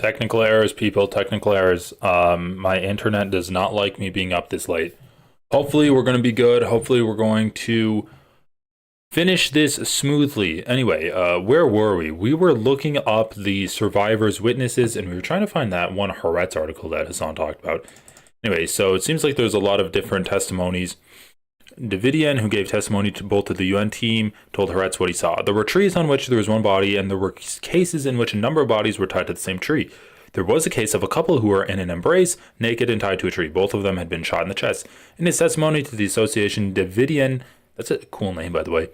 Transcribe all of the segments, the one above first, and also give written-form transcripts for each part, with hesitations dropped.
Technical errors, people, technical errors. My internet does not like me being up this late. Hopefully we're going to be good. Hopefully we're going to finish this smoothly. Anyway, where were we? We were looking up the survivors' witnesses, and we were trying to find that one Haaretz article that Hasan talked about. Anyway, so it seems like there's a lot of different testimonies. Davidian, who gave testimony to both of the UN team, told Haaretz what he saw. There were trees on which there was one body, and there were cases in which a number of bodies were tied to the same tree. There was a case of a couple who were in an embrace, naked and tied to a tree. Both of them had been shot in the chest. In his testimony to the association, Davidian, that's a cool name by the way,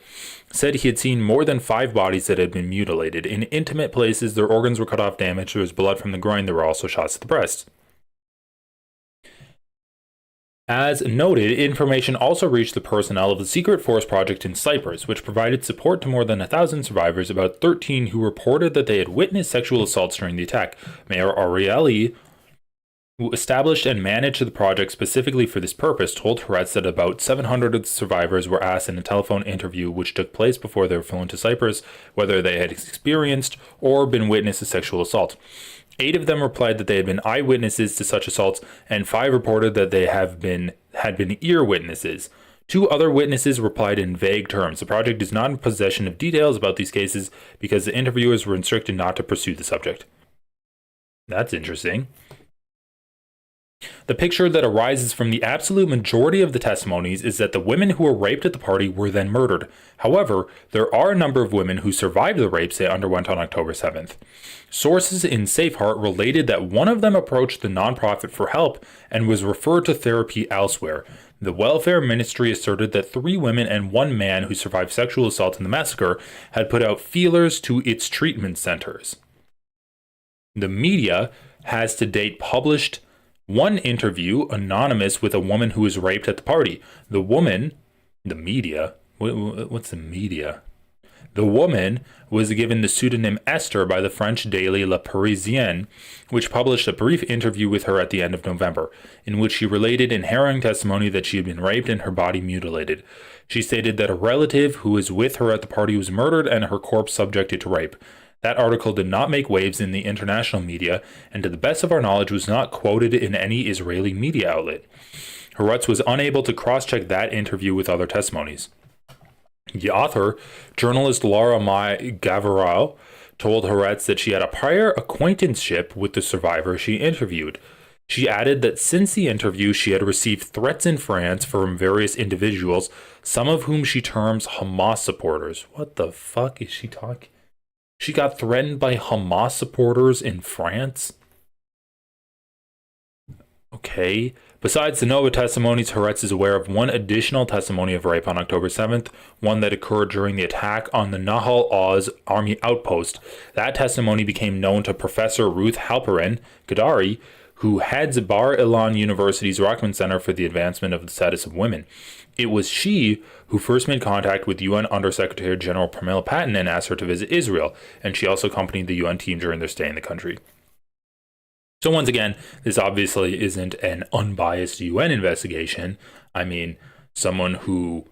said he had seen more than 5 bodies that had been mutilated. In intimate places, their organs were cut off, damaged, there was blood from the groin, there were also shots to the breast. As noted, information also reached the personnel of the Secret Force project in Cyprus, which provided support to more than 1,000 survivors, about 13 who reported that they had witnessed sexual assaults during the attack. Mayor Arieli, who established and managed the project specifically for this purpose, told Haaretz that about 700 of the survivors were asked in a telephone interview which took place before they were flown to Cyprus whether they had experienced or been witness to sexual assault. 8 of them replied that they had been eyewitnesses to such assaults, and 5 reported that they had been ear witnesses. 2 other witnesses replied in vague terms. The project is not in possession of details about these cases because the interviewers were instructed not to pursue the subject. That's interesting. The picture that arises from the absolute majority of the testimonies is that the women who were raped at the party were then murdered. However, there are a number of women who survived the rapes they underwent on October 7th. Sources in Safeheart related that one of them approached the nonprofit for help and was referred to therapy elsewhere. The welfare ministry asserted that 3 women and 1 man who survived sexual assault in the massacre had put out feelers to its treatment centers. The media has to date published one interview anonymous with a woman who was raped at the party. The woman, the media, what's the media? The woman was given the pseudonym Esther by the French daily Le Parisien, which published a brief interview with her at the end of November, in which she related in harrowing testimony that she had been raped and her body mutilated. She stated that a relative who was with her at the party was murdered and her corpse subjected to rape. That article did not make waves in the international media, and to the best of our knowledge was not quoted in any Israeli media outlet. Haaretz was unable to cross-check that interview with other testimonies. The author, journalist Laura Mai Gavarral, told Haaretz that she had a prior acquaintanceship with the survivor she interviewed. She added that since the interview she had received threats in France from various individuals, some of whom she terms Hamas supporters. What the fuck is she talking? She got threatened by Hamas supporters in France? Okay. Besides the Nova testimonies, Haaretz is aware of one additional testimony of rape on October 7th, one that occurred during the attack on the Nahal Oz army outpost. That testimony became known to Professor Ruth Halperin Gadari, who heads Bar Ilan University's Rockman Center for the Advancement of the Status of Women. It was she who first made contact with UN Undersecretary General Pramila Patten and asked her to visit Israel, and she also accompanied the UN team during their stay in the country. So once again, this obviously isn't an unbiased UN investigation. I mean, someone who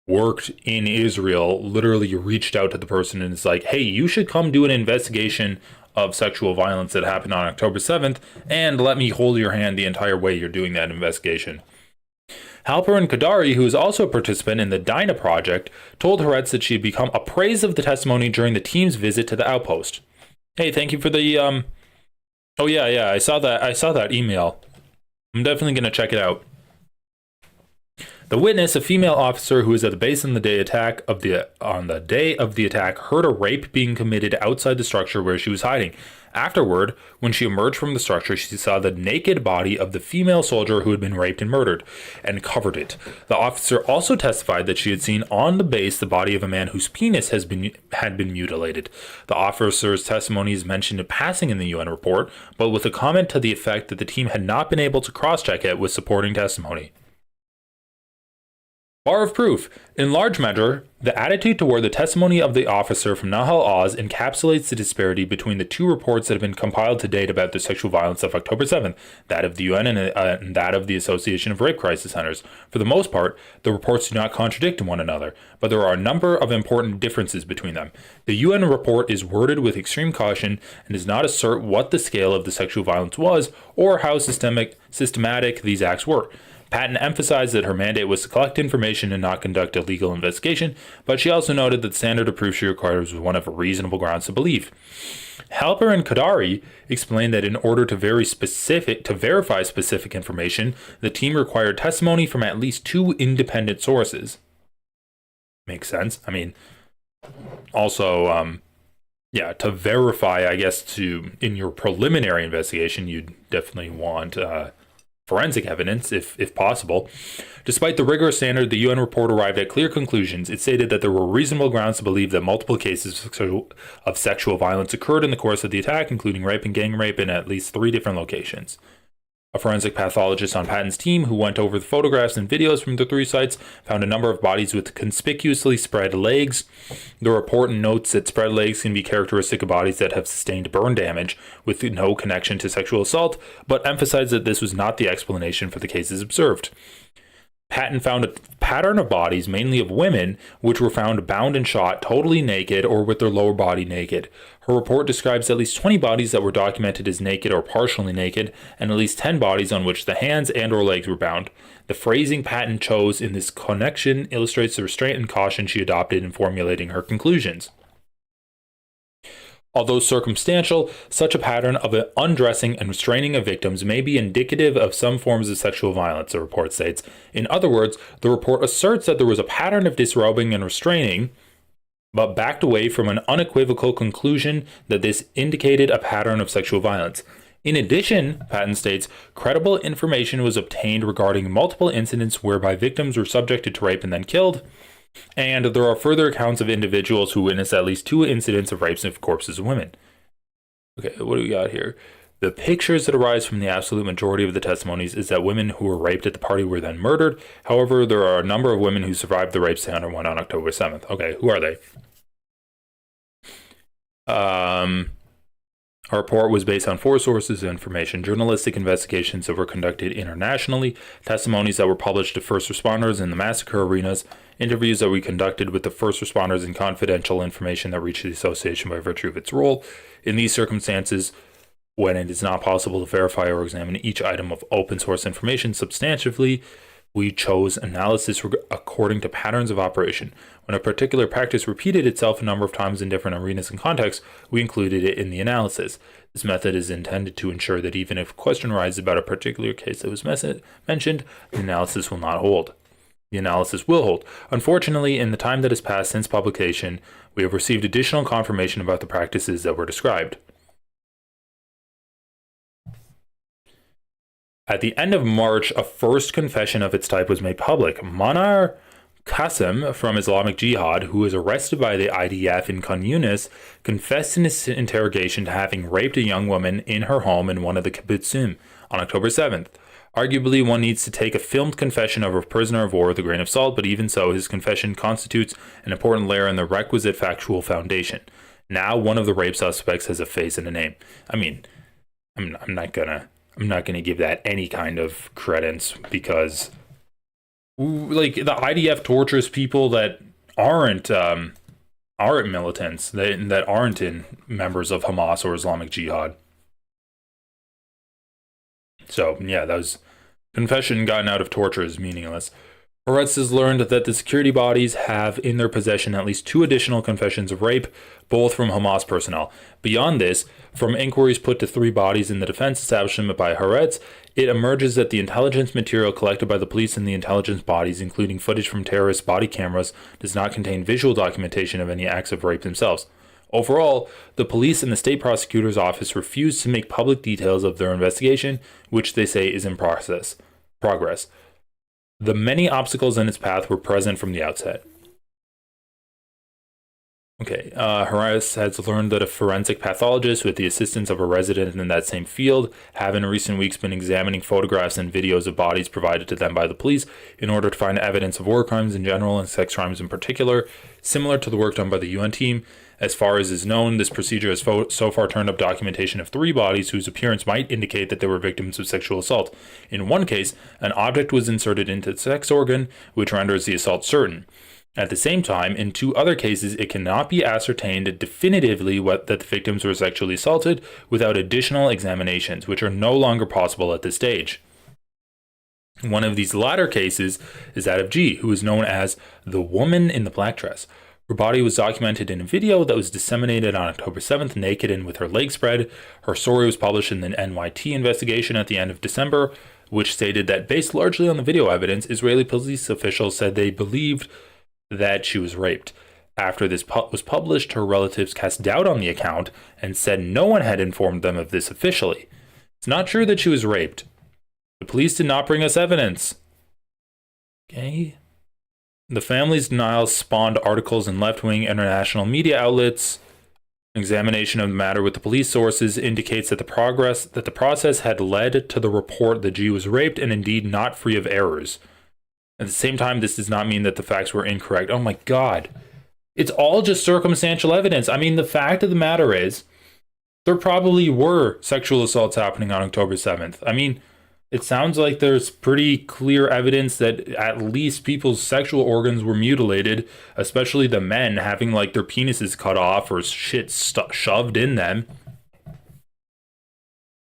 worked in Israel literally reached out to the person and is like, hey, you should come do an investigation of sexual violence that happened on October 7th, and let me hold your hand the entire way you're doing that investigation. Halperin Kadari, who is also a participant in the Dinah project, told Haaretz that she had become appraised of the testimony during the team's visit to the outpost. Hey, thank you for the, oh yeah, I saw that email. I'm definitely going to check it out. The witness, a female officer who was at the base on the day of the attack, heard a rape being committed outside the structure where she was hiding. Afterward, when she emerged from the structure, she saw the naked body of the female soldier who had been raped and murdered, and covered it. The officer also testified that she had seen on the base the body of a man whose penis had been mutilated. The officer's testimony is mentioned in passing in the UN report, but with a comment to the effect that the team had not been able to cross-check it with supporting testimony. Bar of proof. In large measure, the attitude toward the testimony of the officer from Nahal Oz encapsulates the disparity between the two reports that have been compiled to date about the sexual violence of October 7th, that of the UN and that of the Association of Rape Crisis Centers. For the most part, the reports do not contradict one another, but there are a number of important differences between them. The UN report is worded with extreme caution and does not assert what the scale of the sexual violence was or how systematic these acts were. Patton emphasized that her mandate was to collect information and not conduct a legal investigation, but she also noted that the standard of proof she requires was one of reasonable grounds to believe. Halper and Kadari explained that in order to verify specific information, the team required testimony from at least two independent sources. Makes sense. I mean, also, to verify, I guess, in your preliminary investigation, you'd definitely want forensic evidence, if possible. Despite the rigorous standard, the UN report arrived at clear conclusions. It stated that there were reasonable grounds to believe that multiple cases of sexual violence occurred in the course of the attack, including rape and gang rape in at least 3 different locations. A forensic pathologist on Patton's team, who went over the photographs and videos from the 3 sites, found a number of bodies with conspicuously spread legs. The report notes that spread legs can be characteristic of bodies that have sustained burn damage with no connection to sexual assault, but emphasized that this was not the explanation for the cases observed. Patton found a pattern of bodies, mainly of women, which were found bound and shot, totally naked or with their lower body naked. Her report describes at least 20 bodies that were documented as naked or partially naked, and at least 10 bodies on which the hands and or legs were bound. The phrasing Patton chose in this connection illustrates the restraint and caution she adopted in formulating her conclusions. Although circumstantial, such a pattern of undressing and restraining of victims may be indicative of some forms of sexual violence, the report states. In other words, the report asserts that there was a pattern of disrobing and restraining, but backed away from an unequivocal conclusion that this indicated a pattern of sexual violence. In addition, Patton states, credible information was obtained regarding multiple incidents whereby victims were subjected to rape and then killed, and there are further accounts of individuals who witnessed at least 2 incidents of rapes of corpses of women. Okay, what do we got here? The pictures that arise from the absolute majority of the testimonies is that women who were raped at the party were then murdered. However, there are a number of women who survived the rapes they underwent on October 7th. Okay, who are they? Our report was based on 4 sources of information: journalistic investigations that were conducted internationally, testimonies that were published to first responders in the massacre arenas, interviews that we conducted with the first responders, and confidential information that reached the association by virtue of its role. In these circumstances, when it is not possible to verify or examine each item of open source information substantively, we chose analysis according to patterns of operation. When a particular practice repeated itself a number of times in different arenas and contexts, we included it in the analysis. This method is intended to ensure that even if a question arises about a particular case that was mentioned, the analysis will not hold. The analysis will hold. Unfortunately, in the time that has passed since publication, we have received additional confirmation about the practices that were described. At the end of March, a first confession of its type was made public. Manar Qasim from Islamic Jihad, who was arrested by the IDF in Khan Yunis, confessed in his interrogation to having raped a young woman in her home in one of the kibbutzim on October 7th. Arguably, one needs to take a filmed confession of a prisoner of war with a grain of salt, but even so, his confession constitutes an important layer in the requisite factual foundation. Now, one of the rape suspects has a face and a name. I mean, I'm not gonna give that any kind of credence, because like the IDF tortures people that aren't militants, that aren't in members of Hamas or Islamic Jihad. So yeah, that was confession gotten out of torture is meaningless. Haaretz has learned that the security bodies have in their possession at least 2 additional confessions of rape, both from Hamas personnel. Beyond this, from inquiries put to 3 bodies in the defense establishment by Haaretz, it emerges that the intelligence material collected by the police and the intelligence bodies, including footage from terrorist body cameras, does not contain visual documentation of any acts of rape themselves. Overall, the police and the state prosecutor's office refuse to make public details of their investigation, which they say is in progress. The many obstacles in its path were present from the outset. Okay, Harris has learned that a forensic pathologist, with the assistance of a resident in that same field, have in recent weeks been examining photographs and videos of bodies provided to them by the police in order to find evidence of war crimes in general and sex crimes in particular, similar to the work done by the UN team. As far as is known, this procedure has so far turned up documentation of 3 bodies whose appearance might indicate that they were victims of sexual assault. In one case, an object was inserted into the sex organ, which renders the assault certain. At the same time, in 2 other cases, it cannot be ascertained definitively that the victims were sexually assaulted without additional examinations, which are no longer possible at this stage. One of these latter cases is that of G, who is known as the woman in the black dress. Her body was documented in a video that was disseminated on October 7th, naked and with her legs spread. Her story was published in the NYT investigation at the end of December, which stated that, based largely on the video evidence, Israeli police officials said they believed that she was raped. After this was published, her relatives cast doubt on the account and said no one had informed them of this officially. It's not true that she was raped. The police did not bring us evidence. Okay. The family's denial spawned articles in left-wing international media outlets. An examination of the matter with the police sources indicates that the process had led to the report that G was raped and indeed not free of errors. At the same time, this does not mean that the facts were incorrect. Oh my God. It's all just circumstantial evidence. I mean, the fact of the matter is, there probably were sexual assaults happening on October 7th. I mean, it sounds like there's pretty clear evidence that at least people's sexual organs were mutilated, especially the men having like their penises cut off or shit shoved in them.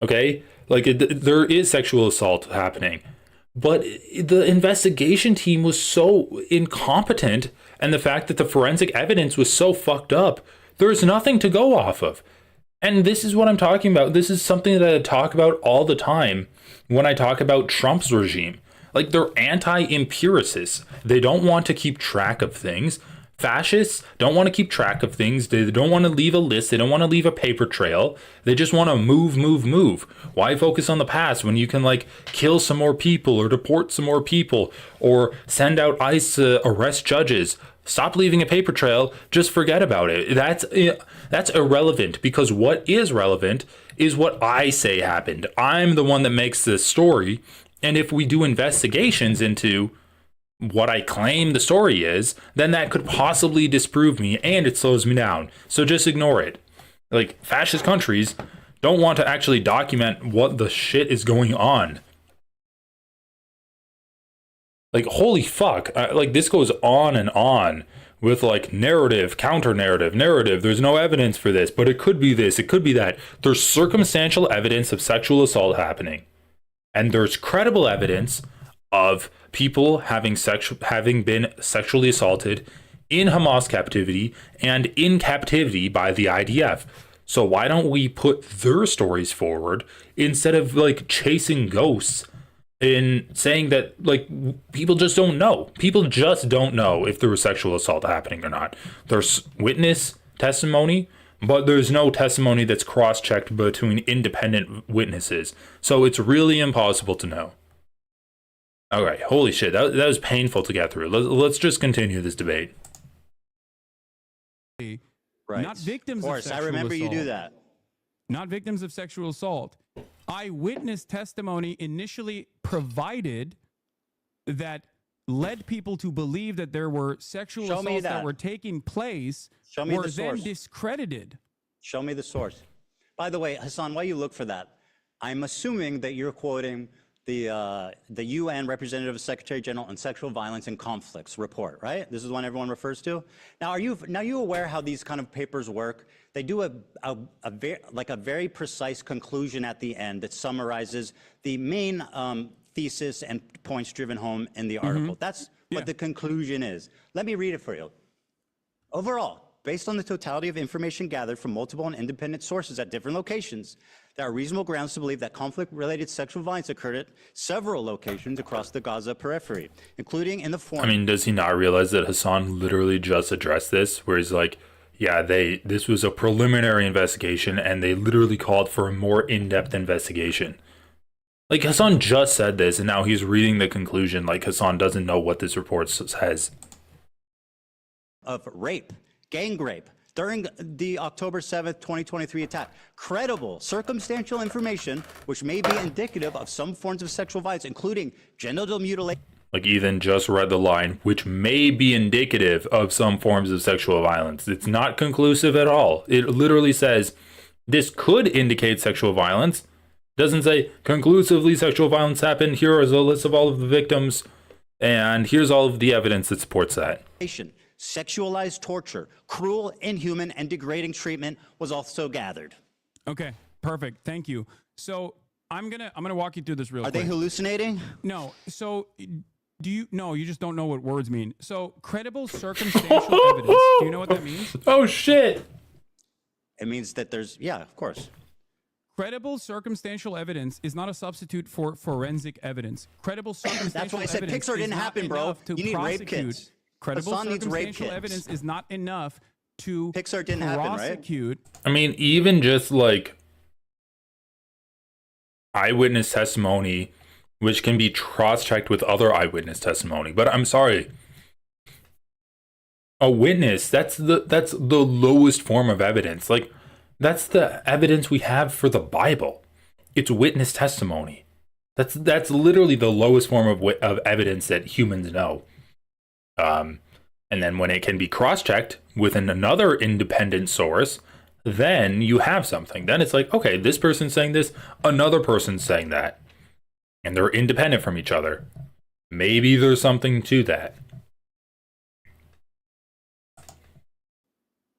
Okay? Like, there is sexual assault happening. But the investigation team was so incompetent, and the fact that the forensic evidence was so fucked up, there's nothing to go off of. And this is what I'm talking about. This is something that I talk about all the time when I talk about Trump's regime. Like, they're anti-empiricists. They don't want to keep track of things. Fascists don't want to keep track of things. They don't want to leave a list. They don't want to leave a paper trail. They just want to move. Why focus on the past when you can, like, kill some more people or deport some more people or send out ICE to arrest judges? Stop leaving a paper trail. Just forget about it. That's irrelevant, because what is relevant is what I say happened. I'm the one that makes this story. And if we do investigations into what I claim the story is, then that could possibly disprove me, and it slows me down. So just ignore it. Like, fascist countries don't want to actually document what the shit is going on. Like, holy fuck. Like, this goes on and on with, like, narrative, counter-narrative, narrative. There's no evidence for this, but it could be this, it could be that. There's circumstantial evidence of sexual assault happening. And there's credible evidence of people having been sexually assaulted in Hamas captivity and in captivity by the IDF. So why don't we put their stories forward instead of, like, chasing ghosts in saying that, like, people just don't know. People just don't know if there was sexual assault happening or not. There's witness testimony, but there's no testimony that's cross-checked between independent witnesses. So it's really impossible to know. All right, holy shit, that was painful to get through. Let's just continue this debate. Right. Not victims of sexual assault. I remember you do that. Not victims of sexual assault. Eyewitness testimony initially provided that led people to believe that there were sexual assaults that were taking place were then discredited. Show me the source. By the way, Hasan, while you look for that, I'm assuming that you're quoting the UN Representative of Secretary General on Sexual Violence and Conflicts report, right? This is one everyone refers to. Now, are you aware how these kind of papers work? They do a very precise conclusion at the end that summarizes the main thesis and points driven home in the article. That's what the conclusion is. Let me read it for you. Overall, based on the totality of information gathered from multiple and independent sources at different locations, there are reasonable grounds to believe that conflict-related sexual violence occurred at several locations across the Gaza periphery, including in the form... I mean, does he not realize that Hasan literally just addressed this, where he's like, yeah, this was a preliminary investigation, and they literally called for a more in-depth investigation. Like, Hasan just said this, and now he's reading the conclusion like Hasan doesn't know what this report says. Of rape, gang rape, during the October 7th, 2023 attack. Credible, circumstantial information which may be indicative of some forms of sexual violence, including genital mutilation. Like Ethan just read the line, which may be indicative of some forms of sexual violence. It's not conclusive at all. It literally says this could indicate sexual violence. Doesn't say conclusively sexual violence happened. Here is a list of all of the victims, and here's all of the evidence that supports that. Sexualized torture, cruel, inhuman, and degrading treatment was also gathered. Okay, perfect. Thank you. So I'm gonna walk you through this real quick. Are they hallucinating? No. So no, you just don't know what words mean. So credible circumstantial evidence. Do you know what that means? Oh shit. It means that there's, yeah, of course. Credible circumstantial evidence is not a substitute for forensic evidence. Credible circumstantial That's why I said evidence Pixar is didn't not happen, bro. enough to You need rape prosecute. kits. Credible Hasan needs rape circumstantial kits. evidence is not enough to Pixar didn't happen, right? prosecute. I mean, even just like eyewitness testimony, which can be cross-checked with other eyewitness testimony. But I'm sorry, a witness, that's the lowest form of evidence. Like, that's the evidence we have for the Bible. It's witness testimony. That's literally the lowest form of evidence that humans know. And then when it can be cross-checked with another independent source, then you have something. Then it's like, okay, this person's saying this, another person's saying that, and they're independent from each other. Maybe there's something to that.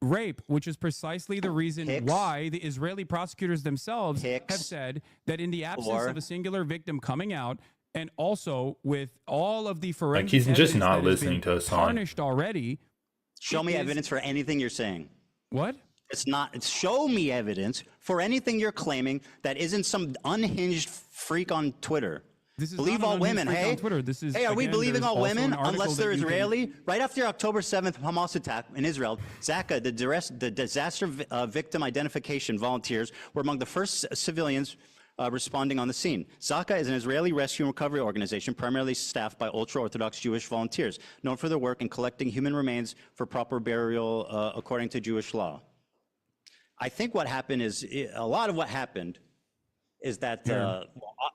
Rape, which is precisely the reason why the Israeli prosecutors themselves have said that in the absence of a singular victim coming out, and also with all of the forensic like he's just not listening to Hasan tarnished already. Show me evidence for anything you're saying. What? It's not. It's show me evidence for anything you're claiming that isn't some unhinged freak on Twitter. This is believe all women, hey? On Twitter. This is, hey, are we again, believing all women unless they're Israeli? Can... Right after October 7th Hamas attack in Israel, Zaka, the disaster victim identification volunteers, were among the first civilians responding on the scene. Zaka is an Israeli rescue and recovery organization primarily staffed by ultra-Orthodox Jewish volunteers, known for their work in collecting human remains for proper burial according to Jewish law. I think what happened is, a lot of what happened is that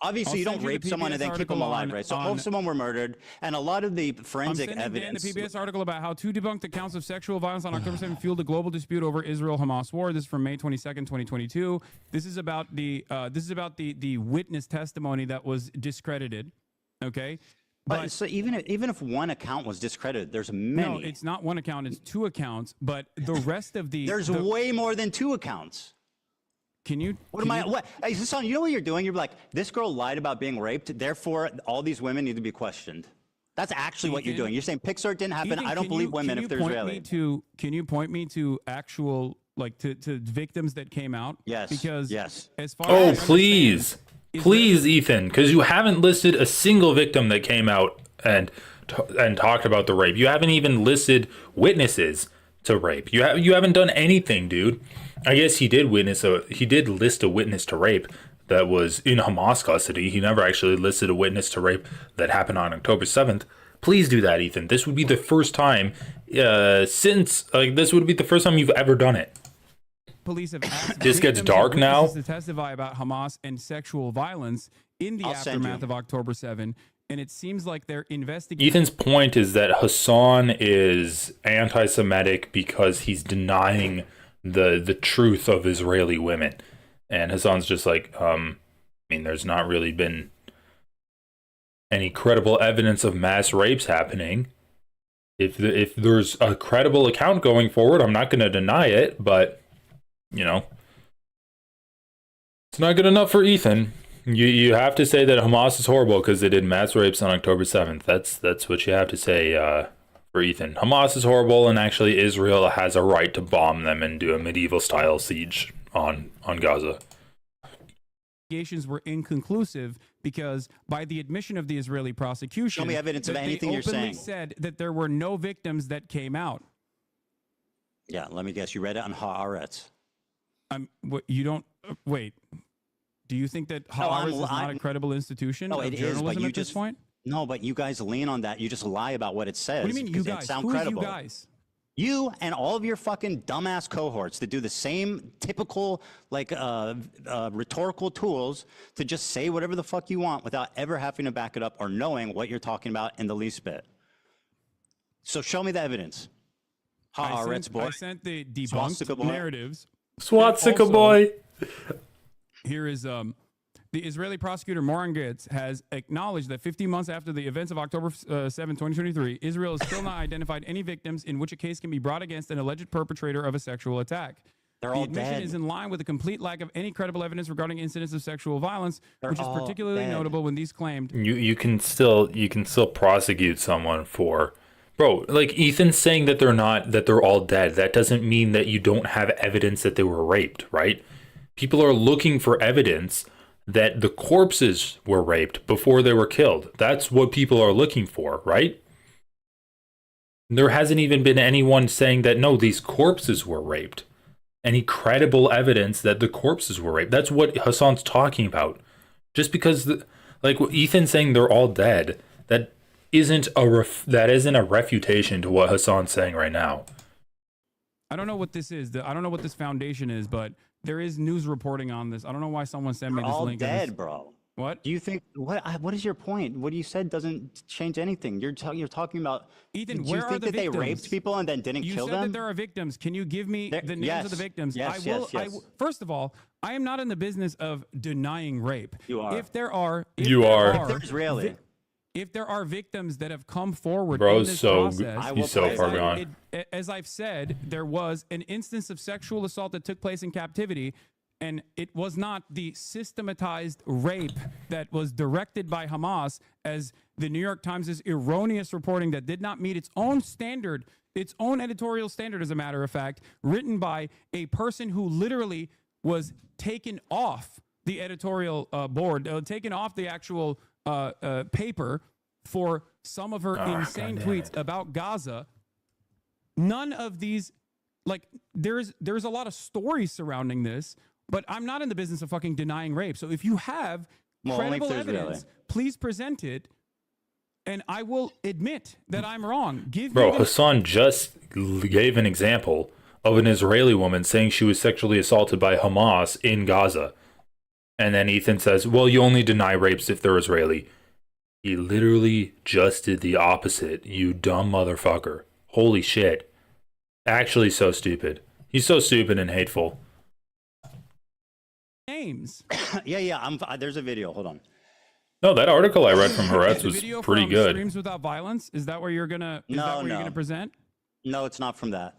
obviously you don't rape someone and then keep them alive, right? So most of them were murdered, and a lot of the forensic evidence. The PBS article about how to debunk the counts of sexual violence on October 7th fueled a global dispute over Israel-Hamas war. This is from May 22nd, 2022. This is about the witness testimony that was discredited. Okay. But so even if one account was discredited, there's many. No, it's not one account; it's two accounts. But the rest of there's way more than two accounts. Can you? Hey, Hasan, you know what you're doing? You're like, this girl lied about being raped, therefore all these women need to be questioned. That's actually what you're doing. You're saying Pixar didn't happen. I don't believe women if they're Israeli. Can you point me to actual to victims that came out? Yes. Because as far as please, Ethan, because you haven't listed a single victim that came out and talked about the rape. You haven't even listed witnesses to rape. You haven't done anything, dude. I guess he did list a witness to rape that was in Hamas custody. He never actually listed a witness to rape that happened on October 7th. Please do that, Ethan. This would be the first time this would be the first time you've ever done it. Police have asked this gets dark now to testify about Hamas and sexual violence in the aftermath of October 7th. And it seems like they're investigating. Ethan's point is that Hasan is anti-Semitic because he's denying the truth of Israeli women. And Hasan's just like, there's not really been any credible evidence of mass rapes happening. If there's a credible account going forward, I'm not going to deny it, but, it's not good enough for Ethan. You have to say that Hamas is horrible because they did mass rapes on October 7th. That's what you have to say for Ethan. Hamas is horrible, and actually Israel has a right to bomb them and do a medieval-style siege on Gaza. Investigations were inconclusive because by the admission of the Israeli prosecution, show me evidence of anything you're saying. They said that there were no victims that came out. Yeah, let me guess. You read it on Haaretz. You don't wait. Do you think that Haaretz is not a credible institution of journalism at this point? No, but you guys lean on that. You just lie about what it says. What do you mean, you guys? Sound Who credible. Is you guys? You and all of your fucking dumbass cohorts that do the same typical, like, rhetorical tools to just say whatever the fuck you want without ever having to back it up or knowing what you're talking about in the least bit. So show me the evidence. I sent the debunked narratives. Swastika boy. Here is the Israeli prosecutor Morangitz has acknowledged that 15 months after the events of October 7, 2023, Israel has still not identified any victims in which a case can be brought against an alleged perpetrator of a sexual attack. They're the all admission dead. is in line with a complete lack of any credible evidence regarding incidents of sexual violence, which is particularly notable when these claimed. You can still prosecute someone for, bro. Like Ethan's saying that they're all dead. That doesn't mean that you don't have evidence that they were raped, right? People are looking for evidence that the corpses were raped before they were killed. That's what people are looking for, right? There hasn't even been anyone saying that, no, these corpses were raped. Any credible evidence that the corpses were raped. That's what Hasan's talking about. Just because, like Ethan saying they're all dead, that isn't a refutation to what Hasan's saying right now. I don't know what this is. I don't know what this foundation is, but there is news reporting on this. I don't know why someone sent me this link. All dead, bro. What? Do you think what is your point? What you said doesn't change anything. You're talking about Ethan. Do you think that they raped people and then didn't kill them? You said that there are victims. Can you give me the names of the victims? Yes, First of all, I am not in the business of denying rape. You are. If there are, if there are victims that have come forward in this process, he's so far gone. As I've said, there was an instance of sexual assault that took place in captivity, and it was not the systematized rape that was directed by Hamas, as the New York Times' erroneous reporting that did not meet its own standard, its own editorial standard, as a matter of fact, written by a person who literally was taken off the editorial board, taken off the actual paper for some of her insane tweets about Gaza. None of these, like, there's a lot of stories surrounding this, but I'm not in the business of fucking denying rape. So if you have credible evidence, please present it, and I will admit that I'm wrong. Hasan just gave an example of an Israeli woman saying she was sexually assaulted by Hamas in Gaza. And then Ethan says, well, you only deny rapes if they're Israeli. He literally just did the opposite, you dumb motherfucker. Holy shit. Actually so stupid. He's so stupid and hateful. Names. yeah. There's a video. Hold on. No, that article I read from Haaretz was pretty good. Screams Without Violence? Is that where you're gonna? You're gonna present? No, it's not from that.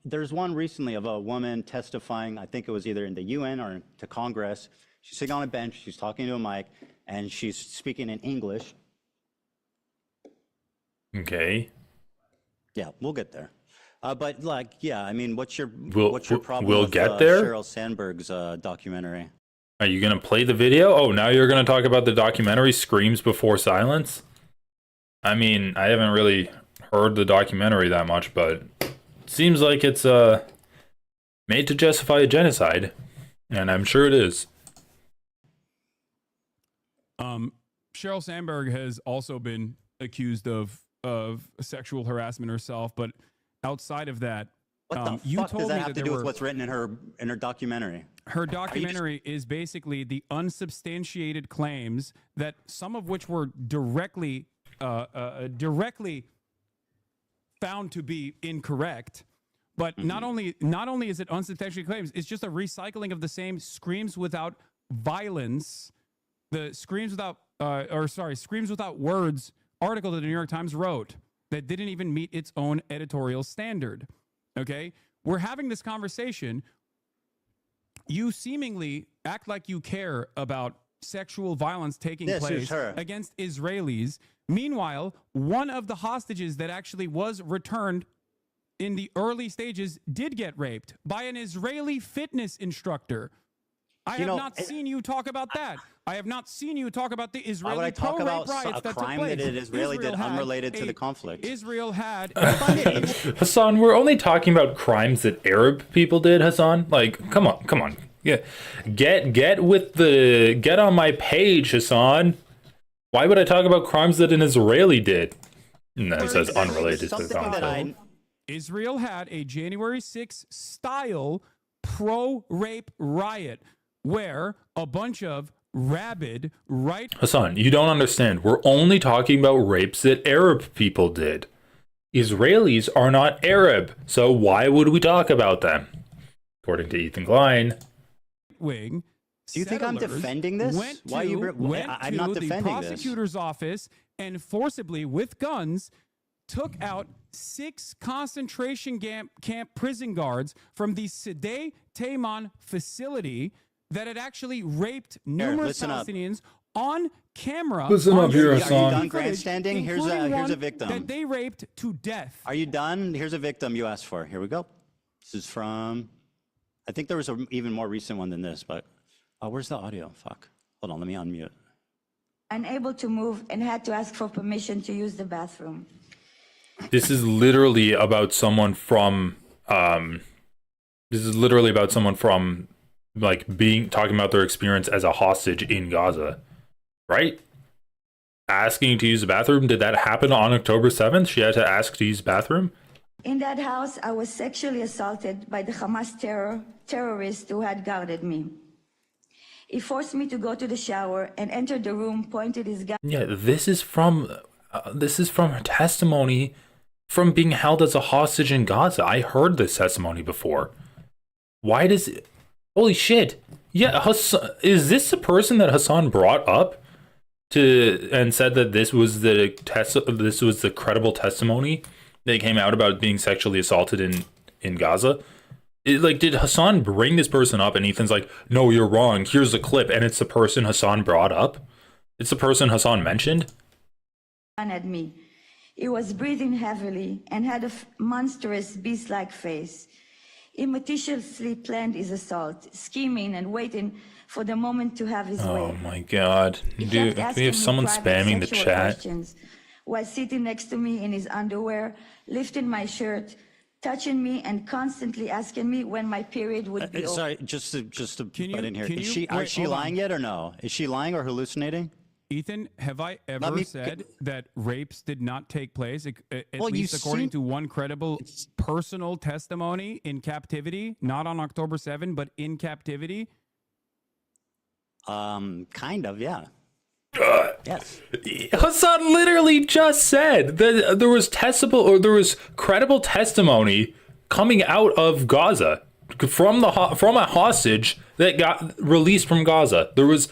There's one recently of a woman testifying. I think it was either in the UN or to Congress. She's sitting on a bench. She's talking to a mic, and she's speaking in English. Okay. Yeah, we'll get there. But like, yeah, I mean, what's your problem we'll with get there? Sheryl Sandberg's documentary? Are you going to play the video? Oh, now you're going to talk about the documentary Screams Before Silence? I mean, I haven't really heard the documentary that much, but it seems like it's made to justify a genocide, and I'm sure it is. Sheryl Sandberg has also been accused of sexual harassment herself, but outside of that, what the fuck does that have to do with what's written in her documentary? Her documentary is basically the unsubstantiated claims that some of which were directly found to be incorrect. But not only is it unsubstantiated claims, it's just a recycling of the same Screams Without Violence, the Screams Without Words article that the New York Times wrote that didn't even meet its own editorial standard. Okay? We're having this conversation. You seemingly act like you care about sexual violence taking place against Israelis. Meanwhile, one of the hostages that actually was returned in the early stages did get raped by an Israeli fitness instructor. I have not seen you talk about that. I have not seen you talk about the Israeli pro-rape riots that took place. A crime that an Israeli did unrelated to the conflict. Israel had... Hasan, we're only talking about crimes that Arab people did, Hasan. Like, come on. Yeah, get on my page, Hasan. Why would I talk about crimes that an Israeli did? And then it says unrelated to the conflict. Israel had a January 6th style pro-rape riot where a bunch of rabid right... Hasan, you don't understand. We're only talking about rapes that Arab people did. Israelis are not Arab, so why would we talk about them? According to Ethan Klein. Wing. Do you think I'm defending this? Why I'm not defending this. The prosecutor's office and forcibly, with guns, took out 6 concentration camp prison guards from the Sideh Tayman facility that had actually raped numerous Palestinians on camera. Listen up here, Hasan. Are you done grandstanding? Here's a victim that they raped to death. Are you done? Here's a victim you asked for. Here we go. This is from, I think there was an even more recent one than this, but where's the audio? Fuck. Hold on, let me unmute. Unable to move and had to ask for permission to use the bathroom. This is literally about someone from like talking about their experience as a hostage in Gaza, right? Asking to use the bathroom. Did that happen on October 7th? She had to ask to use the bathroom? In that house, I was sexually assaulted by the Hamas terrorist who had guarded me. He forced me to go to the shower and entered the room, pointed his gun. Yeah, this is from her testimony from being held as a hostage in Gaza. I heard this testimony before. Why does it... Holy shit. Yeah, is this the person that Hasan brought up and said that this was the credible testimony that came out about being sexually assaulted in Gaza? Did Hasan bring this person up and Ethan's like, no, you're wrong, here's the clip, and it's the person Hasan brought up? It's the person Hasan mentioned? At me. He was breathing heavily and had a monstrous beast-like face. He meticulously planned his assault, scheming and waiting for the moment to have his way. Oh my god. Do we have someone spamming the chat? While sitting next to me in his underwear, lifting my shirt, touching me and constantly asking me when my period would be over. Sorry, just to put in here. Is she lying yet or no? Is she lying or hallucinating? Ethan, have I ever said that rapes did not take place, at least according to one credible personal testimony in captivity, not on October 7, but in captivity? Kind of, yeah. Yes. Hasan literally just said that there was credible testimony coming out of Gaza from a hostage that got released from Gaza. There was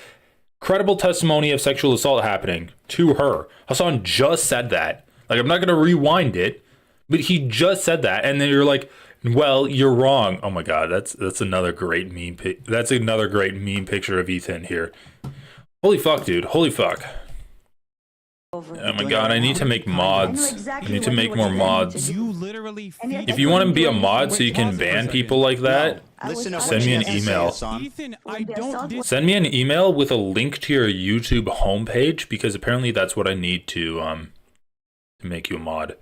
credible testimony of sexual assault happening to her. Hasan just said that. Like, I'm not going to rewind it, but he just said that, and then you're like, well, you're wrong. Oh my god, that's another great meme. That's another great meme picture of Ethan here. Holy fuck, dude. Holy fuck. Oh my god, I need to make mods. I need to make more mods. You literally... If you want to be a mod so you can ban people like that, send me an email. Ethan, I don't... Send me an email with a link to your YouTube homepage, because apparently that's what I need to make you a mod.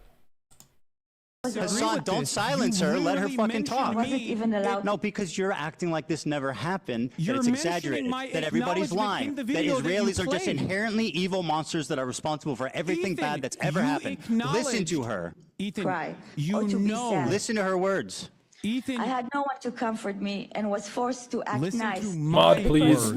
Hasan, don't silence her. Let her fucking talk. Wasn't even allowed. No, because you're acting like this never happened, that it's exaggerated, that everybody's lying, that Israelis are just inherently evil monsters that are responsible for everything bad that's ever happened. Listen to her. Ethan, Cry. Listen to her words. Ethan, I had no one to comfort me and was forced to act nice. Mod, please.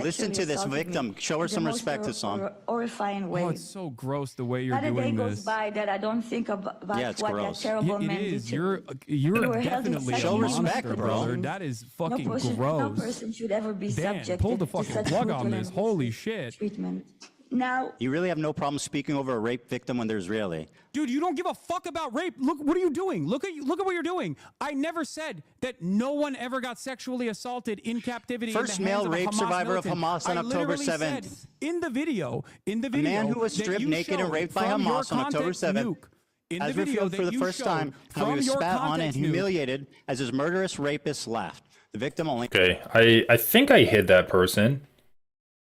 Listen to this victim. Show her some respect, Hasan. Horrifying way. oh, it's so gross the way you're Not a day doing goes this. by that I don't think about what that terrible It man is. did to You're were held in definitely a Show monster, respect, bro. brother. That is fucking No gross. person should ever be Dan, subjected pull the to fucking such plug on brutal this. and Holy shit. treatment. Now, You really have no problem speaking over a rape victim when they're Israeli. Dude, you don't give a fuck about rape. Look, what are you doing? Look at what you're doing. I never said that no one ever got sexually assaulted in captivity. First in the hands male of a rape Hamas survivor militant. of Hamas on I October literally 7th. said in the video, A man who was that stripped you naked and showed raped by from your Hamas on October context 7th nuke, in the has video revealed for that the you first time how he from was your spat on and context nuke. humiliated as his murderous rapist laughed. The victim only... Okay, I think I hid that person.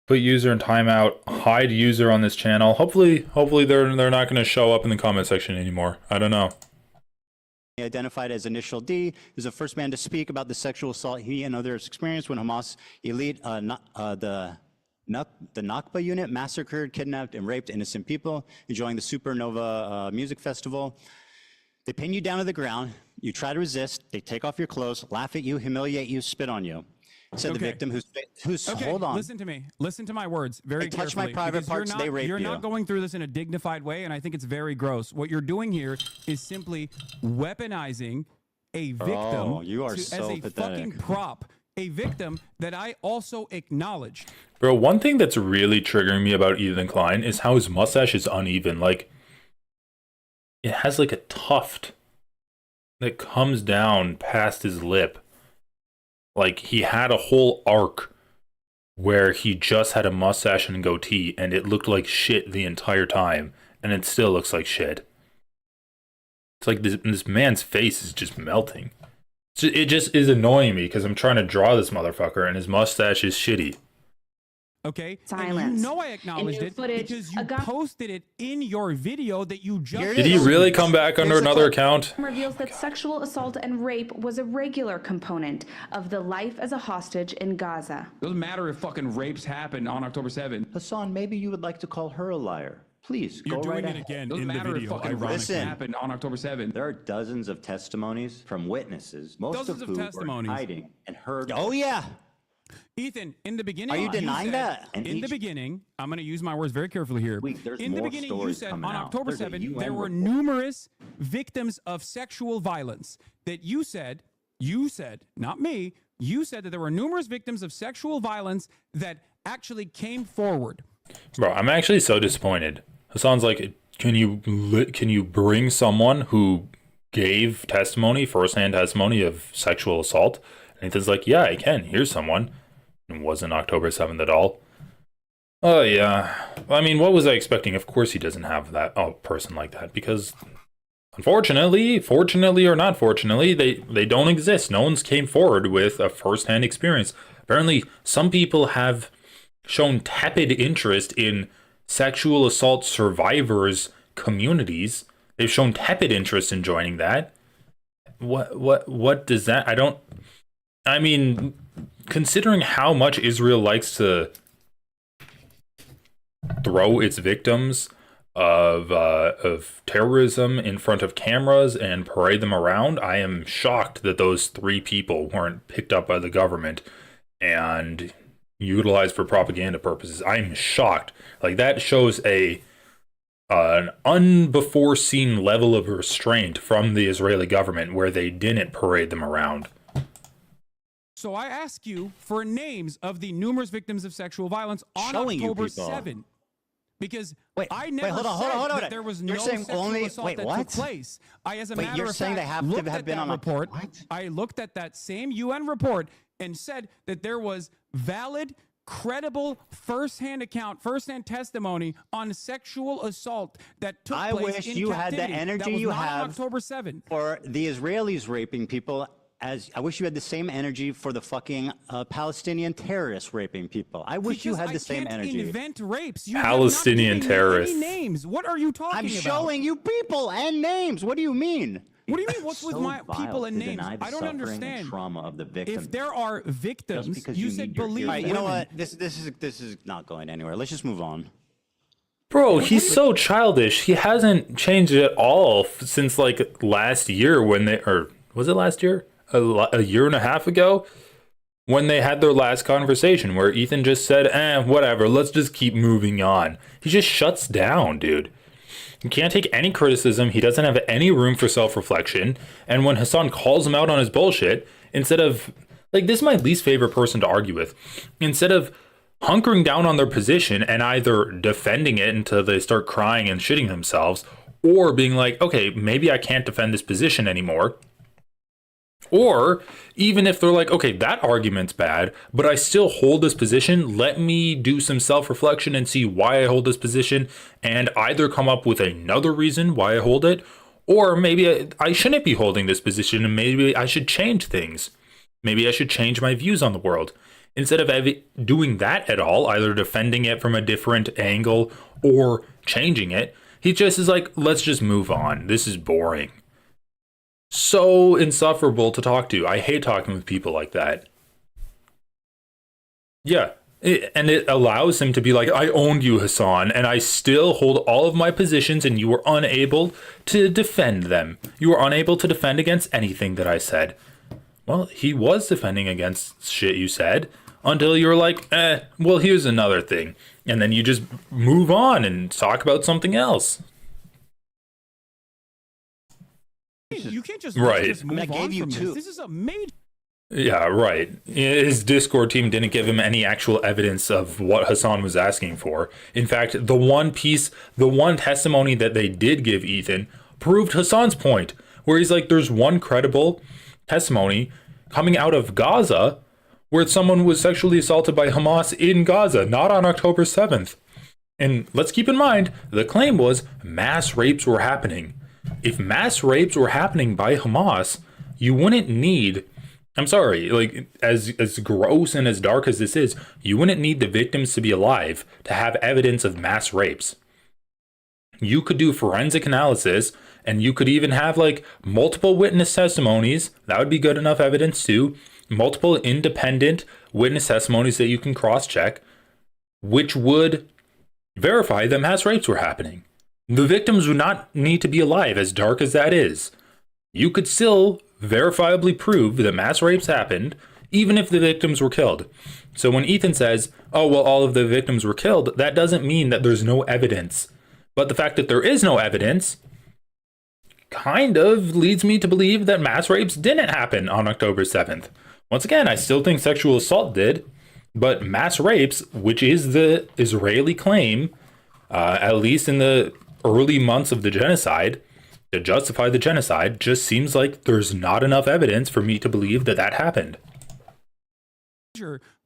Put user in timeout, hide user on this channel. Hopefully they're not going to show up in the comment section anymore. I don't know. Identified as Initial D, is the first man to speak about the sexual assault he and others experienced when Hamas elite the Nakba unit massacred, kidnapped, and raped innocent people enjoying the Supernova music festival. They pin you down to the ground. You try to resist. They take off your clothes, laugh at you, humiliate you, spit on you. Said the victim who's hold on. Listen to me. Listen to my words very carefully. Touch my private parts, they rape you. You're not going through this in a dignified way, and I think it's very gross. What you're doing here is simply weaponizing a victim you are as a fucking prop. A victim that I also acknowledge. Bro, one thing that's really triggering me about Ethan Klein is how his mustache is uneven. Like, it has like a tuft that comes down past his lip. Like, he had a whole arc where he just had a mustache and a goatee, and it looked like shit the entire time, and it still looks like shit. It's like this man's face is just melting. It just is annoying me because I'm trying to draw this motherfucker, and his mustache is shitty. Okay, silence. You know I acknowledged it because you posted it in your video that you just. Did he really come back under another account? Reveals that sexual assault and rape was a regular component of the life as a hostage in Gaza. It doesn't matter if fucking rapes happened on October 7th. Hasan, maybe you would like to call her a liar. Please, You're go doing right it ahead. again in the video. Listen, happened on October 7th. There are dozens of testimonies from witnesses, most of whom were hiding and heard. Oh yeah. Ethan, in the beginning, are you denying that? In the beginning, I'm going to use my words very carefully here. In the beginning, you said on October 7th, there were numerous victims of sexual violence. That you said, not me, you said that there were numerous victims of sexual violence that actually came forward. Bro, I'm actually so disappointed. Hasan's like, can you bring someone who gave testimony, firsthand testimony of sexual assault? And Ethan's like, yeah, I can. Here's someone. It wasn't October 7th at all. Oh, yeah. I mean, what was I expecting? Of course he doesn't have that person like that, because unfortunately, fortunately or not fortunately, they don't exist. No one's came forward with a firsthand experience. Apparently, some people have shown tepid interest in sexual assault survivors communities. They've shown tepid interest in joining that. What does that? I mean, considering how much Israel likes to throw its victims of terrorism in front of cameras and parade them around, I am shocked that those 3 people weren't picked up by the government and utilized for propaganda purposes. I'm shocked. Like, that shows an unbefore-seen level of restraint from the Israeli government where they didn't parade them around. So I ask you for names of the numerous victims of sexual violence on October 7th. Because I never said that there was no sexual assault that took place. As a matter of fact, they have to have been on a report. I looked at that same UN report and said that there was valid, credible, firsthand testimony on sexual assault that took place in captivity. I wish you had the energy you have on October 7th. For the Israelis raping people. I wish you had the same energy for the fucking Palestinian terrorists raping people. I wish you had the same energy. I can't invent rapes. You Palestinian terrorists. Any names. What are you talking about? I'm showing you people and names. What do you mean? What do you mean? What's with my people and names? I don't understand. Trauma of the victim. If there are victims, you said believe. Right, you know what? This is not going anywhere. Let's just move on. Bro, he's so childish. He hasn't changed at all since like last year was it last year? A year and a half ago, when they had their last conversation where Ethan just said, whatever, let's just keep moving on. He just shuts down, dude. He can't take any criticism. He doesn't have any room for self-reflection. And when Hasan calls him out on his bullshit, instead of, like, this is my least favorite person to argue with. Instead of hunkering down on their position and either defending it until they start crying and shitting themselves, or being like, okay, maybe I can't defend this position anymore. Or even if they're like, okay, that argument's bad, but I still hold this position, let me do some self-reflection and see why I hold this position and either come up with another reason why I hold it, or maybe I shouldn't be holding this position and maybe I should change things. Maybe I should change my views on the world. Instead of doing that at all, either defending it from a different angle or changing it, he just is like, let's just move on. This is boring. So insufferable to talk to. I hate talking with people like that. Yeah, And it allows him to be like, I owned you, Hasan, and I still hold all of my positions, and you were unable to defend them. You were unable to defend against anything that I said. Well, he was defending against shit you said until you were like, well, here's another thing. And then you just move on and talk about something else. You can't just, right. just move on from this. This is a major... Yeah, right. His Discord team didn't give him any actual evidence of what Hasan was asking for. In fact, the one testimony that they did give Ethan proved Hasan's point, where he's like, there's one credible testimony coming out of Gaza where someone was sexually assaulted by Hamas in Gaza, not on October 7th. And let's keep in mind, the claim was mass rapes were happening. If mass rapes were happening by Hamas, you wouldn't need... I'm sorry, like, as gross and as dark as this is, you wouldn't need the victims to be alive to have evidence of mass rapes. You could do forensic analysis, and you could even have, like, multiple witness testimonies. That would be good enough evidence, too. Multiple independent witness testimonies that you can cross-check, which would verify that mass rapes were happening. The victims would not need to be alive, as dark as that is. You could still verifiably prove that mass rapes happened, even if the victims were killed. So when Ethan says, oh, well, all of the victims were killed, that doesn't mean that there's no evidence. But the fact that there is no evidence kind of leads me to believe that mass rapes didn't happen on October 7th. Once again, I still think sexual assault did, but mass rapes, which is the Israeli claim, at least in the early months of the genocide, to justify the genocide, just seems like there's not enough evidence for me to believe that that happened.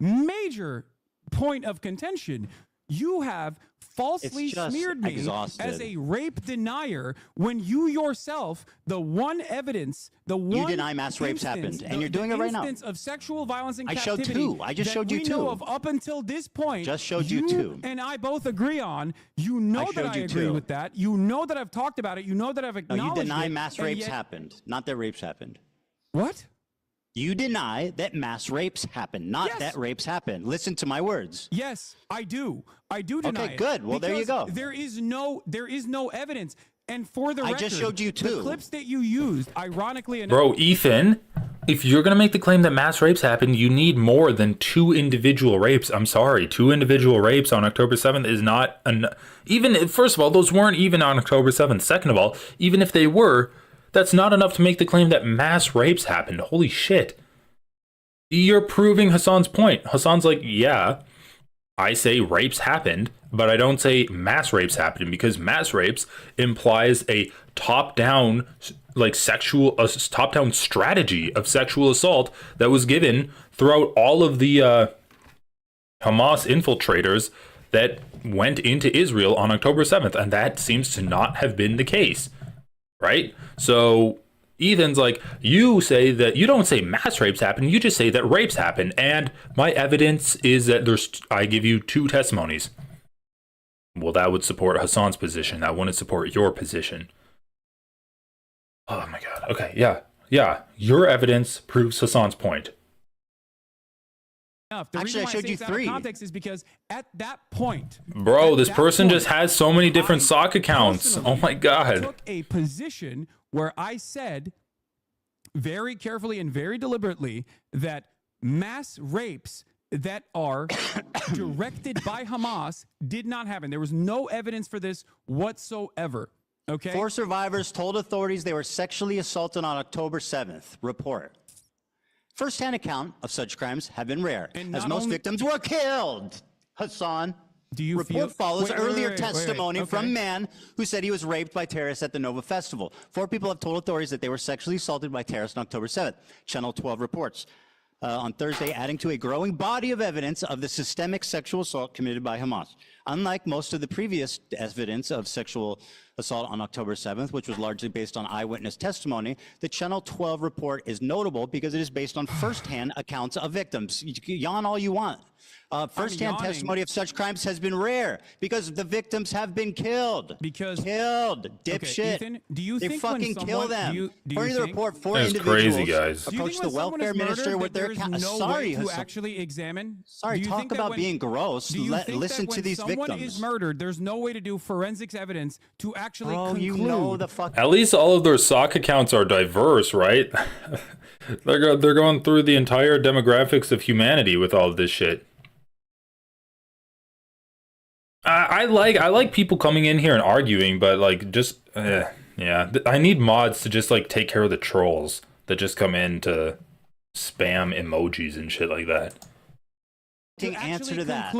Major point of contention. You have falsely smeared me as a rape denier when you yourself, the one evidence, the one you deny mass rapes happened, and you're doing it right now. Instance of sexual violence and I showed captivity two. I just showed you two. Know of up until this point. Just showed you two. And I both agree on. You know that I agree with that. You know that I've talked about it. You know that I've acknowledged it. You deny mass rapes happened, not that rapes happened. What? You deny that mass rapes happen, not that rapes happen. Listen to my words. Yes, I do. I do deny it. Okay, good. Well, there you go. There is no evidence. And for the record, I just showed you two. The clips that you used, ironically enough. Bro, Ethan, if you're going to make the claim that mass rapes happened, you need more than 2 individual rapes. I'm sorry. 2 individual rapes on October 7th is not even, first of all, those weren't even on October 7th. Second of all, even if they were, that's not enough to make the claim that mass rapes happened. Holy shit. You're proving Hasan's point. Hasan's like, yeah, I say rapes happened, but I don't say mass rapes happened, because mass rapes implies a top-down, like, top-down strategy of sexual assault that was given throughout all of the Hamas infiltrators that went into Israel on October 7th, and that seems to not have been the case. Right? So Ethan's like, you say that you don't say mass rapes happen, you just say that rapes happen, and my evidence is that I give you 2 testimonies. Well, that would support Hasan's position. That wouldn't support your position. Oh my god. Okay, yeah. Your evidence proves Hasan's point. Actually, I showed you 3. Context is because at that point, bro, this person just has so many different sock accounts. Oh my god. I took a position where I said very carefully and very deliberately that mass rapes that are directed by Hamas did not happen. There was no evidence for this whatsoever. Okay. 4 survivors told authorities they were sexually assaulted on October 7th. Report. First-hand account of such crimes have been rare, as most victims were killed. Hasan. Report follows earlier testimony from man who said he was raped by terrorists at the Nova Festival. 4 people have told authorities that they were sexually assaulted by terrorists on October 7th. Channel 12 reports. On Thursday, adding to a growing body of evidence of the systemic sexual assault committed by Hamas. Unlike most of the previous evidence of sexual assault on October 7th, which was largely based on eyewitness testimony, the Channel 12 report is notable because it is based on first-hand accounts of victims. You yawn all you want. First-hand testimony of such crimes has been rare because the victims have been killed. Killed, dipshit. Okay, Ethan, do you they think fucking kill them. According to the report, 4 That's individuals crazy, guys. approached the welfare minister with their account. Sorry, to actually examine. Sorry, talk about being gross. Listen to these victims. When someone is murdered, there's no way to do forensics evidence to actually conclude. You know the fuck. At least all of their sock accounts are diverse, right? They're going through the entire demographics of humanity with all of this shit. I like people coming in here and arguing, but like just yeah, I need mods to just like take care of the trolls that just come in to spam emojis and shit like that. To answer to that,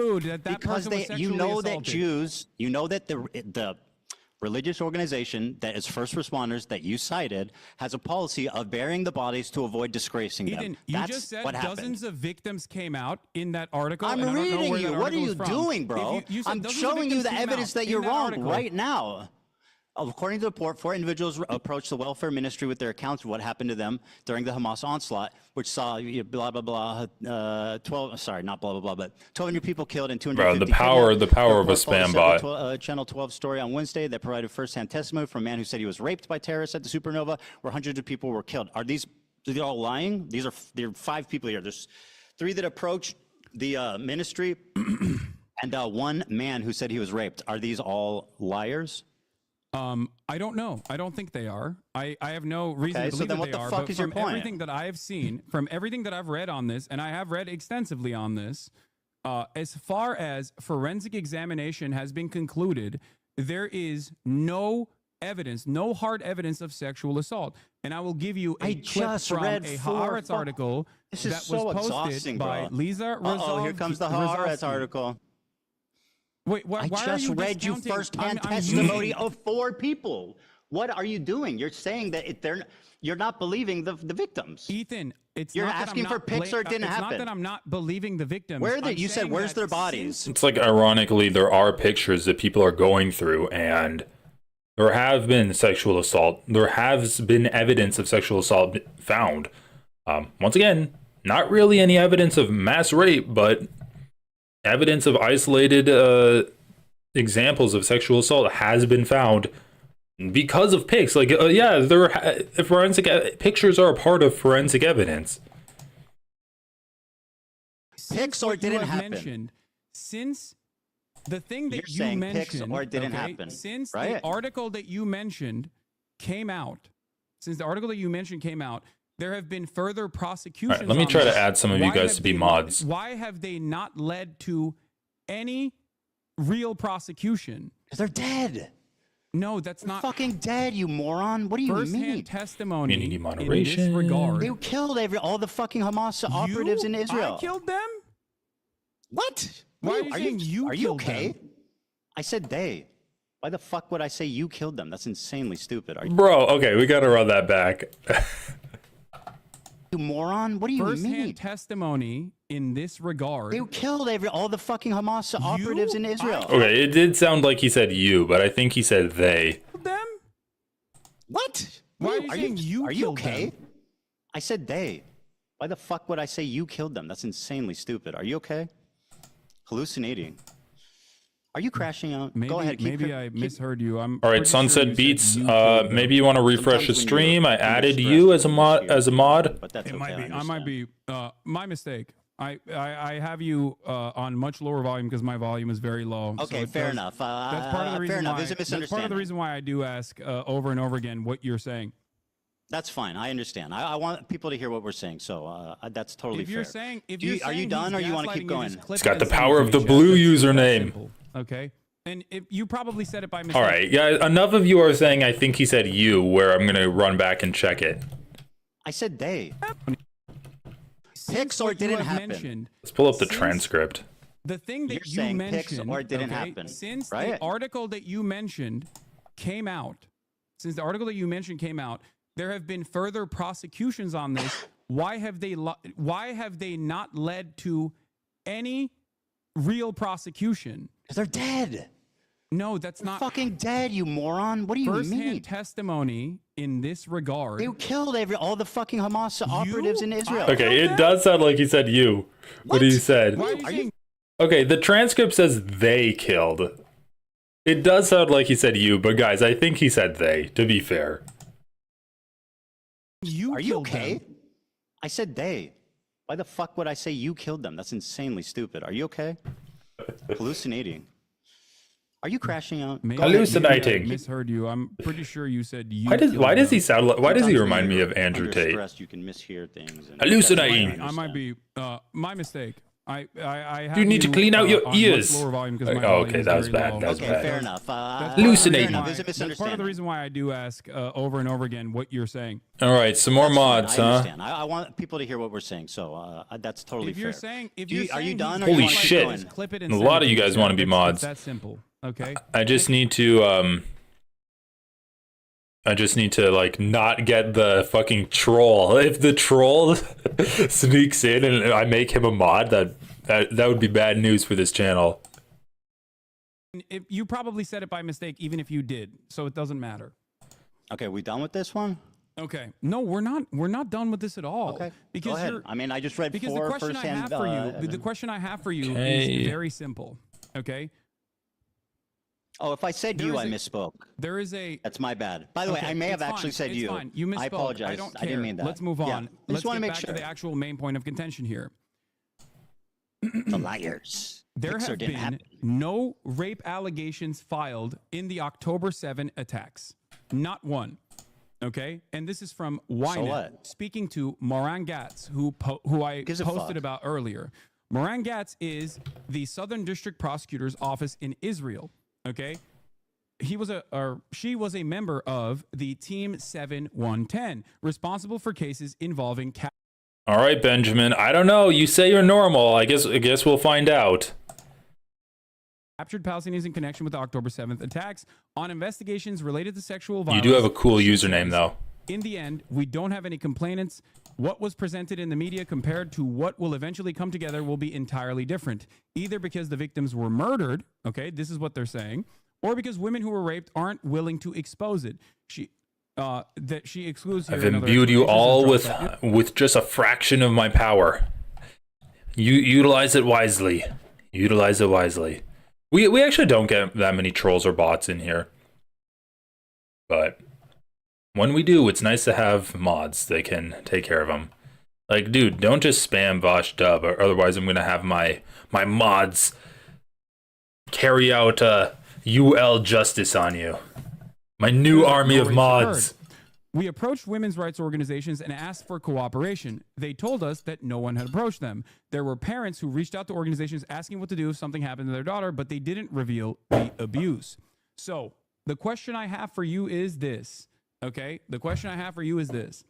because you know that Jews, you know that the religious organization that is first responders that you cited has a policy of burying the bodies to avoid disgracing them. Ethan, you just said dozens of victims came out in that article. I'm reading you. What are you doing, bro? I'm showing you the evidence that you're wrong right now. According to the report, 4 individuals approached the welfare ministry with their accounts of what happened to them during the Hamas onslaught, which saw blah, blah, blah, 12, sorry, not blah, blah, blah, but 1,200 people killed and 250 Bro, the power of a spam bot. Channel 12 story on Wednesday that provided firsthand testimony from a man who said he was raped by terrorists at the Supernova, where hundreds of people were killed. Are these all lying? There are 5 people here. There's 3 that approached the ministry and 1 man who said he was raped. Are these all liars? I don't know. I don't think they are. I have no reason to believe that they are. But from everything that I have seen, from everything that I've read on this, and I have read extensively on this, as far as forensic examination has been concluded, there is no evidence, no hard evidence of sexual assault. And I will give you a clip from a Haaretz article that was posted by Lisa Razov. Oh, here comes the Haaretz article. Wait, why I just read you first-hand testimony of 4 people. What are you doing? You're saying that you're not believing the victims. Ethan, you're asking for pics or it didn't happen. It's not that I'm not believing the victims. You said where's their bodies? It's like ironically there are pictures that people are going through, and there have been sexual assault. There has been evidence of sexual assault found. Once again, not really any evidence of mass rape, but evidence of isolated examples of sexual assault has been found because of pics. Like, yeah, forensic pictures are a part of forensic evidence. Pics or didn't happen. Since the thing that You're you mentioned, pics or didn't happen. Since the article that you mentioned came out, there have been further prosecutions. Right, let me try to add some of you guys to be mods. Why have they not led to any real prosecution? Because they're dead. No, that's not. Fucking dead, you moron. What do you mean? First-hand testimony Community moderation. in this regard. They killed all the fucking Hamas operatives in Israel. I killed them? What? Why are you saying you Are you killed okay? them? I said they. Why the fuck would I say you killed them? That's insanely stupid. Are you Bro, okay, we gotta run that back. You moron? What do you mean? First-hand testimony in this regard. They killed all the fucking Hamas operatives in Israel. Okay, it did sound like he said you, but I think he said they. Them? What? Why are you saying you Are you okay? them? I said they. Why the fuck would I say you killed them? That's insanely stupid. Are you okay? Hallucinating. Are you crashing out? Maybe, Go ahead. Maybe I misheard you. I'm All right, Sunset Beats. Maybe you want to refresh the stream. I added you as a mod. But that's it okay, might be my mistake. I have you on much lower volume because my volume is very low. Okay, so fair enough. That's part of the reason fair enough. why. It's a That's part of misunderstanding. the reason why I do ask over and over again what you're saying. That's fine. I understand. I want people to hear what we're saying, so that's totally If fair. you're saying, Are you done, or you want to keep going? It's got the power of the blue username. Okay. And you probably said it by mistake. All right, yeah. Enough of you are saying I think he said you, where I'm gonna run back and check it. I said they. Pics or didn't happen. Let's pull up the transcript. The thing that You're you saying mentioned, pics or it didn't happen, since right? the article that you mentioned came out, there have been further prosecutions on this. Why have they not led to any real prosecution? Because they're dead. No, that's They're not. fucking dead, you moron. What do you mean? First-hand testimony in this regard. They killed all the fucking Hamas operatives in Israel. Okay, it does sound like he said you, but he said. Why are you saying Okay, the transcript says they killed. It does sound like he said you, but guys, I think he said they, to be fair. Are you okay? I said they. Why the fuck would I say you killed them? That's insanely stupid. Are you okay? Hallucinating. Are you crashing out? Hallucinating. I misheard you. I'm pretty sure you said you. Why does he sound like? Why does he remind me of Andrew Tate? Stress, you can mishear things. Hallucinating. I might be my mistake. I have you need to clean out your ears. Lower volume because my okay, that was bad. That was bad. Fair enough. Hallucinating. That's part of the reason why I do ask over and over again what you're saying. All right, some more mods, I huh? understand. I want people to hear what we're saying, so that's totally fair. Are you done? Or Holy you shit! A lot of you guys want to be mods. That's simple. Okay. I just need to like not get the fucking troll. If the troll sneaks in and I make him a mod, that would be bad news for this channel. You probably said it by mistake, even if you did, so it doesn't matter. Okay, we done with this one? Okay. No, we're not. We're not done with this at all. Okay. Because go ahead. I mean, I just read because four the question firsthand. I have for you, the question I have for you is very simple. Okay. Oh, if I said I misspoke. There is a. That's my bad. By the way, I may have actually said it's you. Fine. You misspoke. I apologize. I don't care. I didn't mean that. Let's move on. Yeah. Let's get back to the actual main point of contention here. The liars. There have been no rape allegations filed in the October 7 attacks. Not one. Okay? And this is from Ynet, speaking to Moran Gatz, who I posted about earlier. Moran Gatz is the Southern District Prosecutor's Office in Israel. Okay? She was a member of the Team 7110, responsible for cases involving all right, Benjamin. I don't know. You say you're normal. I guess we'll find out. Captured Palestinians in connection with the October 7th attacks on investigations related to sexual violence. You do have a cool username, though. In the end, we don't have any complainants. What was presented in the media compared to what will eventually come together will be entirely different. Either because the victims were murdered, okay, this is what they're saying, or because women who were raped aren't willing to expose it. That she excludes here. I've imbued you all with just a fraction of my power. You utilize it wisely. Utilize it wisely. We actually don't get that many trolls or bots in here, but when we do, it's nice to have mods that can take care of them. Like, dude, don't just spam Vosh Dub, or otherwise I'm gonna have my mods carry out UL justice on you. My new army of mods. We approached women's rights organizations and asked for cooperation. They told us that no one had approached them. There were parents who reached out to organizations asking what to do if something happened to their daughter, but they didn't reveal the abuse. So the question I have for you is this, okay? The question I have for you is this.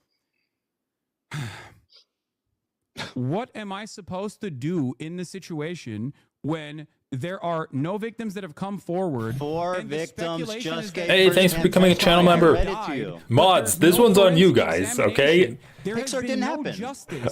What am I supposed to do in the situation when there are no victims that have come forward? Four victims just get. Hey, thanks for becoming a channel member. Mods, this one's on you guys, okay? Piker didn't happen.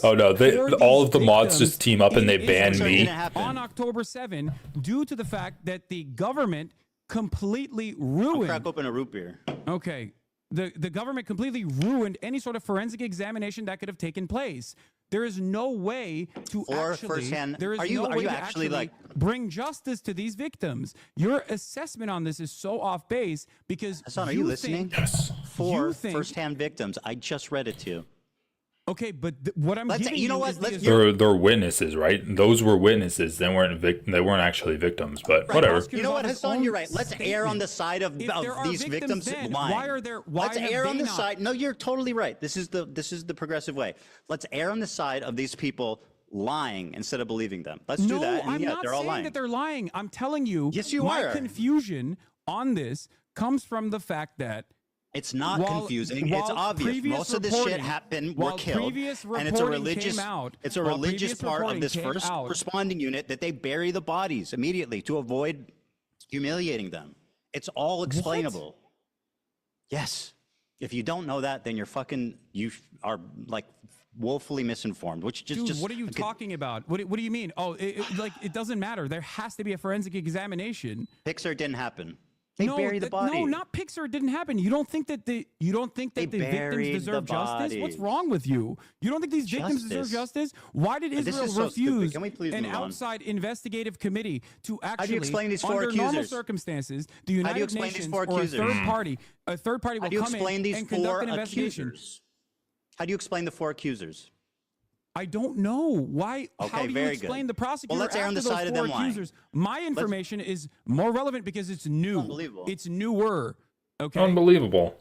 Oh no, all of the mods just team up and they ban me. On October 7, due to the fact that the government completely ruined. Crack open a root beer. Okay. The government completely ruined any sort of forensic examination that could have taken place. There is no way to actually bring justice to these victims. Your assessment on this is so off base because Hasan, are you listening? Yes. Four first-hand victims. I just read it to you. Okay, but what I'm giving you is they're witnesses, right? Those were witnesses. They weren't actually victims, but whatever. You know what, Hasan? You're right. Let's err on the side of these victims lying. Let's err on the side. No, you're totally right. This is the progressive way. Let's err on the side of these people lying instead of believing them. Let's do that. I'm not they're all saying lying. that they're lying. I'm telling you. Yes, you my are. confusion on this comes from the fact that it's not confusing. It's obvious. Most of this shit happened. Were killed, and it's a religious. It's a religious part of this first responding unit that they bury the bodies immediately to avoid humiliating them. It's all explainable. What? Yes. If you don't know that, then you are like woefully misinformed. Which just what are you talking about? What do you mean? Oh, it doesn't matter. There has to be a forensic examination. Piker didn't happen. They bury the body. No, not Piker. It didn't happen. You don't think that the victims deserve justice? What's wrong with you? You don't think these victims deserve justice? Why did Israel refuse an outside investigative committee to actually, under normal circumstances, the United Nations or a third party will come in and conduct an investigation? How do you explain the 4 accusers? I don't know why. Okay, how do you explain the prosecutor let's err on the after side those of 4 them lying. accusers? My information is more relevant because it's new. Unbelievable. It's newer. Okay. Unbelievable.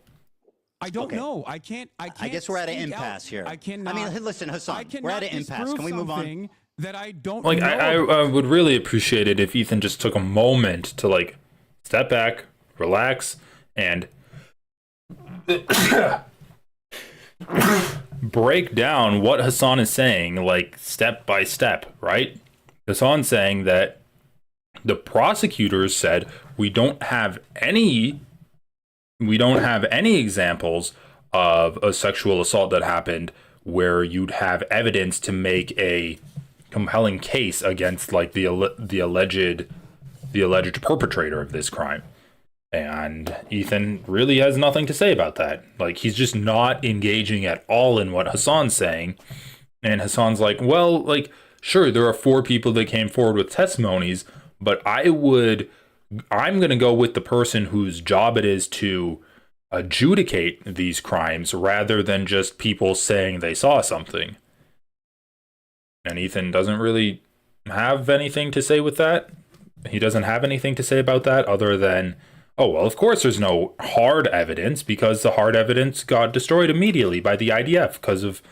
I don't know. I can't. I guess we're at an impasse here. I cannot. I mean, listen, Hasan, we're at an impasse. Can we move on? That I don't like. know. I would really appreciate it if Ethan just took a moment to like step back, relax, and break down what Hasan is saying, like step by step, right? Hasan's saying that the prosecutors said we don't have any examples of a sexual assault that happened where you'd have evidence to make a compelling case against like the alleged perpetrator of this crime. And Ethan really has nothing to say about that. Like, he's just not engaging at all in what Hasan's saying. And Hasan's like, well, like, sure, there are 4 people that came forward with testimonies, but I'm going to go with the person whose job it is to adjudicate these crimes rather than just people saying they saw something. And Ethan doesn't really have anything to say with that. He doesn't have anything to say about that other than, oh, well, of course there's no hard evidence because the hard evidence got destroyed immediately by the IDF because of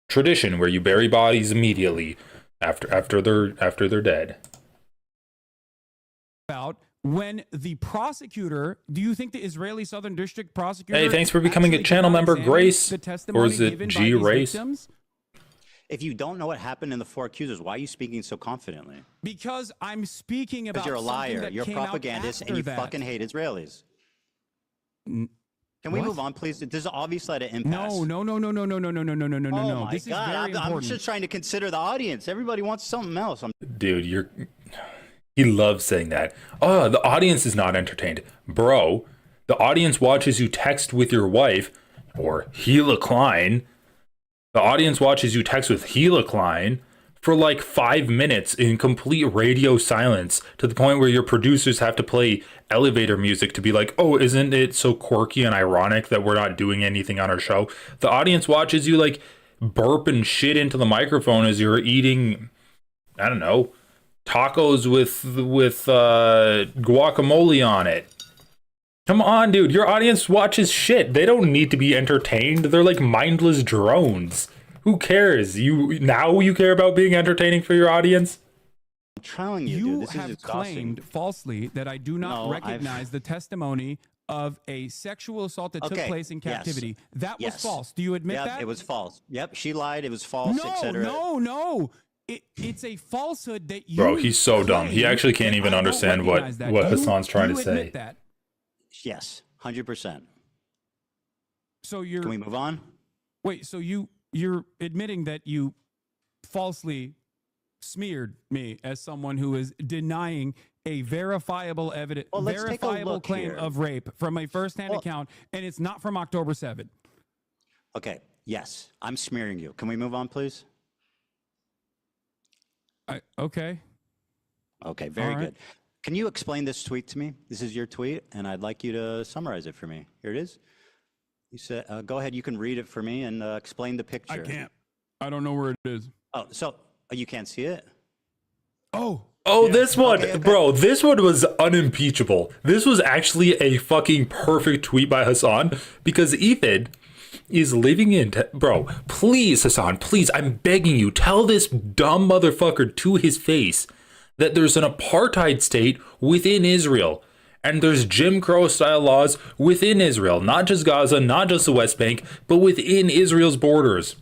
tradition where you bury bodies immediately after they're dead. About when the prosecutor, do you think the Israeli Southern District prosecutor? Hey, thanks for becoming a channel member, Grace. Or is it G Race? If you don't know what happened in the 4 accusers, why are you speaking so confidently? Because I'm speaking about. Because you're a liar. You're a propagandist, and you fucking hate Israelis. Can we move on, please? This is obviously at an impasse. No. Oh my This God. is very important. I'm just trying to consider the audience. Everybody wants something else. Dude, he loves saying that. Oh, the audience is not entertained. Bro, the audience watches you text with your wife, or Gila Klein. The audience watches you text with Gila Klein for like 5 minutes in complete radio silence to the point where your producers have to play elevator music to be like, oh, isn't it so quirky and ironic that we're not doing anything on our show? The audience watches you like burp and shit into the microphone as you're eating, I don't know, tacos with guacamole on it. Come on, dude. Your audience watches shit. They don't need to be entertained. They're like mindless drones. Who cares? You care about being entertaining for your audience? I'm telling you, dude, this have is exhausting. claimed falsely that I do not recognize the testimony of a sexual assault that took place in captivity. Yes. That was false. Do you admit that? It was false. Yep, she lied. It was false, etc. No. It's a falsehood that you. Bro, he's so dumb. He actually can't even understand what Hasan's trying to say. That? Yes, 100%. So you're. Can we move on? Wait. So you're admitting that you falsely smeared me as someone who is denying a verifiable claim of rape from a first-hand account, and it's not from October 7th. Okay. Yes, I'm smearing you. Can we move on, please? Okay. Okay. Very good. Can you explain this tweet to me? This is your tweet, and I'd like you to summarize it for me. Here it is. You said, go ahead. You can read it for me and explain the picture. I can't. I don't know where it is. Oh, so you can't see it? Oh, yeah. This one, okay. Bro, this one was unimpeachable. This was actually a fucking perfect tweet by Hasan because Ethan is living in... Bro, please, Hasan, please, I'm begging you, tell this dumb motherfucker to his face that there's an apartheid state within Israel. And there's Jim Crow style laws within Israel. Not just Gaza, not just the West Bank, but within Israel's borders.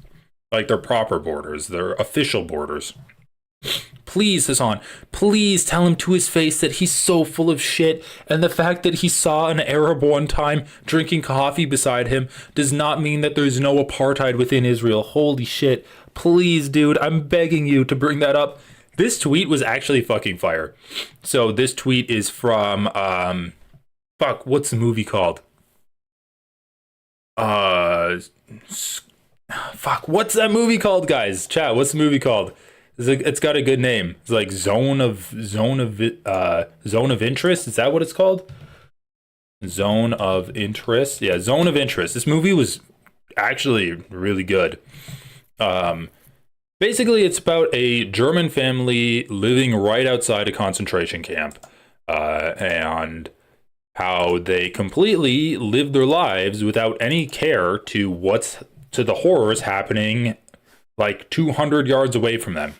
Like their proper borders, their official borders. Please, Hasan, please tell him to his face that he's so full of shit. And the fact that he saw an Arab one time drinking coffee beside him does not mean that there's no apartheid within Israel. Holy shit. Please, dude, I'm begging you to bring that up. This tweet was actually fucking fire. So this tweet is from what's the movie called? What's that movie called, guys? Chat, what's the movie called? It's got a good name. It's like Zone of Interest. Is that what it's called? Zone of Interest. Yeah, Zone of Interest. This movie was actually really good. Basically, it's about a German family living right outside a concentration camp, and how they completely live their lives without any care to the horrors happening like 200 yards away from them.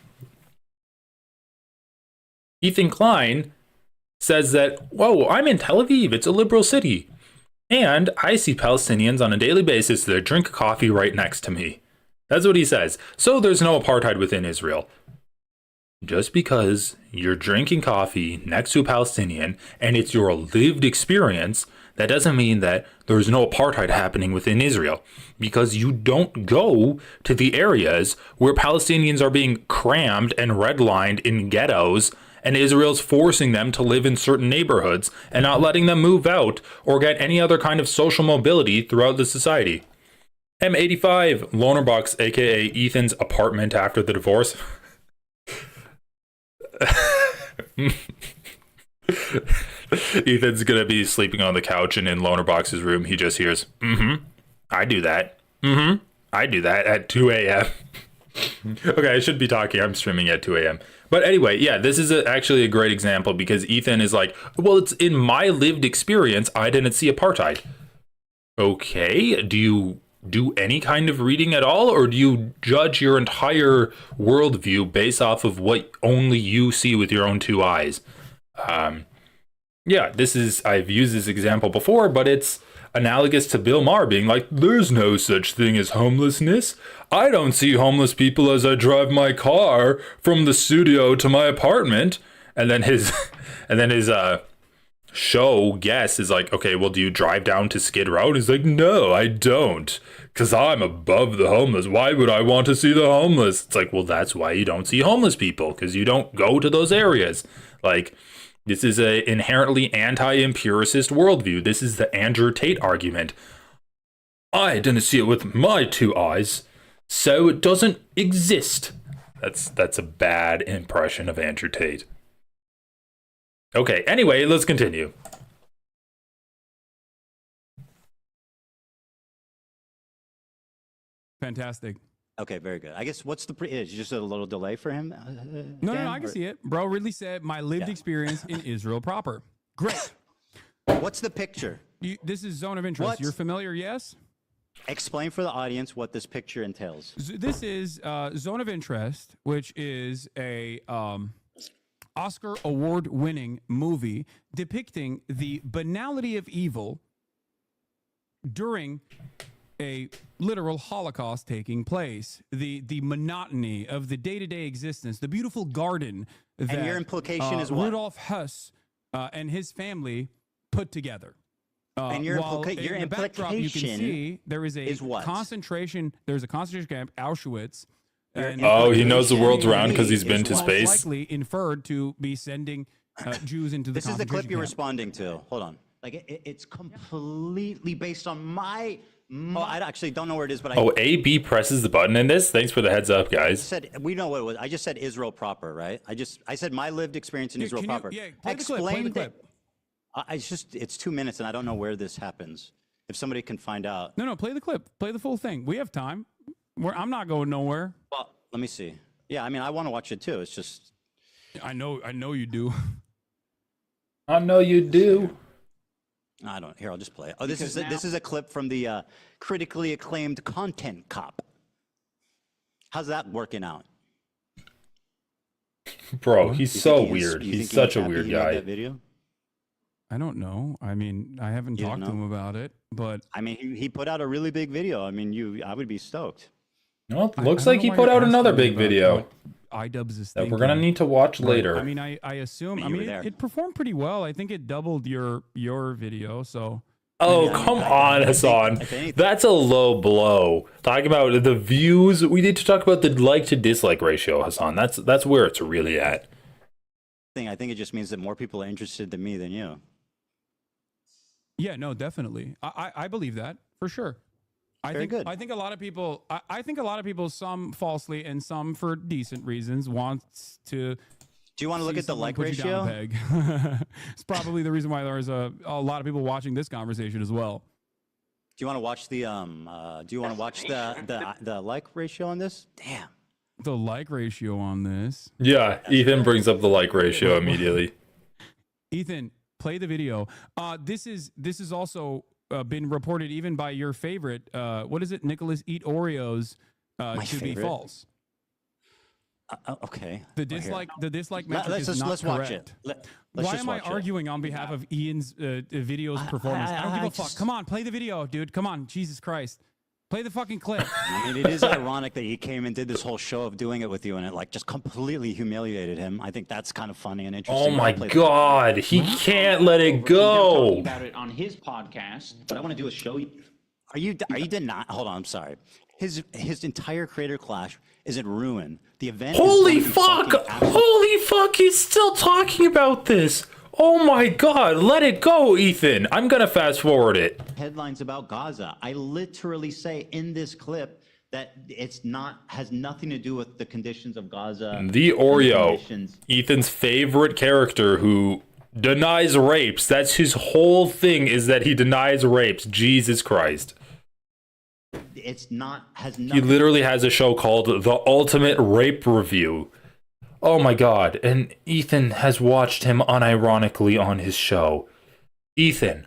Ethan Klein says that, whoa, I'm in Tel Aviv, it's a liberal city, and I see Palestinians on a daily basis that drink coffee right next to me. That's what he says. So there's no apartheid within Israel. Just because you're drinking coffee next to a Palestinian and it's your lived experience, that doesn't mean that there's no apartheid happening within Israel, because you don't go to the areas where Palestinians are being crammed and redlined in ghettos, and Israel's forcing them to live in certain neighborhoods and not letting them move out or get any other kind of social mobility throughout the society. M85, Lonerbox, aka Ethan's apartment after the divorce. Ethan's gonna be sleeping on the couch, and in Lonerbox's room he just hears, I do that. I do that at 2 a.m. Okay, I should be talking. I'm streaming at 2 a.m. But anyway, yeah, this is actually a great example, because Ethan is like, well, it's in my lived experience, I didn't see apartheid. Okay, do you do any kind of reading at all, or do you judge your entire worldview based off of what only you see with your own two eyes? Yeah, I've used this example before, but it's analogous to Bill Maher being like, there's no such thing as homelessness. I don't see homeless people as I drive my car from the studio to my apartment. And then his show guest is like, okay, well, do you drive down to Skid Row? And he's like, no, I don't, because I'm above the homeless. Why would I want to see the homeless? It's like, well, that's why you don't see homeless people, because you don't go to those areas. Like, this is an inherently anti-empiricist worldview. This is the Andrew Tate argument. I didn't see it with my two eyes, so it doesn't exist. That's a bad impression of Andrew Tate. Okay, anyway, let's continue. Fantastic. Okay, very good. I guess what's is just a little delay for him? No, I can see it. Bro really said my lived experience in Israel proper. Great. What's the picture? This is Zone of Interest. You're familiar, yes? Explain for the audience what this picture entails. This is Zone of Interest, which is a Oscar award-winning movie depicting the banality of evil during a literal Holocaust taking place, the monotony of the day-to-day existence, the beautiful garden that and your implication is what? Rudolf Hess and his family put together. And your implication, backdrop, you can see there is a what? concentration. There's a concentration camp, Auschwitz. Oh, he knows the world's round because he's been to space. Likely inferred to be sending Jews into the. This is the clip you're responding to. Hold on. Like it's completely based on my. Oh, I actually don't know where it is, but AB presses the button in this. Thanks for the heads up, guys. We know what it was. I just said Israel proper, right? I said my lived experience in Israel proper. Explain the clip. It's 2 minutes, and I don't know where this happens. If somebody can find out. No, play the clip. Play the full thing. We have time. I'm not going nowhere. Well, let me see. Yeah, I mean, I want to watch it too. It's just. I know you do. I know you do. I don't. Here, I'll just play it. Oh, this is a clip from the critically acclaimed Content Cop. How's that working out? Bro, he's so weird. He's such a weird guy. That video? I don't know. I mean, I haven't talked to him about it, but I mean, he put out a really big video. I mean, I would be stoked. Well, looks like he put out another big video iDubbbz is that we're gonna need to watch later. I mean, I assume. I mean, it performed pretty well. I think it doubled your video. So Oh, come on, Hasan. That's a low blow. Talking about the views, we need to talk about the like to dislike ratio, Hasan. That's where it's really at. I think it just means that more people are interested in me than you. Yeah, no, definitely. I believe that for sure. Very good. I think a lot of people. I think a lot of people, some falsely and some for decent reasons, want to. Do you want to look at the like ratio? It's probably the reason why there's a lot of people watching this conversation as well. Do you want to watch the the like ratio on this? Damn. The like ratio on this. Yeah, Ethan brings up the like ratio immediately. Ethan, play the video. This is also been reported even by your favorite. What is it? Nicholas Eat Oreos to be false. Okay. The dislike metric is not let's correct. watch it. Why am I arguing on behalf of Ian's video's performance? I don't give a fuck. Come on, play the video, dude. Come on, Jesus Christ. Play the fucking clip. I mean, it is ironic that he came and did this whole show of doing it with you, and it like just completely humiliated him. I think that's kind of funny and interesting. Oh my God, he can't let it go. Talking about it on his podcast, but I want to do a show. Are you denying? Hold on, I'm sorry. His entire creator clash is in ruin. The event. Holy fuck! Holy fuck! He's still talking about this. Oh my God! Let it go, Ethan. I'm gonna fast forward it. Headlines about Gaza. I literally say in this clip that has nothing to do with the conditions of Gaza. The Oreo, Ethan's favorite character who denies rapes. That's his whole thing, is that he denies rapes. Jesus Christ. He literally has a show called The Ultimate Rape Review. Oh my God. And Ethan has watched him unironically on his show. Ethan,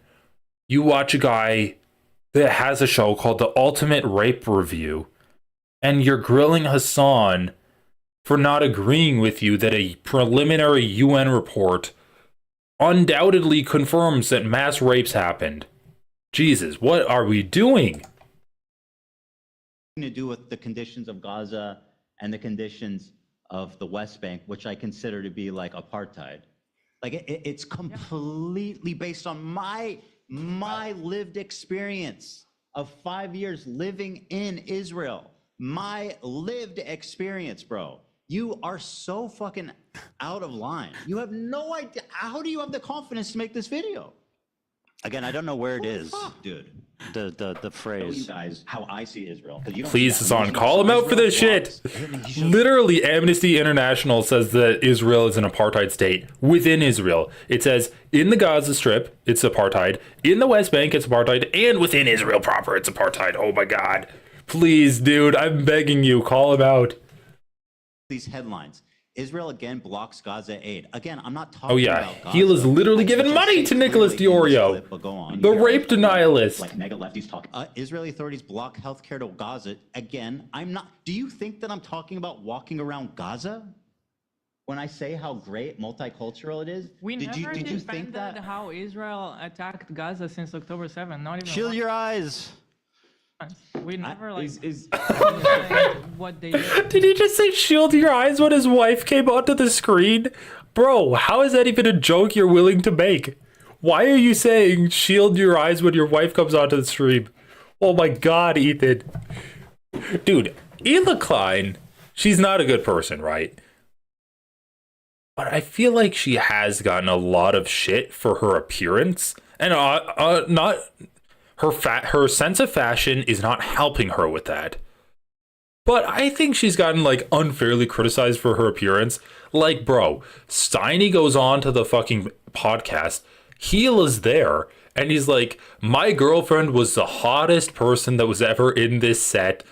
you watch a guy that has a show called The Ultimate Rape Review, and you're grilling Hasan for not agreeing with you that a preliminary UN report undoubtedly confirms that mass rapes happened. Jesus, what are we doing? To do with the conditions of Gaza and the conditions of the West Bank, which I consider to be like apartheid. Like it's completely based on my lived experience of 5 years living in Israel. My lived experience, bro. You are so fucking out of line. You have no idea. How do you have the confidence to make this video? Again, I don't know where it is, dude. The phrase. Show you guys how I see Israel. Please, Hasan, call him out for this shit. Literally, Amnesty International says that Israel is an apartheid state within Israel. It says in the Gaza Strip, it's apartheid. In the West Bank, it's apartheid. And within Israel proper, it's apartheid. Oh my God. Please, dude, I'm begging you, call him out. These headlines. Israel again blocks Gaza aid. Again, I'm not talking about Gaza. He is literally giving money to Nicholas DiOrio, the rape denialist. Like mega lefties talking. Israeli authorities block healthcare to Gaza. Again, I'm not. Do you think that I'm talking about walking around Gaza when I say how great multicultural it is? Did you think that how Israel attacked Gaza since October 7th? Not even. Shield your eyes. We never what they did. Did he just say shield your eyes when his wife came onto the screen? Bro, how is that even a joke you're willing to make? Why are you saying shield your eyes when your wife comes onto the stream? Oh my God, Ethan. Dude, Klein, she's not a good person, right? But I feel like she has gotten a lot of shit for her appearance. And her sense of fashion is not helping her with that. But I think she's gotten like unfairly criticized for her appearance. Like, bro, Steiny goes on to the fucking podcast. Heel is there. And he's like, my girlfriend was the hottest person that was ever in this set,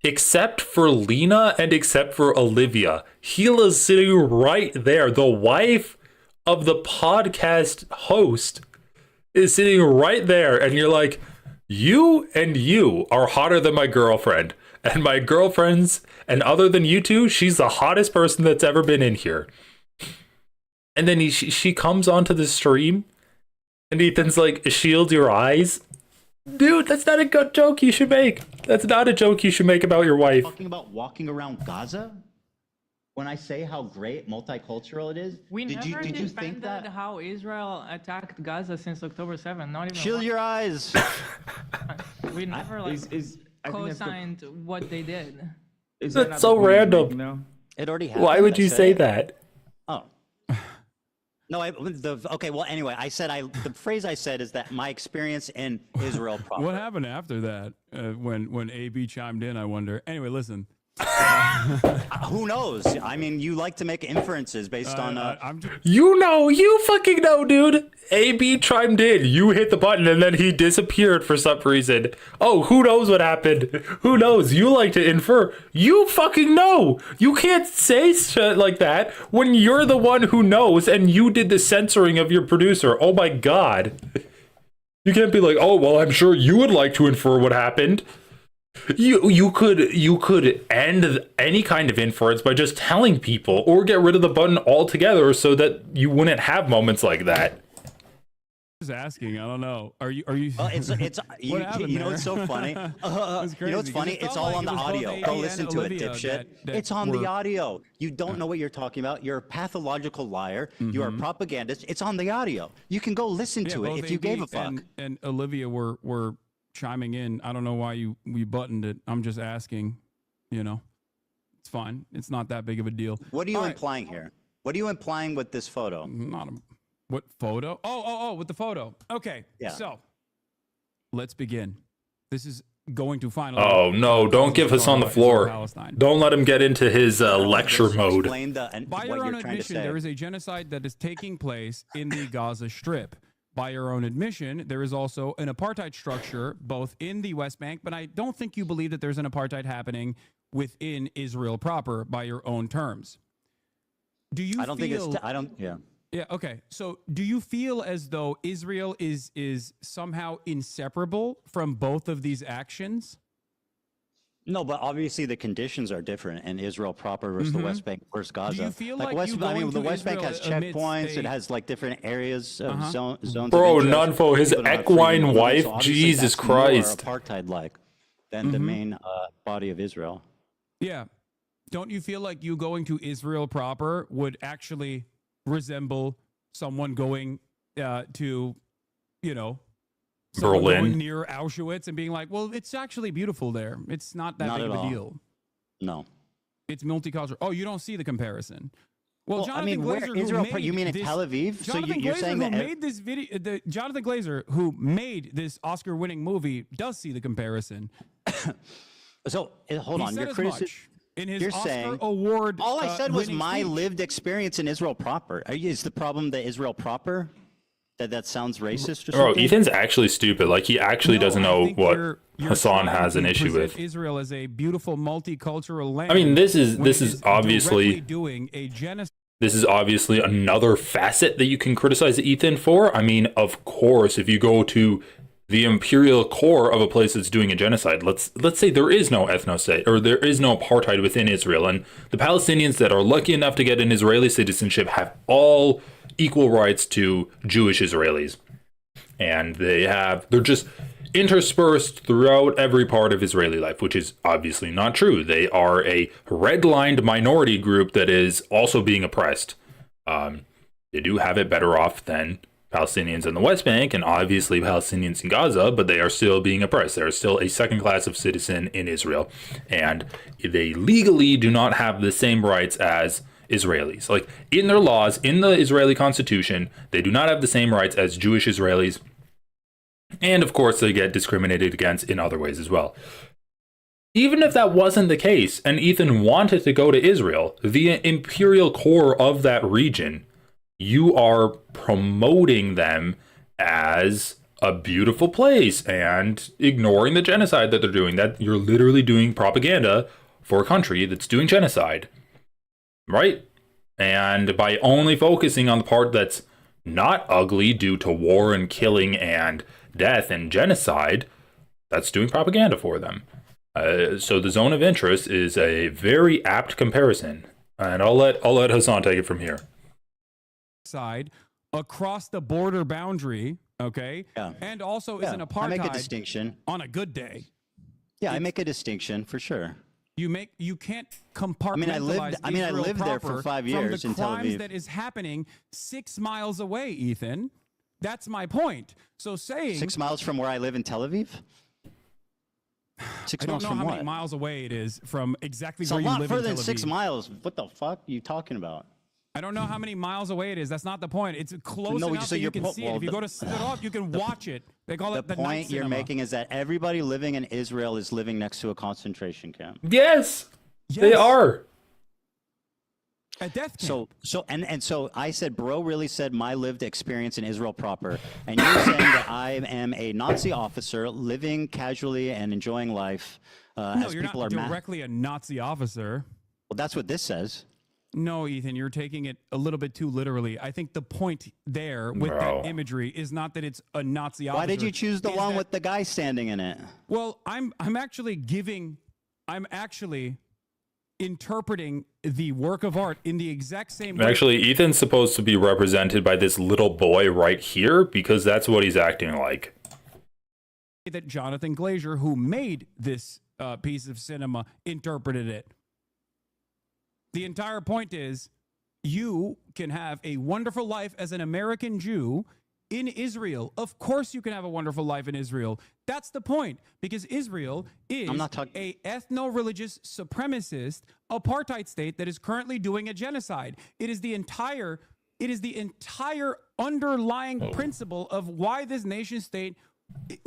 except for Lena and except for Olivia. Heel is sitting right there. The wife of the podcast host is sitting right there. And you're like, you are hotter than my girlfriend. And my girlfriend's, and other than you two, she's the hottest person that's ever been in here. And then she comes onto the stream, and Ethan's like, shield your eyes. Dude, that's not a good joke you should make. That's not a joke you should make about your wife. Talking about walking around Gaza? when I say how great multicultural it is? We did never you defended think that? how Israel attacked Gaza since October 7th. Not even Shield once. your eyes. We never like I think that's co-signed what they did. Is that That's not so the point you're random. making, though? It already happened. Why would I you said say it. that? Oh. No, okay, well, anyway, I said the phrase I said is that my experience in Israel proper. What happened after that? When AB chimed in, I wonder. Anyway, listen. Who knows? I mean, you like to make inferences based on. I'm just, You fucking know, dude. AB chimed in. You hit the button and then he disappeared for some reason. Oh, who knows what happened? Who knows? You like to infer. You fucking know. You can't say shit like that when you're the one who knows and you did the censoring of your producer. Oh my god. You can't be like, oh, well, I'm sure you would like to infer what happened. You could end any kind of inference by just telling people, or get rid of the button altogether so that you wouldn't have moments like that. just asking. I don't know. Are you? Well, it's you happened know there? it's so funny. It's you know what's crazy, 'cause funny? it It's felt all like on it the was both audio. AB Go and listen to it, Olivia dipshit. that It's on were- the audio. You don't know what you're talking about. You're a pathological liar. You are a propagandist. It's on the audio. You can go listen to it both if you AB gave a fuck. and Olivia were chiming in. I don't know why we buttoned it. I'm just asking. You know, it's fine. It's not that big of a deal. What are you All right. implying here? What are you implying with this photo? Not a, what photo? Oh, with the photo. Okay. Yeah. So let's begin. This is going to finally. Oh no, don't give us on the floor. Palestine. Don't let him get into his lecture Just mode. Explain By what your you're own trying to admission, say. there is a genocide that is taking place in the Gaza Strip. By your own admission, there is also an apartheid structure both in the West Bank, but I don't think you believe that there's an apartheid happening within Israel proper by your own terms. Do you I don't think it's. I don't. Yeah. Yeah, okay. So do you feel as though Israel is somehow inseparable from both of these actions? No, but obviously the conditions are different in Israel proper versus the West Bank versus Gaza. Do you feel like West, you I mean, going the to West Bank has Israel amidst checkpoints. a- It has like different areas of zones. Bro, of interest. Nunfo, his People don't have equine freedom of movement, wife, so obviously Jesus that's Christ. more apartheid-like than the main body of Israel. Yeah. Don't you feel like you going to Israel proper would actually resemble someone going to, you know, someone Berlin. going near Auschwitz and being like, well, it's actually beautiful there. It's not that Not big at of a all. deal. No. It's multicultural. Oh, you don't see the comparison. Well, Well, I Jonathan mean, where Glazer, Israel? who made You mean in this, Tel Aviv? So Jonathan you're Glazer, saying who that? made this video, Jonathan Glazer, who made this Oscar-winning movie, does see the comparison. So hold He on. said Your as criticism. much in his You're Oscar saying award. All I said was winning my speech. lived experience in Israel proper. Is the problem that Israel proper? That sounds racist or Bro, something? Ethan's actually stupid. Like, he actually No, doesn't I know think what you're Hasan trying has an to issue present with. Israel as a beautiful multicultural land. I mean, this is when it obviously directly doing a genocide. this is obviously another facet that you can criticize Ethan for. I mean, of course, if you go to the imperial core of a place that's doing a genocide, let's say there is no ethnostate or there is no apartheid within Israel, and the Palestinians that are lucky enough to get an Israeli citizenship have all equal rights to Jewish Israelis. And they're just interspersed throughout every part of Israeli life, which is obviously not true. They are a redlined minority group that is also being oppressed. They do have it better off than Palestinians in the West Bank and obviously Palestinians in Gaza, but they are still being oppressed. They are still a second class of citizen in Israel, and they legally do not have the same rights as Israelis. Like, in their laws, in the Israeli constitution, they do not have the same rights as Jewish Israelis. And of course, they get discriminated against in other ways as well. Even if that wasn't the case, and Ethan wanted to go to Israel, the imperial core of that region, you are promoting them as a beautiful place and ignoring the genocide that they're doing. That you're literally doing propaganda for a country that's doing genocide. Right? And by only focusing on the part that's not ugly due to war and killing and death and genocide, that's doing propaganda for them. So the zone of interest is a very apt comparison. And I'll let Hasan take it from here. Side across the border boundary, okay? Yeah. And also Yeah, is an I apartheid make a distinction. on a good day. Yeah, I make a distinction for sure. You can't compartmentalize. I lived there for 5 years from in the Tel crimes Aviv. that is happening 6 miles away, Ethan. That's my point. So saying 6 miles from where I live in Tel Aviv. 6 I don't miles know from how what? many miles away it is from exactly It's where a you lot live further in than Tel Aviv. 6 miles. What the fuck are you talking about? I don't know how many miles away it is. That's not the point. It's close enough so that you your can see it. If you go to Sderot, you can watch it. They call it the night point you're cinema. making is that everybody living in Israel is living next to a concentration camp. Yes, they are. A death camp. So I said, bro really said my lived experience in Israel proper, and you're saying that I am a Nazi officer living casually and enjoying life. No, as you're people not are directly a Nazi officer. Well, that's what this says. No, Ethan, you're taking it a little bit too literally. I think the point there with that imagery is not that it's a Nazi officer. Why did you choose the one with the guy standing in it? Well, I'm actually interpreting the work of art in the exact same way. Actually, Ethan's supposed to be represented by this little boy right here because that's what he's acting like. That Jonathan Glazer, who made this piece of cinema, interpreted it. The entire point is you can have a wonderful life as an American Jew in Israel. Of course you can have a wonderful life in Israel. That's the point, because Israel is a ethno-religious supremacist apartheid state that is currently doing a genocide. It is the entire underlying principle of why this nation state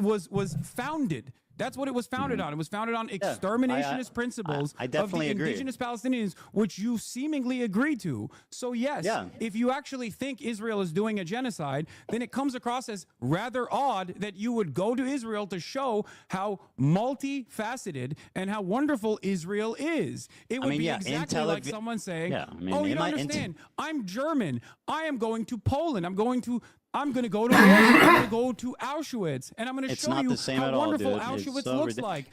was founded. That's what it was founded on. It was founded on exterminationist principles I definitely of the indigenous Palestinians, which you seemingly agree to. So yes, if you actually think Israel is doing a genocide, then it comes across as rather odd that you would go to Israel to show how multifaceted and how wonderful Israel is. It would be exactly like someone saying, oh, you don't understand. I'm German. I am going to Poland. I'm going to go to I'm going to go to Auschwitz, and I'm going to show you how wonderful Auschwitz looks like.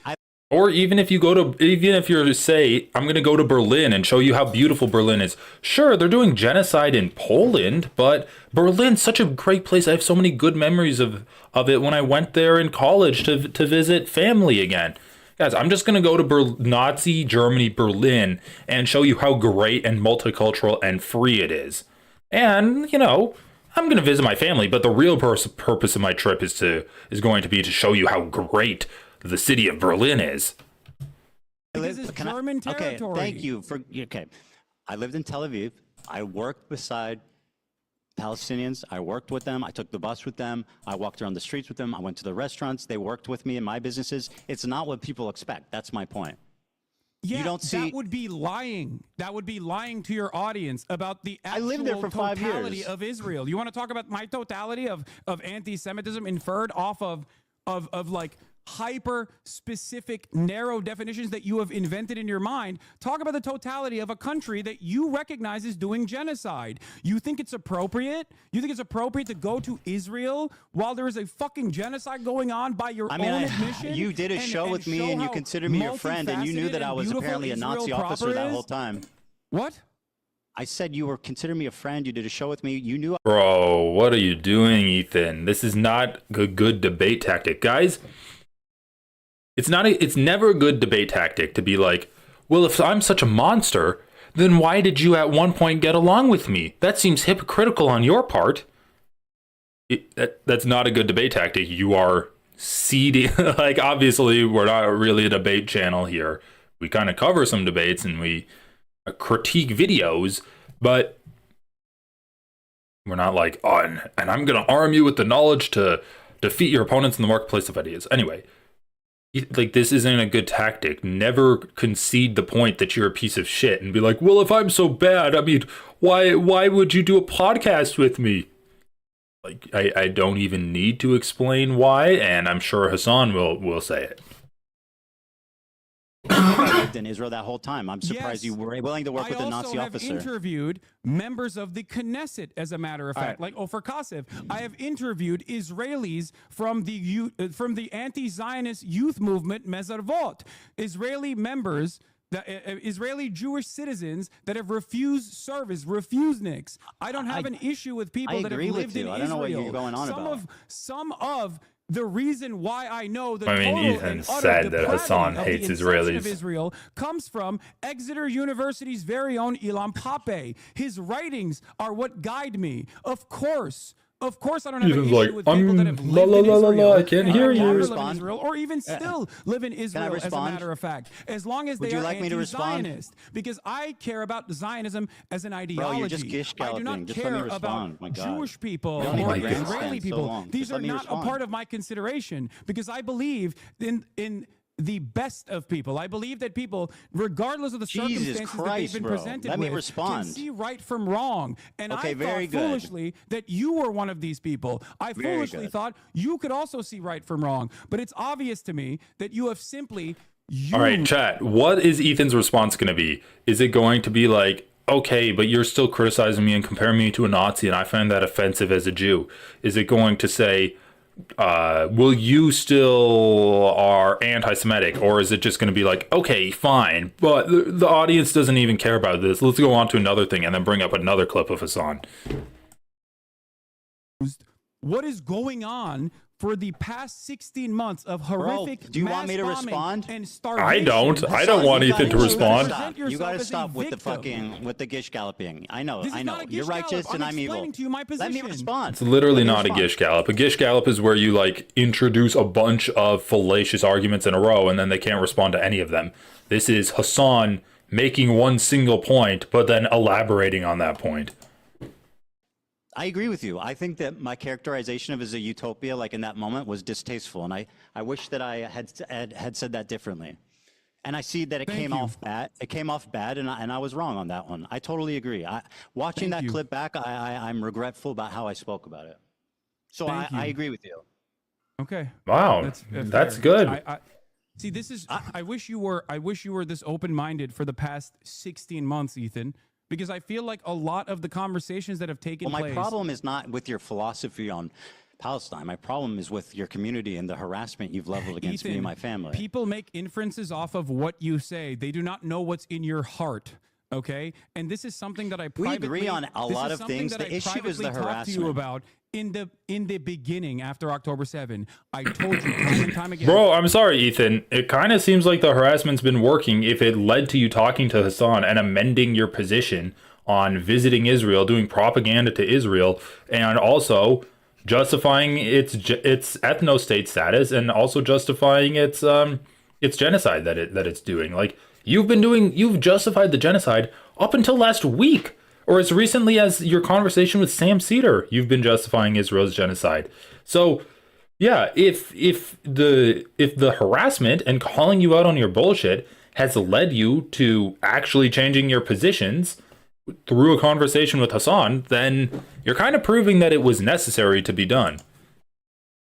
Or even if you're say, I'm going to go to Berlin and show you how beautiful Berlin is. Sure, they're doing genocide in Poland, but Berlin's such a great place. I have so many good memories of it when I went there in college to visit family again. Guys, I'm just going to go to Nazi Germany, Berlin, and show you how great and multicultural and free it is. And, I'm going to visit my family, but the real purpose of my trip is going to be to show you how great the city of Berlin is. This is German territory. Okay, thank you for. Okay, I lived in Tel Aviv. I worked beside Palestinians. I worked with them. I took the bus with them. I walked around the streets with them. I went to the restaurants. They worked with me in my businesses. It's not what people expect. That's my point. Yeah, you don't see. That would be lying. That would be lying to your audience about the actual I lived there for 5 totality years. of Israel. You want to talk about my totality of anti-Semitism inferred off of like hyper specific narrow definitions that you have invented in your mind? Talk about the totality of a country that you recognize is doing genocide. You think it's appropriate? You think it's appropriate to go to Israel while there is a fucking genocide going on by your own admission? You did a show with me and you considered me your friend, and you knew that I was apparently a Nazi officer that whole time. What? I said you were considering me a friend. You did a show with me. You knew. Bro, what are you doing, Ethan? This is not a good debate tactic, guys. It's never a good debate tactic to be like, well, if I'm such a monster, then why did you at one point get along with me? That seems hypocritical on your part. That's not a good debate tactic. You are seeding. Like, obviously, we're not really a debate channel here. We kind of cover some debates and we critique videos, but we're not like, oh, and I'm going to arm you with the knowledge to defeat your opponents in the marketplace of ideas. Anyway. Like, this isn't a good tactic. Never concede the point that you're a piece of shit and be like, well, if I'm so bad, I mean, why would you do a podcast with me? Like, I don't even need to explain why, and I'm sure Hasan will say it. I lived in Israel that whole time. I'm surprised you were willing to work with a Nazi officer. I also have interviewed members of the Knesset, as a matter of fact, like Ofer Kassev. I have interviewed Israelis from the anti-Zionist youth movement Mezarvot, Israeli members. Israeli Jewish citizens that have refused service, refuseniks. I don't have an issue with people that have lived in Israel. I don't know what you're going on about. Some of The reason why I know the I mean, total Ethan and utter said that depravity Hasan of hates the inception Israelis. of Israel comes from Exeter University's very own Ilan Pappé. His writings are what guide me. Of course, I don't have an issue with people that have lived in Israel. I can't hear you. Live in Israel, or even still live in Israel, as a matter of fact, as long as they are anti-Zionist. Because I care about Zionism as an ideology. Bro, you're just gish I do not care about Jewish people or Israeli people. These are not a part of my consideration, because I believe in the best of people. I believe that people, regardless of the circumstances that they've been presented with, can see right from wrong. And I thought foolishly that you were one of these people. I foolishly thought you could also see right from wrong. But it's obvious to me that you have simply All right, chat. What is Ethan's response going to be? Is it going to be like, okay, but you're still criticizing me and comparing me to a Nazi, and I find that offensive as a Jew? Is it going to say, will you still are anti-Semitic? Or is it just going to be like, okay, fine, but the audience doesn't even care about this. Let's go on to another thing and then bring up another clip of Hasan. What is going on for the past 16 months of horrific do you want me to respond? And I don't want Ethan to respond. You got to stop with the gish galloping. I know. You're righteous and I'm evil. Let me respond. It's literally not a gish gallop. A gish gallop is where you like introduce a bunch of fallacious arguments in a row and then they can't respond to any of them. This is Hasan making one single point, but then elaborating on that point. I agree with you. I think that my characterization of it as a utopia, like in that moment, was distasteful, and I wish that I had said that differently. And I see that it came off bad. It came off bad, and I was wrong on that one. I totally agree. Watching that clip back, I'm regretful about how I spoke about it. So I agree with you. Okay. Wow, that's good. See, this is. I wish you were this open-minded for the past 16 months, Ethan. Because I feel like a lot of the conversations that have taken place... Well, my problem is not with your philosophy on Palestine. My problem is with your community and the harassment you've leveled against me and my family. People make inferences off of what you say. They do not know what's in your heart. Okay, and this is something that I privately... We agree on a lot of things. The issue is the harassment. To you about in the beginning after October 7. I told you time and time again. Bro, I'm sorry, Ethan. It kind of seems like the harassment's been working if it led to you talking to Hasan and amending your position on visiting Israel, doing propaganda to Israel, and also justifying its ethnostate status and also justifying its genocide that it's doing. Like, you've justified the genocide up until last week, or as recently as your conversation with Sam Cedar, you've been justifying Israel's genocide. So, yeah, if the harassment and calling you out on your bullshit has led you to actually changing your positions through a conversation with Hasan, then you're kind of proving that it was necessary to be done.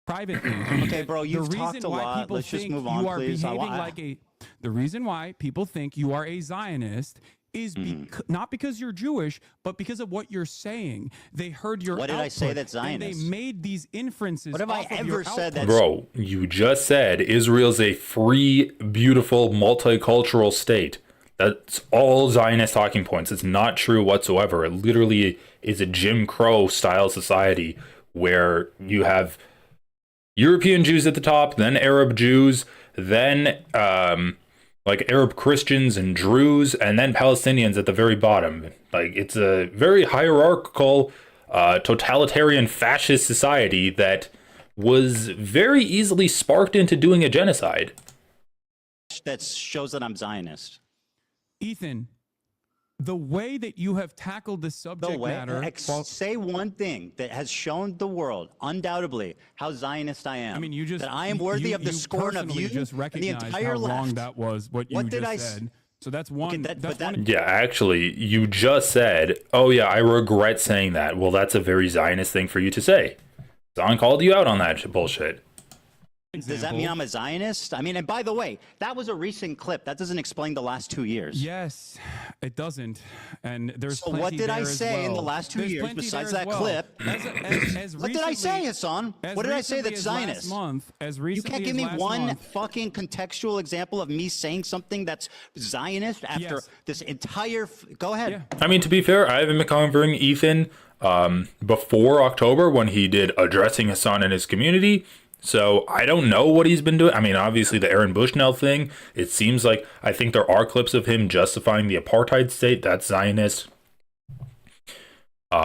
Privately. Okay, bro, you've talked a lot. Let's just move on, please. The reason why people think you are a Zionist is not because you're Jewish, but because of what you're saying. They heard your What did I say that's Zionist? And they made these inferences. What have I ever said that's... Bro, you just said Israel's a free, beautiful, multicultural state. That's all Zionist talking points. It's not true whatsoever. It literally is a Jim Crow style society where you have European Jews at the top, then Arab Jews, then like Arab Christians and Druze, and then Palestinians at the very bottom. Like, it's a very hierarchical, totalitarian fascist society that was very easily sparked into doing a genocide. That shows that I'm Zionist. Ethan, the way that you have tackled this subject matter... Say one thing that has shown the world, undoubtedly, how Zionist I am. I mean, you just... That I am worthy of the scorn of you just and the entire how left. Wrong that was, what you just said. So that's one... Yeah, actually, you just said, oh yeah, I regret saying that. Well, that's a very Zionist thing for you to say. Zon called you out on that bullshit. Does that mean I'm a Zionist? I mean, and by the way, that was a recent clip. That doesn't explain the last 2 years. Yes, it doesn't. And there's so what did I say in the last 2 years besides that clip? What did I say, Hasan? What did I say that's Zionist? You can't give me one fucking contextual example of me saying something that's Zionist after this entire... Go ahead. Yeah. I mean, to be fair, I haven't been covering Ethan before October when he did Addressing Hasan and His Community. So I don't know what he's been doing. I mean, obviously the Aaron Bushnell thing, it seems like, I think there are clips of him justifying the apartheid state. That's Zionist.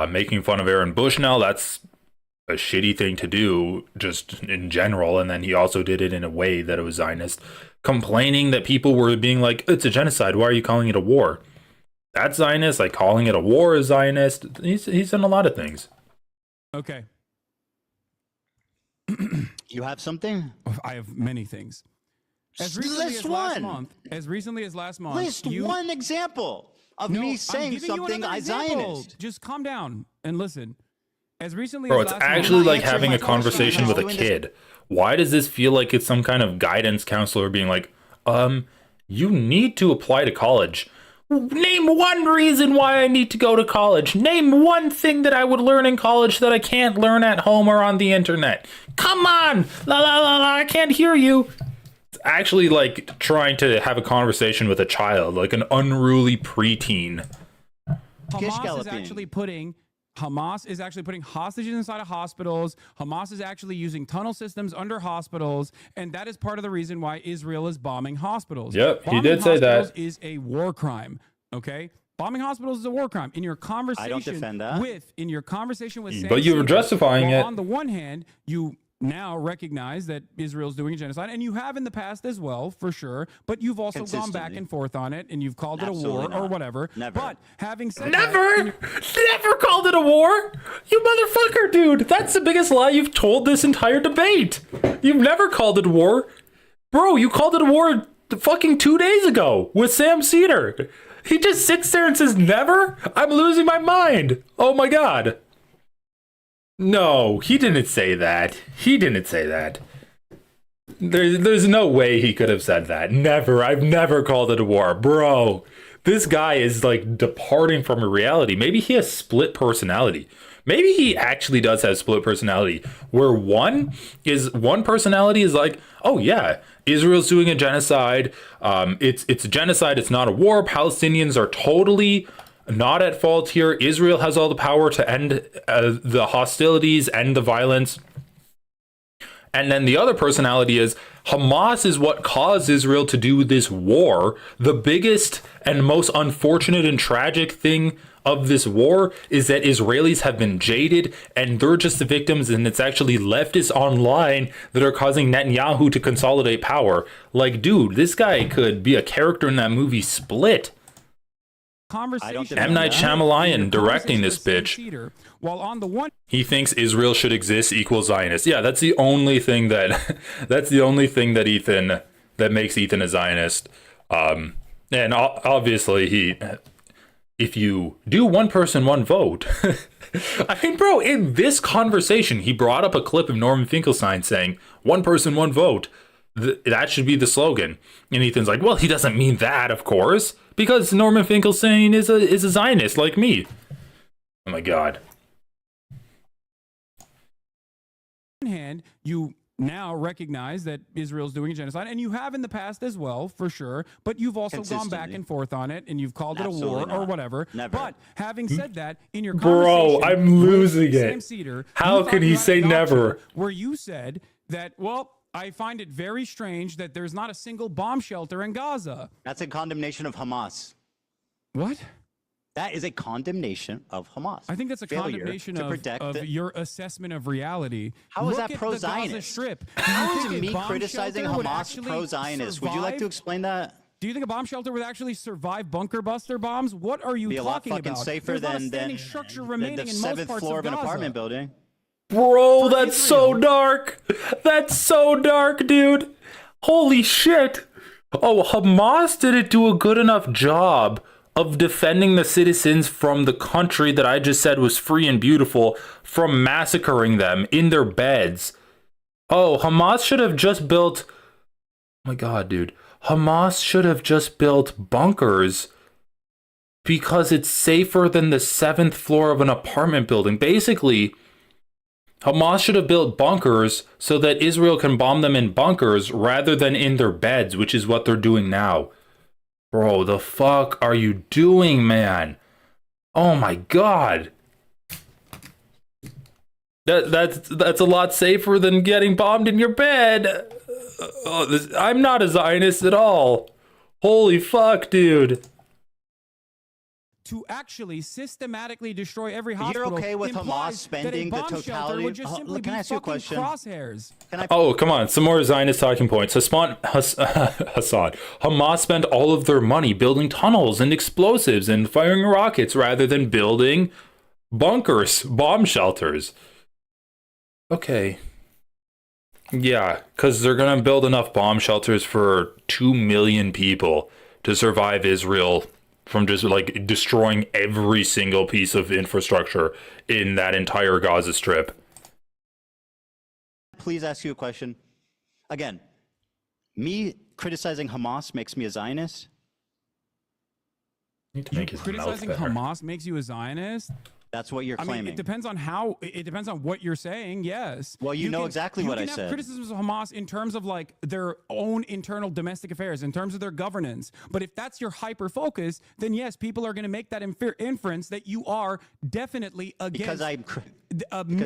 Making fun of Aaron Bushnell, that's a shitty thing to do just in general. And then he also did it in a way that it was Zionist. Complaining that people were being like, it's a genocide, why are you calling it a war? That's Zionist. Like, calling it a war is Zionist. He's done a lot of things. Okay. You have something? I have many things. As recently List as last one. month, List one example of me saying something I Zionist. Just calm down and listen. As recently Bro, as it's last actually month, like having a conversation with a kid. Why does this feel like it's some kind of guidance counselor being like, you need to apply to college. Name one reason why I need to go to college. Name one thing that I would learn in college that I can't learn at home or on the internet. Come on! La la la la, I can't hear you. It's actually like trying to have a conversation with a child, like an unruly preteen. Hamas is actually putting hostages inside of hospitals. Hamas is actually using tunnel systems under hospitals, and that is part of the reason why Israel is bombing hospitals. Yep, bombing he did say that. Hospitals is a war crime. Okay, bombing hospitals is a war crime. In your conversation, I don't defend that. in your conversation with Sam But you were Cedar, justifying it. On the one hand, you now recognize that Israel's doing a genocide, and you have in the past as well, for sure, but you've also gone back and forth on it, and you've called it a war or whatever. Never. But having said Never called it a war. You motherfucker, dude. That's the biggest lie you've told this entire debate. You've never called it a war. Bro, you called it a war fucking 2 days ago with Sam Cedar. He just sits there and says never? I'm losing my mind. Oh my god. No, he didn't say that. He didn't say that. There's no way he could have said that. Never. I've never called it a war. Bro, this guy is like departing from a reality. Maybe he has split personality. Maybe he actually does have split personality, where one personality is like, oh yeah, Israel's doing a genocide. It's a genocide. It's not a war. Palestinians are totally not at fault here. Israel has all the power to end the hostilities, end the violence. And then the other personality is Hamas is what caused Israel to do this war. The biggest and most unfortunate and tragic thing of this war is that Israelis have been jaded and they're just the victims, and it's actually leftists online that are causing Netanyahu to consolidate power. Like, dude, this guy could be a character in that movie Split. Conversation. M. Night Shyamalan directing this bitch. While on the one, he thinks Israel should exist equals Zionist. Yeah, that's the only thing that makes Ethan a Zionist. And obviously if you do one person, one vote. I mean, bro, in this conversation, he brought up a clip of Norman Finkelstein saying, one person, one vote. That should be the slogan. And Ethan's like, well, he doesn't mean that, of course, because Norman Finkelstein is a Zionist like me. Oh my God. On one hand, you now recognize that Israel's doing a genocide, and you have in the past as well, for sure, but you've also gone back and forth on it, and you've called it a war or whatever. Never. But having said that, in your Bro, conversation I'm losing with it. Sam Cedar, How can he say never? Where you said that, well, I find it very strange that there's not a single bomb shelter in Gaza. That's a condemnation of Hamas. What? That is a condemnation of Hamas. I think that's a condemnation of your assessment of reality. How is Look that at pro-Zionist? the Gaza Strip. How Do you is think me a bomb criticizing shelter would Hamas actually pro-Zionist? Would you like to survive? explain that? Do you think a bomb shelter would actually survive bunker buster bombs? What are you Be a lot talking fucking about? safer There's not a than standing structure remaining the in most seventh parts floor of of an Gaza. apartment building. Bro, For that's so Israel. dark. That's so dark, dude. Holy shit. Oh, Hamas didn't do a good enough job of defending the citizens from the country that I just said was free and beautiful from massacring them in their beds. Oh, Hamas should have just built... Oh my God, dude. Hamas should have just built bunkers because it's safer than the 7th floor of an apartment building. Basically, Hamas should have built bunkers so that Israel can bomb them in bunkers rather than in their beds, which is what they're doing now. Bro, the fuck are you doing, man? Oh my God. That's a lot safer than getting bombed in your bed. I'm not a Zionist at all. Holy fuck, dude. To actually systematically destroy every hospital. You're okay with Hamas spending the totality? Would just simply Can I ask you a question? Crosshairs. Oh, come on. Some more Zionist talking points. Hasan. Hamas spent all of their money building tunnels and explosives and firing rockets rather than building bunkers, bomb shelters. Okay. Yeah, because they're going to build enough bomb shelters for 2 million people to survive Israel from just like destroying every single piece of infrastructure in that entire Gaza Strip. Please ask you a question. Again, me criticizing Hamas makes me a Zionist? Need to make his criticizing mouth better. Hamas makes you a Zionist? That's what you're claiming. I mean, it depends on how. It depends on what you're saying. Yes. Well, you know exactly what I said. You can have criticisms of Hamas in terms of like their own internal domestic affairs, in terms of their governance. But if that's your hyper focus, then yes, people are going to make that inference that you are definitely against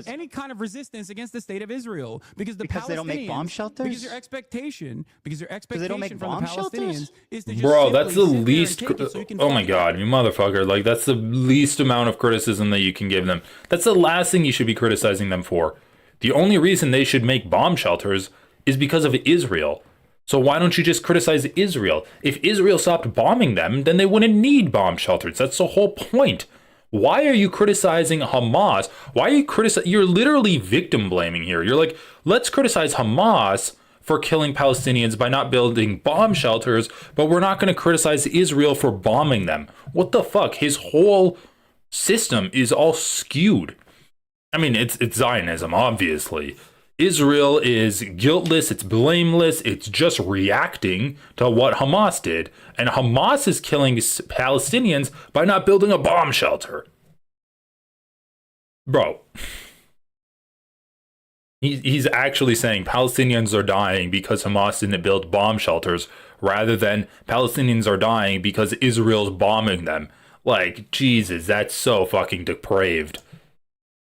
any kind of resistance against the state of Israel, because the Palestinians they don't make bomb shelters. Because your expectation they don't make from bomb the Palestinians shelters? is to just Bro, that's the simply least. sit there and take it so you can Oh my fight god, back. you motherfucker! Like that's the least amount of criticism that you can give them. That's the last thing you should be criticizing them for. The only reason they should make bomb shelters is because of Israel. So why don't you just criticize Israel? If Israel stopped bombing them, then they wouldn't need bomb shelters. That's the whole point. Why are you criticizing Hamas? Why are you criticizing? You're literally victim blaming here. You're like, let's criticize Hamas for killing Palestinians by not building bomb shelters, but we're not going to criticize Israel for bombing them. What the fuck? His whole system is all skewed. I mean, it's Zionism, obviously. Israel is guiltless, it's blameless, it's just reacting to what Hamas did. And Hamas is killing Palestinians by not building a bomb shelter. Bro. He's actually saying Palestinians are dying because Hamas didn't build bomb shelters, rather than Palestinians are dying because Israel's bombing them. Like, Jesus, that's so fucking depraved.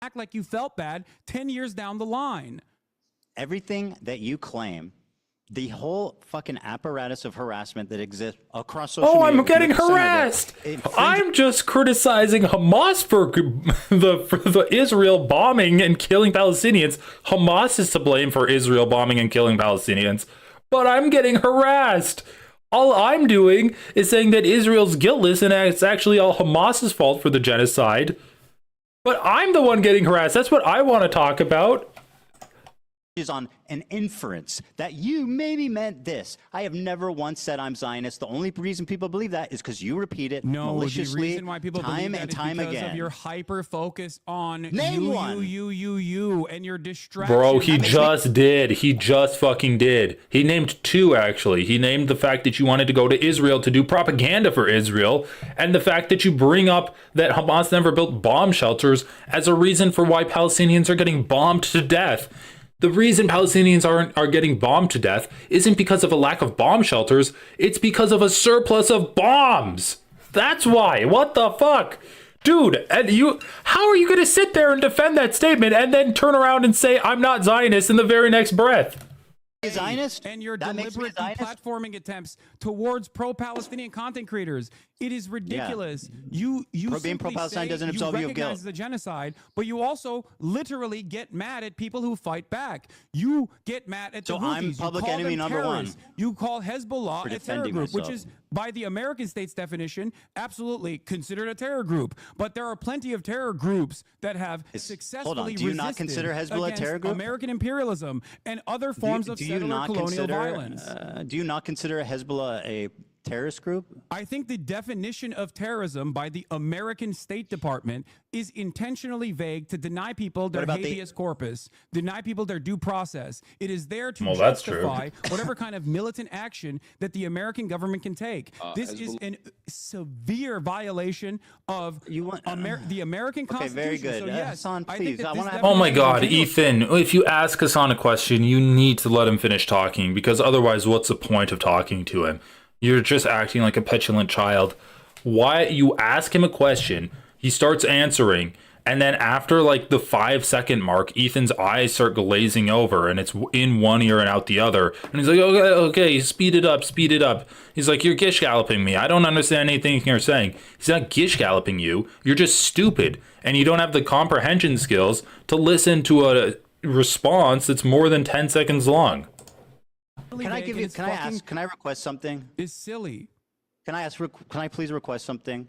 Act like you felt bad 10 years down the line. Everything that you claim, the whole fucking apparatus of harassment that exists across social media. Oh, I'm getting harassed. I'm just criticizing Hamas for the Israel bombing and killing Palestinians. Hamas is to blame for Israel bombing and killing Palestinians, but I'm getting harassed. All I'm doing is saying that Israel's guiltless and it's actually all Hamas's fault for the genocide. But I'm the one getting harassed. That's what I want to talk about. Is on an inference that you maybe meant this. I have never once said I'm Zionist. The only reason people believe that is because you repeat it maliciously, the reason why people time believe that and is time because again. of your hyper focus on Name one. you, and your distraction. Bro, he just did. He just fucking did. He named two, actually. He named the fact that you wanted to go to Israel to do propaganda for Israel, and the fact that you bring up that Hamas never built bomb shelters as a reason for why Palestinians are getting bombed to death. The reason Palestinians are getting bombed to death isn't because of a lack of bomb shelters. It's because of a surplus of bombs. That's why. What the fuck? Dude, and how are you going to sit there and defend that statement and then turn around and say, I'm not Zionist in the very next breath? Zionist? And your That makes me deliberate a Zionist? deplatforming attempts towards pro-Palestinian content creators. It is ridiculous. You Being pro-Palestine doesn't you absolve you of recognize guilt. the genocide, but you also literally get mad at people who fight back. You get mad at the So I'm Houthis. public You call enemy them number one. terrorists. You call Hezbollah For a terror defending group, which myself. is, by the American state's definition, absolutely considered a terror group. But there are plenty of terror groups that have successfully do you not resisted consider Hezbollah a against terror group? American imperialism and other forms of settler colonial violence. Do you not consider Hezbollah a terrorist group? I think the definition of terrorism by the American State Department is intentionally vague to deny people their about habeas corpus, deny people their due process. It is there to that's true. justify whatever kind of militant action that the American government can take. This is a severe violation of the American Constitution. very good. So yes, Hasan, I think please, that I this wanna have- Oh my God, definition- Ethan, if you ask Hasan a question, you need to let him finish talking, because otherwise what's the point of talking to him? You're just acting like a petulant child. Why you ask him a question, he starts answering, And then after like the 5-second mark, Ethan's eyes start glazing over and it's in one ear and out the other. And he's like, okay, speed it up, speed it up. He's like, you're gish galloping me. I don't understand anything you're saying. He's not gish galloping you. You're just stupid. And you don't have the comprehension skills to listen to a response that's more than 10 seconds long. Can I request something? It's silly. Can I please request something?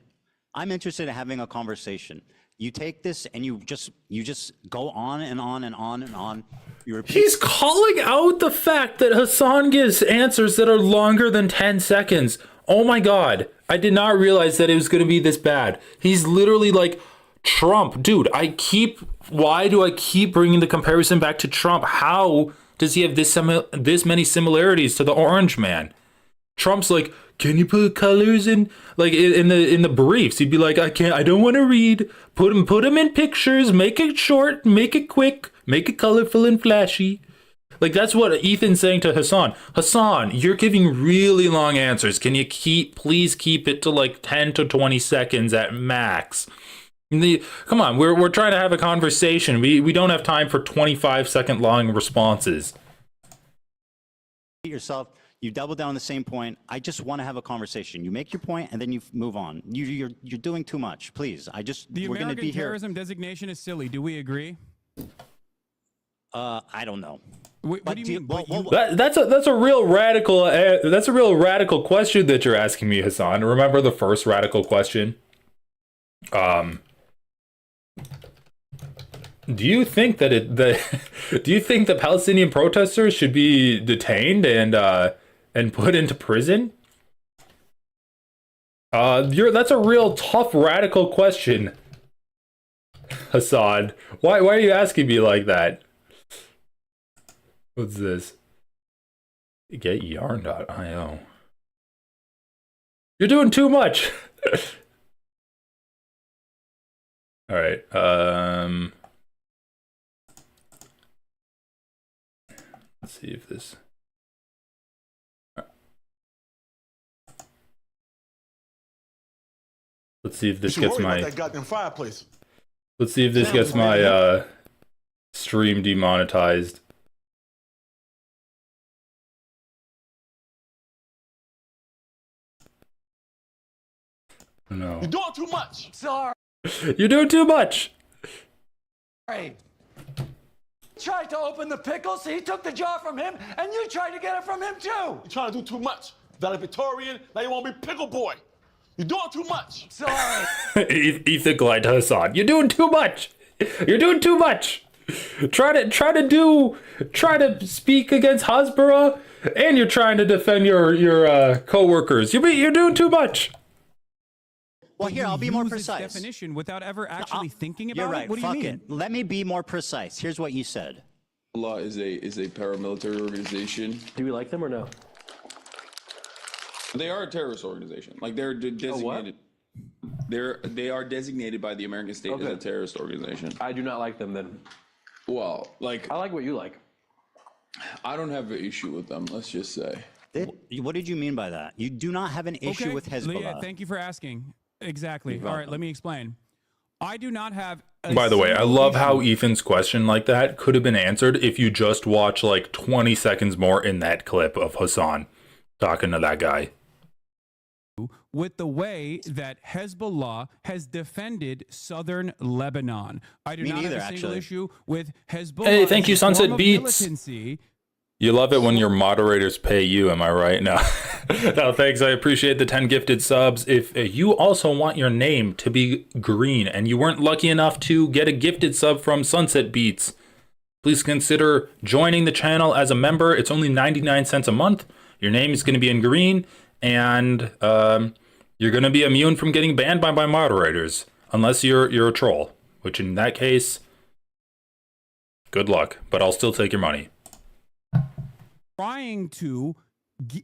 I'm interested in having a conversation. You take this and you just go on and on and on and on. He's calling out the fact that Hasan gives answers that are longer than 10 seconds. Oh my God. I did not realize that it was going to be this bad. He's literally like, Trump. Dude, why do I keep bringing the comparison back to Trump? How does he have this many similarities to the orange man? Trump's like, can you put colors in, like in the briefs? He'd be like, I don't want to read. Put them in pictures. Make it short. Make it quick. Make it colorful and flashy. Like that's what Ethan's saying to Hasan. Hasan, you're giving really long answers. Can you please keep it to like 10 to 20 seconds at max? Come on, we're trying to have a conversation. We don't have time for 25-second long responses. Yourself. You double down on the same point. I just want to have a conversation. You make your point and then you move on. You're doing too much. Please. The American terrorism designation is silly. Do we agree? I don't know. What do you mean? That's a real radical. That's a real radical question that you're asking me, Hasan. Remember the first radical question? Do you think do you think the Palestinian protesters should be detained and put into prison? That's a real tough radical question, Hasan. Why are you asking me like that? What's this? Get yarn.io. You're doing too much. All right. Let's see if this. Let's see if this gets my. That goddamn fireplace. Let's see if this gets my stream demonetized. No. You're doing too much. Sorry. You're doing too much. Tried to open the pickles, so he took the jar from him, and you tried to get it from him too. You're trying to do too much. Valedictorian, now you want to be pickle boy. You're doing too much. Sorry. Ethan Klein to Hasan. You're doing too much. You're doing too much. Try to speak against Hezbollah, and you're trying to defend your co-workers. You're doing too much. Well, here, I'll be more precise. Definition without ever actually thinking about You're right. it. What do you mean? Let me be more precise. Here's what you said. Allah is a paramilitary organization. Do we like them or no? They are a terrorist organization. Like they're designated. They are designated by the American state as a terrorist organization. I do not like them then. Well, like I like what you like. I don't have an issue with them. Let's just say. What did you mean by that? You do not have an issue with Hezbollah. Yeah, thank you for asking. Exactly. All right, let me explain. I do not have. By the way, I love how Ethan's question like that could have been answered if you just watch like 20 seconds more in that clip of Hasan talking to that guy. With the way that Hezbollah has defended southern Lebanon. I do not have a single issue with Hezbollah. Hey, thank you, Sunset Beats. Militancy. You love it when your moderators pay you, am I right? No, no, thanks. I appreciate the 10 gifted subs. If you also want your name to be green and you weren't lucky enough to get a gifted sub from Sunset Beats, please consider joining the channel as a member. It's only 99 cents a month. Your name is going to be in green, and you're going to be immune from getting banned by my moderators, unless you're a troll, which in that case, good luck, but I'll still take your money. Trying to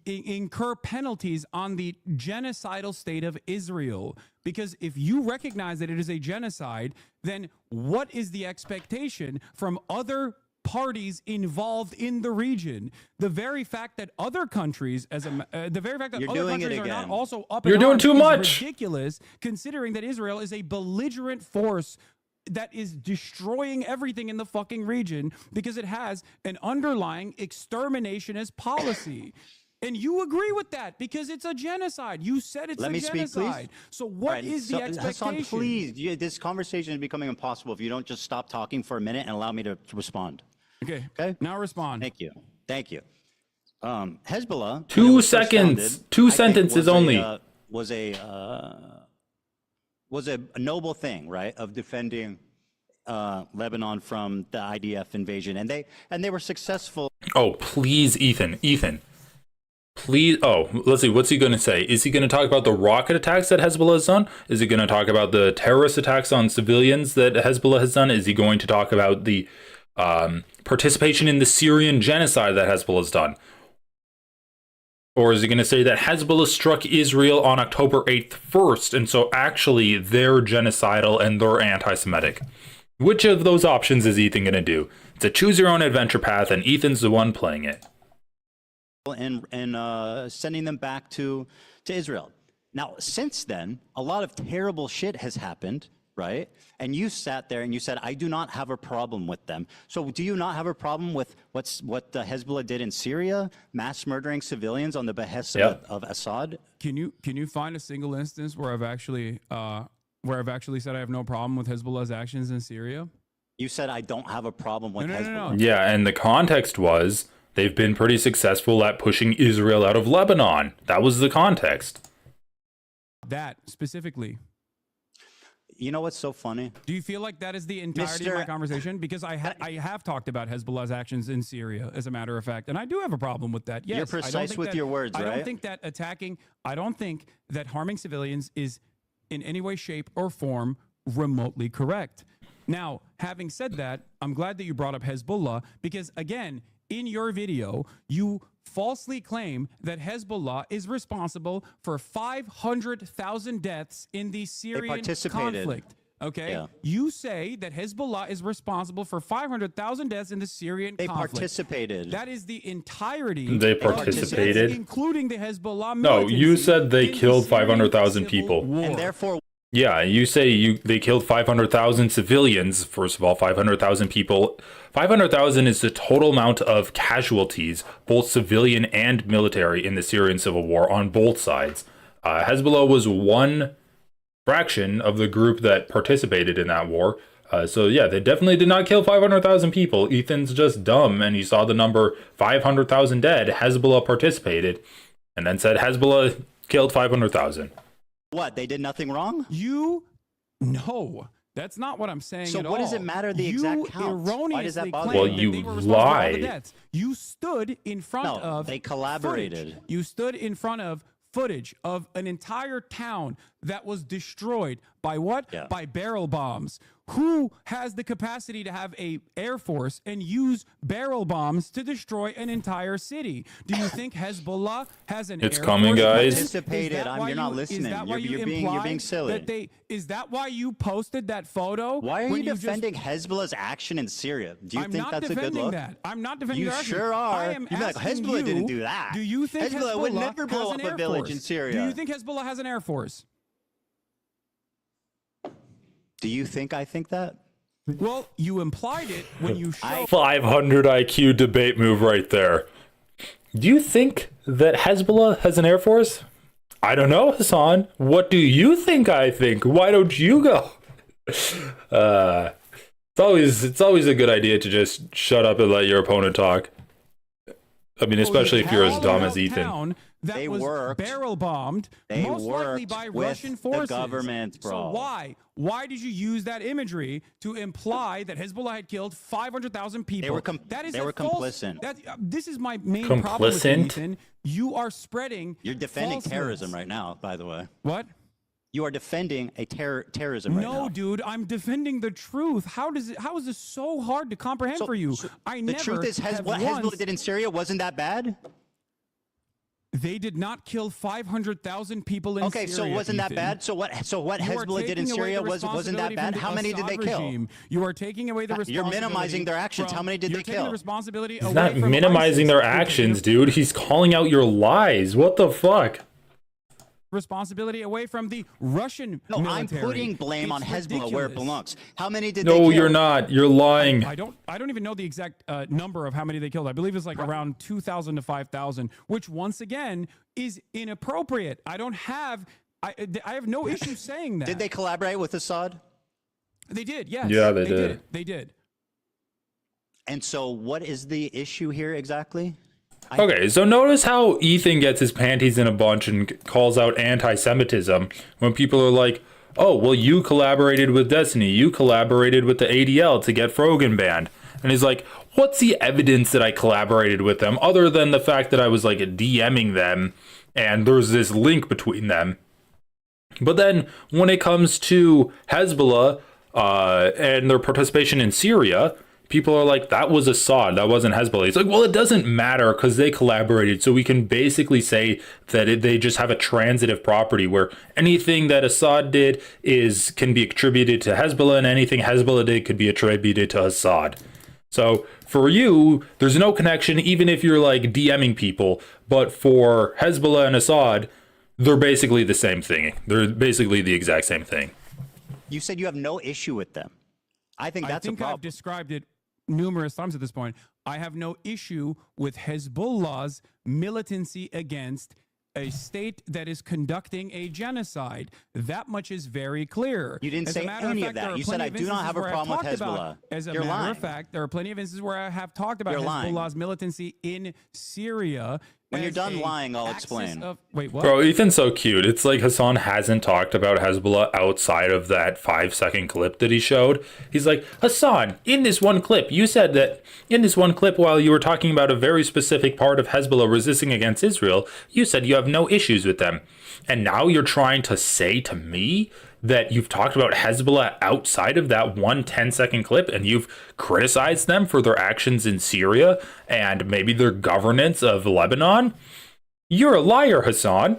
incur penalties on the genocidal state of Israel. Because if you recognize that it is a genocide, then what is the expectation from other parties involved in the region? The very fact that other countries, the very fact that other countries are not also up. You're doing too much. Ridiculous, considering that Israel is a belligerent force that is destroying everything in the fucking region because it has an underlying exterminationist policy. And you agree with that because it's a genocide. You said it's Let a me genocide. Speak, please. So what is the expectation? Hasan, please. This conversation is becoming impossible if you don't just stop talking for a minute and allow me to respond. Okay. Okay. Now respond. Thank you. Thank you. Hezbollah. 2 seconds. 2 sentences only. Was a noble thing, right? Of defending Lebanon from the IDF invasion, and they were successful. Oh, please, Ethan. Please. Oh, let's see. What's he going to say? Is he going to talk about the rocket attacks that Hezbollah has done? Is he going to talk about the terrorist attacks on civilians that Hezbollah has done? Is he going to talk about the participation in the Syrian genocide that Hezbollah has done? Or is he going to say that Hezbollah struck Israel on October 8th first, and so actually they're genocidal and they're anti-Semitic? Which of those options is Ethan going to do? It's a choose your own adventure path, and Ethan's the one playing it. And sending them back to Israel. Now, since then, a lot of terrible shit has happened, right? And you sat there and you said, I do not have a problem with them. So do you not have a problem with what Hezbollah did in Syria, mass murdering civilians on the behest of Assad? Can you find a single instance where I've actually said I have no problem with Hezbollah's actions in Syria? You said I don't have a problem with Hezbollah. No. Yeah, and the context was they've been pretty successful at pushing Israel out of Lebanon. That was the context. That specifically. You know what's so funny? Do you feel like that is the entirety of my conversation? Because I have talked about Hezbollah's actions in Syria, as a matter of fact, and I do have a problem with that. Yes, you're precise with your words, right? I don't think that harming civilians is in any way, shape, or form remotely correct. Now, having said that, I'm glad that you brought up Hezbollah because, again, in your video, you falsely claim that Hezbollah is responsible for 500,000 deaths in the Syrian conflict. Okay, yeah. You say that Hezbollah is responsible for 500,000 deaths in the Syrian conflict. They participated. That is the entirety. They participated, including the Hezbollah. No, you said they killed 500,000 people, and therefore. Yeah, you say they killed 500,000 civilians. First of all, 500,000 people. 500,000 is the total amount of casualties, both civilian and military, in the Syrian civil war on both sides. Hezbollah was one fraction of the group that participated in that war. So yeah, they definitely did not kill 500,000 people. Ethan's just dumb, and he saw the number 500,000 dead. Hezbollah participated, and then said Hezbollah killed 500,000. What? They did nothing wrong? No, that's not what I'm saying. So at what all. does it matter the exact count? Why does that bother you? Well, you lied. You stood in front of. They collaborated. Footage. You stood in front of footage of an entire town that was destroyed by what? Yeah. By barrel bombs. Who has the capacity to have a air force and use barrel bombs to destroy an entire city? Do you think Hezbollah has an It's air coming, force? guys. Participated. You're not listening. You're being silly. Is that why you posted that photo? Why are you defending Hezbollah's action in Syria? Do you think that's a good look? I'm not defending their action. You sure are. You're like, Hezbollah didn't do that. Do you think Hezbollah would never blow up a village in Syria? Do you think Hezbollah has an air force? Do you think I think that? Well, you implied it when you showed 500 IQ debate move right there. Do you think that Hezbollah has an air force? I don't know, Hasan. What do you think I think? Why don't you go? It's always a good idea to just shut up and let your opponent talk. I mean, especially if you're as dumb as Ethan. That was barrel bombed, most likely by Russian forces. The government, bro. So why did you use that imagery to imply that Hezbollah had killed 500,000 people? They were complicit. This is my main problem with you, Ethan. You are spreading. You're defending falsehoods. Terrorism right now, by the way. What? You are defending a terrorism right now. No, dude, I'm defending the truth. How is this so hard to comprehend for you? The truth is, what Hezbollah did in Syria wasn't that bad. They did not kill 500,000 people in Syria. Okay, so wasn't that bad? So what Hezbollah did in Syria wasn't that bad? How many did they kill? You are taking away the responsibility. You're minimizing their actions. How many did they kill? He's not minimizing their actions, dude. He's calling out your lies. What the fuck? responsibility away from the Russian No, military. I'm putting blame on Hezbollah where it belongs. How many did they No, kill? you're not. You're lying. I don't even know the exact number of how many they killed. I believe it's like around 2,000 to 5,000, which once again is inappropriate. I have no issue saying that. Did they collaborate with Assad? They did, yes. Yeah, they did. They did. And so what is the issue here exactly? Okay, so notice how Ethan gets his panties in a bunch and calls out anti-Semitism when people are like, oh, well, you collaborated with Destiny. You collaborated with the ADL to get Frogan banned. And he's like, what's the evidence that I collaborated with them other than the fact that I was like DMing them and there's this link between them? But then when it comes to Hezbollah and their participation in Syria, people are like, that was Assad, that wasn't Hezbollah. It's like, well, it doesn't matter because they collaborated. So we can basically say that they just have a transitive property where anything that Assad did can be attributed to Hezbollah, and anything Hezbollah did could be attributed to Assad. So for you, there's no connection, even if you're like DMing people. But for Hezbollah and Assad, they're basically the same thing. They're basically the exact same thing. You said you have no issue with them. I think that's a problem. I've described it numerous times at this point. I have no issue with Hezbollah's militancy against a state that is conducting a genocide. That much is very clear. You didn't say any of that. You said I do not have a problem with Hezbollah. As a You're matter lying. of fact, there are plenty of instances where I have talked about You're lying. Hezbollah's militancy in Syria. When you're done lying, I'll explain. Wait, what? Bro, Ethan's so cute. It's like Hasan hasn't talked about Hezbollah outside of that 5-second clip that he showed. He's like, Hasan, in this one clip, you said that in this one clip, while you were talking about a very specific part of Hezbollah resisting against Israel, you said you have no issues with them. And now you're trying to say to me that you've talked about Hezbollah outside of that 1 10-second clip, and you've criticized them for their actions in Syria and maybe their governance of Lebanon? You're a liar, Hasan.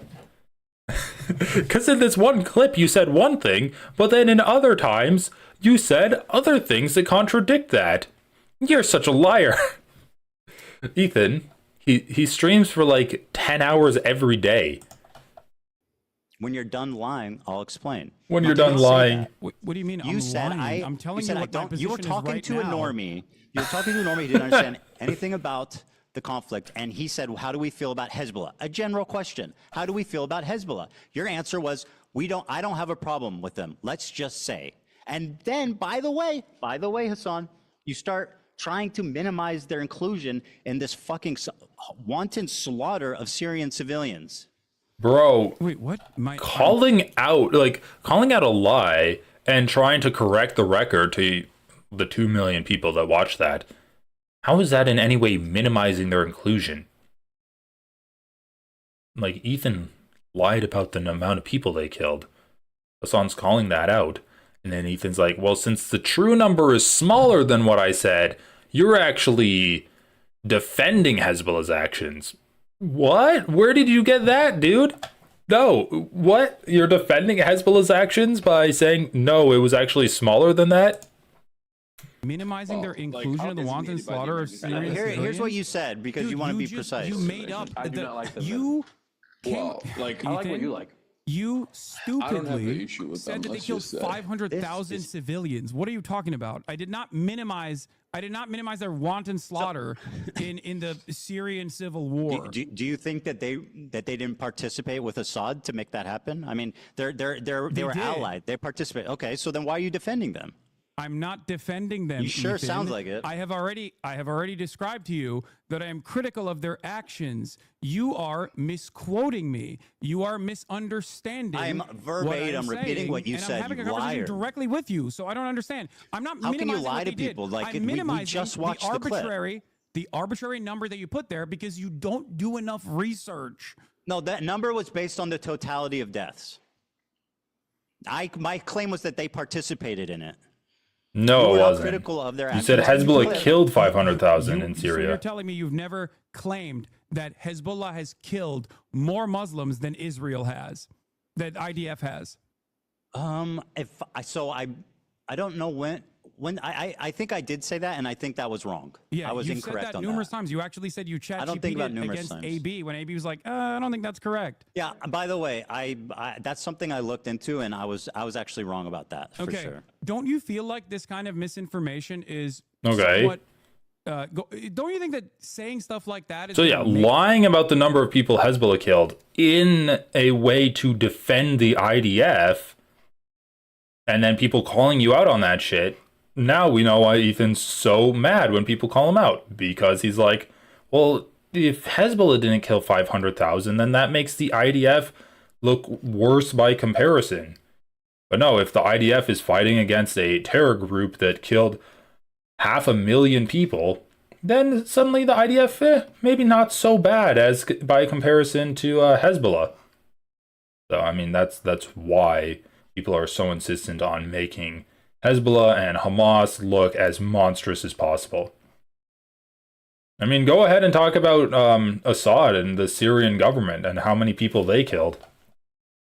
Because in this one clip you said one thing, but then in other times you said other things that contradict that. You're such a liar. Ethan, he streams for like 10 hours every day. When you're done lying, I'll explain. When you're done lying. What do you mean? You said lying? I'm telling you what my position you were talking is to right a now. normie. You were talking to a normie who didn't understand anything about the conflict, and he said, how do we feel about Hezbollah? A general question. How do we feel about Hezbollah? Your answer was, I don't have a problem with them. Let's just say. And then, by the way, Hasan, you start trying to minimize their inclusion in this fucking wanton slaughter of Syrian civilians. Bro, wait, what? Calling out a lie and trying to correct the record to the 2 million people that watch that. How is that in any way minimizing their inclusion? Like, Ethan lied about the amount of people they killed. Hasan's calling that out. And then Ethan's like, well, since the true number is smaller than what I said, you're actually defending Hezbollah's actions. What? Where did you get that, dude? No, what? You're defending Hezbollah's actions by saying, no, it was actually smaller than that? Minimizing their inclusion in the wanton slaughter of Syrian civilians? Here's what you said, because Dude, you want to be precise. You made up. I do not like them. You Well, like, I like what you like. You I don't have the stupidly issue with said them, that they let's killed just say. 500,000 civilians. What are you talking about? I did not minimize their wanton slaughter in the Syrian civil war. Do you think that they didn't participate with Assad to make that happen? I mean, they were did. allied. They participated. Okay, so then why are you defending them? I'm not defending them. You sure Ethan. sounds like it. I have already described to you that I am critical of their actions. You are misquoting me. You are misunderstanding. I'm verbatim what I'm repeating saying, what you and said, I'm having you a conversation liar. directly with you, so I don't understand. I'm not How can you minimizing lie what to they did. people? Like, I'm we minimizing just watched the the clip. arbitrary number that you put there because you don't do enough research. No, that number was based on the totality of deaths. My claim was that they participated in it. No, it wasn't. Critical of their You said actions. Hezbollah killed 500,000 in So Syria. you're telling me you've never claimed that Hezbollah has killed more Muslims than Israel has, that IDF has? I don't know when I think I did say that, and I think that was wrong. Yeah, I was you incorrect said that on numerous that. times. You actually said you chat I don't think about numerous against times. AB when AB was like, I don't think that's correct. Yeah. By the way, I that's something I looked into, and I was actually wrong about that for Okay. sure. Don't you feel like this kind of misinformation is Okay. somewhat, don't you think that saying stuff like that is So yeah, lying about the number of people Hezbollah killed in a way to defend the IDF, and then people calling you out on that shit. Now we know why Ethan's so mad when people call him out, because he's like, well, if Hezbollah didn't kill 500,000, then that makes the IDF look worse by comparison. But no, if the IDF is fighting against a terror group that killed 500,000 people, then suddenly the IDF, maybe not so bad as by comparison to Hezbollah. So I mean, that's why people are so insistent on making Hezbollah and Hamas look as monstrous as possible. I mean, go ahead and talk about Assad and the Syrian government and how many people they killed.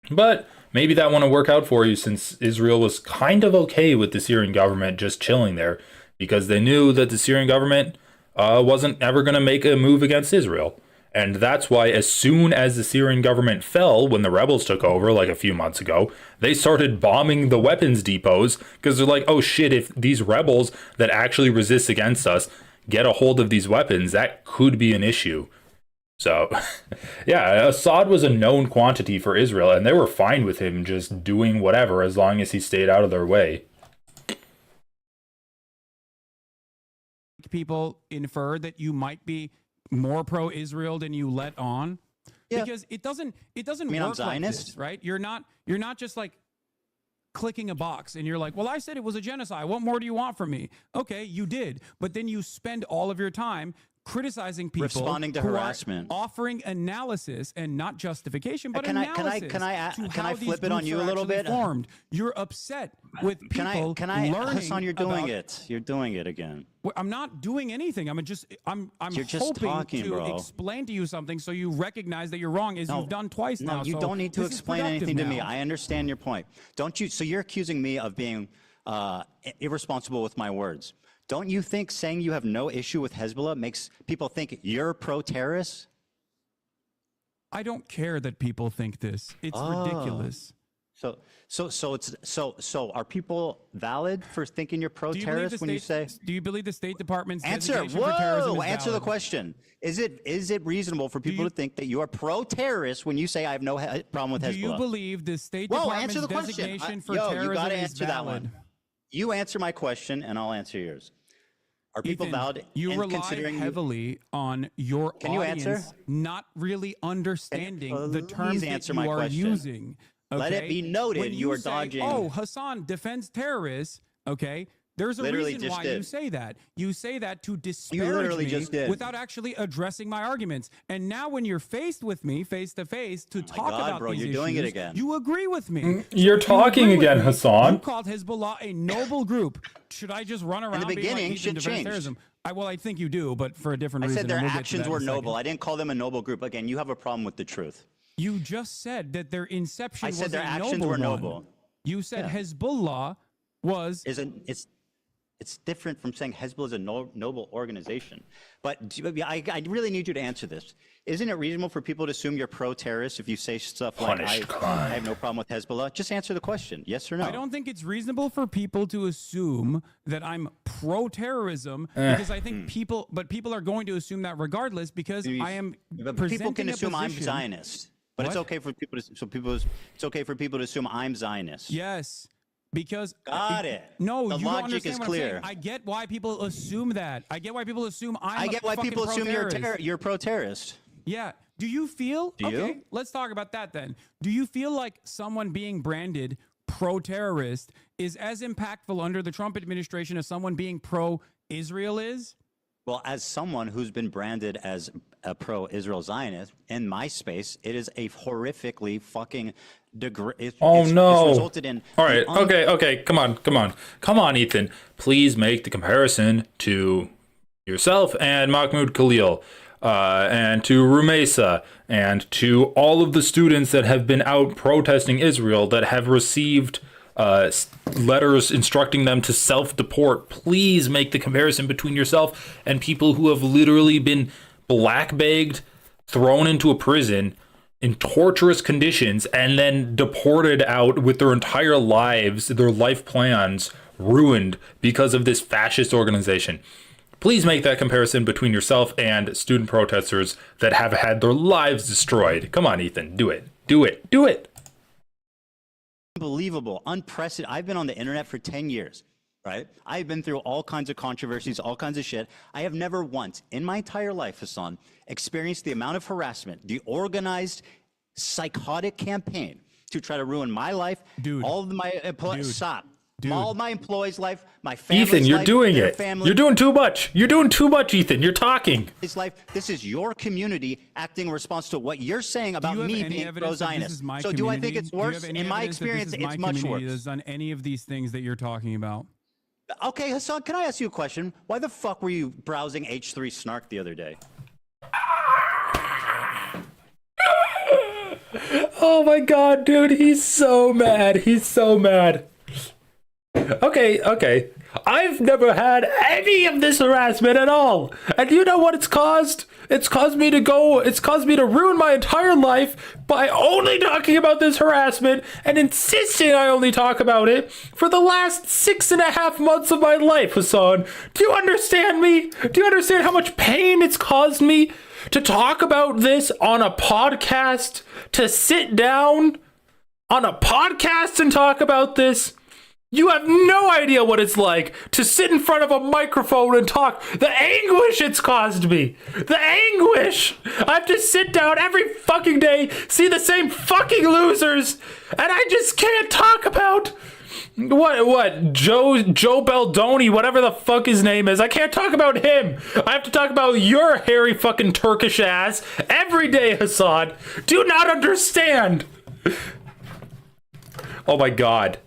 But maybe that won't work out for you, since Israel was kind of okay with the Syrian government just chilling there, because they knew that the Syrian government wasn't ever going to make a move against Israel. And that's why as soon as the Syrian government fell, when the rebels took over like a few months ago, they started bombing the weapons depots, because they're like, oh shit, if these rebels that actually resist against us get a hold of these weapons, that could be an issue. So, yeah, Assad was a known quantity for Israel, and they were fine with him just doing whatever as long as he stayed out of their way. People infer that you might be more pro-Israel than you let on, because it doesn't mean I'm work like Zionist? this, right? You're not just like clicking a box and you're like, well, I said it was a genocide. What more do you want from me? Okay, you did, but then you spend all of your time criticizing people, Responding to who harassment. are offering analysis and not justification, but Can I analysis. can I flip it on you a little bit? Formed. You're upset with people Can I learning Hasan, you're doing about, it. You're doing it again. I'm not doing anything. I'm You're just hoping talking, to bro. explain to you something so you recognize that you're wrong, as you've done twice now. No, you So don't need to this is explain anything to me. productive now. I understand your point. Don't you? So you're accusing me of being irresponsible with my words. Don't you think saying you have no issue with Hezbollah makes people think you're pro-terrorist? I don't care that people think this. It's ridiculous. So are people valid for thinking you're pro-terrorist when you say? Do you believe the State Department's Answer. designation for terrorism Whoa! is Answer the valid? question. Is it reasonable for people to think that you are pro-terrorist when you say I have no problem with Hezbollah? Do you believe the State Whoa, Department's answer the question. designation for You terrorism gotta is answer that valid? one. You answer my question, and I'll answer yours. Are people Ethan, valid you in rely considering heavily on your Can you audience answer? not really understanding the terms that answer you my are question. using. Let it okay? be noted When you are say, dodging- Oh, Hasan defends terrorists. Okay, there's a Literally reason just why did. you say that. You say that to disparage literally me just did. without actually addressing my arguments. And now, when you're faced with me, face to face, to talk God, about bro, these you're doing it issues, again. you agree with me. You're You talking agree with again, me. Hasan. You called Hezbollah a noble group. Should I just run around being beginning, like, Ethan shit defends changed. terrorism? Well, I think you do, but for a different I reason. said their and we'll get to actions that in were a second. noble. I didn't call them a noble group. Again, you have a problem with the truth. You just said that their inception I was said their a actions noble were one. noble. You said Yeah. Hezbollah was It's different from saying Hezbollah is a noble organization. But I really need you to answer this. Isn't it reasonable for people to assume you're pro-terrorist if you say stuff like, I have no problem with Hezbollah? Just answer the question, yes or no? I don't think it's reasonable for people to assume that I'm pro-terrorism because I think people are going to assume that regardless because I am But presenting people can a assume I'm position- Zionist. But it's What? okay for people to it's okay for people to assume I'm Zionist. Yes. Because Got it. No, The you don't logic understand is what I'm saying. clear. I get why people assume that. I get why people assume I get why people assume pro-terrorist. you're pro-terrorist. Yeah. Do you feel? Do you? Okay, let's talk about that then. Do you feel like someone being branded pro-terrorist is as impactful under the Trump administration as someone being pro-Israel is? Well, as someone who's been branded as a pro-Israel Zionist in my space, it is a horrifically fucking Oh no! It's resulted in. All right, okay. Come on, Ethan. Please make the comparison to yourself and Mahmoud Khalil, and to Rumesa, and to all of the students that have been out protesting Israel that have received letters instructing them to self-deport. Please make the comparison between yourself and people who have literally been black-bagged, thrown into a prison in torturous conditions, and then deported out with their entire lives, their life plans ruined because of this fascist organization. Please make that comparison between yourself and student protesters that have had their lives destroyed. Come on, Ethan, do it. Do it. Do it. Unbelievable, unprecedented. I've been on the internet for 10 years, right? I've been through all kinds of controversies, all kinds of shit. I have never once in my entire life, Hasan, experienced the amount of harassment, the organized, psychotic campaign to try to ruin my life, all of my stop. All my employees' life, my family's Ethan, you're life, doing their it. family. You're doing too much. You're doing too much, Ethan. You're talking. Life. This is your community acting in response to what you're saying about me being pro-Zionist. So do I think it's worse? In my experience, it's much worse. That's done any of these things that you're talking about. Okay, Hasan, can I ask you a question? Why the fuck were you browsing H3 Snark the other day? Oh my god, dude, he's so mad. He's so mad. Okay. I've never had any of this harassment at all. And you know what it's caused? It's caused me to ruin my entire life by only talking about this harassment and insisting I only talk about it for the last 6.5 months of my life, Hasan. Do you understand me? Do you understand how much pain it's caused me to talk about this on a podcast? To sit down on a podcast and talk about this? You have no idea what it's like to sit in front of a microphone and talk. The anguish it's caused me. The anguish. I have to sit down every fucking day, see the same fucking losers, and I just can't talk about what Joe Baldoni, whatever the fuck his name is. I can't talk about him. I have to talk about your hairy fucking Turkish ass every day, Hasan. Do you not understand? Oh my god.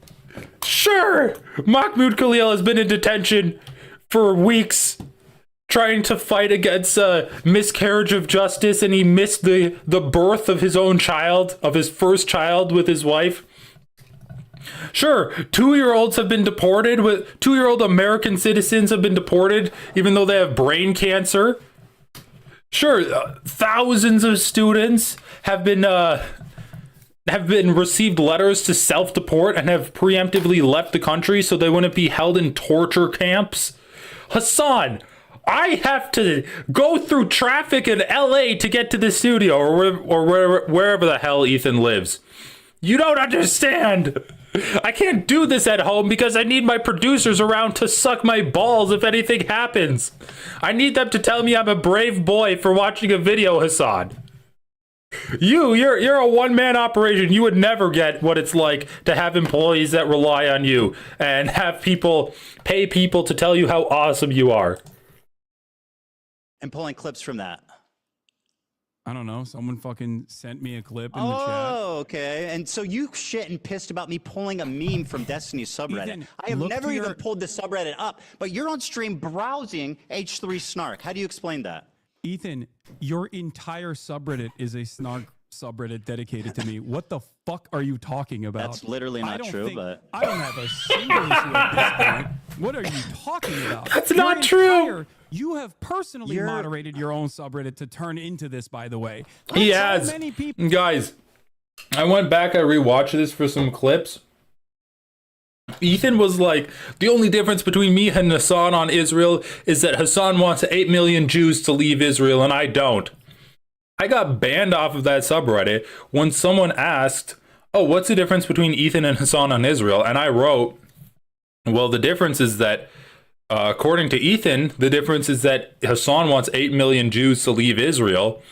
Sure, Mahmoud Khalil has been in detention for weeks trying to fight against miscarriage of justice, and he missed the birth of his own child, of his first child with his wife. Sure, 2-year-olds have been deported. 2-year-old American citizens have been deported even though they have brain cancer. Sure, thousands of students have been received letters to self-deport and have preemptively left the country so they wouldn't be held in torture camps. Hasan, I have to go through traffic in LA to get to the studio or wherever the hell Ethan lives. You don't understand. I can't do this at home because I need my producers around to suck my balls if anything happens. I need them to tell me I'm a brave boy for watching a video, Hasan. You're a one-man operation. You would never get what it's like to have employees that rely on you and have pay people to tell you how awesome you are. I'm pulling clips from that. I don't know. Someone fucking sent me a clip in the chat. Oh, okay. And so you shit and pissed about me pulling a meme from Destiny's subreddit. Ethan, I have never even pulled the subreddit up, but you're on stream browsing H3 Snark. How do you explain that? Ethan, your entire subreddit is a snark subreddit dedicated to me. What the fuck are you talking about? That's literally not true, but I don't have a single issue at this point. What are you talking about? That's not true. You have personally moderated your own subreddit to turn into this, by the way. He has. Many people. Guys, I went back, I rewatched this for some clips. Ethan was like, the only difference between me and Hasan on Israel is that Hasan wants 8 million Jews to leave Israel and I don't. I got banned off of that subreddit when someone asked, oh, what's the difference between Ethan and Hasan on Israel? And I wrote, well, the difference is that according to Ethan, the difference is that Hasan wants 8 million Jews to leave Israel,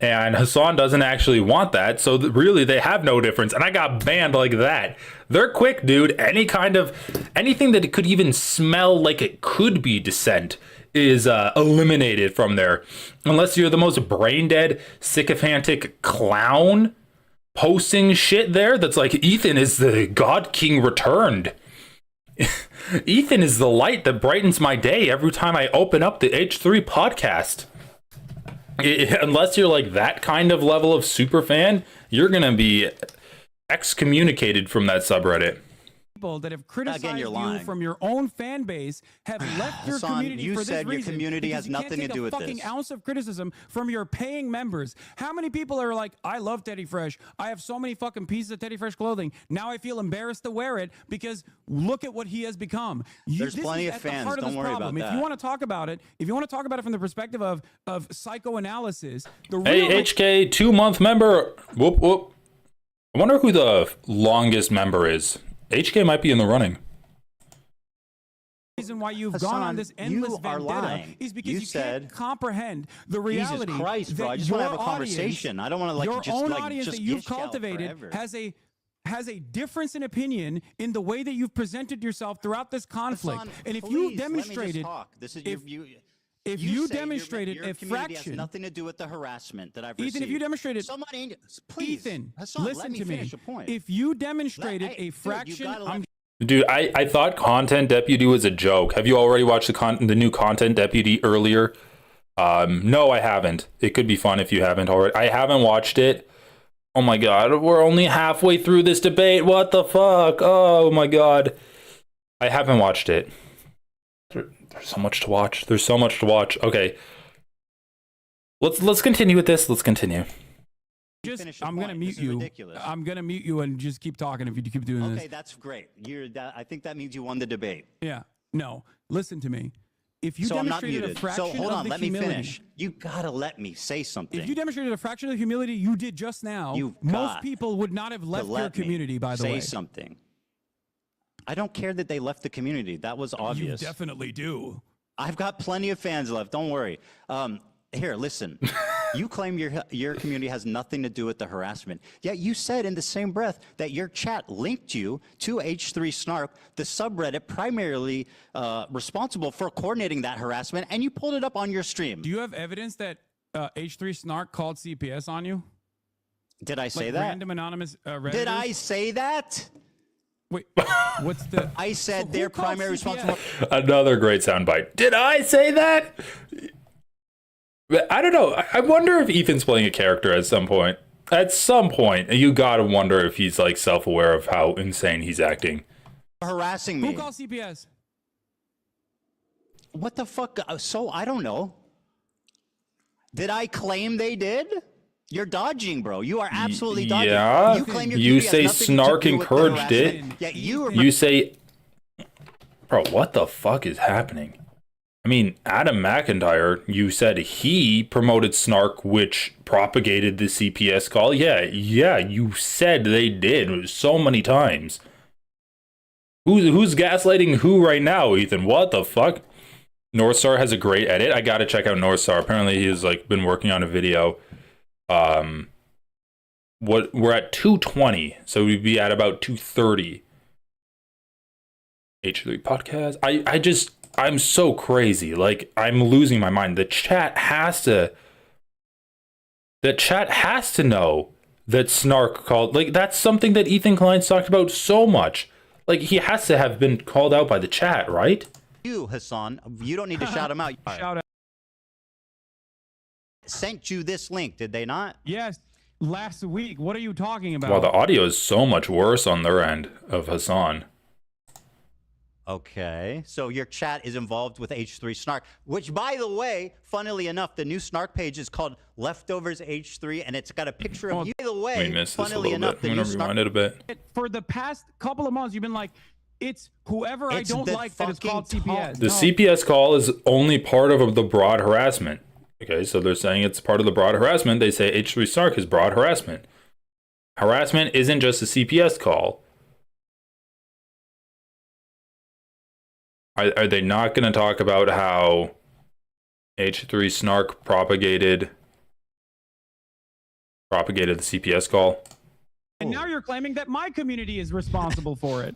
and Hasan doesn't actually want that. So really, they have no difference. And I got banned like that. They're quick, dude. Anything that could even smell like it could be dissent is eliminated from there. Unless you're the most brain dead, sycophantic clown posting shit there that's like, Ethan is the God King returned. Ethan is the light that brightens my day every time I open up the H3 podcast. Unless you're like that kind of level of super fan, you're gonna be excommunicated from that subreddit. that have criticized you lying. from your own fan base have left your Hasan, community you for this said your reason. community because has you can't nothing to take do a with fucking this. ounce of criticism from your paying members. How many people are like, I love Teddy Fresh. I have so many fucking pieces of Teddy Fresh clothing. Now I feel embarrassed to wear it because look at what he has become. There's plenty of fans. Don't worry about that. If you want to talk about it, from the perspective of psychoanalysis, the Hey, real HK 2-month member. Whoop whoop. I wonder who the longest member is. HK might be in the running. reason why you've Hasan, gone on this endless you are vendetta lying. is because You you said- can't comprehend the reality. Jesus Christ, bro! that I just want to have a your conversation. I don't want to like your just own like audience just that you've gish out cultivated forever. has a difference in opinion in the way that you've presented yourself throughout this conflict. Hasan, and if please, you let me just demonstrated, talk. This is if, if you say demonstrated your a community fraction, has nothing to do with the harassment that I've received. Ethan, if you demonstrated, somebody, please, Ethan, Hasan, listen let me to me. finish a point. If you demonstrated Hey, a dude, you fraction, gotta let me- Dude, I thought Content Deputy was a joke. Have you already watched the new Content Deputy earlier? No, I haven't. It could be fun if you haven't already. I haven't watched it. Oh my god, we're only halfway through this debate. What the fuck? Oh my god. I haven't watched it. There's so much to watch. There's so much to watch. Okay. Let's continue with this. Let's continue. I'm gonna mute you. I'm gonna mute you and just keep talking if you keep doing this. Okay, that's great. I think that means you won the debate. Yeah. No. Listen to me. If you So I'm not demonstrated a muted. fraction So hold of on, the let me humility, finish. You gotta let me say something. if you demonstrated a fraction of the humility you did just now, You've most got people would not have to left your let me community. By the way, say something. I don't care that they left the community. That was obvious. You definitely do. I've got plenty of fans left. Don't worry. Here, listen. You claim your community has nothing to do with the harassment. Yet you said in the same breath that your chat linked you to H3 Snark, the subreddit primarily responsible for coordinating that harassment, and you pulled it up on your stream. Do you have evidence that H3 Snark called CPS on you? Did I say like that? Random anonymous Redditors? Did I say that? Wait, what's the? I said So they're who called primary CPS? responsible. Another great soundbite. Did I say that? But I don't know. I wonder if Ethan's playing a character at some point. At some point, you gotta wonder if he's like self-aware of how insane he's acting. Harassing me. Who called CPS? What the fuck? So I don't know. Did I claim they did? You're dodging, bro. You are absolutely dodging. Yeah. You claim your You community has say nothing to Snark do with the encouraged it. harassment, yet you You say, bro, what the fuck is happening? I mean, Adam McIntyre, you said he promoted Snark, which propagated the CPS call. Yeah, you said they did. It was so many times. Who's gaslighting who right now, Ethan? What the fuck? Northstar has a great edit. I gotta check out Northstar. Apparently, he's like been working on a video. What we're at 220, so we'd be at about 230. H3 podcast. I'm so crazy. Like, I'm losing my mind. The chat has to know that Snark called. Like, that's something that Ethan Klein's talked about so much. Like, he has to have been called out by the chat, right? You, Hasan, you don't need to shout him out. Shout out. Sent you this link, did they not? Yes. Last week. What are you talking about? Well, the audio is so much worse on their end of Hasan. Okay, so your chat is involved with H3 Snark, which, by the way, funnily enough, the new Snark page is called Leftovers H3, and it's got a picture of you. By the We way, missed this a funnily little enough, bit. I'm the gonna new rewind Snark. it a bit. For the past couple of months, you've been like, it's whoever I It's don't the like that is called fucking CPS. The No. CPS call is only part of the broad harassment. Okay, so they're saying it's part of the broad harassment. They say H3 Snark is broad harassment. Harassment isn't just a CPS call. Are they not going to talk about how H3 Snark propagated the CPS call? And now you're claiming that my community is responsible for it.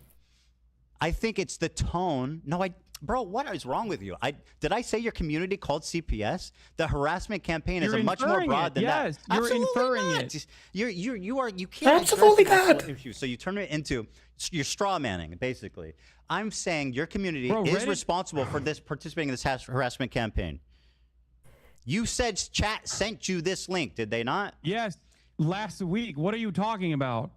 I think it's the tone. No, bro, what is wrong with you? Did I say your community called CPS? The harassment campaign is You're a much more inferring broad it, than yes, that. you're Absolutely inferring not. it. You can't Absolutely address not. the actual issue, so you turn it into you're straw manning, basically. I'm saying your community Bro, is Reddit- responsible for this participating in this harassment campaign. You said chat sent you this link, did they not? Yes. Last week. What are you talking about?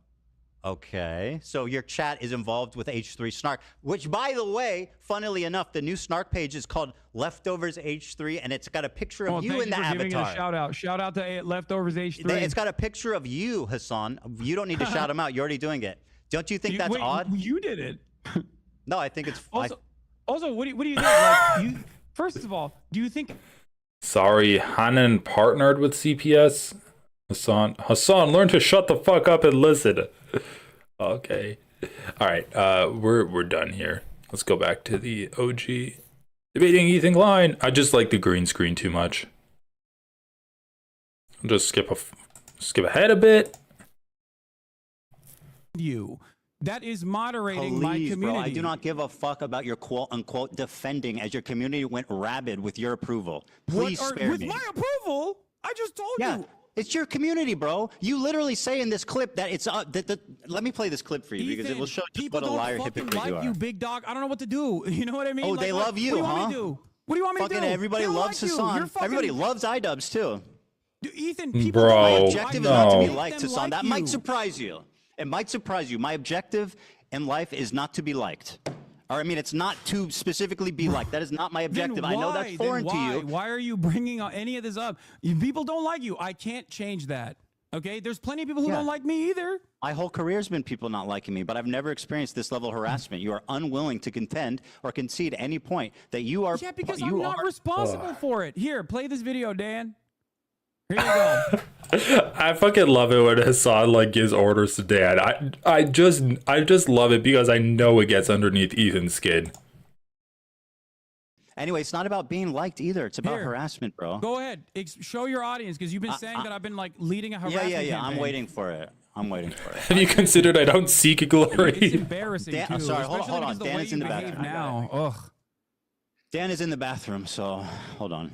Okay, so your chat is involved with H3 Snark, which, by the way, funnily enough, the new Snark page is called Leftovers H3, and it's got a picture of you in the avatar. Giving it a shout out. Shout out to Leftovers H3. It's got a picture of you, Hasan. You don't need to shout him out. You're already doing it. Don't you think that's odd? You did it. No, I think it's. Also, what do you think? Like, first of all, do you think? Sorry, Hanan partnered with CPS. Hasan, learn to shut the fuck up and listen. Okay. All right. We're done here. Let's go back to the OG debating Ethan Klein. I just like the green screen too much. I'll just skip ahead a bit. That is moderating my community. Bro, I do not give a fuck about your quote-unquote defending as your community went rabid with your approval. Please spare me. With my approval? I just told you. It's your community, bro. You literally say in this clip that it's let me play this clip for you, Ethan, because it will show just people what a liar don't hypocrite like you are. You, big dog. I don't know what to do. You know what I mean? Oh, like, they love you, what do you huh? Want me to do? What do you want me to do? Everybody loves Hasan. Everybody loves iDubbbz too. Ethan, people bro, my objective is not to be liked, them Hasan. like That might surprise you. It might surprise you. My objective in life is not to be liked. Or I mean, it's not to specifically be liked. That is not my objective. I know that's foreign to you. Why are you bringing any of this up? People don't like you. I can't change that. Okay, there's plenty of people who don't like me either. My whole career has been people not liking me, but I've never experienced this level of harassment. You are unwilling to contend or concede at any point that you are. Yeah, because I'm not responsible for it. Here, play this video, Dan. Here you go. I fucking love it when Hasan like gives orders to Dan. I just love it because I know it gets underneath Ethan's skin. Anyway, it's not about being liked either. It's about harassment, bro. Go ahead. Show your audience, because you've been saying that I've been like leading a harassment campaign. I'm waiting for it. Have you considered I don't seek glory? It's embarrassing too. I'm sorry, hold on. Dan is in the bathroom now. Ugh. Dan is in the bathroom, so hold on.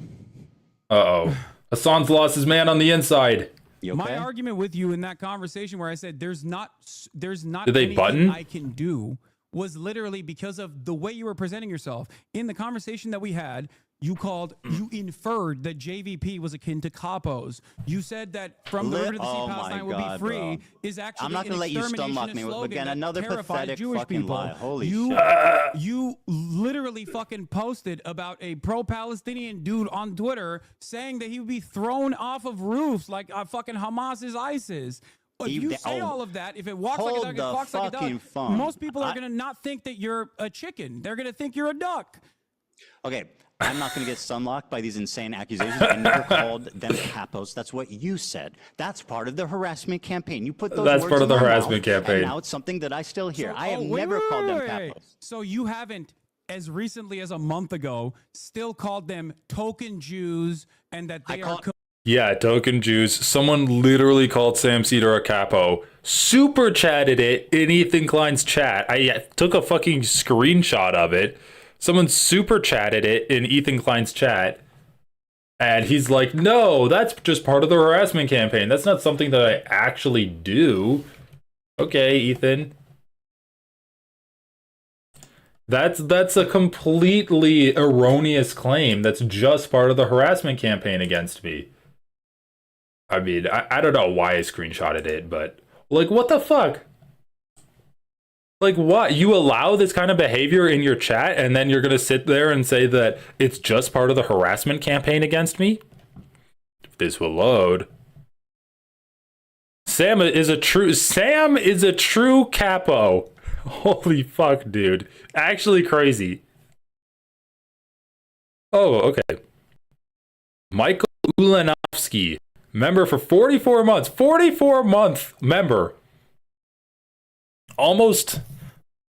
Uh-oh. Hasan's lost his man on the inside. You okay? My argument with you in that conversation where I said there's not Did they button? I can do was literally because of the way you were presenting yourself. In the conversation that we had, you inferred that JVP was akin to capos. You said that from the river to the sea, Palestine will be free, bro. is actually I'm not going to let you stunlock me. Again, another pathetic Jewish fucking people. lie. Holy shit. You literally fucking posted about a pro-Palestinian dude on Twitter saying that he would be thrown off of roofs like fucking Hamas is ISIS. If you say all of that, if it walks like a duck, it walks like a duck, most people are going to not think that you're a chicken. They're going to think you're a duck. Okay, I'm not going to get sunlocked by these insane accusations. I never called them capos. That's what you said. That's part of the harassment campaign. You put those That's words part of the in my harassment mouth, campaign. And now it's something that I still hear. So, I have never called them capos. So you haven't, as recently as a month ago, still called them token Jews and that they are... Yeah, token Jews. Someone literally called Sam Cedar a capo, super chatted it in Ethan Klein's chat. I took a fucking screenshot of it. Someone super chatted it in Ethan Klein's chat. And he's like, no, that's just part of the harassment campaign. That's not something that I actually do. Okay, Ethan. That's a completely erroneous claim. That's just part of the harassment campaign against me. I mean, I don't know why I screenshotted it, but like, what the fuck? Like, what? You allow this kind of behavior in your chat, and then you're gonna sit there and say that it's just part of the harassment campaign against me? If this will load. Sam is a true capo. Holy fuck, dude. Actually crazy. Oh, okay. Michael Ulanovsky. Member for 44 months. 44-month member. Almost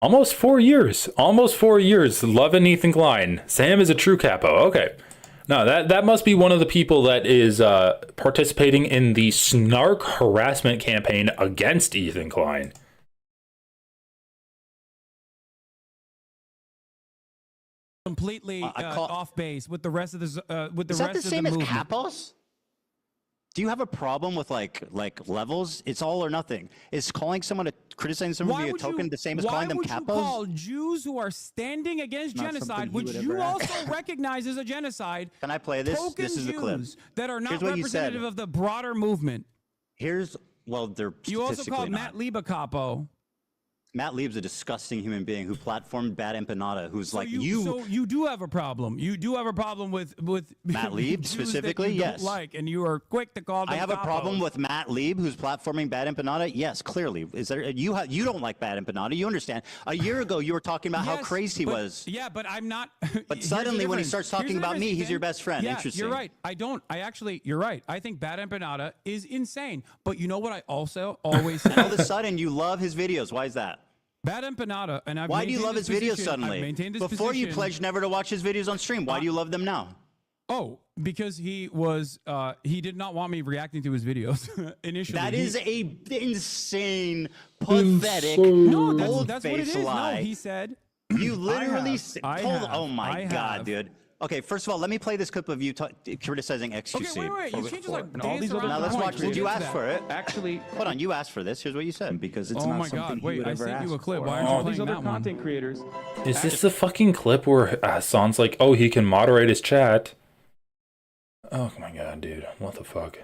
4 years. Almost 4 years. Loving Ethan Klein. Sam is a true capo. Okay. No, that must be one of the people that is participating in the snark harassment campaign against Ethan Klein. Completely off base with the rest of the with the Is rest that the of same the as movement. capos? Do you have a problem with like levels? It's all or nothing. Is calling someone criticizing someone via token the same as calling them capos? Why would you call Jews who are standing against genocide, which you also recognize as a genocide? Can I play this? This is the clip. That are not representative of the broader movement. Here's well, they're You also statistically called not. Matt Lieb a capo. Matt Lieb's a disgusting human being who platformed Bad Empanada, who's so you. So you do have a problem. You do have a problem with Matt Lieb Jews specifically, that you yes. Don't like, and you are quick to call them I have a capos. problem with Matt Lieb, who's platforming Bad Empanada. Yes, clearly. Is there? You don't like Bad Empanada. You understand? A year ago, you were talking about how crazy he was. Yeah, but I'm not. But suddenly, when he starts talking about me, he's your best friend. Yeah, Interesting. you're right. You're right. I think Bad Empanada is insane. But you know what? I also always say. All of a sudden, you love his videos. Why is that? Bad Empanada, and I've Why do you love his videos position, suddenly? I've maintained this Before you position. pledged never to watch his videos on stream. Why do you love them now? Oh, because he was he did not want me reacting to his videos initially. That is a insane, pathetic, no, that's what it is. lie. No, he said you literally oh my I god, have. dude. Okay, first of all, let me play this clip of you criticizing XQC. Okay, wait. You can't just like all these other Now let's watch. Did you ask for it? Actually, Hold on, you asked for this. Here's what you said. because it's Oh not my something god! he Wait, would I ever sent you a ask clip. for. Why aren't All you these playing other that one? content creators. Is this the fucking clip where Hasan's like, oh, he can moderate his chat? Oh my god, dude. What the fuck?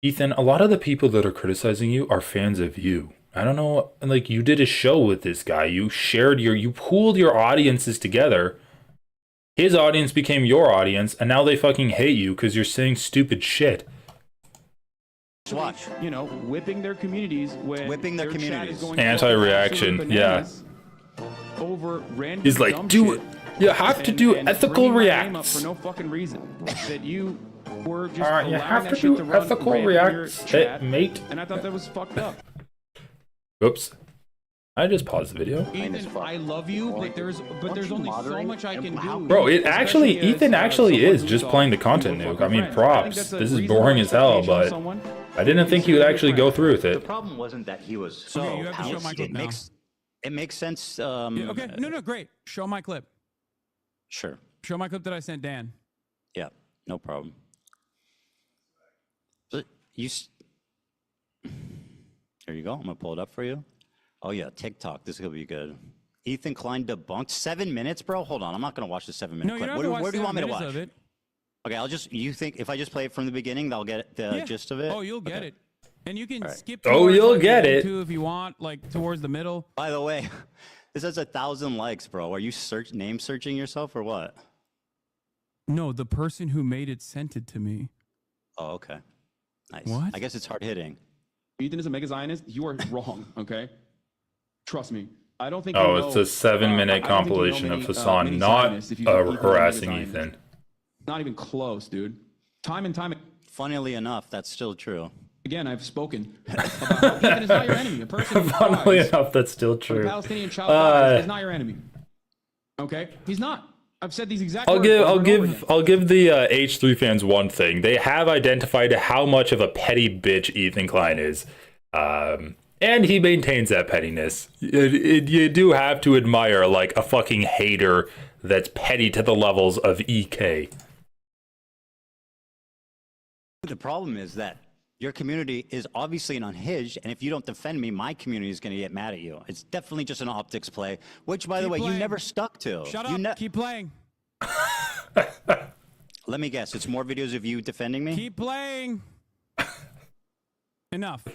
Ethan, a lot of the people that are criticizing you are fans of you. I don't know, like, you did a show with this guy. You pooled your audiences together. His audience became your audience, and now they fucking hate you because you're saying stupid shit. Watch. You know, whipping their communities when Whipping their chat is communities. going Anti-reaction, absolute bananas over random He's like, dumb do shit you have to do and ethical bringing my name up reacts. for no fucking reason. That you were just You allowing have that to shit do run ethical rampant in your reacts, chat, mate. And I thought that was fucked up. Oops. I just paused the video. Ethan, I love you, but there's only so much I can do. Bro, Ethan actually is just playing the content nuke. I mean, props. This is boring as hell, but I didn't think he would actually go through with The it. problem wasn't that he was so. Okay, you have to show my clip now. It makes sense. Okay, no, great. Show my clip. Sure. Show my clip that I sent Dan. Yeah, no problem. But here you go. I'm gonna pull it up for you. Oh yeah, TikTok. This is gonna be good. Ethan Klein debunked 7 minutes, bro. Hold on, I'm not gonna watch the 7 minute No, you clip. don't have to watch Where do you want me to 7 watch? minutes of it. Okay, you think if I just play it from the beginning, they'll get the gist of it? Oh, you'll get it. And you can skip. Oh, towards, you'll like, get the end it. too if you want, like towards the middle. By the way, this has 1,000 likes, bro. Are you name searching yourself or what? No, the person who made it sent it to me. Oh, okay. Nice. What? I guess it's hard hitting. Ethan is a mega Zionist. You are wrong, okay? Trust me. I don't think Oh, you know, it's a 7-minute I don't think you know compilation many, of Hasan, many not Zionists if you think Ethan is a mega harassing Zionist. Ethan. Not even close, dude. Time and time Funnily enough, that's still true. again, I've spoken about how Ethan is not your enemy. A person who Funnily cries enough, that's still for a true. Palestinian child dies is not your enemy. Okay? He's not. I've said these exact words over and over again. I'll give the H3 fans one thing. They have identified how much of a petty bitch Ethan Klein is. And he maintains that pettiness. You do have to admire, like, a fucking hater that's petty to the levels of EK. The problem is that your community is obviously an unhinged, and if you don't defend me, my community is going to get mad at you. It's definitely just an optics play, which, by the way, you never stuck to. Shut up. Keep playing. Let me guess. It's more videos of you defending me? Keep playing. Enough.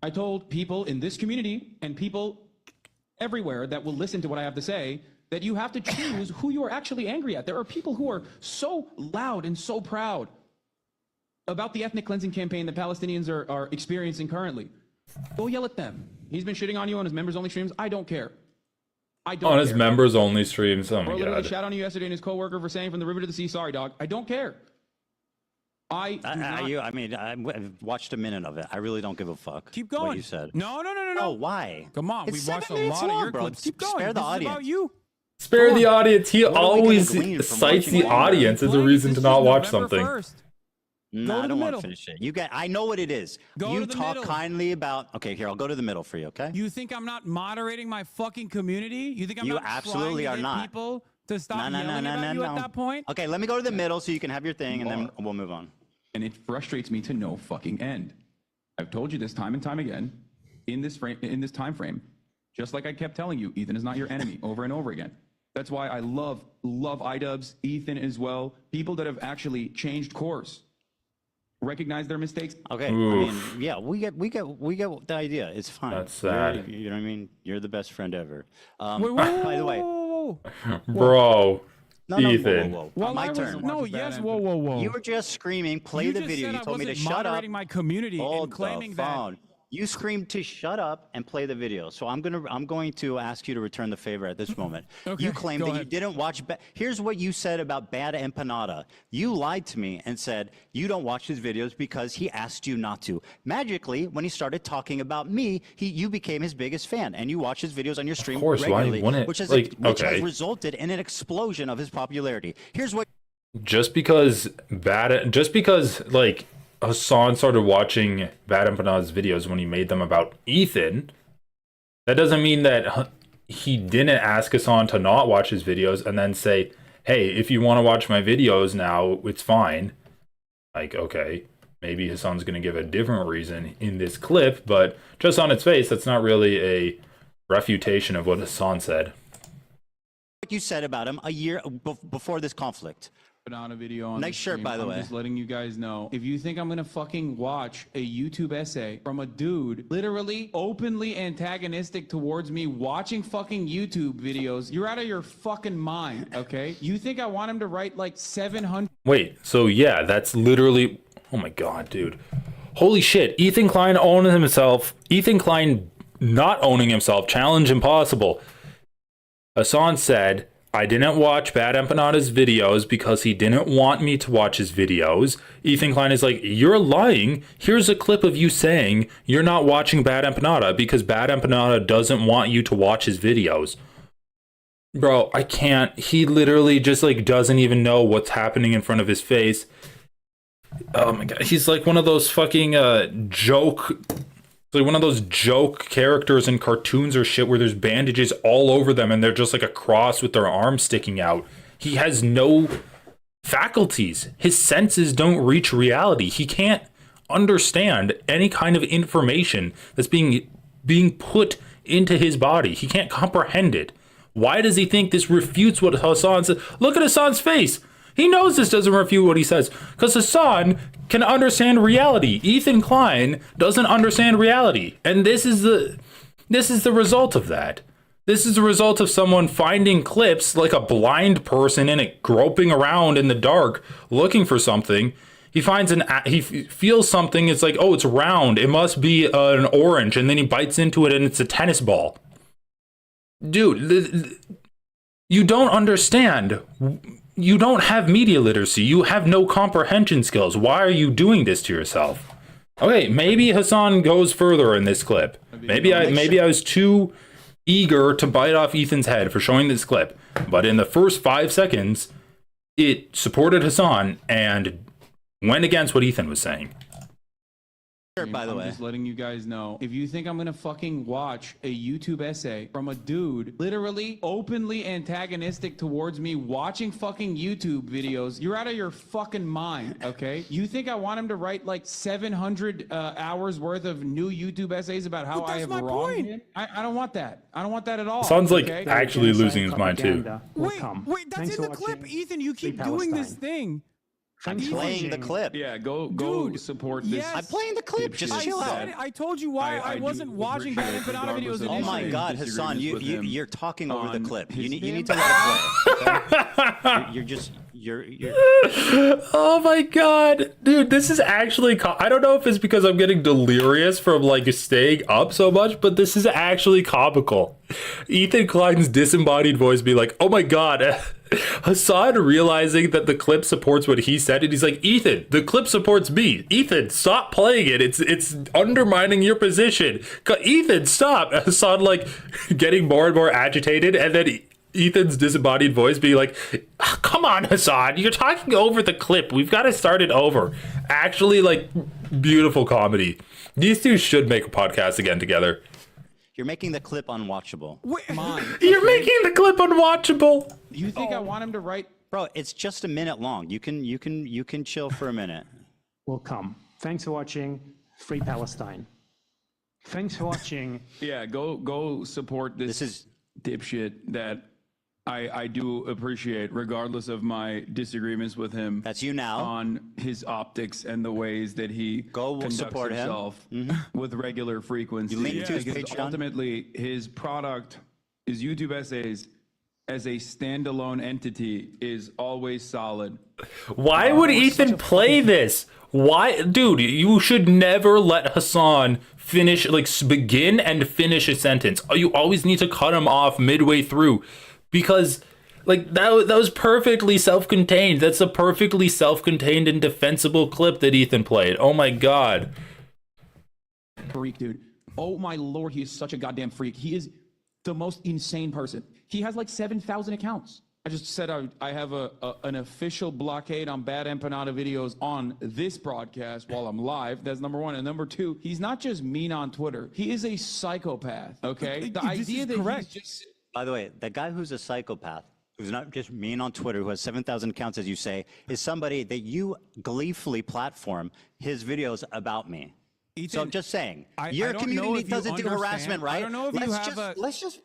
I told people in this community and people everywhere that will listen to what I have to say that you have to choose who you are actually angry at. There are people who are so loud and so proud about the ethnic cleansing campaign that Palestinians are experiencing currently. Go yell at them. He's been shitting on you on his members-only streams. I don't care. I don't On care. his members-only streams. Oh Or my literally god. shout on you yesterday and his coworker for saying from the river to the sea, sorry, dog. I don't care. I watched a minute of it. I really don't give a fuck. Keep going. What you said. No. Oh, why? Come on. It's We've watched 7 a minutes lot of long, your bro. clips. Keep going. Spare the This is audience. about you. Spare the audience. He What are we gonna always glean from cites watching the it? audience as a reason to not watch something. No, I to don't the want to middle. finish it. I know what it is. Go you to the talk middle. kindly about. Okay, here, I'll go to the middle for you, okay? You think I'm not moderating my fucking community? You think I'm You not absolutely trying to are get not. people to stop No, yelling about you at that point? Okay, let me go to the middle so you can have your thing, and then we'll move on. And it frustrates me to no fucking end. I've told you this time and time again in this time frame, just like I kept telling you, Ethan is not your enemy over and over again. That's why I love iDubbbz, Ethan as well, people that have actually changed course. recognize their mistakes. Okay, I mean, yeah, we get the idea. It's fine. That's sad. You know what I mean? You're the best friend ever. Wait, By the way, Bro, no, Ethan. whoa. Well, My turn. Whoa. You were just screaming, play You the just video. said You I told me to wasn't shut up. moderating my community and Hold claiming the that. phone. You screamed to shut up and play the video. So I'm going to ask you to return the favor at this moment. Okay, You claimed go that you ahead. didn't watch. Here's what you said about Bad Empanada. You lied to me and said you don't watch his videos because he asked you not to. Magically, when he started talking about me, you became his biggest fan, and you watch his videos on your stream course, why regularly, wouldn't- which has okay. resulted in an explosion of his popularity. Here's what. Just because like Hasan started watching Bad Empanada's videos when he made them about Ethan, that doesn't mean that he didn't ask Hasan to not watch his videos and then say, hey, if you want to watch my videos now, it's fine. Like, okay, maybe Hasan's going to give a different reason in this clip, but just on its face, that's not really a refutation of what Hasan said. What you said about him a year before this conflict. On a video on nice the shirt, stream. by the I'm way. just letting you guys know. If you think I'm gonna fucking watch a YouTube essay from a dude literally openly antagonistic towards me watching fucking YouTube videos, you're out of your fucking mind, okay? You think I want him to write like 700? Wait, so yeah, that's literally, oh my god, dude. Holy shit, Ethan Klein owning himself, Ethan Klein not owning himself, challenge impossible. Hasan said, I didn't watch Bad Empanada's videos because he didn't want me to watch his videos. Ethan Klein is like, you're lying. Here's a clip of you saying you're not watching Bad Empanada because Bad Empanada doesn't want you to watch his videos. Bro, I can't. He literally just like doesn't even know what's happening in front of his face. Oh my god, he's like one of those fucking like one of those joke characters in cartoons or shit where there's bandages all over them and they're just like a cross with their arms sticking out. He has no faculties. His senses don't reach reality. He can't understand any kind of information that's being put into his body. He can't comprehend it. Why does he think this refutes what Hasan said? Look at Hasan's face. He knows this doesn't refute what he says because Hasan can understand reality. Ethan Klein doesn't understand reality. And this is the result of that. This is the result of someone finding clips like a blind person in it, groping around in the dark, looking for something. He feels something. It's like, oh, it's round. It must be an orange. And then he bites into it and it's a tennis ball. Dude, you don't understand. You don't have media literacy. You have no comprehension skills. Why are you doing this to yourself? Okay, maybe Hasan goes further in this clip. Maybe I was too eager to bite off Ethan's head for showing this clip. But in the first 5 seconds, it supported Hasan and went against what Ethan was saying. By the way, I'm just letting you guys know. If you think I'm gonna fucking watch a YouTube essay from a dude literally openly antagonistic towards me watching fucking YouTube videos, you're out of your fucking mind, okay? You think I want him to write like 700 hours worth of new YouTube essays about how I have wronged him? I don't want that. I don't want that at all. Sounds like okay? actually losing his mind too. Wait, that's in the clip, Ethan. You keep doing this thing. I'm playing the clip. Yeah, go Dude, support this. yes. I'm playing the clip. Just chill out. I told you why I wasn't watching Bad Empanada videos initially. Oh my God, Hasan, you're talking over the clip. You need to let it play. Okay? Oh my god, dude, this is actually I don't know if it's because I'm getting delirious from like staying up so much, but this is actually comical. Ethan Klein's disembodied voice be like, oh my god, Hasan realizing that the clip supports what he said, and he's like, Ethan, the clip supports me. Ethan, stop playing it. It's undermining your position. Ethan, stop. Hasan like getting more and more agitated, and then Ethan's disembodied voice being like, oh, come on, Hasan, you're talking over the clip. We've got to start it over. Actually, like, beautiful comedy. These two should make a podcast again together. You're making the clip unwatchable. Wait, You're making the clip unwatchable. You think I want him to write? Bro, it's just a minute long. You can chill for a minute. Will come. Thanks for watching. Free Palestine. Thanks for watching. Yeah, go support this is dipshit that I do appreciate, regardless of my disagreements with him. That's you now. On his optics and the ways that he conducts support himself with regular frequency. You link to his Because Patreon? ultimately, his product, his YouTube essays, as a standalone entity, is always solid. Why would Ethan play this? Why, dude? You should never let Hasan finish, like, begin and finish a sentence. You always need to cut him off midway through, because, like, that was perfectly self-contained. That's a perfectly self-contained and defensible clip that Ethan played. Oh my god. Freak, dude. Oh my lord, he is such a goddamn freak. He is the most insane person. He has like 7,000 accounts. I just said I have an official blockade on bad Empanada videos on this broadcast while I'm live. That's number one. And number two, he's not just mean on Twitter. He is a psychopath, okay? The idea that he's just... By the way, the guy who's a psychopath, who's not just mean on Twitter, who has 7,000 accounts, as you say, is somebody that you gleefully platform his videos about me. Ethan, so I'm just saying, I your don't community know if doesn't do understand. harassment, right? I don't know if you have a... Let's just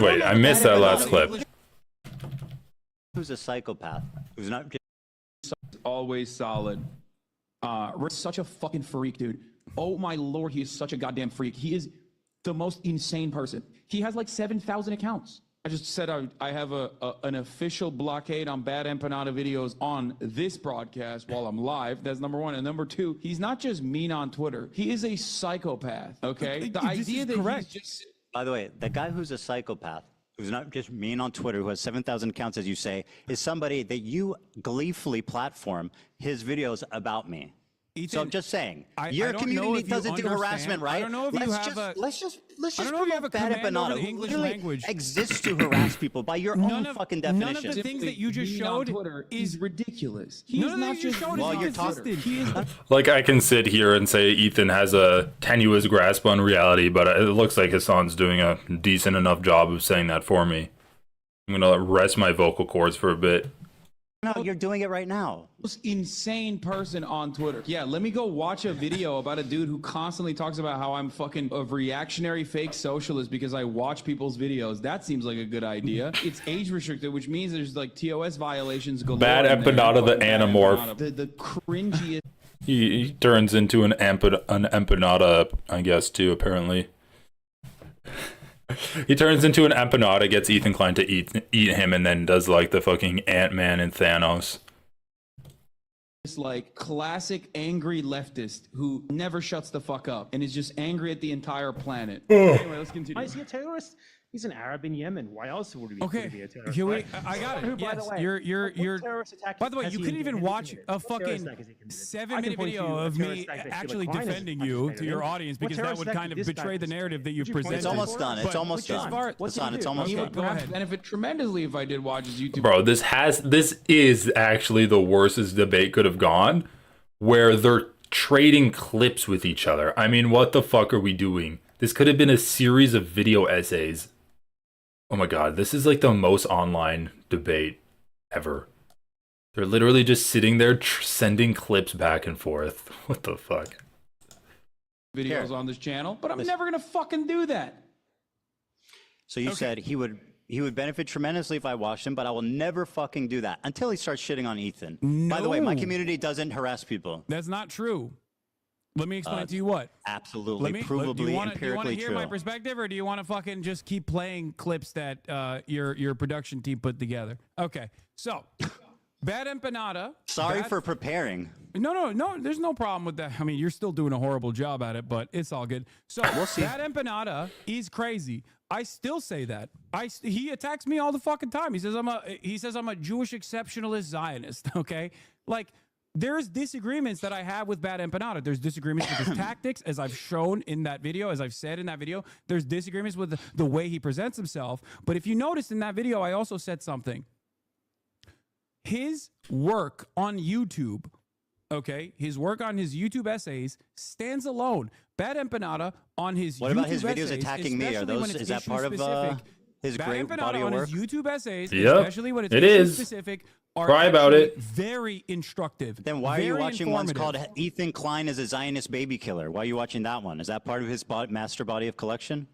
Wait, I missed that last clip. Who's a psychopath? Who's not just... Always solid. Such a fucking freak, dude. Oh my lord, he is such a goddamn freak. He is the most insane person. He has like 7,000 accounts. I just said I have an official blockade on bad Empanada videos on this broadcast while I'm live. That's number one. And number two, he's not just mean on Twitter. He is a psychopath, okay? The idea that he's just... By the way, the guy who's a psychopath, who's not just mean on Twitter, who has 7,000 accounts, as you say, is somebody that you gleefully platform his videos about me. Ethan, so I'm just saying, I your don't community know if you doesn't do understand. harassment, right? I don't know if you have a... Let's just I don't know if you have a bad command over Empanada, the who English literally language. exists to harass people by your own fucking definition. None of the things that you just Mean on showed Twitter is ridiculous. None of the things you showed Well, is you're consistent. He is Like, I can sit here and say Ethan has a tenuous grasp on reality, but it looks like Hasan's doing a decent enough job of saying that for me. I'm gonna rest my vocal cords for a bit. No, you're doing it right now. Most insane person on Twitter. Yeah, let me go watch a video about a dude who constantly talks about how I'm fucking a reactionary fake socialist because I watch people's videos. That seems like a good idea. It's age restricted, which means there's like TOS violations galore. Bad Empanada, the Animorph. The cringiest. He turns into an empanada, I guess, too, apparently. He turns into an empanada, gets Ethan Klein to eat him, and then does like the fucking Ant-Man and Thanos. This like classic angry leftist who never shuts the fuck up and is just angry at the entire planet. Anyway, let's continue. Why is he a terrorist? He's an Arab in Yemen. Why else would he be a terrorist? Here right? I got it. Who, by Yes, the way, you're. what terrorist attack By the way, has you he couldn't even watch committed? a What terrorist fucking attack has he committed? 7-minute video of me actually defending you to your audience, because that would kind of betray the narrative that you presented. It's almost done. It's almost done. Hasan, it's almost done. Go ahead. Benefit tremendously if I did watch his YouTube. Bro, this is actually the worst this debate could have gone, where they're trading clips with each other. I mean, what the fuck are we doing? This could have been a series of video essays. Oh my god, this is like the most online debate ever. They're literally just sitting there sending clips back and forth. What the fuck? Videos on this channel, but I'm never gonna fucking do that. So you said he would benefit tremendously if I watched him, but I will never fucking do that until he starts shitting on Ethan. By the way, my community doesn't harass people. That's not true. Let me explain to you what. Absolutely, provably, do you want empirically to hear true. my perspective, or do you want to fucking just keep playing clips that your production team put together? Okay, so bad Empanada. Sorry for preparing. No, there's no problem with that. I mean, you're still doing a horrible job at it, but it's all good. So we'll see. Bad Empanada is crazy. I still say that. He attacks me all the fucking time. He says I'm a Jewish exceptionalist Zionist. Okay, like. There's disagreements that I have with Bad Empanada. There's disagreements with his tactics, as I've shown in that video, as I've said in that video. There's disagreements with the way he presents himself. But if you noticed in that video, I also said something. His work on YouTube, okay, his work on his YouTube essays stands alone. Bad Empanada on his what YouTube about his videos essays, attacking me? Are those is that part of his Bad great Empanada body of on work? his YouTube essays, Yep, especially when it's it is. specific, are Cry about it. very instructive. Then why are you watching ones informative. called Ethan Klein as a Zionist baby killer? Why are you watching that one? Is that part of his master body of collection?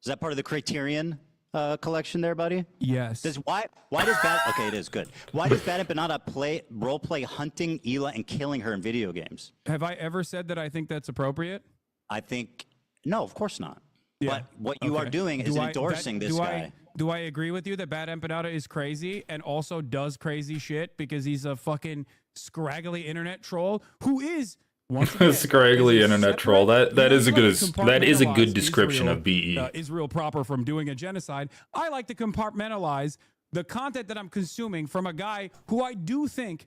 Is that part of the criterion? collection there, buddy? Yes. Why does Bad okay, it is good. Why does Bad Empanada role play hunting Hila and killing her in video games? Have I ever said that I think that's appropriate? I think no, of course not. Yeah. But what you are doing is endorsing this guy. Do I agree with you that Bad Empanada is crazy and also does crazy shit because he's a fucking scraggly internet troll who is once again, scraggly internet troll. That is a good description Israel, of BE. Israel proper from doing a genocide. I like to compartmentalize the content that I'm consuming from a guy who I do think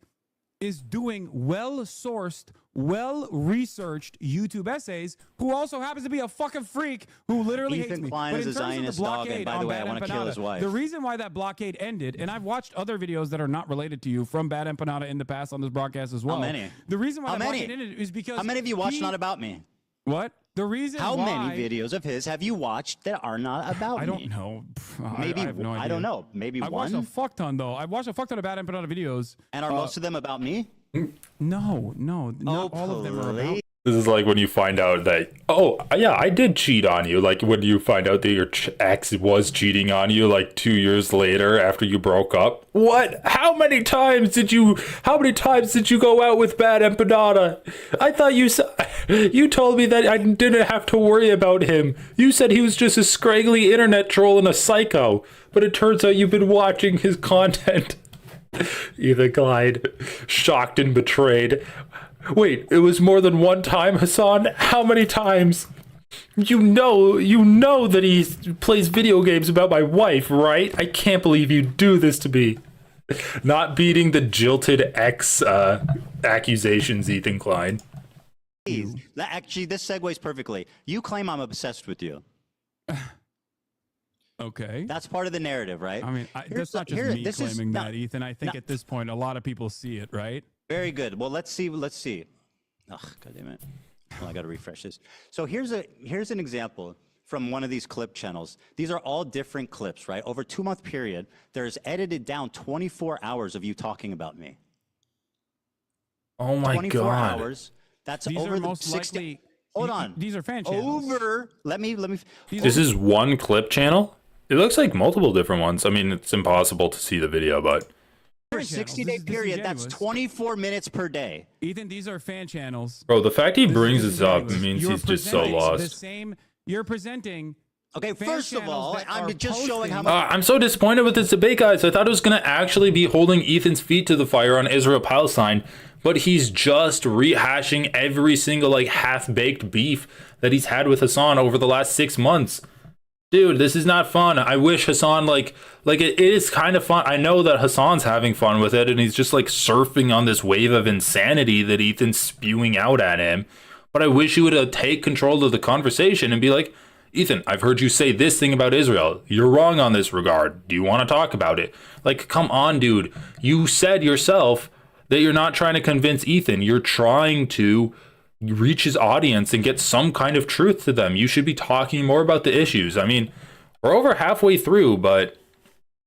is doing well-sourced, well-researched YouTube essays, who also happens to be a fucking freak who literally hates me. Klein is a Zionist dog, and by the way, I want to kill his wife. The reason why that blockade ended, and I've watched other videos that are not related to you from Bad Empanada in the past on this broadcast as well. How many? The reason why that blockade ended is because how many of you watched Not About Me? What? The reason How many videos of his have you watched that are not about me? I don't know. Maybe I have no idea. I don't know. Maybe I've one. watched a fuck ton though. I've watched a fuck ton of Bad Empanada videos. And are most of them about me? No, not all of them are about. This is like when you find out that, oh, yeah, I did cheat on you. Like when you find out that your ex was cheating on you like 2 years later after you broke up. What? How many times did you go out with Bad Empanada? I thought you told me that I didn't have to worry about him. You said he was just a scraggly internet troll and a psycho. But it turns out you've been watching his content. Ethan Klein, shocked and betrayed. Wait, it was more than one time, Hasan? How many times? You know that he plays video games about my wife, right? I can't believe you do this to me. Not beating the jilted ex accusations, Ethan Klein. Actually, this segues perfectly. You claim I'm obsessed with you. Okay. That's part of the narrative, right? I mean, that's not just me claiming that, Ethan. I think at this point, a lot of people see it, right? Very good. Well, let's see. Ugh, God damn it. Well, I got to refresh this. So here's an example from one of these clip channels. These are all different clips, right? Over a 2-month period, there's edited down 24 hours of you talking about me. Oh my 24 God. hours. That's These over are the most 60. likely. Hold on. These are fan channels. Let me. This is one clip channel? It looks like multiple different ones. I mean, it's impossible to see the video, but For a 60-day period, that's 24 minutes per day. Ethan, these are fan channels. bro, the fact he brings this up means he's just so lost. You're presenting. Okay, first of all, I'm just showing how much. I'm so disappointed with this debate, guys. I thought it was going to actually be holding Ethan's feet to the fire on Israel-Palestine, but he's just rehashing every single like half-baked beef that he's had with Hasan over the last 6 months. Dude, this is not fun. I wish Hasan, like it is kind of fun. I know that Hasan's having fun with it, and he's just like surfing on this wave of insanity that Ethan's spewing out at him. But I wish he would take control of the conversation and be like, Ethan, I've heard you say this thing about Israel. You're wrong on this regard. Do you want to talk about it? Like, come on, dude. You said yourself that you're not trying to convince Ethan. You're trying to reach his audience and get some kind of truth to them. You should be talking more about the issues. I mean, we're over halfway through, but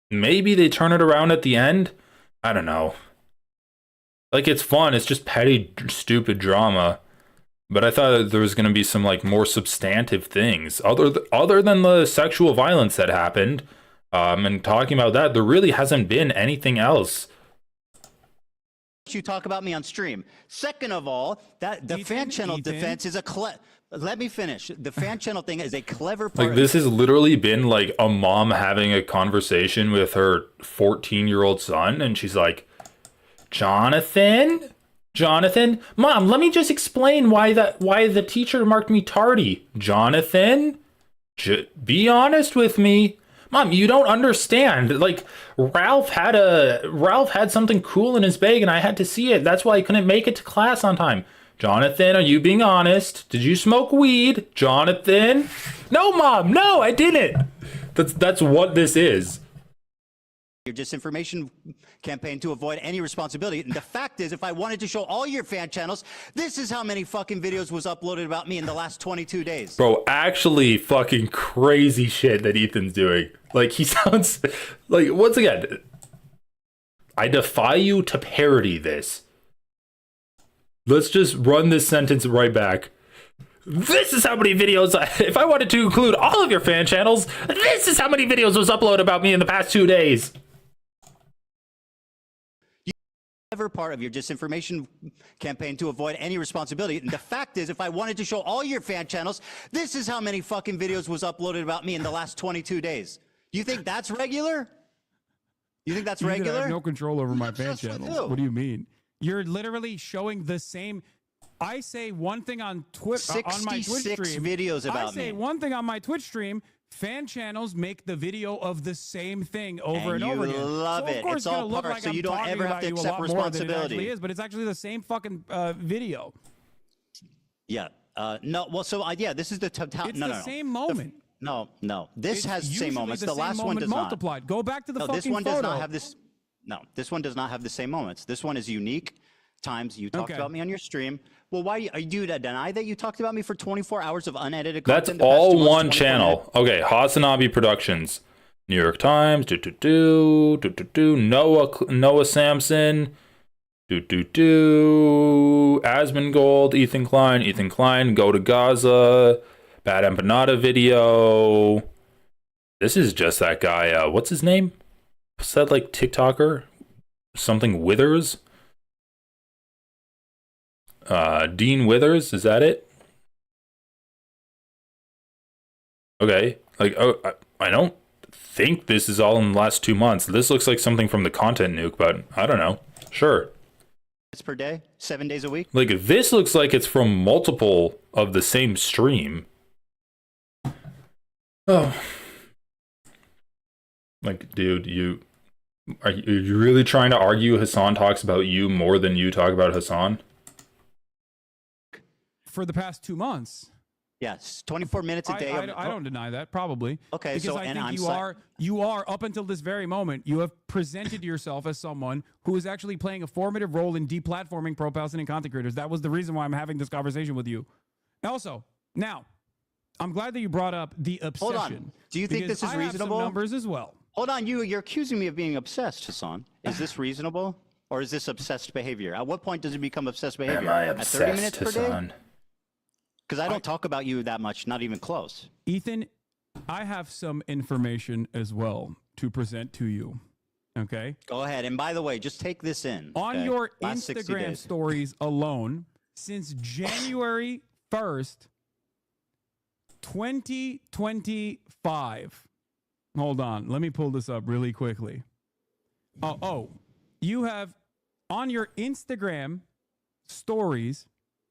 maybe they turn it around at the end. I don't know. Like, it's fun. It's just petty, stupid drama. But I thought there was going to be some like more substantive things other than the sexual violence that happened. And talking about that, there really hasn't been anything else. You talk about me on stream. Second of all, that the fan channel defense is let me finish. The fan channel thing is a clever part. Like, this has literally been like a mom having a conversation with her 14-year-old son, and she's like, Jonathan, Mom, let me just explain why the teacher marked me tardy. Jonathan, be honest with me. Mom, you don't understand. Like, Ralph had something cool in his bag and I had to see it. That's why I couldn't make it to class on time. Jonathan, are you being honest? Did you smoke weed? Jonathan? No, Mom, no, I didn't. That's what this is. Your disinformation campaign to avoid any responsibility. And the fact is, if I wanted to show all your fan channels, this is how many fucking videos was uploaded about me in the last 22 days. Bro, actually fucking crazy shit that Ethan's doing. Like, he sounds like, once again, I defy you to parody this. Let's just run this sentence right back. this is how many videos, if I wanted to include all of your fan channels, this is how many videos was uploaded about me in the past 2 days. Ever part of your disinformation campaign to avoid any responsibility. And the fact is, if I wanted to show all your fan channels, this is how many fucking videos was uploaded about me in the last 22 days. You think that's regular? You think that's regular? I have no control over my fan channels. What do you mean? You're literally showing the same. I say one thing on Twitter on my Twitch stream. Videos about I say one thing on my Twitch stream. Fan channels make the video of the same thing over and over again. You love it. It's all part, like so you don't ever have to accept responsibility. But it's actually the same fucking video. Yeah. No. Well, so yeah, this is the total. It's the same moment. No. This has the same moments. The last one does multiplied. not. Go back to the fucking this one photo. does not have this. No, this one does not have the same moments. This one is unique. Times you talked about me on your stream. Well, why are you to deny that you talked about me for 24 hours of unedited content? That's all one channel. Okay, Hasan Productions, New York Times, Noah Samson, Asmongold, Ethan Klein, Go to Gaza, Bad Empanada video. This is just that guy. What's his name? What's that, like, TikToker? Something Withers? Dean Withers, is that it? Okay, like, I don't think this is all in the last 2 months. This looks like something from the content nuke, but I don't know. Sure. It's per day, 7 days a week. Like, this looks like it's from multiple of the same stream. Oh. Like, dude, are you really trying to argue Hasan talks about you more than you talk about Hasan? For the past 2 months. Yes, 24 minutes a day. I don't deny that, probably. Okay, because so I think you are up until this very moment, you have presented yourself as someone who is actually playing a formative role in deplatforming pro-Palestinian content creators. That was the reason why I'm having this conversation with you. Also, now, I'm glad that you brought up the obsession. Hold on. Do you think this is reasonable? I have some numbers as well. Hold on, you're accusing me of being obsessed, Hasan. Is this reasonable, or is this obsessed behavior? At what point does it become obsessed behavior? Am I obsessed, At 30 minutes per Hasan? day? Because I don't talk about you that much, not even close. Ethan, I have some information as well to present to you. Okay? Go ahead. And by the way, just take this in. On your Instagram stories alone, since January 1st, 2025. Hold on. Let me pull this up really quickly. You have on your Instagram stories,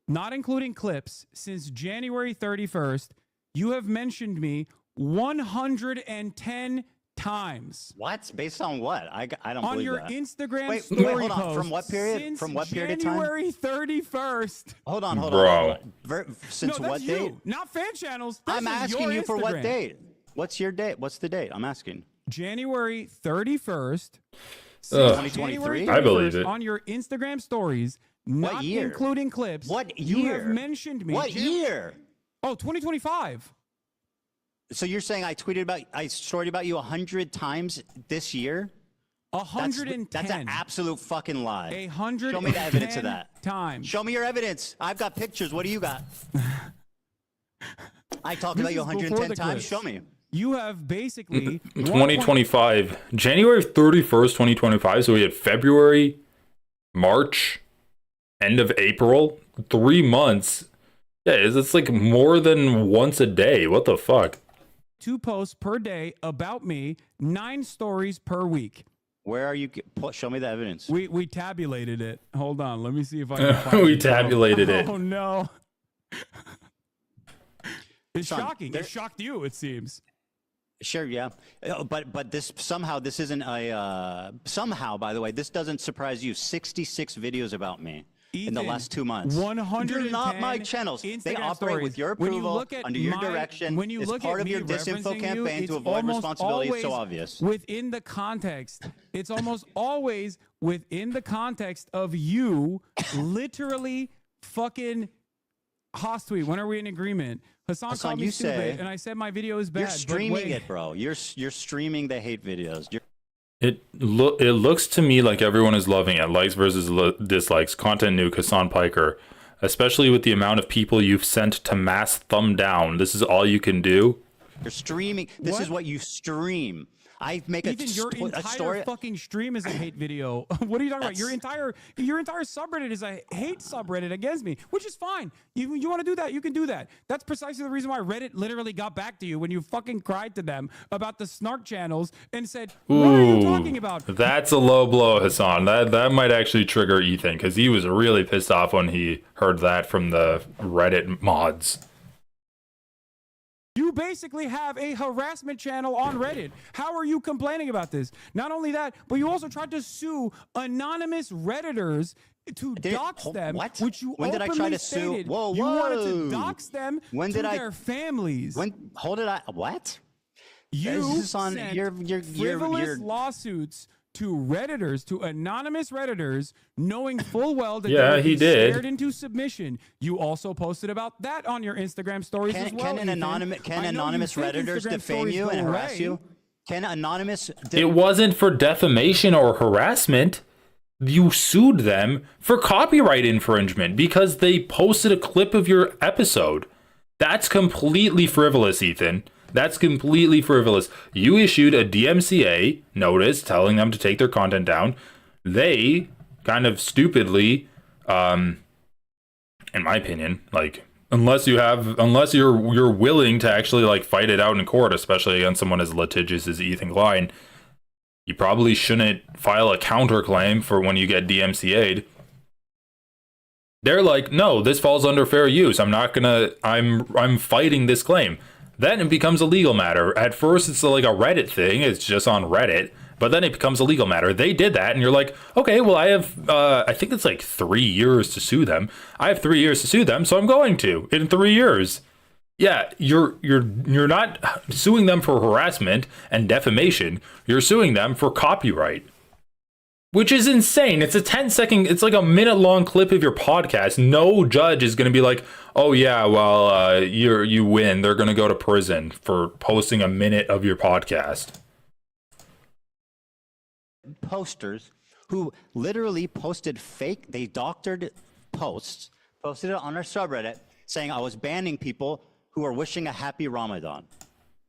not including clips, since January 31st, you have mentioned me 110 times. What? Based on what? I don't believe that. On your Instagram story hold on. Post, from what period? From what period of time? January 31st. Hold on. Since what date? Not fan channels. I'm asking you for what date. What's your date? What's the date? I'm asking. January 31st. 2023? I believe it. On your Instagram stories, not including clips. What year? You have mentioned me. What year? Oh, 2025. So you're saying I storied about you 100 times this year? 110. That's an absolute fucking lie. 110 Show me the evidence of that. Times. Show me your evidence. I've got pictures. What do you got? I talked about you 110 times. Show me. You have basically 2025, January 31st, 2025. So we had February, March, end of April, 3 months. Yeah, it's like more than once a day. What the fuck? 2 posts per day about me, 9 stories per week. Where are you? Show me the evidence. We tabulated it. Hold on. Let me see if I can find we tabulated it. Oh, no. It's shocking. It shocked you, it seems. Sure, yeah. But this isn't a... somehow, by the way, this doesn't surprise you. 66 videos about me. in the last 2 months. 110 They're not my channels. Instagram they operate stories. with your approval, under your direction. When you it's look part at of me your disinfo campaign you, to avoid responsibility. It's so always obvious. Within the context, it's almost always within the context of you literally fucking Hostility. When are we in agreement? Hasan called me stupid, and I said my video is bad. You're streaming it, bro. You're streaming the hate videos. It looks to me like everyone is loving it. Likes versus dislikes. Content nuke. Hasan Piker. especially with the amount of people you've sent to mass thumb down. This is all you can do. You're streaming. This is what you stream. I make Ethan, your entire story. fucking stream is a hate video. What are you talking about? Your entire subreddit is a hate subreddit against me, which is fine. You want to do that? You can do that. That's precisely the reason why Reddit literally got back to you when you fucking cried to them about the snark channels and said, "What are you talking about?" That's a low blow, Hasan. That might actually trigger Ethan because he was really pissed off when he heard that from the Reddit mods. You basically have a harassment channel on Reddit. How are you complaining about this? Not only that, but you also tried to sue anonymous Redditors to dox them, which you when did I try to stated sue? Whoa, you wanted to dox them when did their families. What? You sent frivolous lawsuits to Redditors, to anonymous Redditors, knowing full well that they would be scared into submission. You also posted about that on your Instagram stories as well. Can anonymous Redditors defame you and harass you? Can anonymous... It wasn't for defamation or harassment. You sued them for copyright infringement because they posted a clip of your episode. That's completely frivolous, Ethan. That's completely frivolous. You issued a DMCA notice telling them to take their content down. They kind of stupidly, in my opinion, like unless you're willing to actually like fight it out in court, especially against someone as litigious as Ethan Klein, you probably shouldn't file a counterclaim for when you get DMCA'd. They're like, no, this falls under fair use. I'm fighting this claim. Then it becomes a legal matter. At first, it's like a Reddit thing. It's just on Reddit. But then it becomes a legal matter. They did that, and you're like, okay, well, I have, I think it's like 3 years to sue them. I have 3 years to sue them, so I'm going to in 3 years. Yeah, you're not suing them for harassment and defamation. You're suing them for copyright, which is insane. It's a 10-second, it's like a minute-long clip of your podcast. No judge is going to be like, oh yeah, well, you win. They're going to go to prison for posting a minute of your podcast. Posters who literally posted fake, they doctored posts, posted it on our subreddit saying I was banning people who are wishing a happy Ramadan.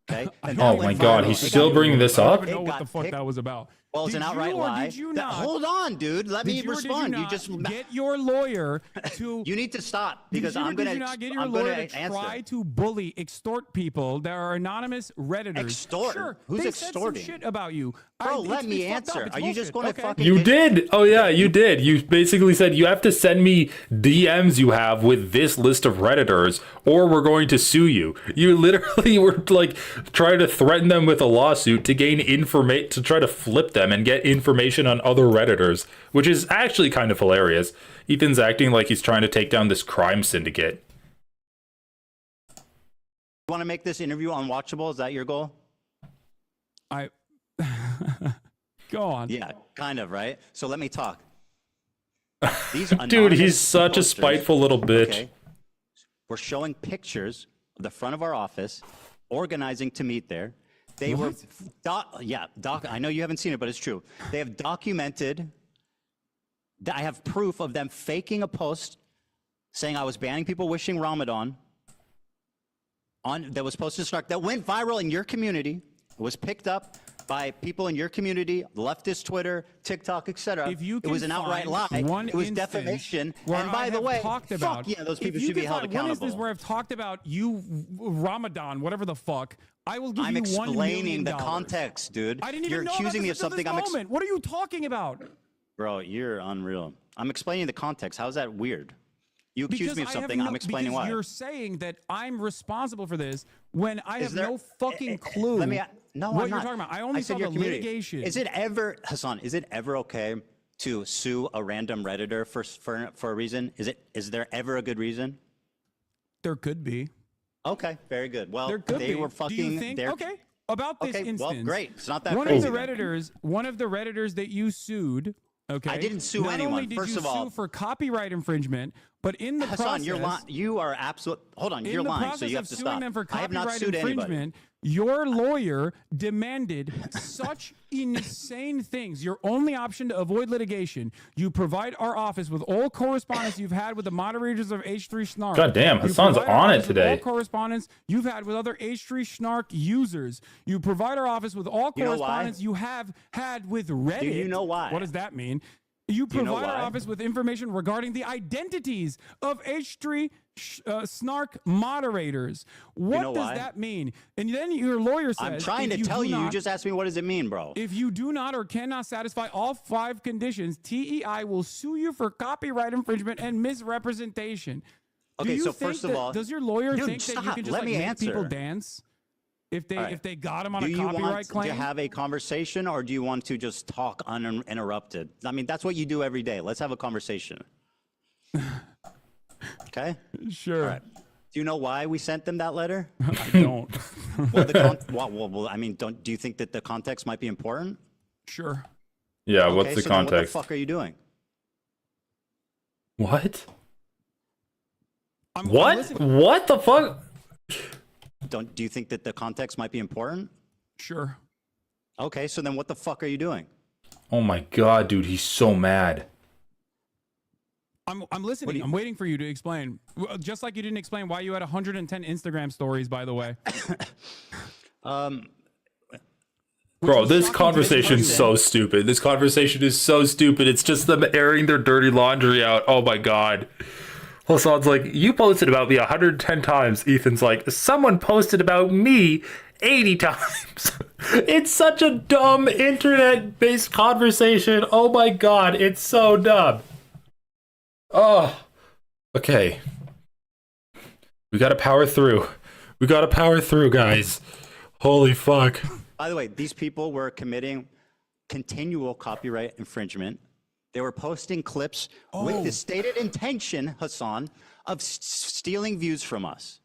Okay? Oh my God, he's still bringing this up? I don't even know what the fuck that was about. Well, it's an outright lie. Did you not? Hold on, dude. Let me respond. You just get your lawyer to. You need to stop because I'm going to get your lawyer to try to bully, extort people. There are anonymous Redditors. Extort? Sure, Who's they extorting? Said some shit about you. Bro, let me answer. Are you just going to fucking? You did. Oh yeah, you did. You basically said you have to send me DMs you have with this list of Redditors, or we're going to sue you. You literally were like trying to threaten them with a lawsuit to gain information, to try to flip them and get information on other Redditors, which is actually kind of hilarious. Ethan's acting like he's trying to take down this crime syndicate. You want to make this interview unwatchable? Is that your goal? Go on. Yeah, kind of, right? So let me talk. These Dude, he's such a spiteful little bitch. Okay. We're showing pictures of the front of our office, organizing to meet there. They were, I know you haven't seen it, but it's true. They have documented, I have proof of them faking a post saying I was banning people wishing Ramadan that was posted to Snark, that went viral in your community. It was picked up by people in your community, leftist Twitter, TikTok, etc. It was an outright lie. It was defamation. And by the way, fuck yeah, those people should be held accountable. One instance where I've talked about you, Ramadan, whatever the fuck, I will give you $1 million. I'm explaining the context, dude. I didn't even You're know accusing me of something. What are you talking about? Bro, you're unreal. I'm explaining the context. How is that weird? You accuse me of something, I'm explaining why. You're saying that I'm responsible for this when I have no fucking clue what you're talking about. I only saw the litigation. Is it ever, Hasan, is it ever okay to sue a random Redditor for a reason? Is there ever a good reason? There could be. Okay, very good. Well, they were fucking... Do you think, okay, about this instance. Well, great. It's not that one crazy. One of the Redditors that you sued... Okay. I didn't sue anyone, first of all. Not only did you sue for copyright infringement, But in the Hasan, process, you're lying. You are absolute. Hold on, you're lying, so you have to stop. Them for I have not copyright sued anybody. infringement, your lawyer demanded such insane things. Your only option to avoid litigation, you provide our office with all correspondence you've had with the moderators of H3 Snark. God damn, Hasan's on it today. All correspondence you've had with other H3 Snark users. You provide our office with all correspondence you have had with Reddit. Do you know why? What does that mean? You provide our office with information regarding the identities of H3 Snark moderators. What does that mean? And then your lawyer says, I'm trying to tell you. You just asked me, what does it mean, bro? If you do not or cannot satisfy all 5 conditions, TEI will sue you for copyright infringement and misrepresentation. Okay, so first of all, does your lawyer think that you can just make people dance? If they got him on a copyright claim? Do you want to have a conversation, or do you want to just talk uninterrupted? I mean, that's what you do every day. Let's have a conversation. Okay? Sure. All right. Do you know why we sent them that letter? I don't. Well, I mean, do you think that the context might be important? Sure. Yeah, okay, what's the so context? Then what the fuck are you doing? What? What the fuck? Do you think that the context might be important? Sure. Okay, so then what the fuck are you doing? Oh my god, dude, he's so mad. I'm listening. I'm waiting for you to explain. Just like you didn't explain why you had 110 Instagram stories, by the way. Bro, this conversation's so stupid. This conversation is so stupid. It's just them airing their dirty laundry out. Oh my god. Hasan's like, you posted about me 110 times. Ethan's like, someone posted about me 80 times. It's such a dumb internet-based conversation. Oh my god, it's so dumb. Oh, okay. We gotta power through. We gotta power through, guys. Holy fuck. By the way, these people were committing continual copyright infringement. They were posting clips with the stated intention, Hasan, of stealing views from us.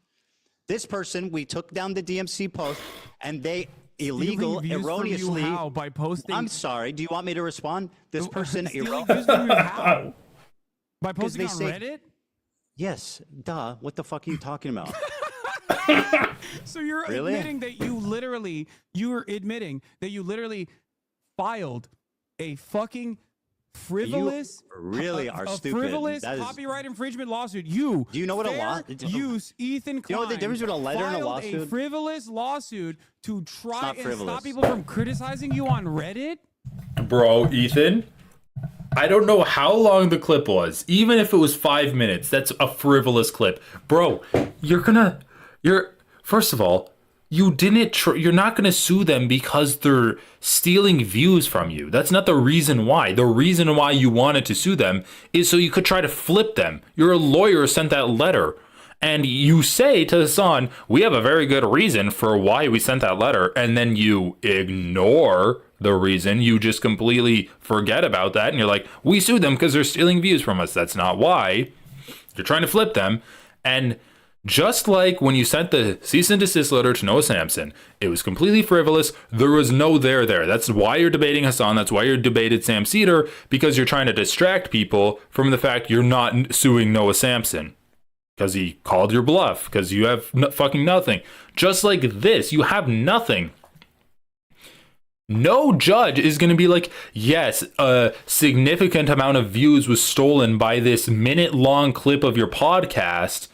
This person, we took down the DMC post, and they erroneously. How? By posting? I'm sorry. Do you want me to respond? This person how? By posting on Reddit? Yes. Duh. What the fuck are you talking about? So you're admitting that you're admitting that you literally filed a fucking frivolous, frivolous copyright infringement lawsuit. Do you know what a lawsuit? Ethan Klein. Do you know the difference between a letter and a lawsuit? A frivolous lawsuit to try and stop people from criticizing you on Reddit. Bro, Ethan, I don't know how long the clip was. Even if it was 5 minutes, that's a frivolous clip. Bro, first of all, you're not going to sue them because they're stealing views from you. That's not the reason why. The reason why you wanted to sue them is so you could try to flip them. Your lawyer sent that letter. And you say to Hasan, we have a very good reason for why we sent that letter. And then you ignore the reason. You just completely forget about that. And you're like, we sued them because they're stealing views from us. That's not why. You're trying to flip them. And just like when you sent the cease and desist letter to Noah Samson, it was completely frivolous. There was no there. That's why you're debating Hasan. That's why you're debated Sam Cedar, because you're trying to distract people from the fact you're not suing Noah Samson. Because he called your bluff. Because you have fucking nothing. Just like this, you have nothing. No judge is going to be like, yes, a significant amount of views was stolen by this minute-long clip of your podcast,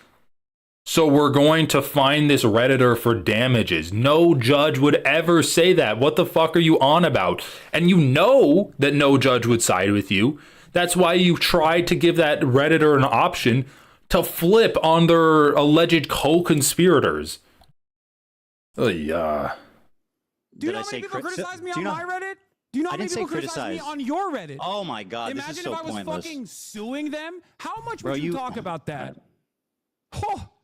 so we're going to fine this Redditor for damages. No judge would ever say that. What the fuck are you on about? And you know that no judge would side with you. That's why you tried to give that Redditor an option to flip on their alleged co-conspirators. Yeah. Do you know how many people criticize me on my Reddit? Do you know how many people criticize me on your Reddit? Oh my god, Imagine this is so pointless. Imagine if I was fucking suing them. How much would you talk about that?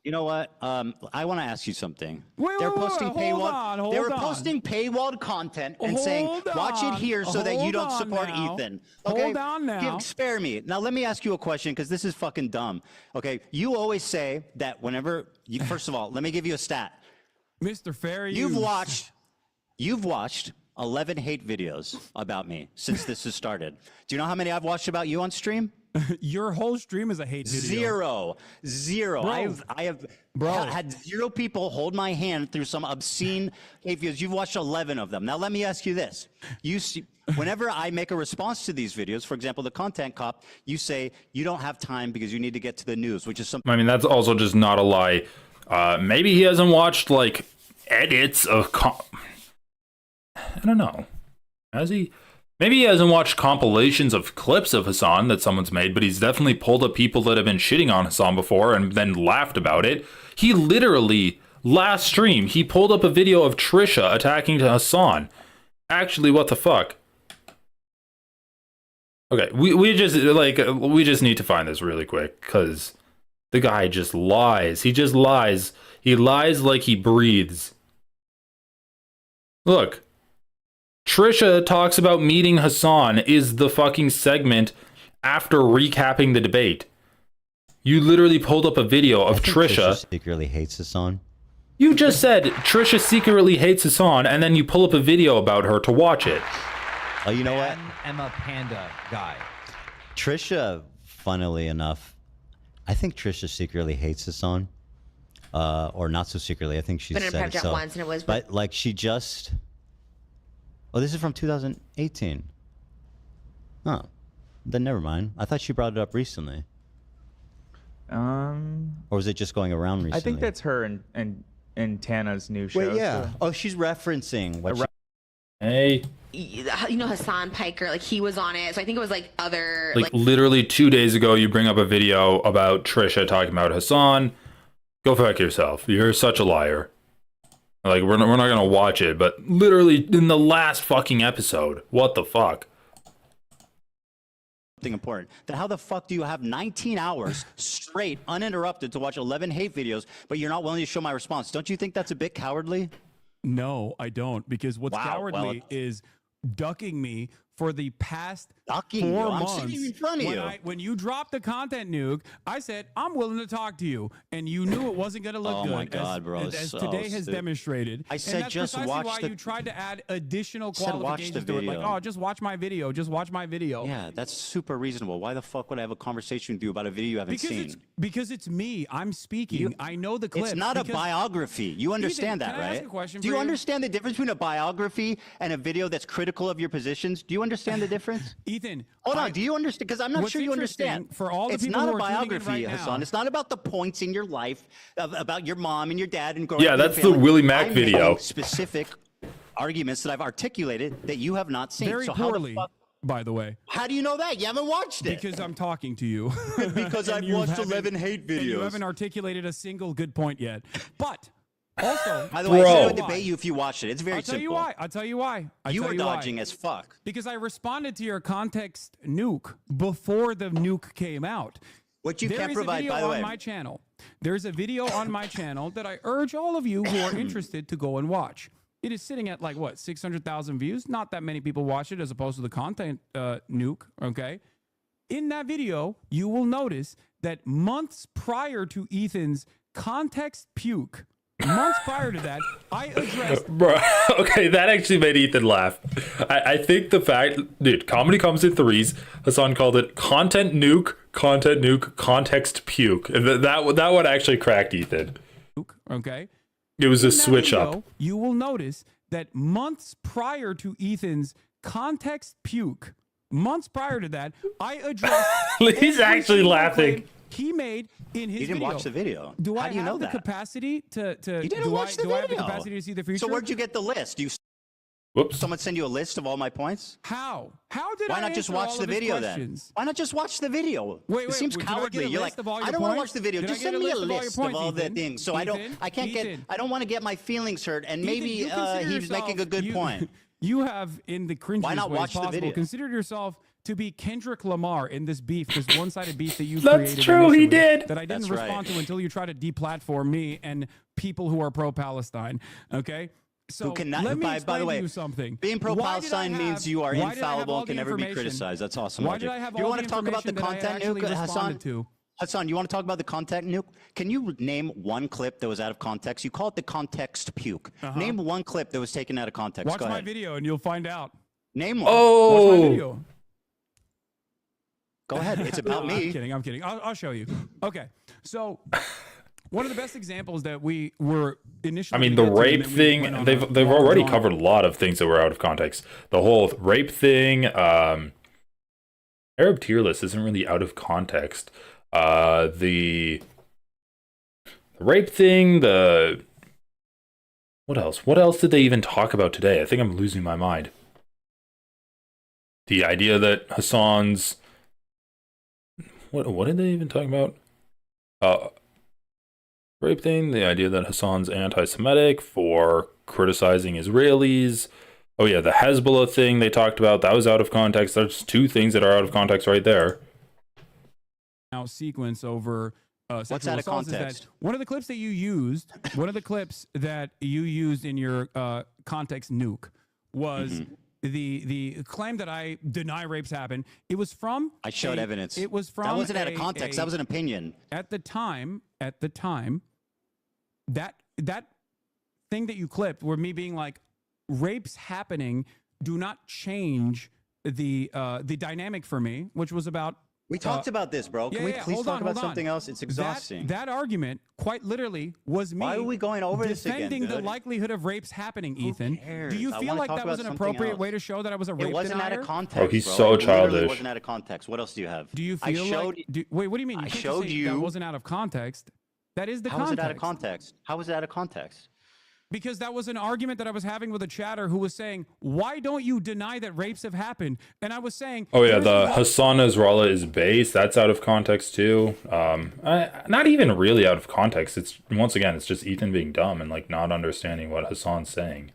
You know what? I want to ask you something. They're posting paywalled. They were posting paywalled content and saying, "Watch it here so that you don't support Ethan." Okay, hold on now. Spare me. Now let me ask you a question because this is fucking dumb. Okay, you always say that whenever you. First of all, let me give you a stat. Mr. Fair, you've watched 11 hate videos about me since this has started. Do you know how many I've watched about you on stream? Your whole stream is a hate video. Zero. Bro. I have Bro. had 0 people hold my hand through some obscene hate videos. You've watched 11 of them. Now let me ask you this: you see, whenever I make a response to these videos, for example, the content cop, you say you don't have time because you need to get to the news, which is something. I mean, that's also just not a lie. Maybe he hasn't watched like edits of. I don't know. Has he? Maybe he hasn't watched compilations of clips of Hasan that someone's made, but he's definitely pulled up people that have been shitting on Hasan before and then laughed about it. He literally, last stream, he pulled up a video of Trisha attacking Hasan. Actually, what the fuck? Okay, we just need to find this really quick, because the guy just lies. He just lies. He lies like he breathes. Look. Trisha talks about meeting Hasan is the fucking segment after recapping the debate. You literally pulled up a video of Trisha secretly hates Hasan. You just said Trisha secretly hates Hasan, and then you pull up a video about her to watch it. Oh, you know what? I'm a panda guy. Trisha, funnily enough, I think Trisha secretly hates Hasan. Or not so secretly. I think she said it so. Once and it was. But like she just. Oh, this is from 2018. Oh, then never mind. I thought she brought it up recently. Or was it just going around recently? I think that's her and Tana's new show. Wait, yeah. So. Oh, she's referencing what Hey. You know Hasan Piker, like he was on it. So I think it was like other. Like literally 2 days ago, you bring up a video about Trisha talking about Hasan. Go fuck yourself. You're such a liar. Like, we're not gonna watch it, but literally in the last fucking episode. What the fuck? Something important. Then how the fuck do you have 19 hours straight, uninterrupted, to watch 11 hate videos, but you're not willing to show my response? Don't you think that's a bit cowardly? No, I don't, because what's cowardly is ducking me for the past 4 months. I'm sitting in front of you. When you dropped the content nuke, I said, I'm willing to talk to you. And you knew it wasn't going to look good. Oh my God, bro. As today has demonstrated. I said just watch why you tried to add additional qualifications to it. Like, oh, just watch my video. Just watch my video. Yeah, that's super reasonable. Why the fuck would I have a conversation with you about a video you haven't seen? Because it's me. I'm speaking. I know the clips. It's not a biography. You understand that, right? Do you understand the difference between a biography and a video that's critical of your positions? Do you understand the difference? Ethan, hold on. Do you understand? Because I'm not sure you understand. For all the it's people not who a biography, right Hasan. now. It's not about the points in your life about your mom and your dad and growing Yeah, up. that's the Willie Mack I'm video. Specific arguments that I've articulated that you have not seen. Very so poorly, how the fuck, by the way. How do you know that? You haven't watched it. Because I'm talking to you. Because I've watched 11 hate videos. And you haven't articulated a single good point yet. But also, by the way, I would debate you if you watched it. It's very simple. I'll tell you why. You were dodging as fuck. Because I responded to your context nuke before the nuke came out. What you can't provide, by the way. On my channel. There's a video on my channel that I urge all of you who are interested to go and watch. It is sitting at like, what, 600,000 views? Not that many people watch it as opposed to the content nuke, okay? In that video, you will notice that months prior to Ethan's context puke, months prior to that, I addressed... Bro, okay, that actually made Ethan laugh. I think the fact... Dude, comedy comes in threes. Hasan called it content nuke, context puke. That one actually cracked Ethan. Okay? It was a switch up. You will notice that months prior to Ethan's context puke, months prior to that, I addressed... He's actually laughing. He made in his video. You didn't watch the video. How do you know that? Capacity to you didn't watch the video. Do I have the capacity to see the future? So where'd you get the list? Whoops. Someone send you a list of all my points? How? How did Why not just watch the video then? Why not just watch the video? It seems cowardly. You're like, I don't want to watch the video. Just send me a list of all the things. So I don't want to get my feelings hurt. And maybe he's making a good point. You have, in the cringiest Why not way watch possible, the video? considered yourself to be Kendrick Lamar in this beef, this one-sided beef that you created. That's true, he did. That I didn't respond to until you try to deplatform me and people who are pro-Palestine. Okay. So let me explain to you something. Being pro-Palestine means you are infallible and can never be criticized. That's awesome. Why did I have you all want the to talk about the content nuke, Hasan? Hasan, you want to talk about the content nuke? Can you name one clip that was out of context? You call it the context puke. Name one clip that was taken out of context. Watch my video and you'll find out. Name one. Oh. Watch my video. Go ahead. It's about me. I'm kidding. I'll show you. Okay. So one of the best examples that we were initially... I mean, the rape thing, they've already covered a lot of things that were out of context. The whole rape thing, Arab tier list isn't really out of context. The rape thing, what else? What else did they even talk about today? I think I'm losing my mind. The idea that Hasan's... What did they even talk about? Rape thing, the idea that Hasan's anti-Semitic for criticizing Israelis. Oh yeah, the Hezbollah thing they talked about, that was out of context. There's two things that are out of context right there. Now sequence over what's out of context? One of the clips that you used, in your context nuke was the claim that I deny rapes happen. It was from... I showed evidence. It was from... That wasn't out of context. That was an opinion. At the time, that thing that you clipped were me being like, rapes happening do not change the dynamic for me, which was about... We talked about this, bro. Can we please talk about something else? It's exhausting. That argument, quite literally, was me... Why are we going over this again, defending the likelihood of rapes happening, Ethan. Cares? Do you feel like that was an appropriate way to show that I was a rape denier? It wasn't out of context, Oh, he's bro. so It childish. literally wasn't out of context. What else do you have? Do you feel wait, what do you mean? You I can't showed just say you... that wasn't out of context. That is the context. How was it out of context? How was it out of context? Because that was an argument that I was having with a chatter who was saying, why don't you deny that rapes have happened? And I was saying... Oh yeah, the Hasan Nasrallah is base. That's out of context too. Not even really out of context. It's, once again, it's just Ethan being dumb and like not understanding what Hasan's saying.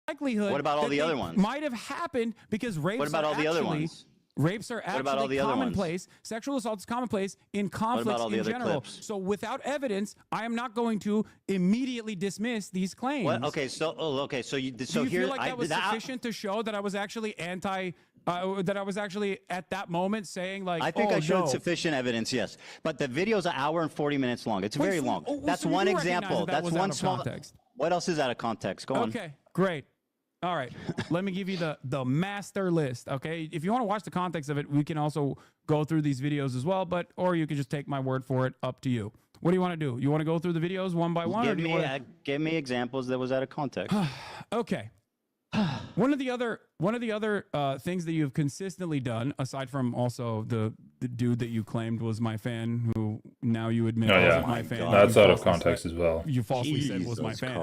Likelihood what about all the other ones? Might have happened because rapes What about all the other ones? Rapes are actually commonplace. Sexual assault is commonplace in conflicts in general. Clips? So without evidence, I am not going to immediately dismiss these claims. What? Okay, so so do you feel like that was sufficient to show that I was actually that I was actually at that moment saying like, I think I showed sufficient evidence, yes. But the video's an hour and 40 minutes long. It's very long. That's one example. That's one small context. What else is out of context? Go on. Okay, great. All right, let me give you the master list, okay? If you want to watch the context of it, we can also go through these videos as well, or you can just take my word for it, up to you. What do you want to do? You want to go through the videos one by one? Give me examples that was out of context. Okay. One of the other things that you've consistently done, aside from also the dude that you claimed was my fan, who now you admit wasn't my fan. That's out of context as well. You falsely said was my fan.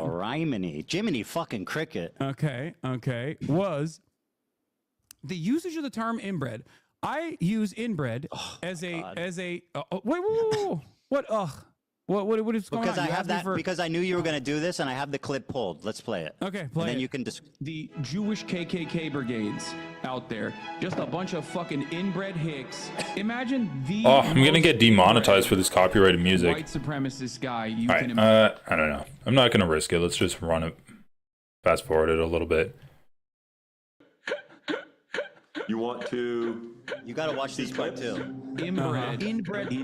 Jiminy fucking cricket. Okay. Was the usage of the term inbred. I use inbred as a wait. What is going on? Because I knew you were going to do this, and I have the clip pulled. Let's play it. Okay, play it. Then you can the Jewish KKK brigades out there, just a bunch of fucking inbred hicks. Imagine the. Oh, I'm gonna get demonetized for this copyrighted music. White supremacist guy. You All can right, I don't know. I'm not gonna risk it. Let's just run it. Fast forward it a little bit. You want to... You gotta watch these part too. Inbred. What is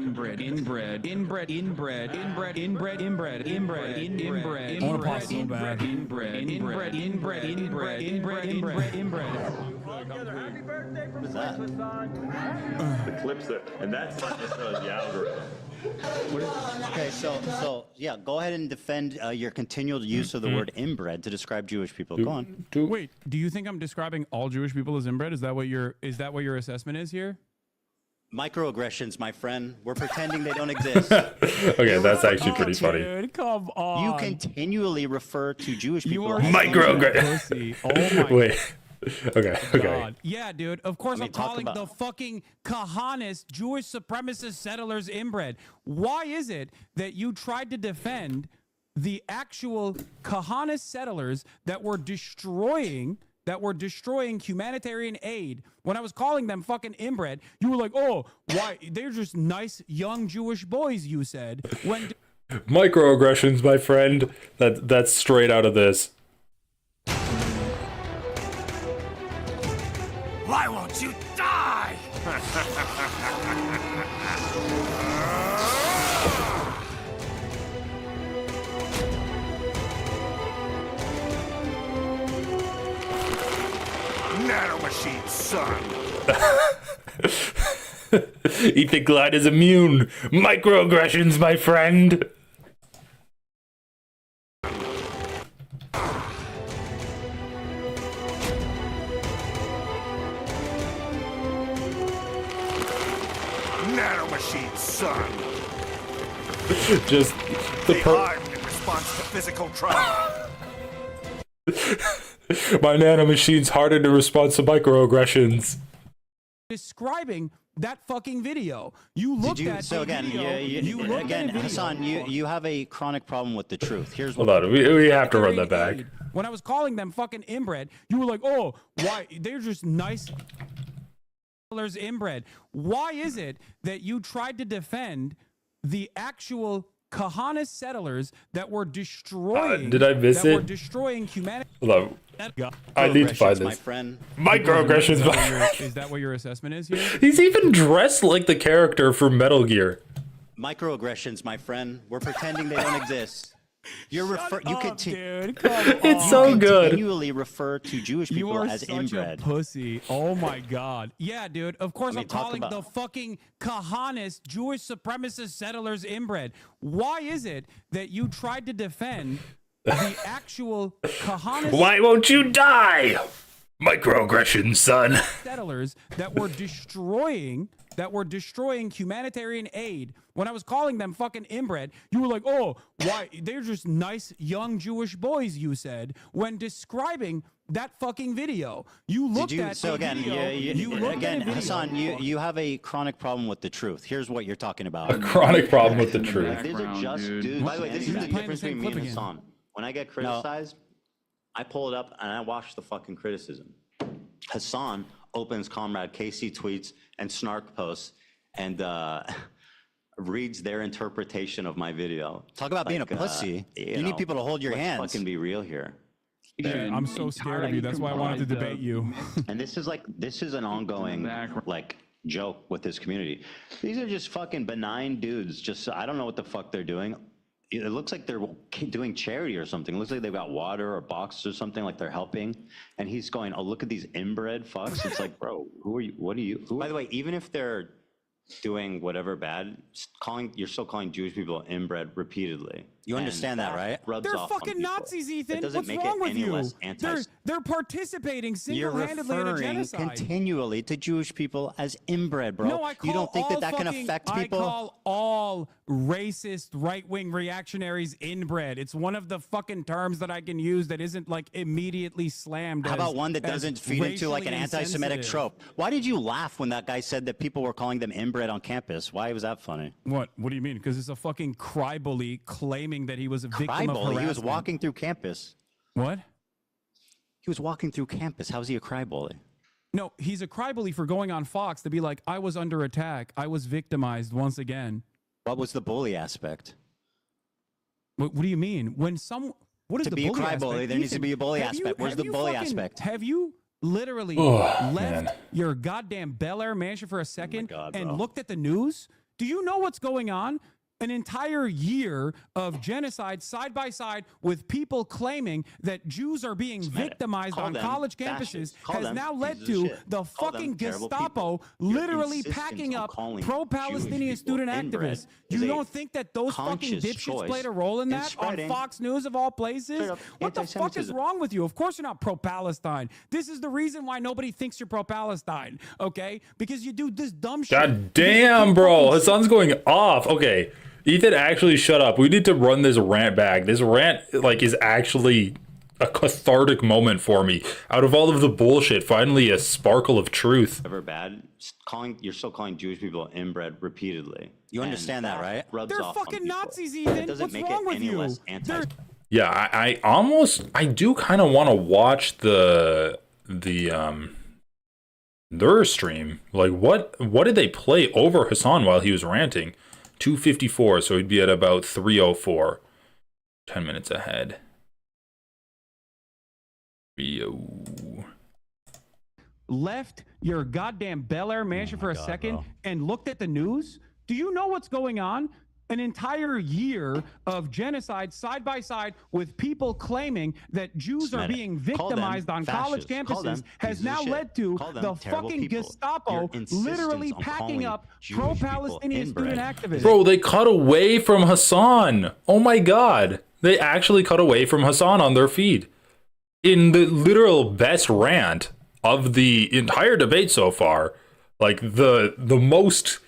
that? The clips there, and that's not necessarily the algorithm. Okay, so yeah, go ahead and defend your continual use of the word inbred to describe Jewish people. Go on. Wait, do you think I'm describing all Jewish people as inbred? Is that what your assessment is here? Microaggressions, my friend. We're pretending they don't exist. Okay, that's actually pretty funny. Dude, come on. You continually refer to Jewish people. Microaggressions. Oh my Wait. Okay. God. Yeah, dude. Of course, I'm calling the fucking Kahanis Jewish supremacist settlers inbred. Why is it that you tried to defend the actual Kahanis settlers that were destroying humanitarian aid when I was calling them fucking inbred? You were like, oh, why? They're just nice young Jewish boys, you said. When microaggressions, my friend. That's straight out of this. Why won't you die? Now Nanomachine, son. Ethan Klein is immune. Microaggressions, my friend. Nanomachine, son. Just they hardened in response to physical trauma. My nanomachine's hardened in response to microaggressions. Describing that fucking video. You looked at so again, video, again, Hasan, you have a chronic problem with the truth. Here's Hold on, we have to run that back. When I was calling them fucking inbred, you were like, oh, why? They're just nice inbred. Why is it that you tried to defend the actual Kahanis settlers that were destroying? Did I miss that it? Were destroying humanity. Hold on. I need to find this. My friend. Microaggressions. Is that what your assessment is here? He's even dressed like the character from Metal Gear. Microaggressions, my friend. We're pretending they don't exist. You're It's so good. Continually refer to Jewish people you are as such inbred. a pussy. Oh my god. Yeah, dude. Of course, I'm calling about the fucking Kahanis, Jewish supremacist settlers, inbred. Why is it that you tried to defend the actual Kahanis? Why won't you die? Microaggressions, son. Settlers that were destroying humanitarian aid. When I was calling them fucking inbred, you were like, oh, why? They're just nice young Jewish boys, you said, when describing that fucking video. You looked at so again, video. Again, Hasan, you have a chronic problem with the truth. Here's what you're talking about. A chronic problem with the truth. These are just dudes. By the way, this is the difference between me and Hasan. When I get criticized, I pull it up and I watch the fucking criticism. Hasan opens Comrade KC tweets and snark posts and reads their interpretation of my video. Talk about being a pussy. You need people to hold your hands. Let's fucking be real here. Dude, I'm so scared of you. That's why I wanted to debate you. And this is an ongoing like joke with this community. These are just fucking benign dudes. Just I don't know what the fuck they're doing. It looks like they're doing charity or something. It looks like they've got water or boxes or something, like they're helping. And he's going, oh, look at these inbred fucks. It's like, bro, who are you? What are you? By the way, even if they're doing whatever bad, you're still calling Jewish people inbred repeatedly. You understand that, right? They're fucking Nazis, Ethan. What's wrong with you? They're participating single-handedly in a genocide. You're referring continually to Jewish people as inbred, bro. No, I call you don't think that can affect people? I call all racist right-wing reactionaries inbred. It's one of the fucking terms that I can use that isn't like immediately slammed. How about one that doesn't feed into like an anti-Semitic trope? Why did you laugh when that guy said that people were calling them inbred on campus? Why was that funny? What do you mean? Because it's a fucking cry-bully claiming that he was a victim of harassment. He was walking through campus. What? He was walking through campus. How is he a cry-bully? No, he's a cry-bully for going on Fox to be like, I was under attack. I was victimized once again. What was the bully aspect? What do you mean? What is the bully aspect? To be a cry-bully, there needs to be a bully aspect. Where's the bully aspect? Have you literally left your goddamn Bel Air mansion for a second and looked at the news? Do you know what's going on? An entire year of genocide side by side with people claiming that Jews are being victimized on college campuses has now led to the fucking Gestapo literally packing up pro-Palestinian student activists. You don't think that those fucking dipshits played a role in that on Fox News of all places? What the fuck is wrong with you? Of course you're not pro-Palestine. This is the reason why nobody thinks you're pro-Palestine, okay? Because you do this dumb shit. God damn, bro. Hasan's going off. Okay. Ethan, actually shut up. We need to run this rant back. This rant, like, is actually a cathartic moment for me. Out of all of the bullshit, finally a sparkle of truth. Ever bad? You're still calling Jewish people inbred repeatedly. You understand that, right? They're fucking Nazis, Ethan. What's wrong with you? Yeah, I do kind of want to watch their stream. Like, what did they play over Hasan while he was ranting? 2:54, so he'd be at about 3:04. 10 minutes ahead. Left your goddamn Bel Air mansion for a second and looked at the news? Do you know what's going on? an entire year of genocide side by side with people claiming that Jews are being victimized on college campuses has now led to the fucking Gestapo literally packing up pro-Palestinian student activists. Bro, they cut away from Hasan. Oh my God. They actually cut away from Hasan on their feed. In the literal best rant of the entire debate so far, like the most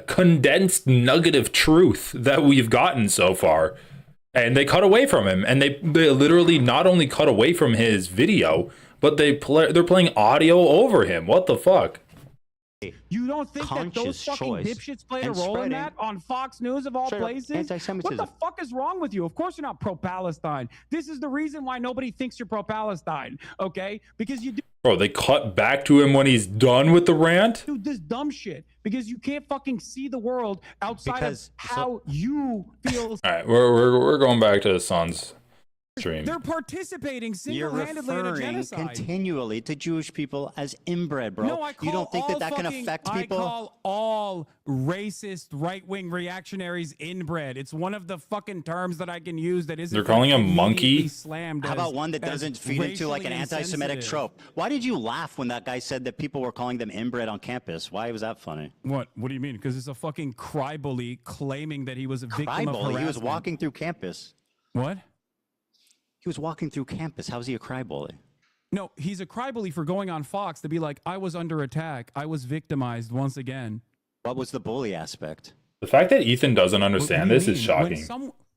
condensed nugget of truth that we've gotten so far, and they cut away from him, and they literally not only cut away from his video, but they're playing audio over him. What the fuck? You don't think that those fucking dipshits played a role in that on Fox News of all places? What the fuck is wrong with you? Of course you're not pro-Palestine. This is the reason why nobody thinks you're pro-Palestine, okay? Because you do. Bro, they cut back to him when he's done with the rant? Do this dumb shit because you can't fucking see the world outside of how you feel. All right, we're going back to Hasan's stream. They're participating single-handedly in a genocide. You're referring continually to Jewish people as inbred, bro. No, you don't think that can affect people? I call all racist right-wing reactionaries inbred. It's one of the fucking terms that I can use that isn't. They're calling him monkey. How about one that doesn't feed into like an anti-Semitic trope? Why did you laugh when that guy said that people were calling them inbred on campus? Why was that funny? What do you mean? Because it's a fucking crybully claiming that he was a victim of harassment. He was walking through campus. What? He was walking through campus. How's he a crybully? No, he's a crybully for going on Fox to be like, I was under attack. I was victimized once again. What was the bully aspect? The fact that Ethan doesn't understand this is shocking.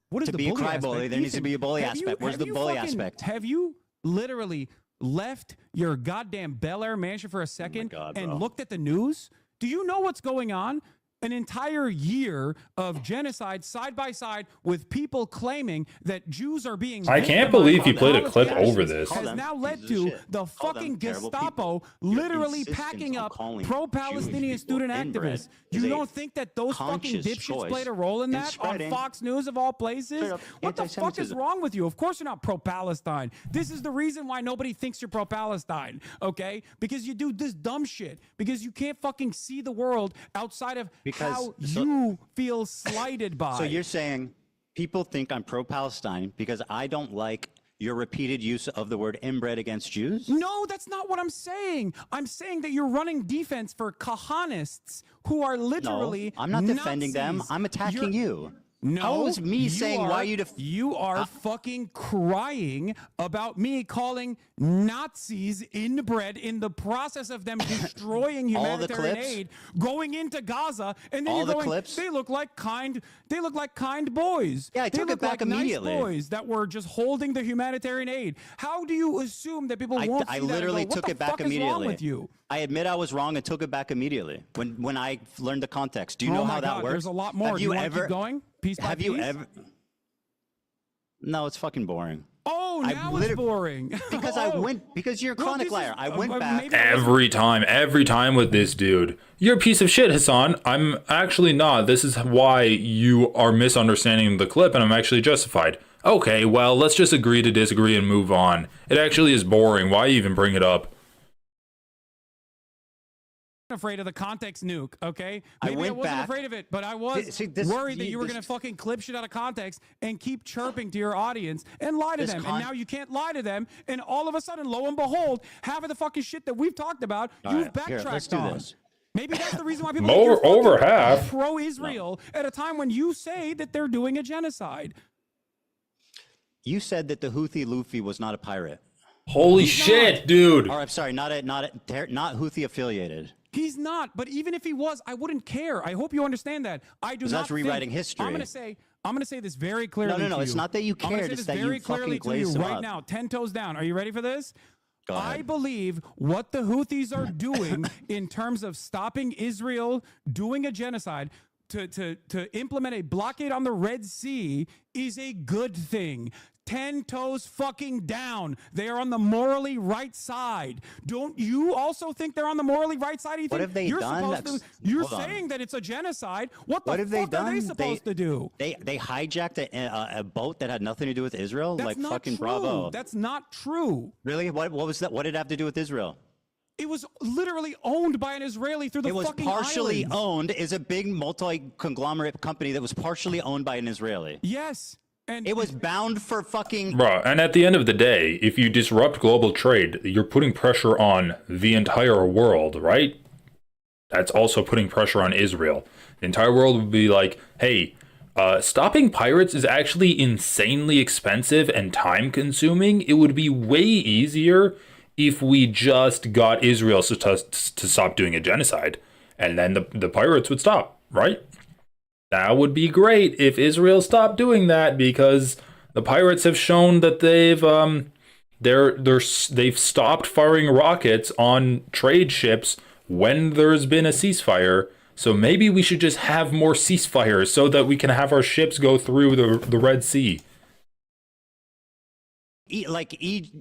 What is to the be bully a crybully, aspect? there needs to be a bully aspect. Where's the bully aspect? Have you literally left your goddamn Bel Air mansion for a second and looked at the news? Do you know what's going on? An entire year of genocide side by side with people claiming that Jews are being. I can't believe he played a clip over this. Has now led to the fucking Gestapo literally packing up pro-Palestinian student activists. You don't think that those fucking dipshits played a role in that on Fox News of all places? What the fuck is wrong with you? Of course you're not pro-Palestine. This is the reason why nobody thinks you're pro-Palestine, okay? Because you do this dumb shit. Because you can't fucking see the world outside of how you feel slighted by. So you're saying people think I'm pro-Palestine because I don't like your repeated use of the word inbred against Jews? No, that's not what I'm saying. I'm saying that you're running defense for kahanists who are literally I'm not defending them. I'm attacking you. No, how is me saying why you are fucking crying about me calling Nazis inbred in the process of them destroying humanitarian aid, going into Gaza, and then you're going, they look like kind boys. Yeah, I took it back immediately. Nice boys that were just holding the humanitarian aid. How do you assume that people won't see I literally that and go, took it back immediately. What the fuck is wrong with you? I admit I was wrong and took it back immediately when I learned the context. Do you know how that works? There's a lot more. Have do you ever keep going? Piece by piece? You ever? No, it's fucking boring. Oh, now it's boring. Because you're a chronic liar. I went back. Every time with this dude. You're a piece of shit, Hasan. I'm actually not. This is why you are misunderstanding the clip, and I'm actually justified. Okay, well, let's just agree to disagree and move on. It actually is boring. Why even bring it up? Afraid of the context nuke, okay? Maybe I wasn't afraid of it, but I was worried that you were going to fucking clip shit out of context and keep chirping to your audience and lie to them. And now you can't lie to them. And all of a sudden, lo and behold, half of the fucking shit that we've talked about, you've backtracked on. Maybe that's the reason why people over half pro-Israel at a time when you say that they're doing a genocide. You said that the Houthi Luffy was not a pirate. Holy shit, dude! Or I'm sorry, not Houthi affiliated. He's not, but even if he was, I wouldn't care. I hope you understand that. I do not. That's rewriting history. I'm going to say this very clearly. No, it's not that you care. It's that you fucking glaze right now. 10 toes down. Are you ready for this? Go ahead. I believe what the Houthis are doing in terms of stopping Israel doing a genocide to implement a blockade on the Red Sea is a good thing. 10 toes fucking down. They are on the morally right side. Don't you also think they're on the morally right side? Ethan? What have they done? You're saying that it's a genocide. What the fuck are they supposed to do? They hijacked a boat that had nothing to do with Israel? That's like not fucking true. bravo. That's not true. Really? What was that? What did it have to do with Israel? It was literally owned by an Israeli through the fucking It was partially islands. owned. Is a big multi-conglomerate company that was partially owned by an Israeli. Yes. And it was bound for fucking... Bro, and at the end of the day, if you disrupt global trade, you're putting pressure on the entire world, right? That's also putting pressure on Israel. The entire world would be like, hey, stopping pirates is actually insanely expensive and time-consuming. It would be way easier if we just got Israel to stop doing a genocide, and then the pirates would stop, right? That would be great if Israel stopped doing that, because the pirates have shown that they've stopped firing rockets on trade ships when there's been a ceasefire. So maybe we should just have more ceasefires so that we can have our ships go through the Red Sea.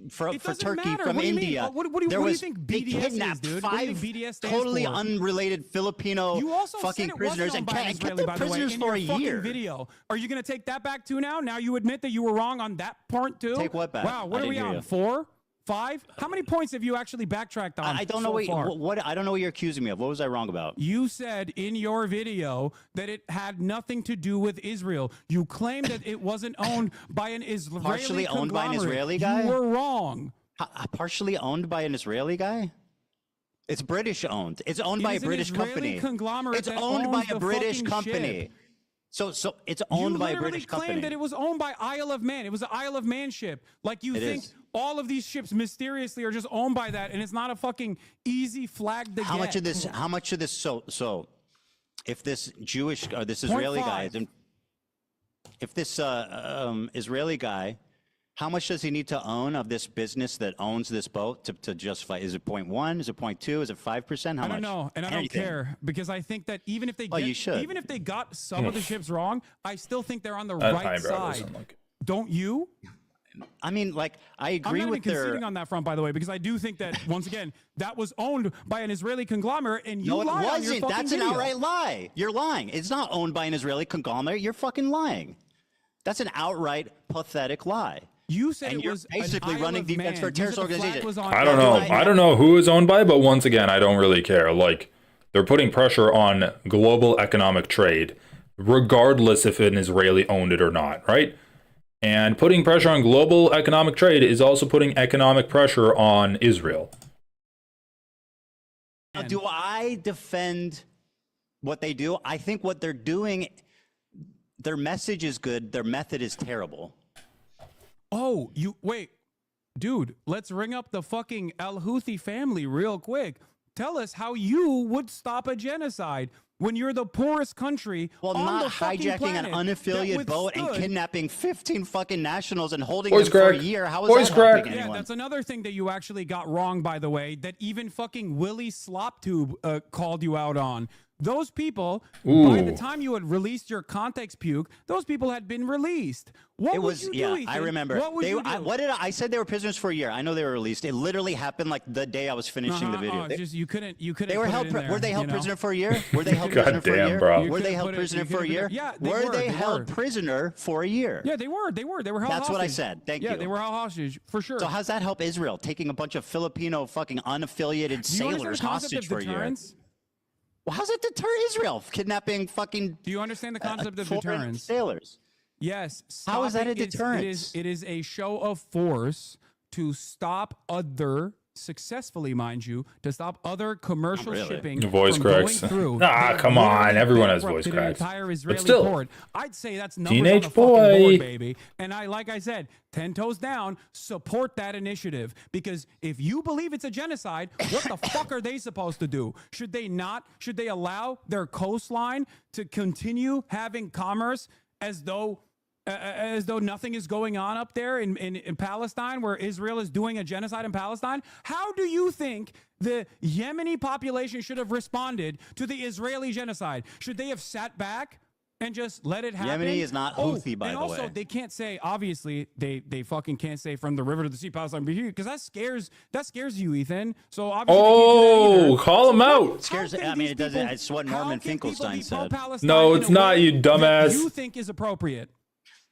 For Turkey from India. What do you think they BDS kidnapped is, dude? 5 BDS totally unrelated Filipino fucking prisoners and kept them prisoners for a year. Video. Are you going to take that back too now? Now you admit that you were wrong on that part too? Take what back? Wow, what are we on? 4? 5? How many points have you actually backtracked on? I don't know what I don't know what you're accusing me of. What was I wrong about? You said in your video that it had nothing to do with Israel. You claimed that it wasn't owned by an Israeli partially owned by an Israeli guy? You were wrong. Partially owned by an Israeli guy? It's British owned. It's owned by a British company. It's owned by a British company. So it's owned by a British company. You claimed that it was owned by Isle of Man. It was an Isle of Man ship. Like you think all of these ships mysteriously are just owned by that, and it's not a fucking easy flag to get. How much of this? So, if this Jewish or this Israeli guy, if this Israeli guy, how much does he need to own of this business that owns this boat to justify? Is it 0.1? Is it 0.2? Is it 5%? How much? I don't know, and I don't care, because I think that even if they even if they got some of the ships wrong, I still think they're on the right side. Don't you? I mean, like, I agree I'm not with even conceding on that front, by the way, because I do think that, once again, that was owned by an Israeli conglomerate, and you lied on your fucking That's an video. outright lie. You're lying. It's not owned by an Israeli conglomerate. You're fucking lying. That's an outright pathetic lie. You said and it was basically running defense for a terrorist organization. I don't know. I don't know who is owned by, but once again, I don't really care. Like, they're putting pressure on global economic trade, regardless if an Israeli owned it or not, right? And putting pressure on global economic trade is also putting economic pressure on Israel. Now, do I defend what they do? I think what they're doing, their message is good, their method is terrible. Oh, wait, dude, let's ring up the fucking Al-Houthi family real quick. Tell us how you would stop a genocide when you're the poorest country on not the fucking hijacking an planet unaffiliated boat and kidnapping 15 fucking nationals and holding Voice them for a crack. year. How is Voice that crack. helping anyone? Yeah, that's another thing that you actually got wrong, by the way, that even fucking Willie Sloptube called you out on. Those people, by the time you had released your context puke, those people had been released. What would you do, Ethan? I remember. What would you do? I said they were prisoners for a year. I know they were released. It literally happened like the day I was finishing the video. You couldn't. They were held. Were they held prisoner for a year? Were they held prisoner for a Goddamn, year? bro. Were they held prisoner for a year? Yeah, were they held prisoner for a year? Yeah, they were. They were held hostage. That's what I said. Thank you. Yeah, they were held hostage for sure. So how's that help Israel taking a bunch of Filipino fucking unaffiliated sailors hostage for a year? Well, how's it deter Israel kidnapping fucking? Do you understand the concept of deterrence? Sailors. Yes. How is that a deterrence? It is a show of force to stop successfully, mind you, to stop other commercial shipping voice from cracks. going through. Come on, everyone has voice cracks. Entire Israeli But still, port. I'd say that's numbers teenage on the fucking boy. board, baby. And like I said, 10 toes down, support that initiative, because if you believe it's a genocide, what the fuck are they supposed to do? Should they allow their coastline to continue having commerce as though nothing is going on up there in Palestine, where Israel is doing a genocide in Palestine? How do you think the Yemeni population should have responded to the Israeli genocide? Should they have sat back and just let it happen? Yemeni is not Houthi, by the way. And also, they can't say, obviously, they fucking can't say from the river to the sea, Palestine, because that scares you, Ethan. So obviously, call him out. Scares. I mean, it doesn't. It's what Norman Finkelstein said. No, it's not, you dumbass. You think is appropriate?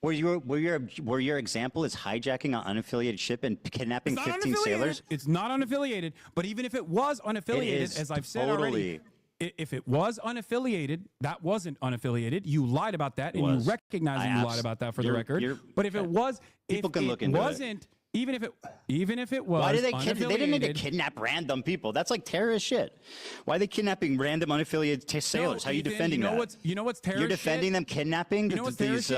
Where your example is hijacking an unaffiliated ship and kidnapping 15 sailors? It's not unaffiliated, but even if it was unaffiliated, as I've said already, if it was unaffiliated, that wasn't unaffiliated. You lied about that, and you recognize that you lied about that for the record. But if it was, people can look into it. Even if it was, why did they didn't need to kidnap random people. That's like terrorist shit. Why are they kidnapping random unaffiliated sailors? How are you defending that? You know what's terrorist? You're defending them kidnapping these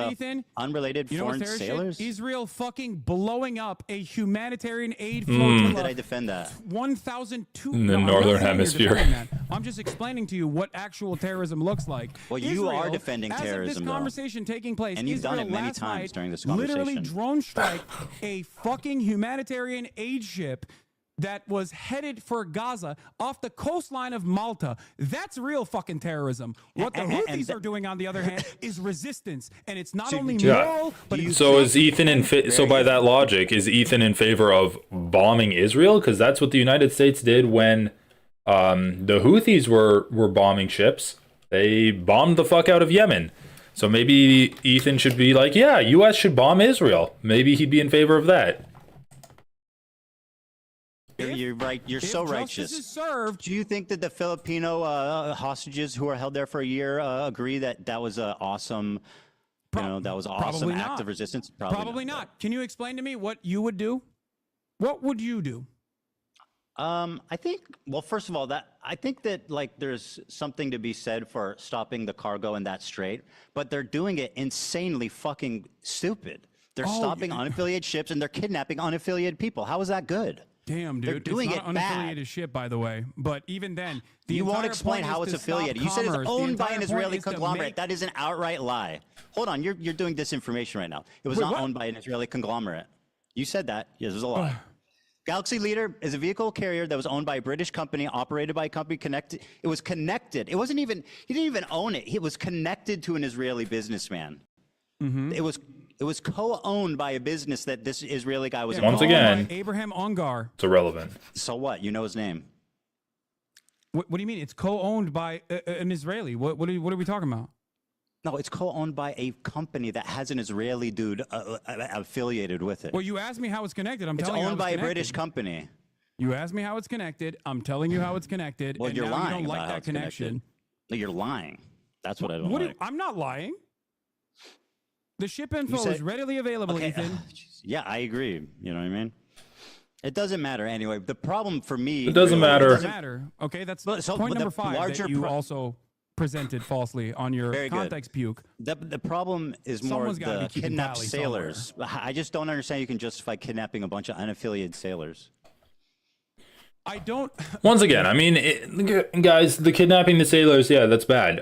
unrelated foreign sailors? Israel fucking blowing up a humanitarian aid flotilla. When did I defend that? 1,002 in the northern hemisphere. I'm just explaining to you what actual terrorism looks like. Well, you are defending terrorism, as of this conversation taking place, and you've Israel done it many times during this conversation. Literally drone strike a fucking humanitarian aid ship that was headed for Gaza off the coastline of Malta. That's real fucking terrorism. What the Houthis are doing, on the other hand, is resistance, and it's not only moral, but so is Ethan so by that logic, is Ethan in favor of bombing Israel? Because that's what the United States did when the Houthis were bombing ships. They bombed the fuck out of Yemen. So maybe Ethan should be like, yeah, U.S. should bomb Israel. Maybe he'd be in favor of that. You're right. You're so righteous. Is served, do you think that the Filipino hostages who were held there for a year agree that that was an awesome, that was an awesome act of resistance? Probably not. Can you explain to me what you would do? What would you do? I think, well, first of all, I think that like there's something to be said for stopping the cargo in that strait, but they're doing it insanely fucking stupid. They're stopping unaffiliated ships and they're kidnapping unaffiliated people. How is that good? Damn, dude. They're doing it's not it unaffiliated bad. ship, by the way. But even then, you won't explain how it's affiliated. You said it's owned by an Israeli conglomerate. That is an outright lie. Hold on, you're doing disinformation right now. It was not owned by an Israeli conglomerate. You said that. Yes, it was a lie. Galaxy Leader is a vehicle carrier that was owned by a British company, operated by a company connected. It was connected. It wasn't even, he didn't even own it. It was connected to an Israeli businessman. Mm-hmm. It was co-owned by a business that this Israeli guy was Once again, Abraham Ongar. It's irrelevant. So what? You know his name. What do you mean? It's co-owned by an Israeli. What are we talking about? No, it's co-owned by a company that has an Israeli dude affiliated with it. Well, you asked me how it's connected. I'm telling you it's owned by a British company. You asked me how it's connected. I'm telling you how it's connected. Well, and you're now lying. You don't like about that connection. No, you're lying. That's what I don't like. I'm not lying. The ship info is readily available, Ethan. Yeah, I agree. You know what I mean? It doesn't matter anyway. The problem for me... It doesn't matter. It doesn't matter. Okay, that's point number 5 that you also presented falsely on your context puke. The problem is more the kidnapped sailors. I just don't understand you can justify kidnapping a bunch of unaffiliated sailors. I don't... Once again, I mean, guys, the kidnapping the sailors, yeah, that's bad.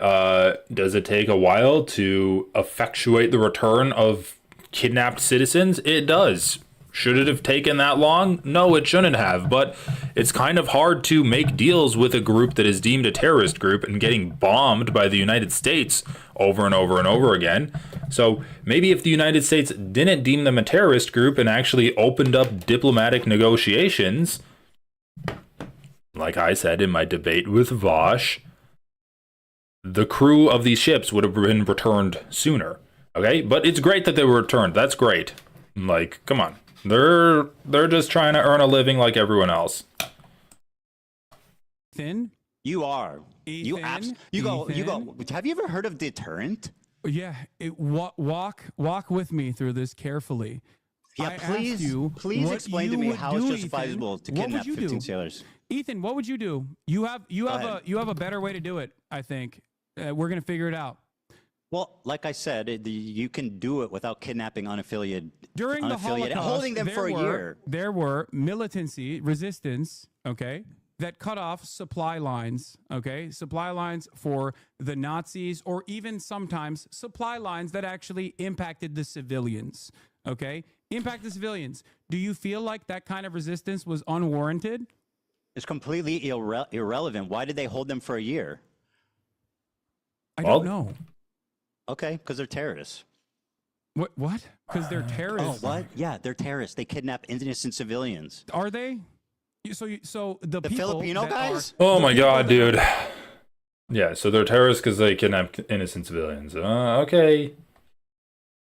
Does it take a while to effectuate the return of kidnapped citizens? It does. Should it have taken that long? No, it shouldn't have. But it's kind of hard to make deals with a group that is deemed a terrorist group and getting bombed by the United States over and over and over again. So maybe if the United States didn't deem them a terrorist group and actually opened up diplomatic negotiations, like I said in my debate with Vosh, the crew of these ships would have been returned sooner. Okay? But it's great that they were returned. That's great. Like, come on. They're just trying to earn a living like everyone else. Ethan? You are. Ethan? You go. Have you ever heard of deterrent? Yeah. Walk with me through this carefully. Yeah, please explain to me how it's justifiable to kidnap 15 sailors. Ethan, what would you do? You have a better way to do it, I think. We're going to figure it out. Well, like I said, you can do it without kidnapping unaffiliated. During the Holocaust, holding them for a year. There were militancy, resistance, okay, that cut off supply lines, okay? Supply lines for the Nazis, or even sometimes supply lines that actually impacted the civilians, okay? Impact the civilians. Do you feel like that kind of resistance was unwarranted? It's completely irrelevant. Why did they hold them for a year? I don't know. Okay, because they're terrorists. What? Because they're terrorists. Oh, what? Yeah, they're terrorists. They kidnap innocent civilians. Are they? So the Filipino guys? Oh my God, dude. Yeah, so they're terrorists because they kidnap innocent civilians. Okay.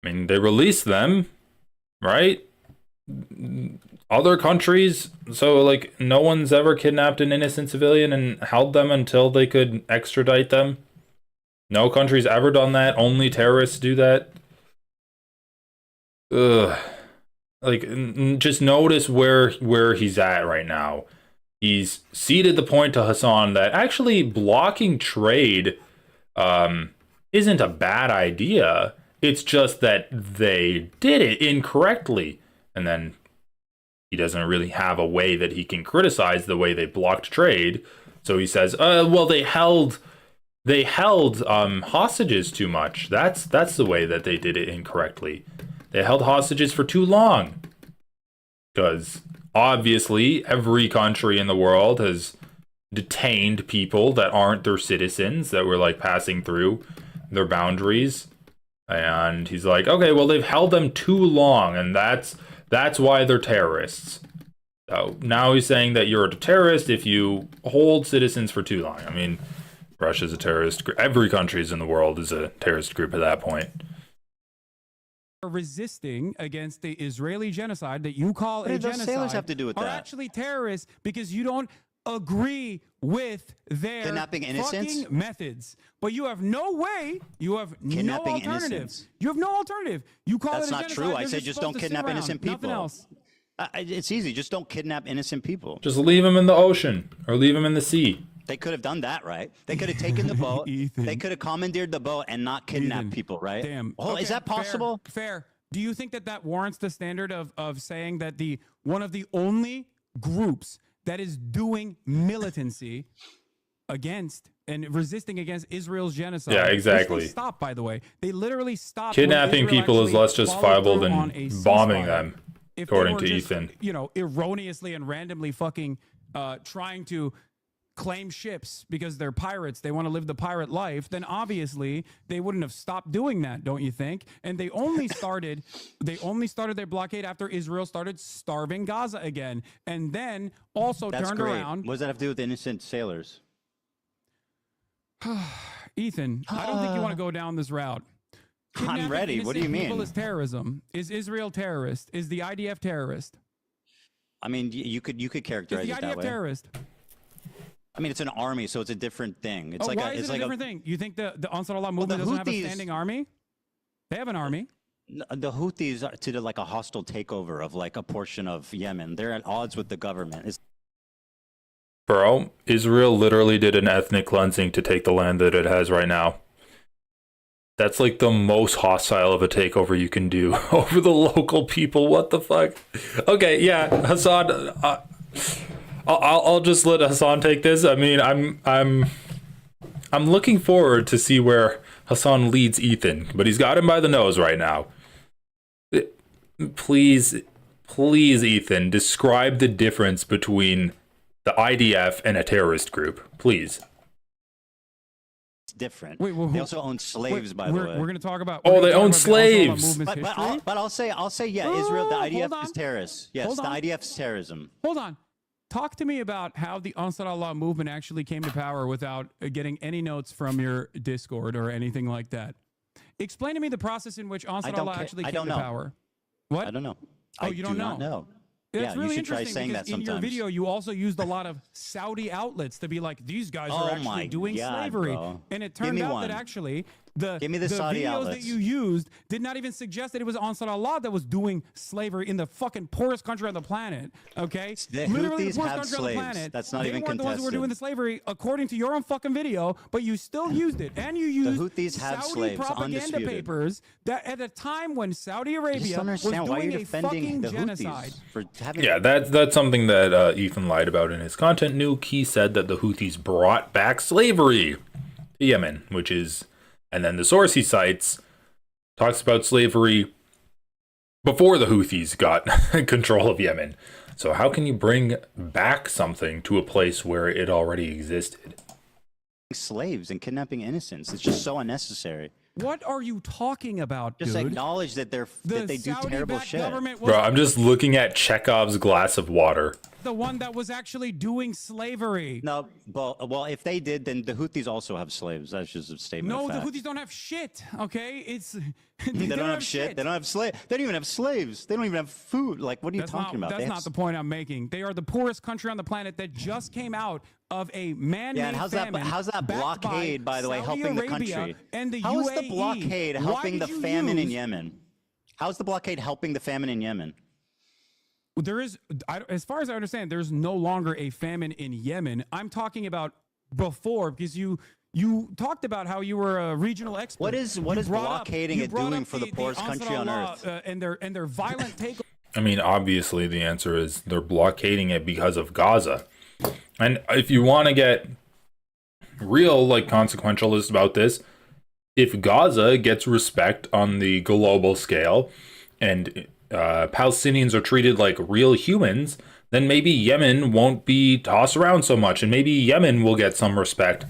I mean, they released them, right? Other countries, so like no one's ever kidnapped an innocent civilian and held them until they could extradite them. No country's ever done that. Only terrorists do that. Ugh. Like, just notice where he's at right now. He's ceded the point to Hasan that actually blocking trade isn't a bad idea. It's just that they did it incorrectly. And then he doesn't really have a way that he can criticize the way they blocked trade. So he says, well, they held hostages too much. That's the way that they did it incorrectly. They held hostages for too long. Because obviously every country in the world has detained people that aren't their citizens, that were like passing through their boundaries. And he's like, okay, well, they've held them too long, and that's why they're terrorists. So now he's saying that you're a terrorist if you hold citizens for too long. I mean, Russia's a terrorist group. Every country in the world is a terrorist group at that point. Resisting against the Israeli genocide that you call a genocide sailors have to do with are that? actually terrorists because you don't agree with their Kidnapping innocents? fucking methods. But you have no way, you have no alternative. Innocents. You have no alternative. You call That's it a not genocide. true. I You're said just don't supposed to sit kidnap around. innocent people. Nothing else. It's easy. Just don't kidnap innocent people. Just leave them in the ocean or leave them in the sea. They could have done that, right? They could have taken the boat. They could have commandeered the boat and not kidnapped people, right? Damn. Oh, Okay, is that possible? Fair. Do you think that warrants the standard of saying that one of the only groups that is doing militancy against and resisting against Israel's genocide? Yeah, exactly. Which they stopped, by the way. They literally stopped. Kidnapping people is less justifiable than bombing them, according to Ethan. You know, erroneously and randomly fucking trying to claim ships because they're pirates, they want to live the pirate life, then obviously they wouldn't have stopped doing that, don't you think? And they only started their blockade after Israel started starving Gaza again, and then also turned around. What does that have to do with innocent sailors? Ethan, I don't think you want to go down this route. I'm ready. What do you mean? People is terrorism. Is Israel terrorist? Is the IDF terrorist? I mean, you could characterize Is it the that IDF way. terrorist? I mean, it's an army, so it's a different thing. It's why is it a different thing? You think the Ansar Allah movement doesn't have a standing army? They have an army. The Houthis are to like a hostile takeover of like a portion of Yemen. They're at odds with the government. Bro, Israel literally did an ethnic cleansing to take the land that it has right now. That's like the most hostile of a takeover you can do over the local people. What the fuck? Okay, yeah, Hasan. I'll just let Hasan take this. I mean, I'm looking forward to see where Hasan leads Ethan, but he's got him by the nose right now. Please, Ethan, describe the difference between the IDF and a terrorist group, please. It's different. They also own slaves, by the way. We're going to talk about. Oh, they own slaves. But I'll say, yeah, Israel, the IDF is terrorist. Yes, the IDF is terrorism. Hold on. Talk to me about how the Ansar Allah movement actually came to power without getting any notes from your Discord or anything like that. Explain to me the process in which Ansar Allah actually came to power. What? I don't know. Oh, you don't know? Not know. That's yeah, really you should try interesting saying because that sometimes. in your video you also used a lot of Saudi outlets to be like, these guys are actually doing slavery. Bro. And it turned out that actually the Saudi videos outlets that you used did not even suggest that it was Ansar Allah that was doing slavery in the fucking poorest country on the planet. Okay? The Literally Houthis the poorest have country slaves. on the planet. That's not they even weren't the ones who were contested. doing the slavery according to your own fucking video, but you still used it. And you used the Houthis have Saudi slaves, propaganda undisputed. papers that at a time when Saudi I just Arabia don't was understand why doing you're a defending fucking the genocide. Houthis for having. Yeah, that's something that Ethan lied about in his content nuke. He said that the Houthis brought back slavery to Yemen, which is, and then the source he cites talks about slavery before the Houthis got control of Yemen. So how can you bring back something to a place where it already existed? Slaves and kidnapping innocents. It's just so unnecessary. What are you talking about, Just dude? acknowledge that they do terrible shit. Bro, I'm just looking at Chekhov's glass of water. the one that was actually doing slavery. No, well, if they did, then the Houthis also have slaves. That's just a statement. No, of the fact. Houthis don't have shit. Okay, it's they don't have shit. They don't have slaves. They don't even have slaves. They don't even have food. Like, what are you talking about? That's not the point I'm making. They are the poorest country on the planet that just came out of a man-made Yeah, and how's that blockade, by the way, helping the country? And the How is UAE? the blockade helping the famine in Yemen? How is the blockade helping the famine in Yemen? There is, as far as I understand, there's no longer a famine in Yemen. I'm talking about before, because you talked about how you were a regional expert. What is blockading it doing for the poorest country on earth? And their violent take. I mean, obviously the answer is they're blockading it because of Gaza. And if you want to get real, like, consequentialist about this, if Gaza gets respect on the global scale and Palestinians are treated like real humans, then maybe Yemen won't be tossed around so much, and maybe Yemen will get some respect,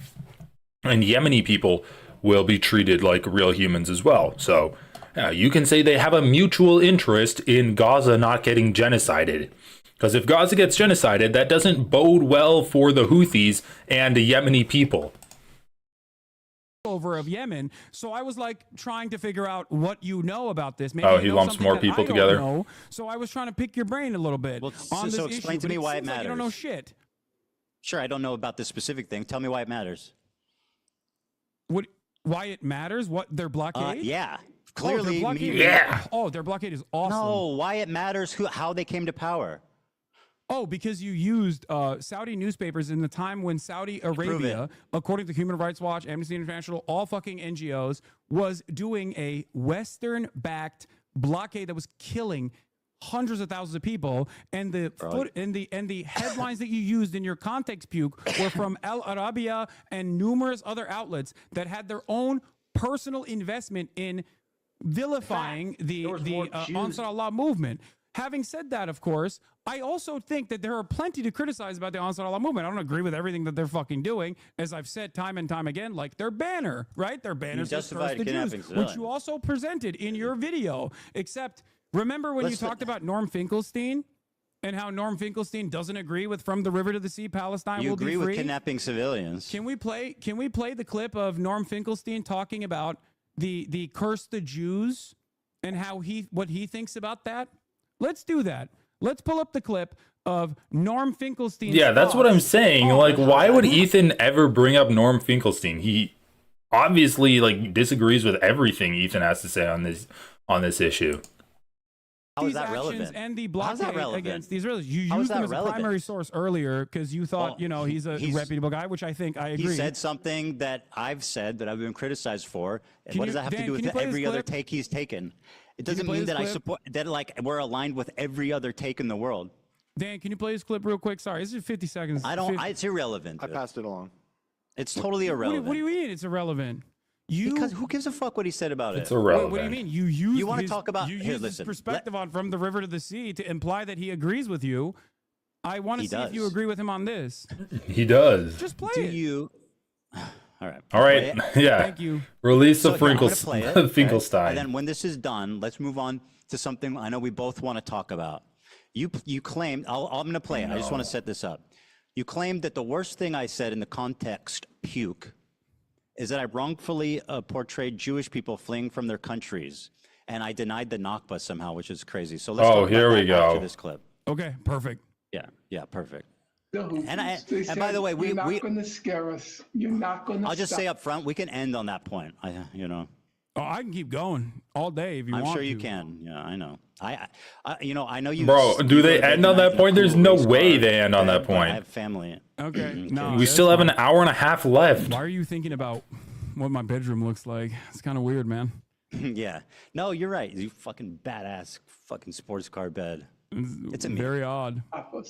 and Yemeni people will be treated like real humans as well. So you can say they have a mutual interest in Gaza not getting genocided. Because if Gaza gets genocided, that doesn't bode well for the Houthis and the Yemeni people. Over of Yemen. So I was like trying to figure out what you know about this. Maybe he lumps more people together. So I was trying to pick your brain a little bit on this so explain issue, to me why it like matters. you don't know shit. Sure, I don't know about this specific thing. Tell me why it matters. Why it matters? What, their blockade? Yeah. Clearly, their blockade is awesome. No, why it matters how they came to power. Oh, because you used Saudi newspapers in the time when Saudi Arabia, according to Human Rights Watch, Amnesty International, all fucking NGOs, was doing a Western-backed blockade that was killing hundreds of thousands of people, and the the headlines that you used in your context puke were from Al Arabiya and numerous other outlets that had their own personal investment in vilifying the Ansar Allah movement. Having said that, of course, I also think that there are plenty to criticize about the Ansar Allah movement. I don't agree with everything that they're fucking doing, as I've said time and time again, like their banner, right? Their banner says "Curse the Jews," which you also presented in your video. Except, remember when you talked about Norm Finkelstein and how Norm Finkelstein doesn't agree with "From the River to the Sea, Palestine will be free"? You agree with kidnapping civilians? Can we play the clip of Norm Finkelstein talking about the "Curse the Jews" and how what he thinks about that? Let's do that. Let's pull up the clip of Norm Finkelstein. Yeah, that's what I'm saying. Like, why would Ethan ever bring up Norm Finkelstein? He obviously disagrees with everything Ethan has to say on this issue. How is that relevant? And the blockade against the Israelis. You used him as a primary source earlier because you thought, he's a reputable guy, which I think I agree. He said something that I've said that I've been criticized for. And what does that have to do with every other take he's taken? It doesn't mean that I support that. Like, we're aligned with every other take in the world. Dan, can you play this clip real quick? Sorry, this is 50 seconds. It's irrelevant. I passed it along. It's totally irrelevant. What do you mean it's irrelevant? Because who gives a fuck what he said about it? It's irrelevant. What do you mean? You want to talk about his perspective on From the River to the Sea to imply that he agrees with you. I want to see if you agree with him on this. He does. Just play it. Do you? All right. Yeah. Thank you. Release the Finkelstein. And then when this is done, let's move on to something I know we both want to talk about. You claimed, I'm going to play it. I just want to set this up. You claimed that the worst thing I said in the context puke is that I wrongfully portrayed Jewish people fleeing from their countries, and I denied the Nakba somehow, which is crazy. So let's talk here about we that after go. this clip. Okay, perfect. Yeah, perfect. And by the way, you're not going to scare us. You're not going to. I'll just say up front, we can end on that point. Oh, I can keep going all day if you want to. I'm sure you can. Yeah, I know. I know you. Bro, do they end on that point? There's no way they end on that point. I have family. Okay. No, we still have an hour and a half left. Why are you thinking about what my bedroom looks like? It's kind of weird, man. Yeah. No, you're right. You fucking badass fucking sports car bed. It's very odd.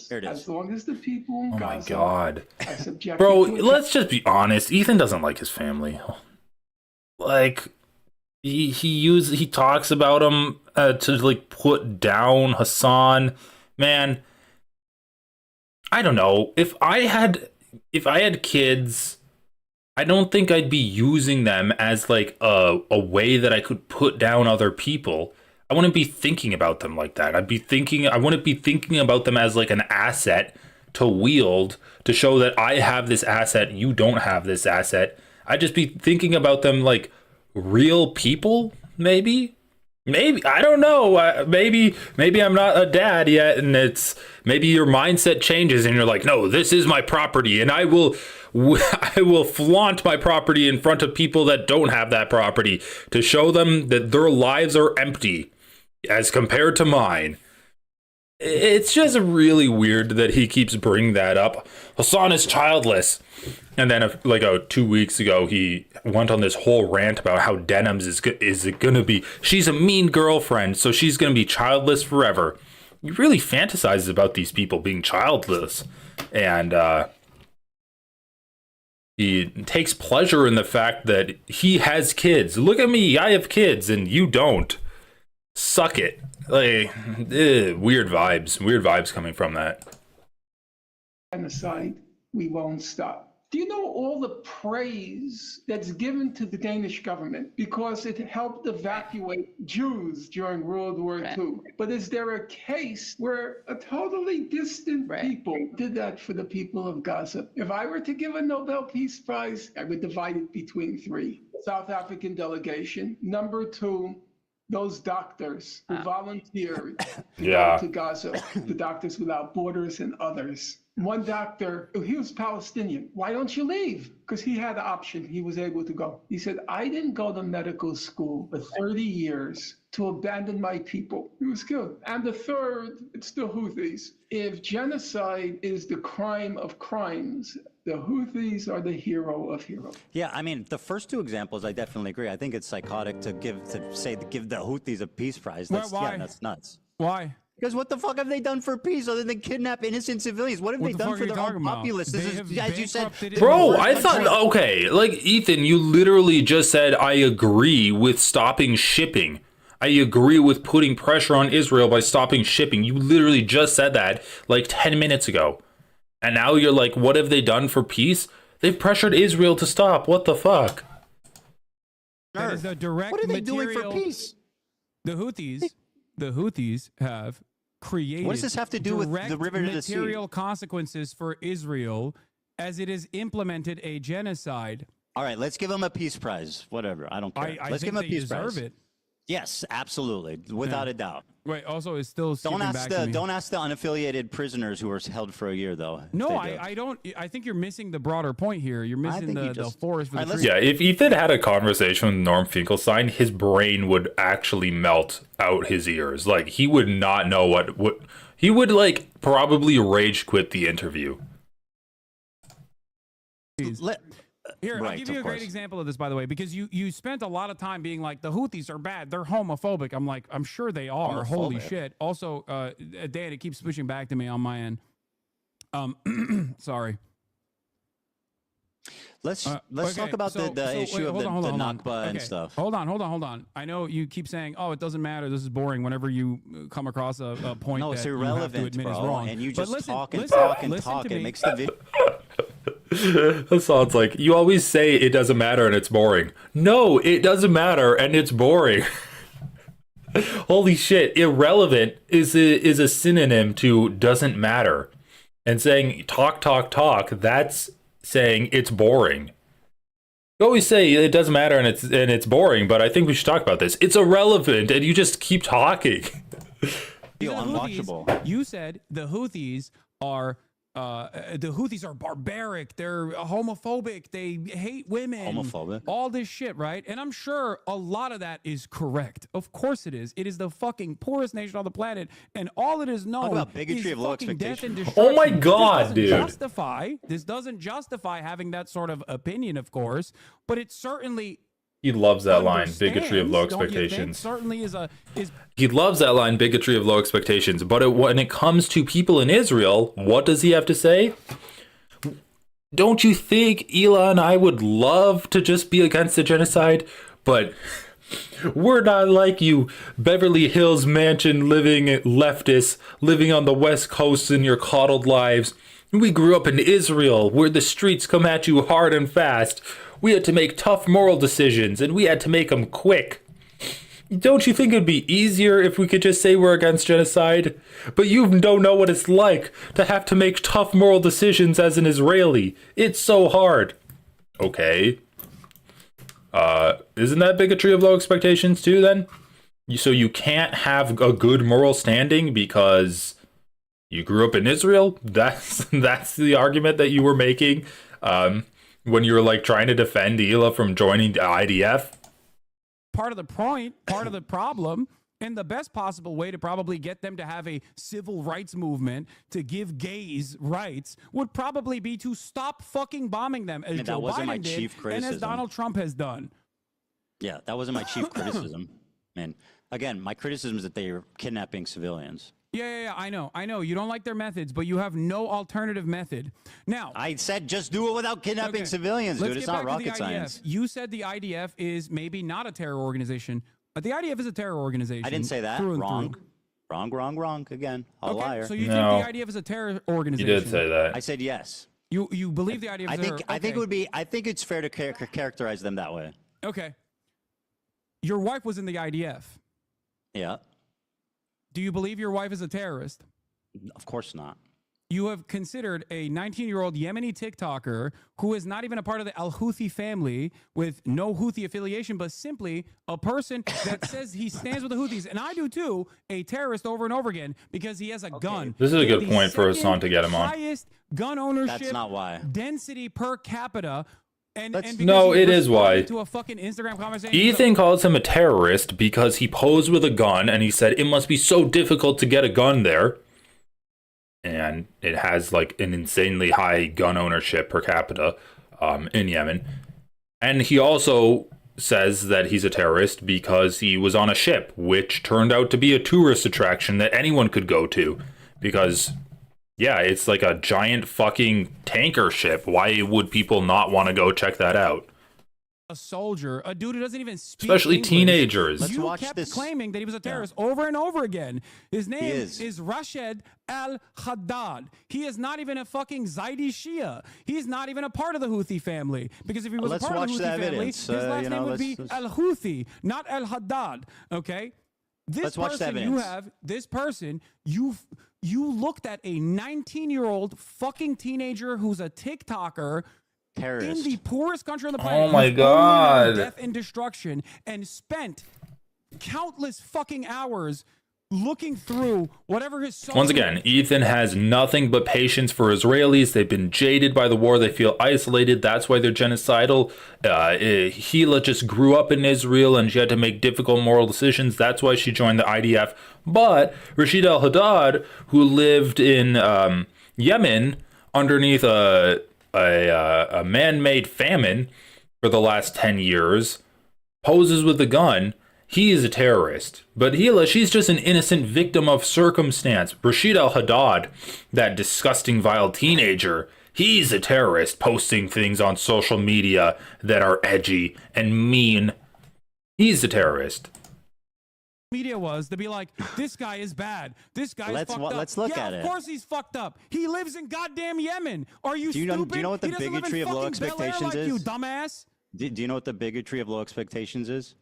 Here it is. As long as the people in Oh my Gaza God. are subjected Bro, to let's just be honest. Ethan doesn't like his family. Like, he talks about him to put down Hasan. Man, I don't know. If I had kids, I don't think I'd be using them as a way that I could put down other people. I wouldn't be thinking about them like that. I wouldn't be thinking about them as like an asset to wield to show that I have this asset, you don't have this asset. I'd just be thinking about them like real people, maybe, I don't know. Maybe I'm not a dad yet, and maybe your mindset changes, and you're like, no, this is my property, and I will flaunt my property in front of people that don't have that property to show them that their lives are empty as compared to mine. It's just really weird that he keeps bringing that up. Hasan is childless. And then 2 weeks ago, he went on this whole rant about how Denims is going to be, she's a mean girlfriend, so she's going to be childless forever. He really fantasizes about these people being childless. And he takes pleasure in the fact that he has kids. Look at me, I have kids, and you don't. Suck it. Weird vibes coming from that. Genocide, we won't stop. Do you know all the praise that's given to the Danish government because it helped evacuate Jews during World War II? But is there a case where a totally distant people did that for the people of Gaza? If I were to give a Nobel Peace Prize, I would divide it between three. South African delegation. Number two, those doctors who volunteered to go to Gaza, the Doctors Without Borders and others. One doctor, he was Palestinian. Why don't you leave? Because he had the option. He was able to go. He said, I didn't go to medical school for 30 years to abandon my people. He was killed. And the third, it's the Houthis. If genocide is the crime of crimes, the Houthis are the hero of heroes. Yeah, I mean, the first two examples, I definitely agree. I think it's psychotic to give the Houthis a peace prize. That's, why? That's nuts. Why? Because what the fuck have they done for peace other than kidnap innocent civilians? What have they done for their own populace? This is, as you said, bro, I thought, okay, like Ethan, you literally just said, I agree with stopping shipping. I agree with putting pressure on Israel by stopping shipping. You literally just said that like 10 minutes ago. And now you're like, what have they done for peace? They've pressured Israel to stop. What the fuck? That is a direct what are they material, doing for peace? The Houthis have created. What does this have to do with the river to the sea? Material consequences for Israel as it has implemented a genocide. All right, let's give them a peace prize. Whatever, I don't care. Let's give them a peace prize. Deserve it. Yes, absolutely, without a doubt. Wait, also, it's still don't ask the unaffiliated prisoners who were held for a year, though. No, I don't. I think you're missing the broader point here. You're missing the forest for the trees. Yeah, if Ethan had a conversation with Norm Finkelstein, his brain would actually melt out his ears. Like, he would not know what he would like probably rage quit the interview. Here, I'll give you a great example of this, by the way, because you spent a lot of time being like, the Houthis are bad. They're homophobic. I'm like, I'm sure they are. Holy shit. Also, Dan, it keeps pushing back to me on my end. Sorry. Let's talk about the issue of the Nakba and stuff. Hold on. I know you keep saying, oh, it doesn't matter. This is boring whenever you come across a point that it's you have to admit is wrong. And you just talk and talk and talk. It makes the video... Hasan's like, you always say it doesn't matter and it's boring. No, it doesn't matter and it's boring. Holy shit, irrelevant is a synonym to doesn't matter. And saying talk, that's saying it's boring. You always say it doesn't matter and it's boring, but I think we should talk about this. It's irrelevant and you just keep talking. Unwatchable. You said the Houthis are barbaric, they're homophobic, they hate women, all this shit, right? And I'm sure a lot of that is correct. Of course it is. It is the fucking poorest nation on the planet, and all it is known Talk about bigotry is of low fucking death and expectations. destruction. Oh my god, dude. This doesn't justify having that sort of opinion, of course, but it certainly... He loves that line, bigotry of low expectations. Certainly He loves that line, bigotry of low expectations. But when it comes to people in Israel, what does he have to say? Don't you think Ela and I would love to just be against the genocide? But we're not like you, Beverly Hills mansion living leftists, living on the West Coast in your coddled lives. We grew up in Israel, where the streets come at you hard and fast. We had to make tough moral decisions, and we had to make them quick. don't you think it'd be easier if we could just say we're against genocide? But you don't know what it's like to have to make tough moral decisions as an Israeli. It's so hard. Okay. Isn't that bigotry of low expectations too then? So you can't have a good moral standing because you grew up in Israel? That's the argument that you were making when you were like trying to defend Hila from joining the IDF? Part of the point, part of the problem, and the best possible way to probably get them to have a civil rights movement to give gays rights would probably be to stop fucking bombing them, as Joe Biden did, and as Donald Trump has done. Yeah, that wasn't my chief criticism. Man, again, my criticism is that they are kidnapping civilians. Yeah, I know. You don't like their methods, but you have no alternative method. Now, I said just do it without kidnapping civilians, dude. It's not rocket science. You said the IDF is maybe not a terror organization, but the IDF is a terror organization. I didn't say that. Wrong. Again, a liar. So you think the IDF is a terror organization? You did say that. I said yes. You believe the IDF is I think it would be. I think it's fair to characterize them that way. Okay. Your wife was in the IDF. Yeah. Do you believe your wife is a terrorist? Of course not. You have considered a 19-year-old Yemeni TikToker who is not even a part of the Al-Houthi family with no Houthi affiliation, but simply a person that says he stands with the Houthis, and I do too, a terrorist over and over again because he has a gun. This is a good point for Hasan to get him on. Highest gun ownership That's not why. density per capita. No, it is why. To a fucking Instagram conversation. Ethan calls him a terrorist because he posed with a gun and he said it must be so difficult to get a gun there. And it has like an insanely high gun ownership per capita in Yemen. And he also says that he's a terrorist because he was on a ship, which turned out to be a tourist attraction that anyone could go to. Because, yeah, it's like a giant fucking tanker ship. Why would people not want to go check that out? A soldier, a dude who doesn't even speak Especially English. teenagers. You kept claiming that he was a terrorist over and over again. His name is Rashid al-Haddad. He is not even a fucking Zaidi Shia. He's not even a part of the Houthi family. Because if he was a part of the Houthi family, his last name would be al-Houthi, not al-Haddad. Okay? This person you have, this person, you looked at a 19-year-old fucking teenager who's a TikToker terrorist in the poorest country on the planet. Oh my God. Death and destruction, and spent countless fucking hours looking through whatever his social... Once again, Ethan has nothing but patience for Israelis. They've been jaded by the war. They feel isolated. That's why they're genocidal. Hila just grew up in Israel and she had to make difficult moral decisions. That's why she joined the IDF. But Rashid al-Haddad, who lived in Yemen underneath a man-made famine for the last 10 years, poses with a gun. He is a terrorist. But Hila, she's just an innocent victim of circumstance. Rashid al-Haddad, that disgusting, vile teenager, he's a terrorist, posting things on social media that are edgy and mean. He's a terrorist. Media was to be like, this guy is bad. This guy is fucked up. Let's look at it. Of course he's fucked up. He lives in goddamn Yemen. Are you stupid? Do you know what the bigotry of low expectations is? You dumbass. Do you know what the bigotry of low expectations is?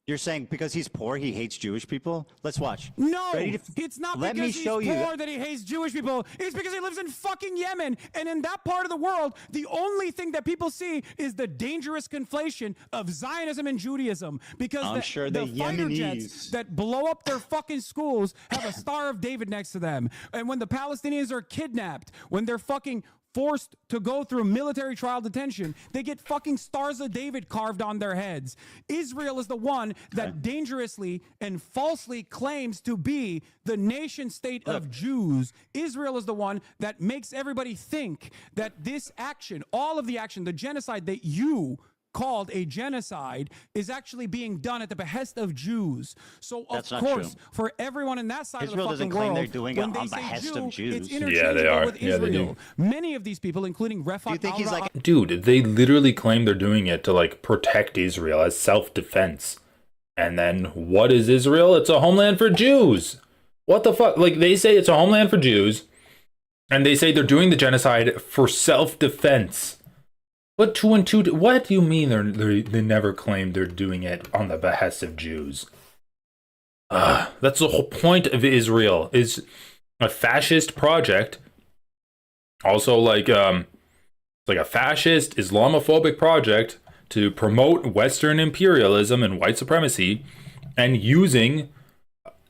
You're saying because he's poor, he hates Jewish people? Let's watch. No, it's not because he's poor that he hates Jewish people. It's because he lives in fucking Yemen. And in that part of the world, the only thing that people see is the dangerous conflation of Zionism and Judaism. Because the fighter jets that blow up their fucking schools have a Star of David next to them. And when the Palestinians are kidnapped, when they're fucking forced to go through military trial detention, they get fucking Stars of David carved on their heads. Israel is the one that dangerously and falsely claims to be the nation state of Jews. Israel is the one that makes everybody think that this action, all of the action, the genocide that you called a genocide, is actually being done at the behest of Jews. So of course, for everyone in that side Israel of the fucking doesn't claim world, they're doing it when they on say behest Jew, of Jews. it's Yeah, they interchangeable are. with Yeah, they Israel. do. Many of these people, including Refat al-Ra'ad, Dude, they literally claim they're doing it to like protect Israel as self-defense. And then what is Israel? It's a homeland for Jews. What the fuck? Like, they say it's a homeland for Jews, and they say they're doing the genocide for self-defense. But 2 and 2, what do you mean they never claim they're doing it on the behest of Jews? That's the whole point of Israel, is a fascist project. Also, like a fascist Islamophobic project to promote Western imperialism and white supremacy, and using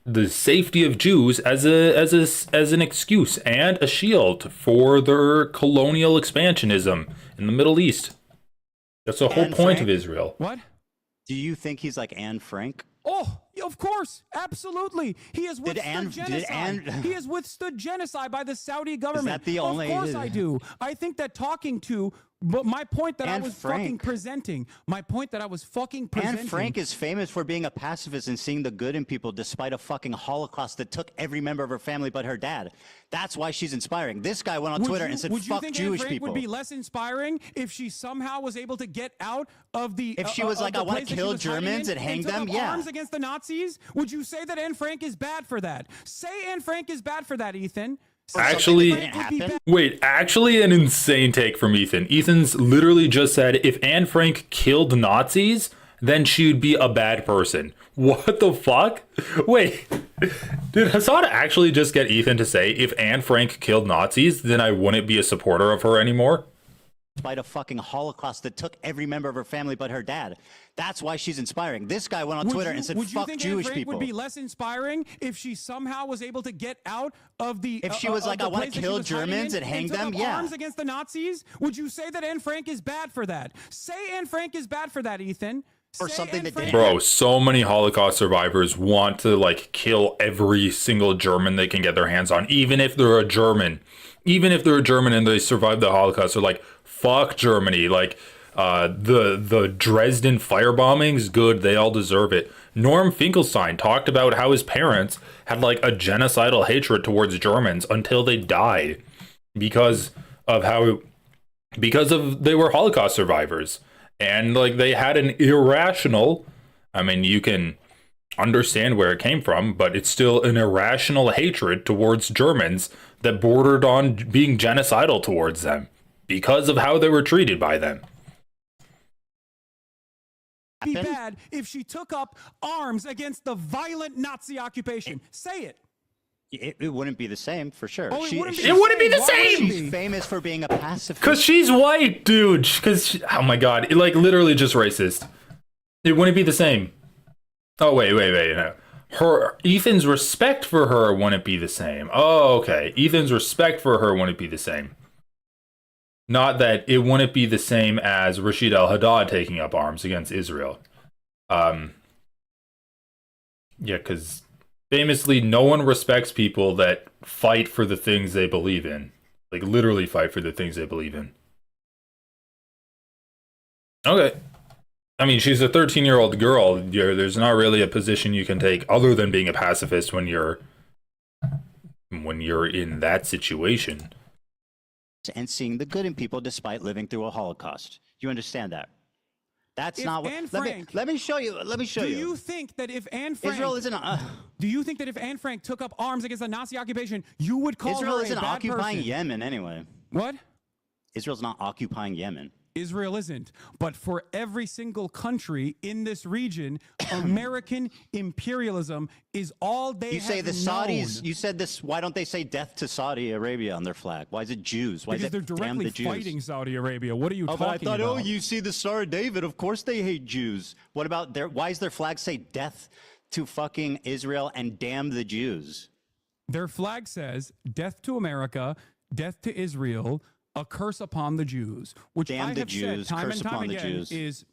the safety of Jews as an excuse and a shield for their colonial expansionism in the Middle East. That's the whole point of Israel. What? Do you think he's like Anne Frank? Oh, of course, absolutely. He has withstood genocide. He has withstood genocide by the Saudi government. Is that the only? Of course I do. I think that talking to, but my point that I was fucking presenting. My point that I was fucking presenting. Anne Frank is famous for being a pacifist and seeing the good in people despite a fucking Holocaust that took every member of her family but her dad. That's why she's inspiring. This guy went on Twitter and said, "Fuck Jewish people." Would be less inspiring if she somehow was able to get out of the. If she was like, "I want to kill Germans and hang them," yeah. Arms against the Nazis. Would you say that Anne Frank is bad for that? Say Anne Frank is bad for that, Ethan. Actually, actually an insane take from Ethan. Ethan's literally just said if Anne Frank killed Nazis, then she would be a bad person. What the fuck? Wait, did Hasan actually just get Ethan to say if Anne Frank killed Nazis, then I wouldn't be a supporter of her anymore? Despite a fucking Holocaust that took every member of her family but her dad. That's why she's inspiring. This guy went on Twitter and said, "Fuck Jewish people." Would be less inspiring if she somehow was able to get out of the. If she was like, "I want to kill Germans and hang them," yeah. Arms against the Nazis. Would you say that Anne Frank is bad for that? Say Anne Frank is bad for that, Ethan. Or something that didn't. Bro, so many Holocaust survivors want to like kill every single German they can get their hands on, even if they're a German. Even if they're a German and they survived the Holocaust, they're like, fuck Germany. Like, the Dresden firebombings, good, they all deserve it. Norm Finkelstein talked about how his parents had like a genocidal hatred towards Germans until they died because they were Holocaust survivors. And like they had an irrational, I mean, you can understand where it came from, but it's still an irrational hatred towards Germans that bordered on being genocidal towards them because of how they were treated by them. Be bad if she took up arms against the violent Nazi occupation. Say it. It wouldn't be the same, for sure. Oh, it wouldn't be the same! She's famous for being a pacifist. Because she's white, dude. Because, oh my god, it, like, literally just racist. It wouldn't be the same. Oh, wait, no. Ethan's respect for her wouldn't be the same. Oh, okay. Ethan's respect for her wouldn't be the same. Not that it wouldn't be the same as Rashid al-Haddad taking up arms against Israel. Yeah, because famously, no one respects people that fight for the things they believe in. Like, literally fight for the things they believe in. Okay. I mean, she's a 13-year-old girl. There's not really a position you can take other than being a pacifist when you're in that situation. And seeing the good in people despite living through a Holocaust. You understand that? That's not what. Let me show you. Let me show you. Do you think that if Anne Frank Israel isn't? Do you think that if Anne Frank took up arms against the Nazi occupation, you would call Israel her isn't a bad occupying person? Yemen anyway? What? Israel's not occupying Yemen. Israel isn't. But for every single country in this region, American imperialism is all they You say have the Saudis, known. you said this, why don't they say death to Saudi Arabia on their flag? Why is it Jews? Why Because is they're it damn directly the Jews? fighting Saudi Arabia. What are you talking but I thought, about? oh, you see the Star of David, of course they hate Jews. What about why does their flag say death to fucking Israel and damn the Jews? Their flag says death to America, death to Israel, a curse upon the Jews, which Damn I the have Jews, said time curse and time upon the again Jews. is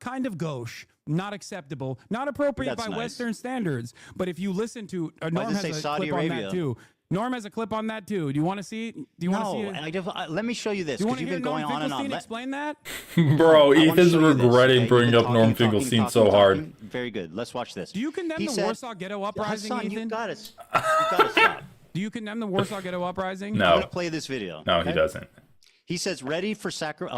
kind of gauche, not acceptable, not appropriate That's by nice. Western standards. But if you listen to Norm does it has say a Saudi clip on Arabia? that too. Norm has a clip on that too. Do you want to see it? Do you want to see it? Let me show you this Do you want because to you've hear been going Norm on and on. Finkelstein explain that? Bro, I wanna Ethan's show you this, regretting okay? bringing You've up been Norm talking, Finkelstein talking, so talking. hard. Very good. Let's watch this. Do you condemn He the said- Warsaw Ghetto Uprising, Hasan, Ethan? you gotta stop. Do you condemn the Warsaw Ghetto Uprising? No. I'm gonna play this video. No, okay? he doesn't. He says, ready for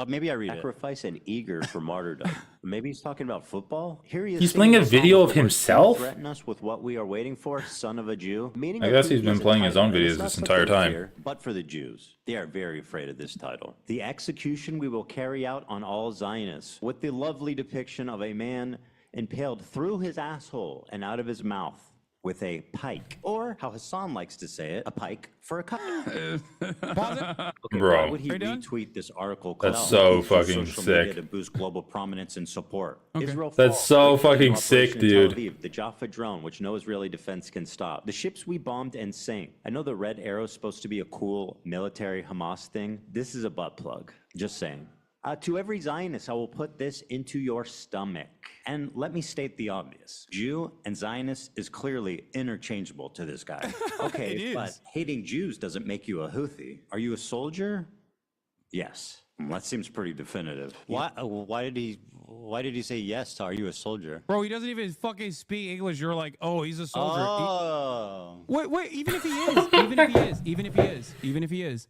maybe I read it. Sacrifice and eager for martyrdom. Maybe he's talking about football. Here he is. He's playing a video of himself? Threaten us with what we are waiting for, son of a Jew. I guess he's been playing his own videos this entire time. But for the Jews, they are very afraid of this title. The execution we will carry out on all Zionists, with the lovely depiction of a man impaled through his asshole and out of his mouth with a pike, or how Hasan likes to say it, a pike for a cut. Okay, bro, why would he retweet this article? That's so fucking sick. To boost global prominence and support. Okay. Israel That's so fucking sick, dude. The Jaffa drone, which no Israeli defense can stop. The ships we bombed and sank. I know the red arrow is supposed to be a cool military Hamas thing. This is a butt plug. Just saying. To every Zionist, I will put this into your stomach. And let me state the obvious. Jew and Zionist is clearly interchangeable to this guy. Okay, but hating Jews doesn't make you a Houthi. Are you a soldier? Yes. That seems pretty definitive. Why did he say yes to "Are you a soldier"? Bro, he doesn't even fucking speak English. You're like, oh, he's a soldier. Oh. Wait, even if he is,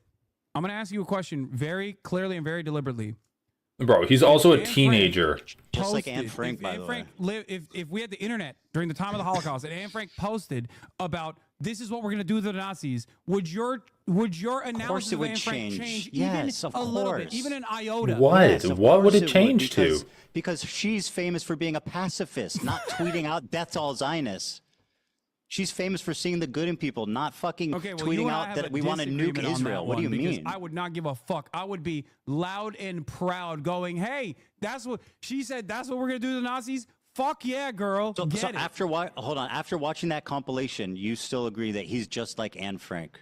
I'm gonna ask you a question very clearly and very deliberately. Bro, he's also a teenager. Just like Anne Frank, by the way. If we had the internet during the time of the Holocaust and Anne Frank posted about this is what we're gonna do to the Nazis, would your analysis of Anne Frank change yes, even a little bit, even an iota? What? Yes, what would it change to? Because she's famous for being a pacifist, not tweeting out death to all Zionists. She's famous for seeing the good in people, not fucking tweeting out that we want to nuke Israel. What do you mean? I would not give a fuck. I would be loud and proud going, hey, that's what she said. That's what we're going to do to the Nazis. Fuck yeah, girl. So after after watching that compilation, you still agree that he's just like Anne Frank?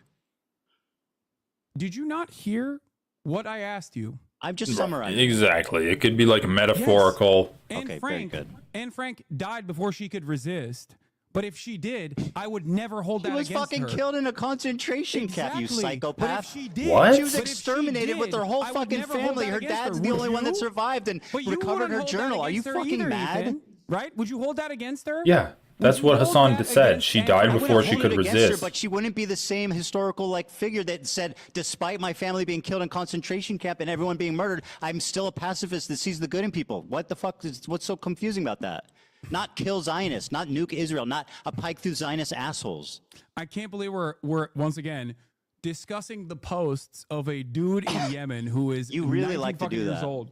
Did you not hear what I asked you? I'm just summarizing. Exactly. It could be like metaphorical. Yes. Okay, very good. Anne Frank died before she could resist. But if she did, I would never hold that against her. She was fucking killed in a concentration camp, you psychopath. But if she did, what? She was exterminated with her whole fucking family. Her dad's the only one that survived and recovered her journal. Are you fucking mad? Ethan, right? Would you hold that against her? Yeah. That's what Hasan said. She died before she could resist. But she wouldn't be the same historical figure that said, despite my family being killed in concentration camp and everyone being murdered, I'm still a pacifist that sees the good in people. What the fuck what's so confusing about that? Not kill Zionists, not nuke Israel, not a pike through Zionist assholes. I can't believe we're once again discussing the posts of a dude in Yemen who is you really like to do years that. old.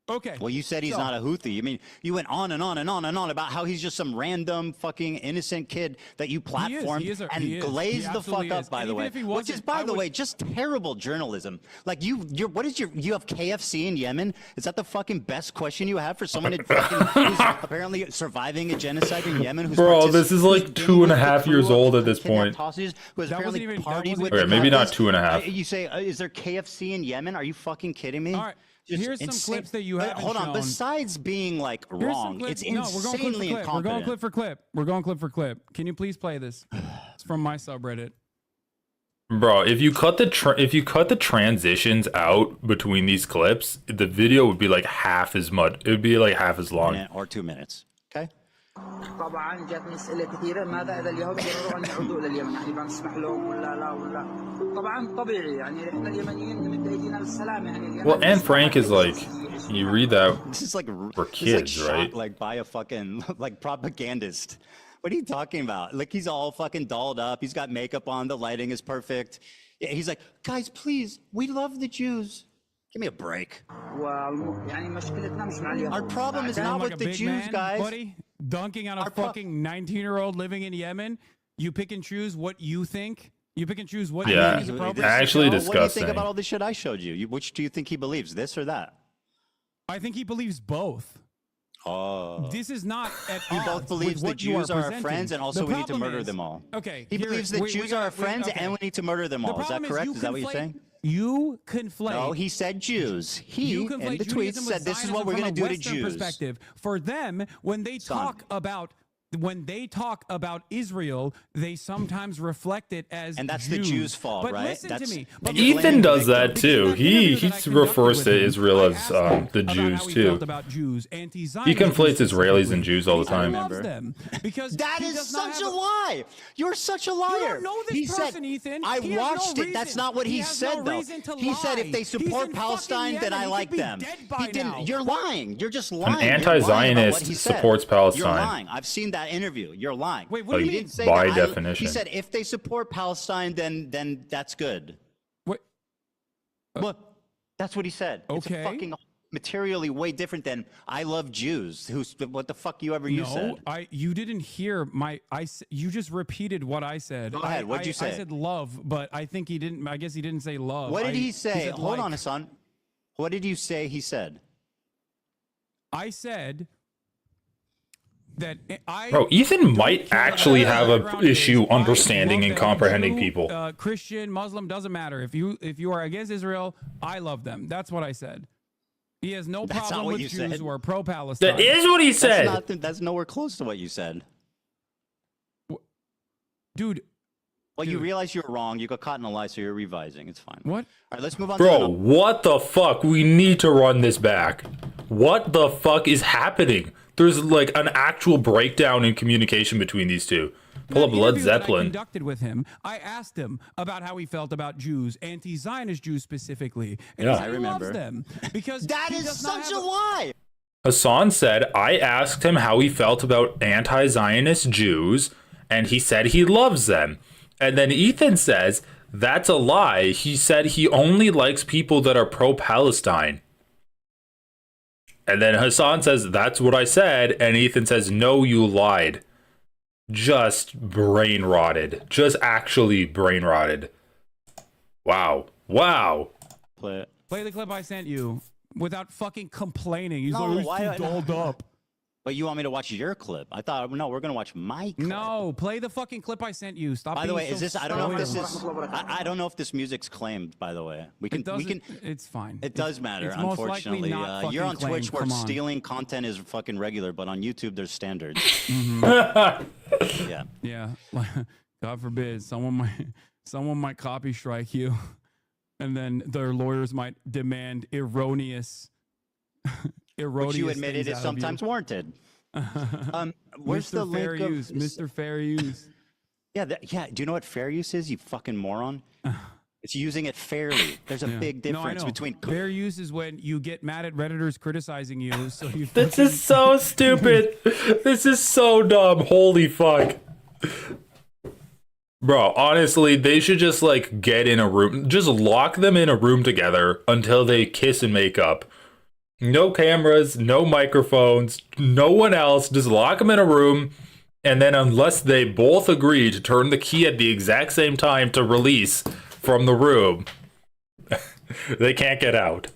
Okay. Well, you said he's not a Houthi. I mean, you went on and on and on and on about how he's just some random fucking innocent kid that you platformed and glazed the fuck up, by the way. Which is, by the way, just terrible journalism. Like you have KFC in Yemen? Is that the fucking best question you have for someone who's apparently surviving a genocide in Yemen? Bro, this is like 2.5 years old at this point. Who has apparently partied with okay, maybe not 2.5. You say, is there KFC in Yemen? Are you fucking kidding me? All right. Here's some clips that you haven't Hold on. shown. Besides being wrong, it's insanely incompetent. We're going clip for clip. We're going clip for clip. Can you please play this? It's from my subreddit. Bro, if you cut the transitions out between these clips, the video would be like half as much. It would be like half as long. Or 2 minutes. Okay. طبعا جاتني اسئله كثيره ماذا اذا اليهود قرروا ان يعودوا الى اليمن يعني بنسمح لهم ولا لا ولا طبعا طبيعي يعني احنا اليمنيين مد ايدينا للسلام يعني Well, Anne Frank is like, you read that this is like for kids, right? Like by a fucking propagandist. What are you talking about? Like he's all fucking dolled up. He's got makeup on. The lighting is perfect. Yeah, he's like, guys, please, we love the Jews. Give me a break. Our problem is not with the Jews, guys. Buddy, dunking on a fucking 19-year-old living in Yemen. You pick and choose what you think. You pick and choose what you think is appropriate. Actually disgusting. What do you think about all the shit I showed you? Which do you think he believes, this or that? I think he believes both. Oh. This is not at He both believes the Jews are our friends and also we need to murder them all. Okay. He believes the Jews are our friends and we need to murder them all. Is that correct? Is that what you're saying? You conflate. No, he said Jews. He in the tweets said this is what we're going to do to Jews. Perspective. For them, when they talk about when they talk about Israel, they sometimes reflect it as And that's Jews. the Jews' fault, But right? listen That's- to me. and But you're Ethan blaming the does that victim. too. He that I refers to conducted with him, Israel I as asked him the about Jews how he too. felt about Jews, He anti-Zionist conflates Jews Israelis and specifically. Jews all the He time. loves them because That he is does not such a have lie. You're such a liar. You don't know this he person, said, Ethan. I He has no watched it. That's reason. not what he, has said, no though. reason to He said if lie. they He's support in Palestine, fucking then Yemen. I He like could be them. dead by He didn't. now. You're lying. You're just An lying. You're lying about anti-Zionist what he said. supports Palestine. You're lying. I've seen that interview. You're lying. Wait, what do He you mean? didn't say By that. definition. He said if they support Palestine, then that's good. What? Look, that's what he said. It's Okay. a fucking materially way different than I love Jews. What the fuck you said? No, you didn't hear you just repeated what I said. Go ahead. What'd you say? I said love, but I think he didn't. I guess he didn't say love. What did he He say? said Hold like. on, Hasan. What did you say he said? I said that Bro, Ethan might actually have an background issue is, I understanding love and them. comprehending Jew, people. Christian, Muslim, doesn't matter. If you are against Israel, I love them. That's what I said. He has no That's not problem what with you Jews said. who are pro-Palestine. That is what he said. That's nowhere close to what you said. Dude. Well, you realize you're wrong. You got caught in a lie, so you're revising. It's fine. What? All right, let's move on. Bro, what the fuck? We need to run this back. What the fuck is happening? There's like an actual breakdown in communication between these two. Pull up Led Interview that I Zeppelin. conducted with him. I asked him about how he felt about Jews, anti-Zionist Jews specifically. And Yeah. he said I he remember. loves them because That he is does not such have a lie. Hasan said, I asked him how he felt about anti-Zionist Jews, and he said he loves them. And then Ethan says, that's a lie. He said he only likes people that are pro-Palestine. And then Hasan says, that's what I said. And Ethan says, no, you lied. Just brain rotted. Just actually brain rotted. Wow. Wow. Play it. Play the clip I sent you without fucking complaining. He's No, always why- too dolled up. But you want me to watch your clip? I thought, no, we're going to watch my clip. No, play the fucking clip I sent you. Stop. By the being way, so is this, I don't know if this spoiled. is, I don't know if this music's claimed, by the way. We can, It's fine. It does matter, it's most likely unfortunately. not You're on fucking Twitch claimed. where Come on. stealing content is fucking regular, but on YouTube there's standards. Yeah. Yeah. God forbid someone might copy strike you, and then their lawyers might demand erroneous. Which you admitted things is out of sometimes you. warranted. Where's the Mr. Fair link of Use? Mr. Fair Use. Yeah, yeah. Do you know what fair use is? You fucking moron. It's using it fairly. There's a Yeah. big No, I difference know. between. Fair use is when you get mad at Redditors criticizing you, so you. This is so stupid. This is so dumb. Holy fuck. Bro, honestly, they should just like get in a room. Just lock them in a room together until they kiss and make up. No cameras, no microphones, no one else. Just lock them in a room. And then unless they both agree to turn the key at the exact same time to release from the room, they can't get out.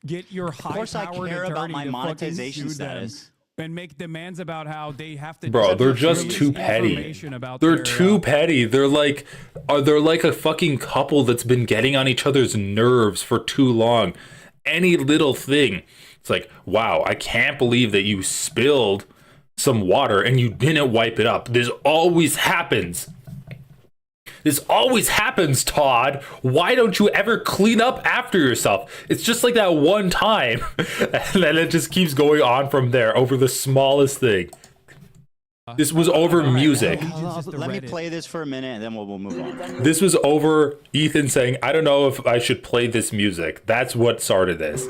Get your Of course, I high-powered care about attorney my to fucking monetization sue them status. and make demands about how they have to. Bro, they're just release too petty. information about They're their, too petty. They're like a fucking couple that's been getting on each other's nerves for too long. Any little thing, it's like, wow, I can't believe that you spilled some water and you didn't wipe it up. This always happens. This always happens, Todd. Why don't you ever clean up after yourself? It's just like that one time. And then it just keeps going on from there over the smallest thing. This was over music. Let me play this for a minute and then we'll move on. This was over Ethan saying, I don't know if I should play this music. That's what started this.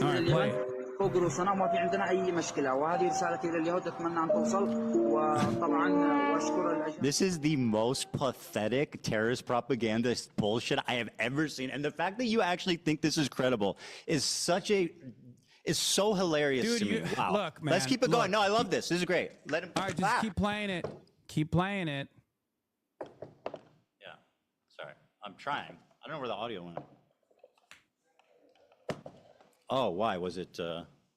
فوق رؤوسنا وما في عندنا أي مشكلة وهذه رسالتي لليهود أتمنى أن توصل وطبعا وأشكر This is the most pathetic terrorist propaganda bullshit I have ever seen. And the fact that you actually think this is credible is so hilarious Dude, to me. Wow. Look, man. Let's keep it going. look. No, I love this. This is great. Let him. All right, just keep playing it. Keep playing it. Yeah. Sorry. I'm trying. I don't know where the audio went. Oh, why was it?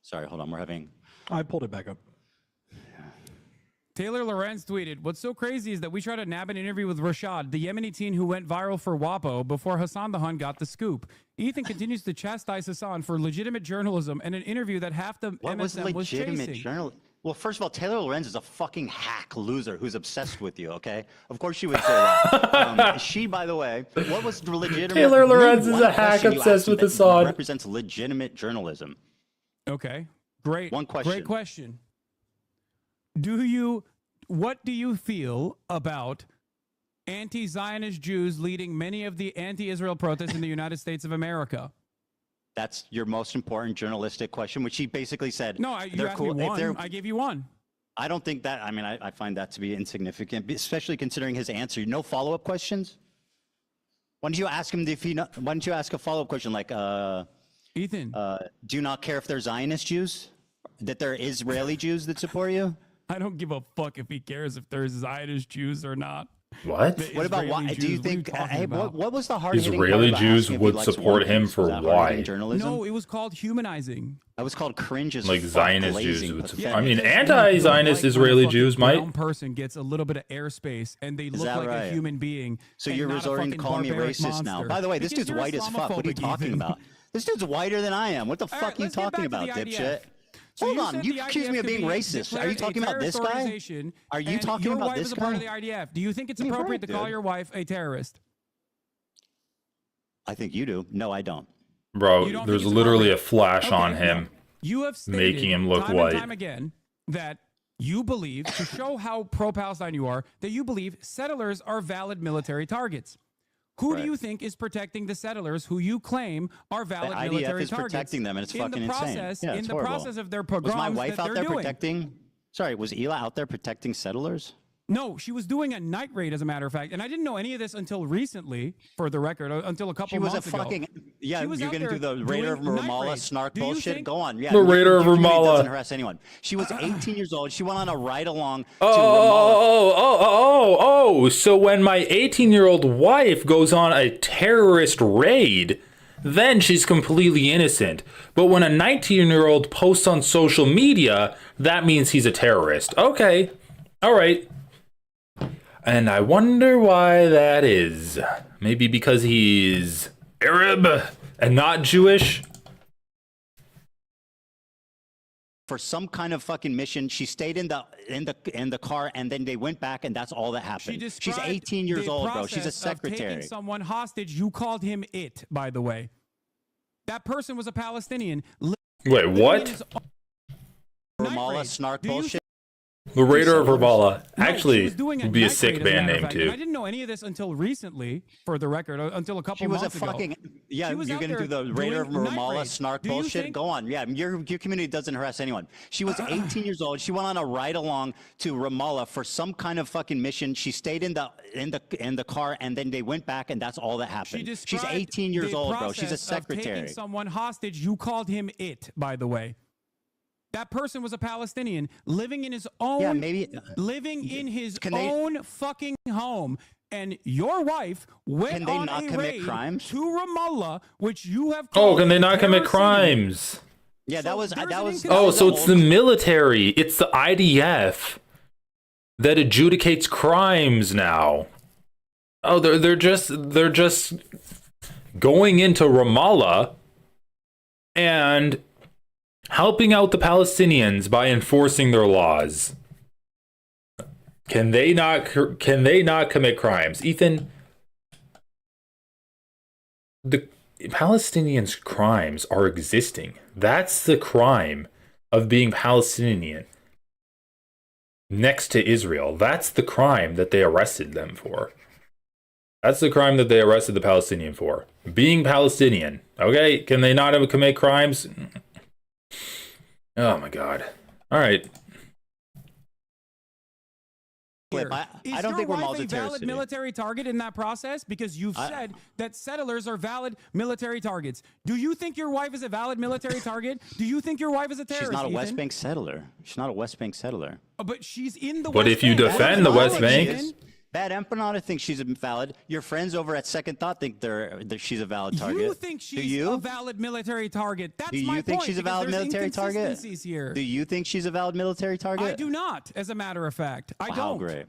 Sorry, hold on. We're having. I pulled it back up. Taylor Lorenz tweeted, "What's so crazy is that we tried to nab an interview with Rashad, the Yemeni teen who went viral for WAPO, before Hasan the Hun got the scoop. Ethan continues to chastise Hasan for legitimate journalism and an interview that half the What was MSM was legitimate chasing." journalism? Well, first of all, Taylor Lorenz is a fucking hack loser who's obsessed with you, okay? Of course she would say that. She, by the way, what was the legitimate... Taylor Lorenz is a hack obsessed with Hasan. Represents legitimate journalism. Okay, great. One question. Great question. What do you feel about anti-Zionist Jews leading many of the anti-Israel protests in the United States of America? That's your most important journalistic question, which he basically said. No, you asked me one. I gave you one. I don't think that, I mean, I find that to be insignificant, especially considering his answer. No follow-up questions? Why don't you ask him why don't you ask a follow-up question like, Ethan, do you not care if they're Zionist Jews? That they're Israeli Jews that support you? I don't give a fuck if he cares if there's Zionist Jews or not. What? What about why? Do you think? What was the hard? Israeli Jews would support him for why? No, it was called humanizing. That was called cringe as like fuck, Zionist glazing, Jews would pathetic. support. I mean, anti-Zionist Israeli Jews might. One person gets a little bit of airspace and they look like a human being. So you're resorting to calling me racist now. By the way, this dude's white as fuck. What are you talking about? This dude's whiter than I am. What the fuck are you talking about, dipshit? Hold on, you accuse me of being racist. Are you talking about this guy? Are you talking about this guy? Part of the IDF. Do you think it's appropriate to call your wife a terrorist? I think you do. No, I don't. Bro, there's literally a flash on him, you have making him look time white. And time again that you believe, to show how pro-Palestine you are, that you believe settlers are valid military targets. Who do you think is protecting the settlers who you claim are valid military targets? The IDF is protecting them, and it's fucking insane. Yeah, in the process of their pogroms was my wife out there doing. protecting? Sorry, was Ela out there protecting settlers? No, she was doing a night raid, as a matter of fact, and I didn't know any of this until recently. For the record, until a couple months ago. Yeah, you're gonna do the Raider of Ramallah snark bullshit. Go on, yeah. The Raider of Ramallah doesn't harass anyone. She was 18 years old. She went on a ride along to Ramallah. So when my 18-year-old wife goes on a terrorist raid, then she's completely innocent. But when a 19-year-old posts on social media, that means he's a terrorist. Okay, all right. And I wonder why that is. Maybe because he's Arab and not Jewish? For some kind of fucking mission, she stayed in the car, and then they went back, and that's all that happened. She's 18 years old, bro. She's a secretary. Taking someone hostage, you called him it, by the way. That person was a Palestinian. Wait, what? Ramallah snark bullshit. The Raider of Ramallah actually would be a sick band name too. I didn't know any of this until recently, for the record, until a couple months ago. Yeah, you're gonna do the Raider of Ramallah snark bullshit. Go on, yeah. Your community doesn't harass anyone. She was 18 years old. She went on a ride along to Ramallah for some kind of fucking mission. She stayed in the car, and then they went back, and that's all that happened. She's 18 years old, bro. She's a secretary. Taking someone hostage, you called him it, by the way. That person was a Palestinian living in his own, fucking home, and your wife went on a raid to Ramallah, which you have called. Oh, can they not commit crimes? Yeah, that was. Oh, so it's the military. It's the IDF that adjudicates crimes now. Oh, they're just going into Ramallah and helping out the Palestinians by enforcing their laws. Can they not commit crimes? Ethan, the Palestinians' crimes are existing. That's the crime of being Palestinian next to Israel. That's the crime that they arrested them for. That's the crime that they arrested the Palestinian for. Being Palestinian. Okay? Can they not commit crimes? Oh my God. All right. I don't think we're a valid military target in that process, because you've said that settlers are valid military targets. Do you think your wife is a valid military target? Do you think your wife is a terrorist? She's not a West Bank settler. She's not a West Bank settler. But she's in the West Bank. But if you defend the West Bank, Bad Empanada thinks she's valid. Your friends over at Second Thought think she's a valid target. You think she's a valid military target? That's my point. Do you think she's a valid military target? Do you think she's a valid military target? I do not, as a matter of fact. I don't. Wow, great.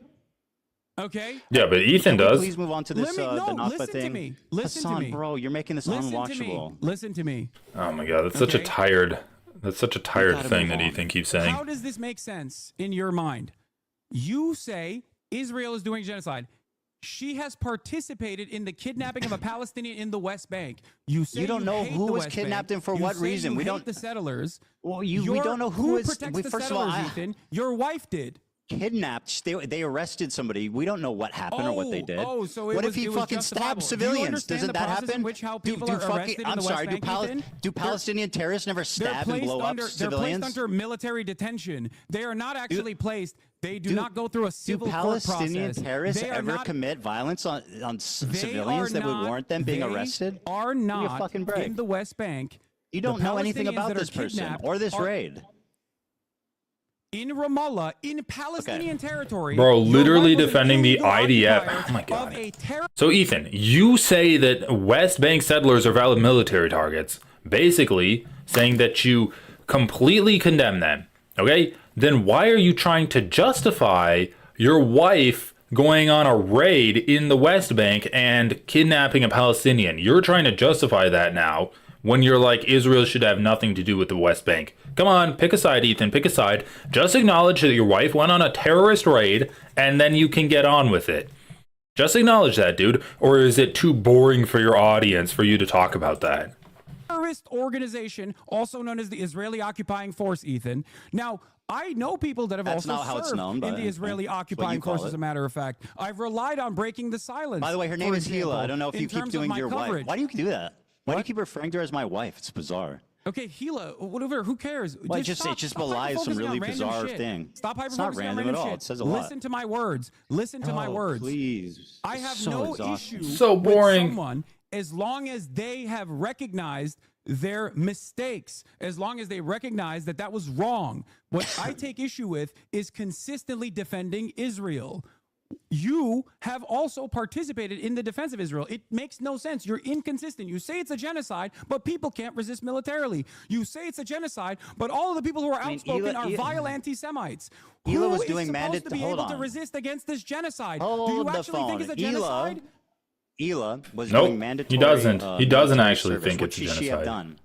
Okay. Yeah, but Ethan does. Please move on to this. Listen to me. Listen Hasan, to me, bro. You're making this unwatchable. Listen to me. Oh my God, that's such a tired That's such a tired thing that Ethan keeps saying. How does this make sense in your mind? You say Israel is doing genocide. She has participated in the kidnapping of a Palestinian in the West Bank. You say you don't know who was kidnapped and for what reason. We don't the settlers. Well, we don't know who is. Protects the First settlers, of all, Ethan. Your wife did. Kidnapped. They arrested somebody. We don't know what happened or what they did. Oh, so what if he fucking stabbed civilians? Doesn't that happen? Do Palestinian terrorists never stab and blow up civilians? They're placed under military detention. They are not actually placed. They do not go through a civil court process. Do Palestinian terrorists ever commit violence on civilians that would warrant them being arrested? Are not in the West Bank. You don't know anything about this person or this raid. In Ramallah, in Palestinian territory. Bro, literally defending the IDF. Oh my God. So Ethan, you say that West Bank settlers are valid military targets, basically saying that you completely condemn them, okay? Then why are you trying to justify your wife going on a raid in the West Bank and kidnapping a Palestinian? You're trying to justify that now when you're like, Israel should have nothing to do with the West Bank. Come on, pick a side, Ethan, pick a side. Just acknowledge that your wife went on a terrorist raid, and then you can get on with it. Just acknowledge that, dude. Or is it too boring for your audience for you to talk about that? Terrorist organization, also known as the Israeli Occupying Force, Ethan. Now, I know people that have also served in the Israeli Occupying Force, as a matter of fact. I've relied on breaking the silence. By the way, her name is Hila. I don't know if you keep doing your wife. Why do you do that? Why do you keep referring to her as my wife? It's bizarre. Okay, Gila, whatever, who cares? Well, it just belies some really bizarre thing. Stop hyper-focusing on random shit. It says a lot. Listen to my words. Listen to my words. Please. I have no issue with someone as long as they have recognized their mistakes, as long as they recognize that that was wrong. What I take issue with is consistently defending Israel. You have also participated in the defense of Israel. It makes no sense. You're inconsistent. You say it's a genocide, but people can't resist militarily. You say it's a genocide, but all of the people who are outspoken are vile anti-Semites. Hila was Who doing is supposed to be able to resist against this genocide? Do you actually think it's a genocide? Hila was doing mandatory. He doesn't. He doesn't actually think it's a genocide. She have done?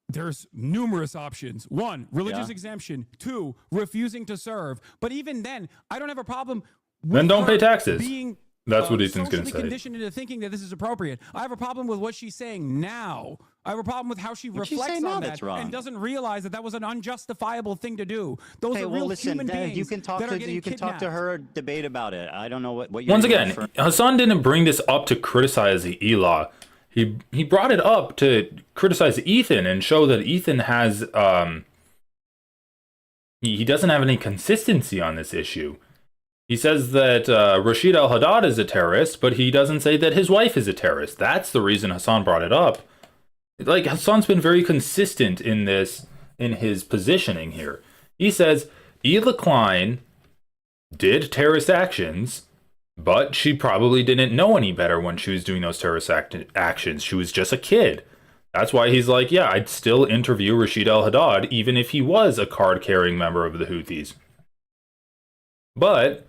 There's numerous options. One, religious exemption. Two, refusing to serve. But even then, I don't have a problem with then don't pay taxes. Being That's what Ethan's going to say. Conditioned into thinking that this is appropriate. I have a problem with what she's saying now. I have a problem with how she reflects on that and doesn't realize that that was an unjustifiable thing to do. Those are real human beings. You can talk to her or debate about it. I don't know what you're Once again, Hasan didn't bring this up to criticize the Elah. He brought it up to criticize Ethan and show that Ethan has he doesn't have any consistency on this issue. He says that Rashid al-Haddad is a terrorist, but he doesn't say that his wife is a terrorist. That's the reason Hasan brought it up. Like, Hasan's been very consistent in his positioning here. He says Ela Klein did terrorist actions, but she probably didn't know any better when she was doing those terrorist actions. She was just a kid. That's why he's like, yeah, I'd still interview Rashid al-Haddad, even if he was a card-carrying member of the Houthis. But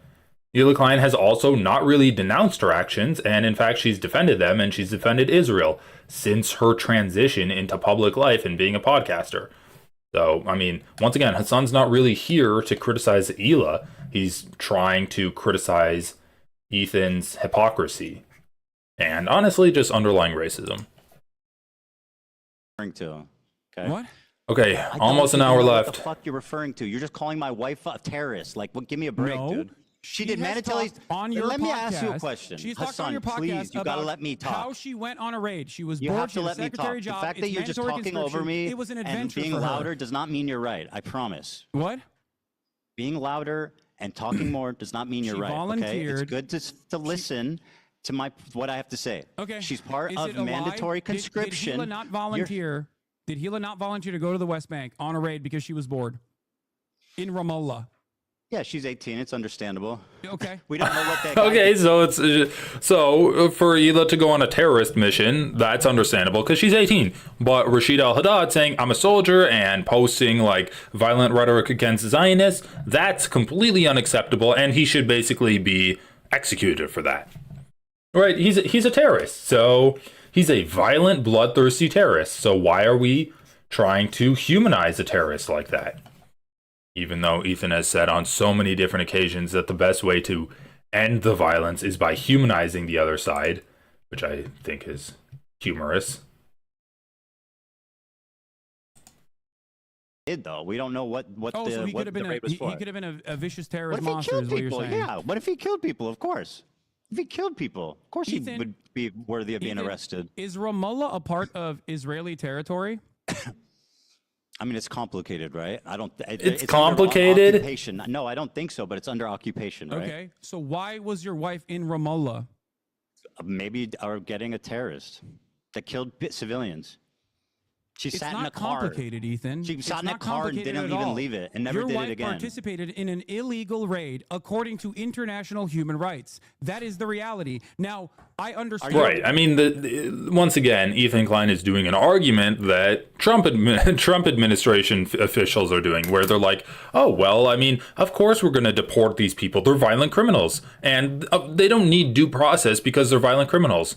Ela Klein has also not really denounced her actions, and in fact, she's defended them, and she's defended Israel since her transition into public life and being a podcaster. So, I mean, once again, Hasan's not really here to criticize Ela. He's trying to criticize Ethan's hypocrisy and honestly just underlying racism. Okay. What? Okay, almost an hour left. What the fuck you're referring to? You're just calling my wife a terrorist. Like, what? Give me a break, dude. She did mandatory. Let me ask you a question. She's Hasan, on your podcast please, you gotta let me talk. How she went on a raid. She was you bored. have to let me talk. The fact that you're just talking over me it was an adventure and being louder does not mean you're right. I promise. What? Being louder and talking more does not mean you're right. Okay? It's good to listen to what I have to say. Okay. She's part of mandatory conscription. Did Hila not volunteer? Did Hila not volunteer to go to the West Bank on a raid because she was bored? In Ramallah. Yeah, she's 18. It's understandable. Okay. We don't know what that. Okay, so for Ela to go on a terrorist mission, that's understandable because she's 18. But Rashid al-Haddad saying I'm a soldier and posting like violent rhetoric against Zionists, that's completely unacceptable, and he should basically be executed for that. Right? He's a terrorist, so He's a violent, bloodthirsty terrorist. So why are we trying to humanize a terrorist like that? Even though Ethan has said on so many different occasions that the best way to end the violence is by humanizing the other side, which I think is humorous. Though we don't know what so he what could have been the raid was for. he could have been a vicious terrorist What if he monster. killed Is what people? you're saying. Yeah. What if he killed people? Of course. If he killed people, of course Ethan, he would be worthy of being arrested. Is Ramallah a part of Israeli territory? I mean, it's complicated, right? I don't. It's complicated. Under occupation. No, I don't think so. But it's under occupation, right? Okay. So why was your wife in Ramallah? Maybe are getting a terrorist that killed civilians. She It's sat in a not car. complicated, Ethan. She It's sat in a not car and complicated didn't at even all. leave it and never Your did wife it again. participated in an illegal raid according to international human rights. That is the reality. Now, I understand. Right. I mean, once again, Ethan Klein is doing an argument that Trump administration officials are doing, where they're like, oh, well, I mean, of course we're going to deport these people. They're violent criminals. And they don't need due process because they're violent criminals.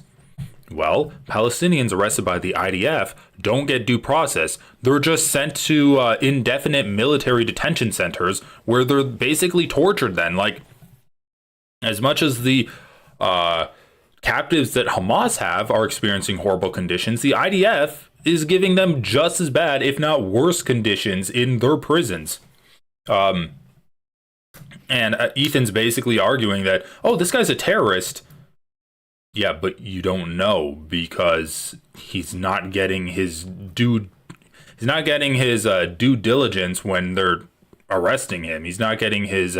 Well, Palestinians arrested by the IDF don't get due process. They're just sent to indefinite military detention centers where they're basically tortured then. Like, as much as the captives that Hamas have are experiencing horrible conditions, the IDF is giving them just as bad, if not worse, conditions in their prisons. And Ethan's basically arguing that, oh, this guy's a terrorist. Yeah, but you don't know because he's not getting his due diligence when they're arresting him. He's not getting his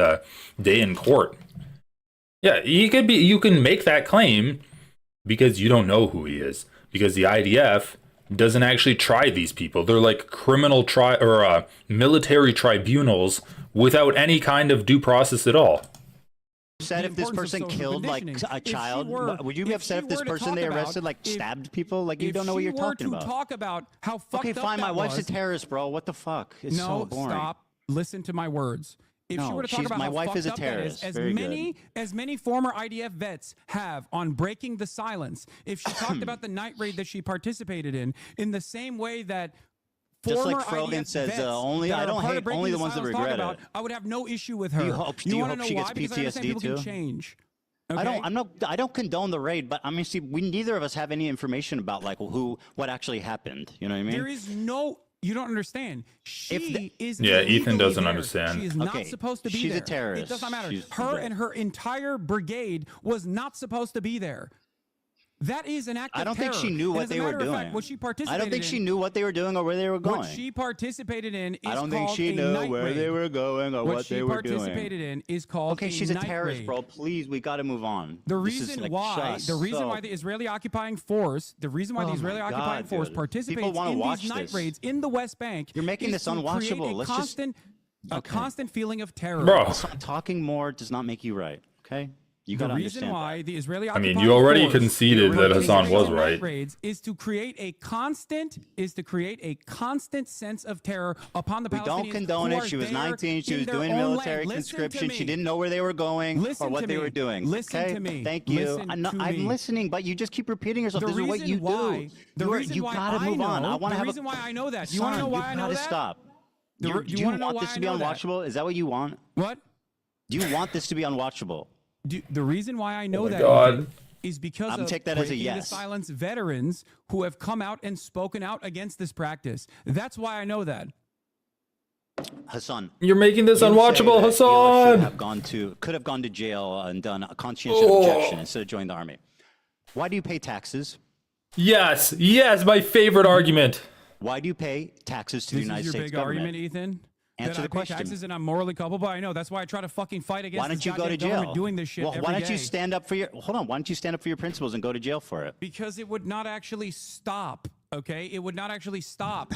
day in court. Yeah, you can make that claim because you don't know who he is, because the IDF doesn't actually try these people. They're like criminal military tribunals without any kind of due process at all. Upset if this person killed like a child? Would you be upset if this person they arrested like stabbed people? Like you don't know what you're talking about. Talk about how fucked okay, up fine. that My wife's a was. terrorist, bro. What the fuck? It's so boring. Stop. Listen to my words. If she were to talk about my how wife fucked is a up that terrorist. is, Very good. as many former IDF vets have on breaking the silence, if she talked about the night raid that she participated in the same way that just like former Frogan IDF says, vets only that I are don't part hate of breaking only the ones that silence talk regret about, it. I would have no issue with her. Do you want hope to know she why? gets Because I understand PTSD people too? can change. Okay? I don't condone the raid, but I mean, see, neither of us have any information about like what actually happened. You know what I mean? There is no. You don't understand. She is. Yeah, Ethan doesn't there. understand. She is not supposed to be there. She's a terrorist. It does not matter. She's Her and her entire brigade was not supposed to be there. That is an act of terror. I don't think she knew what they were doing. Fact, what she participated I don't think she knew what they were doing or where they were going. What she participated in is I don't think she knew where they were going or what they were doing. What she participated in is called okay, she's a night terrorist, raid. bro. Please, we got to move on. The reason why the Israeli occupying force, participates in these night raids in the West Bank. You're making this unwatchable. Let's a constant feeling of terror. Bro, talking more does not make you right. Okay. You got to understand. The reason why the Israeli occupying you already conceded that Hasan was right. Raids is to create a constant sense of terror upon the Palestinians. We don't condone it. She was 19. She was doing military conscription. She didn't know where they were going or what they were doing. Listen to me. Thank you. I'm listening, but you just keep repeating yourself. This is what you do. You got to move on. I want to have the reason why I know that. You want to know why I know that? You got to stop. Do you want this to be unwatchable? Is that what you want? What? Do you want this to be unwatchable? The reason why I know that is because of take that as a breaking yes. the silence veterans who have come out and spoken out against this practice. That's why I know that. Hasan, you're making this unwatchable, Hasan. Could have gone to jail and done a conscientious objection instead of joining the army. Why do you pay taxes? Yes, my favorite argument. Why do you pay taxes to the United States government? This is your big argument, Ethan? Answer the question. Taxes and I'm morally culpable. I know. That's why I try to fucking fight against. Why don't you go to jail? Doing this shit. Well, why don't you stand up for your? Hold on. Why don't you stand up for your principles and go to jail for it? Because it would not actually stop. Okay, it would not actually stop.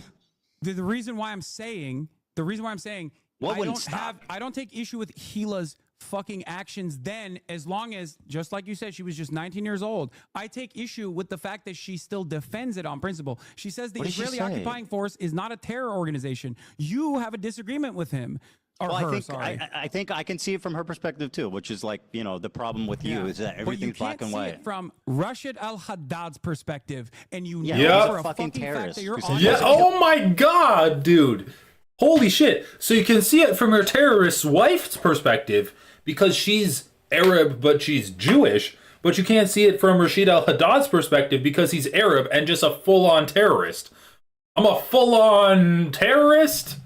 the reason why I'm saying. I don't take issue with Gila's fucking actions then, as long as, just like you said, she was just 19 years old. I take issue with the fact that she still defends it on principle. She says the Israeli occupying force is not a terror organization. You have a disagreement with him. Or Well, her, sorry. I think I can see it from her perspective too, which is like, you know, the problem with you is that everything's black and But you white. can't see it from Rashid al-Haddad's perspective, and you know Yeah. for a fucking fact that you're on Yeah. Oh my God, dude. Holy shit. So you can see it from your terrorist's wife's perspective because she's Arab, but she's Jewish. But you can't see it from Rashid al-Haddad's perspective because he's Arab and just a full-on terrorist. I'm a full-on terrorist?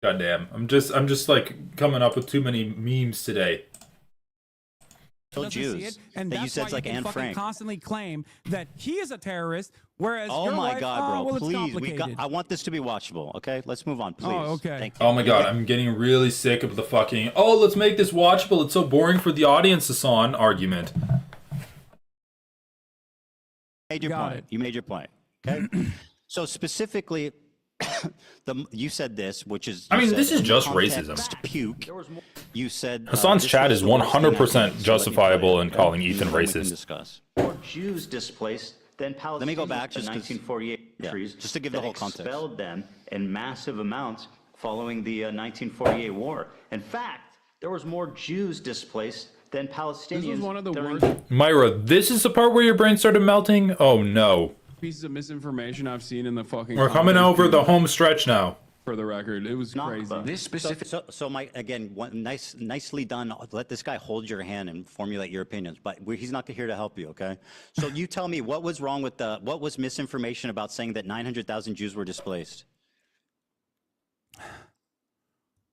Goddamn. I'm just like coming up with too many memes today. Jews. And that that's you said why like you can Anne fucking Frank. constantly claim that he is a terrorist, whereas Oh your my wife, God, bro! well, it's Please, complicated. I want this to be watchable. Okay, let's move on, please. Oh, okay. Thank you. Oh my God, I'm getting really sick of the fucking, oh, let's make this watchable. It's so boring for the audience, Hasan argument. You made your point. Okay. So specifically, you said this, which is. I mean, said this is in just context, racism. Puke. You said Hasan's this chat was is the worst thing that 100% happened, so let me justifiable play it, in okay? calling And Ethan then we can racist. discuss. More Jews displaced than Palestinians. Let me go back in just 'cause- 1948 yeah, countries just to give the whole context. expelled them in massive amounts following the 1948 war. In fact, there was more Jews displaced than Palestinians. This was one of the during worst Myra, this is the part where your brain started melting? Oh no. pieces of misinformation I've seen in the fucking. We're coming over the home stretch now. For the record, it was crazy. This specific. So Mike, again, nicely done. Let this guy hold your hand and formulate your opinions, but he's not here to help you, okay? So you tell me what was wrong with what was misinformation about saying that 900,000 Jews were displaced?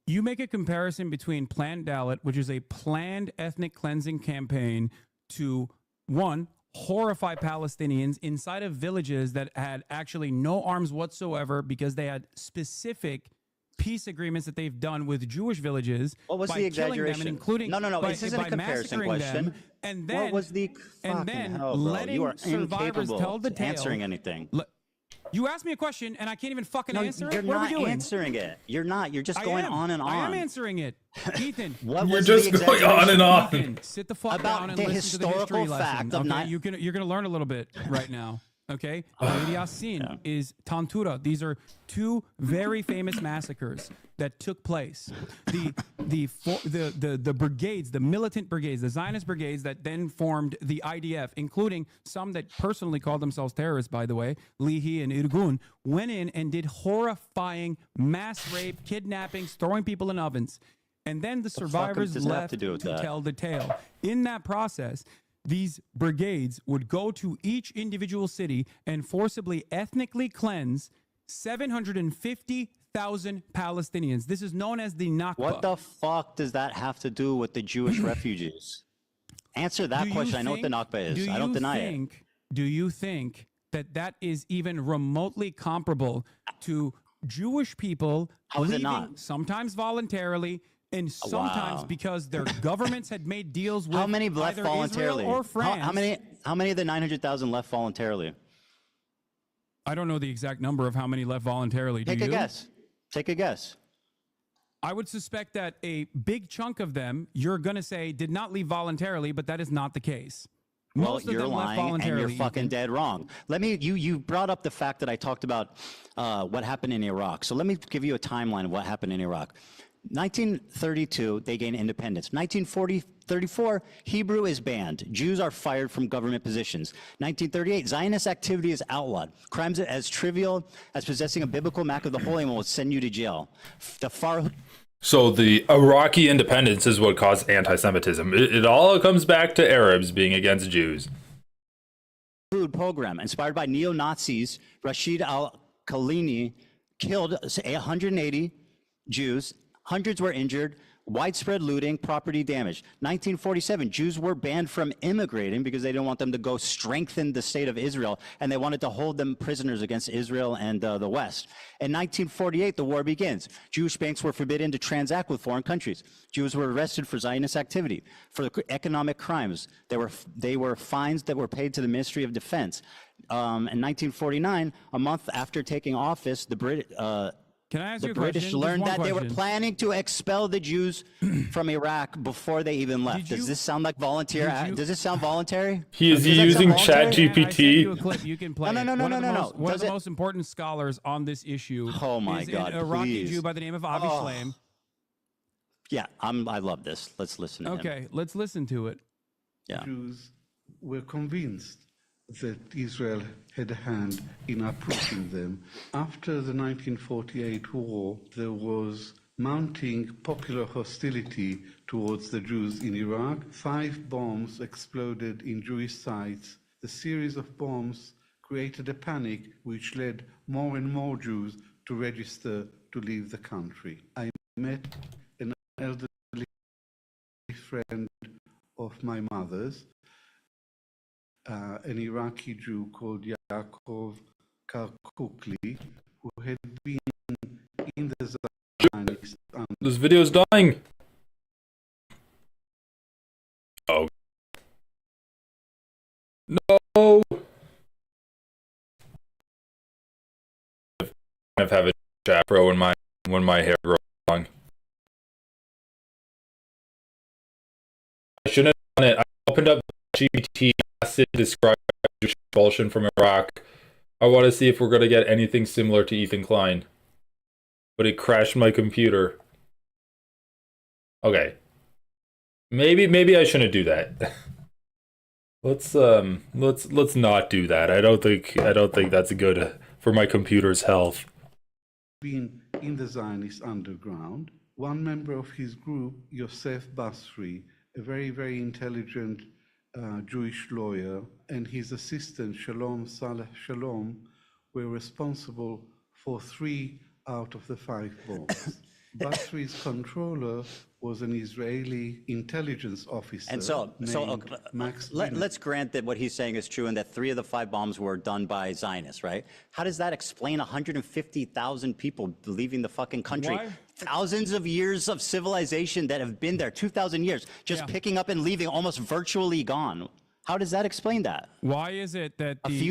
You make a comparison between Planned Dalit, which is a planned ethnic cleansing campaign, to one, horrify Palestinians inside of villages that had actually no arms whatsoever because they had specific peace agreements that they've done with Jewish villages. What was by the killing exaggeration? them and including No. by, This isn't a by comparison massacring question. them, and then What was the and then fucking hell, bro? letting You are survivors incapable tell the of tale. answering anything. You asked me a question and I can't even fucking answer you're it. What are not we doing? answering it. You're not. You're just going on and on. I am answering it, Ethan. What You're was just the going on and on. Ethan, sit the fuck About down and the listen to the historical history fact lesson. of Okay, you're gonna learn a little bit right now. Okay, Lady Yasin is Tantura. These are two very famous massacres that took place. The brigades, the militant brigades, the Zionist brigades that then formed the IDF, including some that personally called themselves terrorists, by the way, Lihi and Irgun, went in and did horrifying mass rape, kidnappings, throwing people in ovens. And then the survivors does that have left to do with that? tell the tale. In that process, these brigades would go to each individual city and forcibly ethnically cleanse 750,000 Palestinians. This is known as the Nakba. What the fuck does that have to do with the Jewish refugees? Answer that question. I know what the Nakba is. I don't deny it. Do you think that that is even remotely comparable to Jewish people How is it leaving, not? sometimes voluntarily, and sometimes because their governments had made deals with How many left either voluntarily? Israel or France? How many of the 900,000 left voluntarily? I don't know the exact number of how many left voluntarily. Take a guess. Take a guess. I would suspect that a big chunk of them, you're going to say, did not leave voluntarily, but that is not the case. Well, Most of you're them left lying and voluntarily. you're fucking dead wrong. You brought up the fact that I talked about what happened in Iraq. So let me give you a timeline of what happened in Iraq. 1932, they gain independence. 1934, Hebrew is banned. Jews are fired from government positions. 1938, Zionist activity is outlawed. Crimes as trivial as possessing a biblical map of the Holy One will send you to jail. So the Iraqi independence is what caused anti-Semitism. It all comes back to Arabs being against Jews. Food program inspired by neo-Nazis, Rashid al-Khalini killed 180 Jews. Hundreds were injured, widespread looting, property damage. 1947, Jews were banned from immigrating because they didn't want them to go strengthen the state of Israel, and they wanted to hold them prisoners against Israel and the West. In 1948, the war begins. Jewish banks were forbidden to transact with foreign countries. Jews were arrested for Zionist activity, for economic crimes. They were fines that were paid to the Ministry of Defense. In 1949, a month after taking office, the British learned that they were planning to expel the Jews from Iraq before they even left. Does this sound like volunteer? Does this sound voluntary? Is he using ChatGPT? You can play. No. One of the most important scholars on this issue oh my is God, an Iraqi please. Jew by the name of Avi Shlaim. Yeah, I love this. Let's listen to him. Okay, let's listen to it. Yeah. Jews were convinced that Israel had a hand in uprooting them. After the 1948 war, there was mounting popular hostility towards the Jews in Iraq. 5 bombs exploded in Jewish sites. The series of bombs created a panic which led more and more Jews to register to leave the country. I met an elderly friend of my mother's, an Iraqi Jew called Yaakov Karkukli, who had been in the Zionist. This video is dying. Oh. No. I have a afro when my hair grows long. I shouldn't have done it. I opened up GPT, asked it to describe Jewish expulsion from Iraq. I want to see if we're going to get anything similar to Ethan Klein. But it crashed my computer. Okay. Maybe I shouldn't do that. Let's not do that. I don't think that's good for my computer's health. Been in the Zionist underground. One member of his group, Yosef Basri, a very, very intelligent Jewish lawyer, and his assistant, Shalom Saleh Shalom, were responsible for 3 out of the 5 bombs. Basri's controller was an Israeli intelligence officer. And let's grant that what he's saying is true and that 3 of the 5 bombs were done by Zionists, right? How does that explain 150,000 people leaving the fucking country? Why? Thousands of years of civilization that have been there, 2,000 years, just picking up and leaving, almost virtually gone. How does that explain that? Why is it that the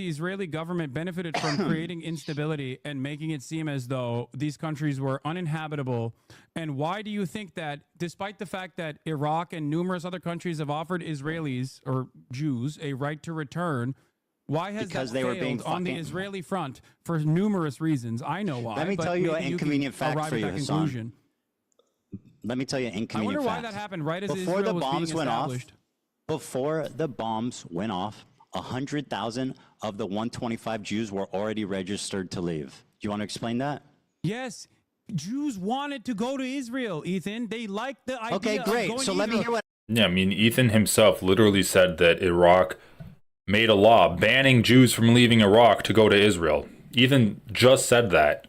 Israeli government benefited from creating instability and making it seem as though these countries were uninhabitable? And why do you think that, despite the fact that Iraq and numerous other countries have offered Israelis or Jews a right to return, why has that failed on the Israeli front for numerous reasons? I know why. Let me tell you an inconvenient fact for you, Hasan. Let me tell you an inconvenient fact. I wonder why that happened right as Israel was being established. Before the bombs went off, 100,000 of the 125 Jews were already registered to leave. Do you want to explain that? Yes. Jews wanted to go to Israel, Ethan. They liked the idea of going to Israel. So let me hear what... Yeah, I mean, Ethan himself literally said that Iraq made a law banning Jews from leaving Iraq to go to Israel. Ethan just said that.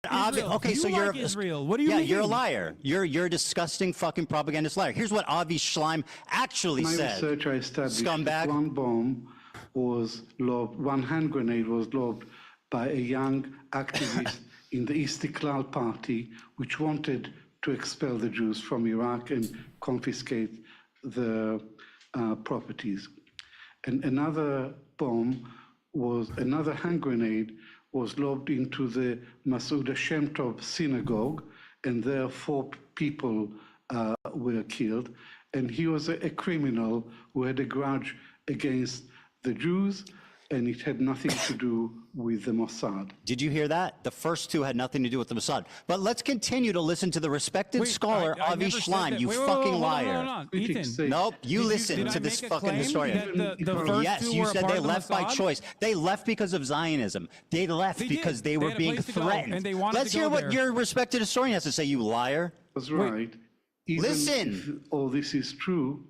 Okay, so you're Israel. What do you mean? You're a liar. You're a disgusting fucking propagandist liar. Here's what Avi Schleim actually said. My research, I established Scumbag. One bomb was lobbed, one hand grenade was lobbed by a young activist in the Istiklal party, which wanted to expel the Jews from Iraq and confiscate the properties. And another hand grenade was lobbed into the Masouda Shem Tov synagogue, and there 4 people were killed. And he was a criminal who had a grudge against the Jews, and it had nothing to do with the Mossad. Did you hear that? The first 2 had nothing to do with the Mossad. But let's continue to listen to the respected scholar, Avi Schleim, you fucking liar. Hold on. Ethan. Nope, you listen to this fucking historian. Yes, you said they left by choice. They left because of Zionism. They left because they were being threatened. Let's hear what your respected historian has to say, you liar. That's right. Listen. If all this is true,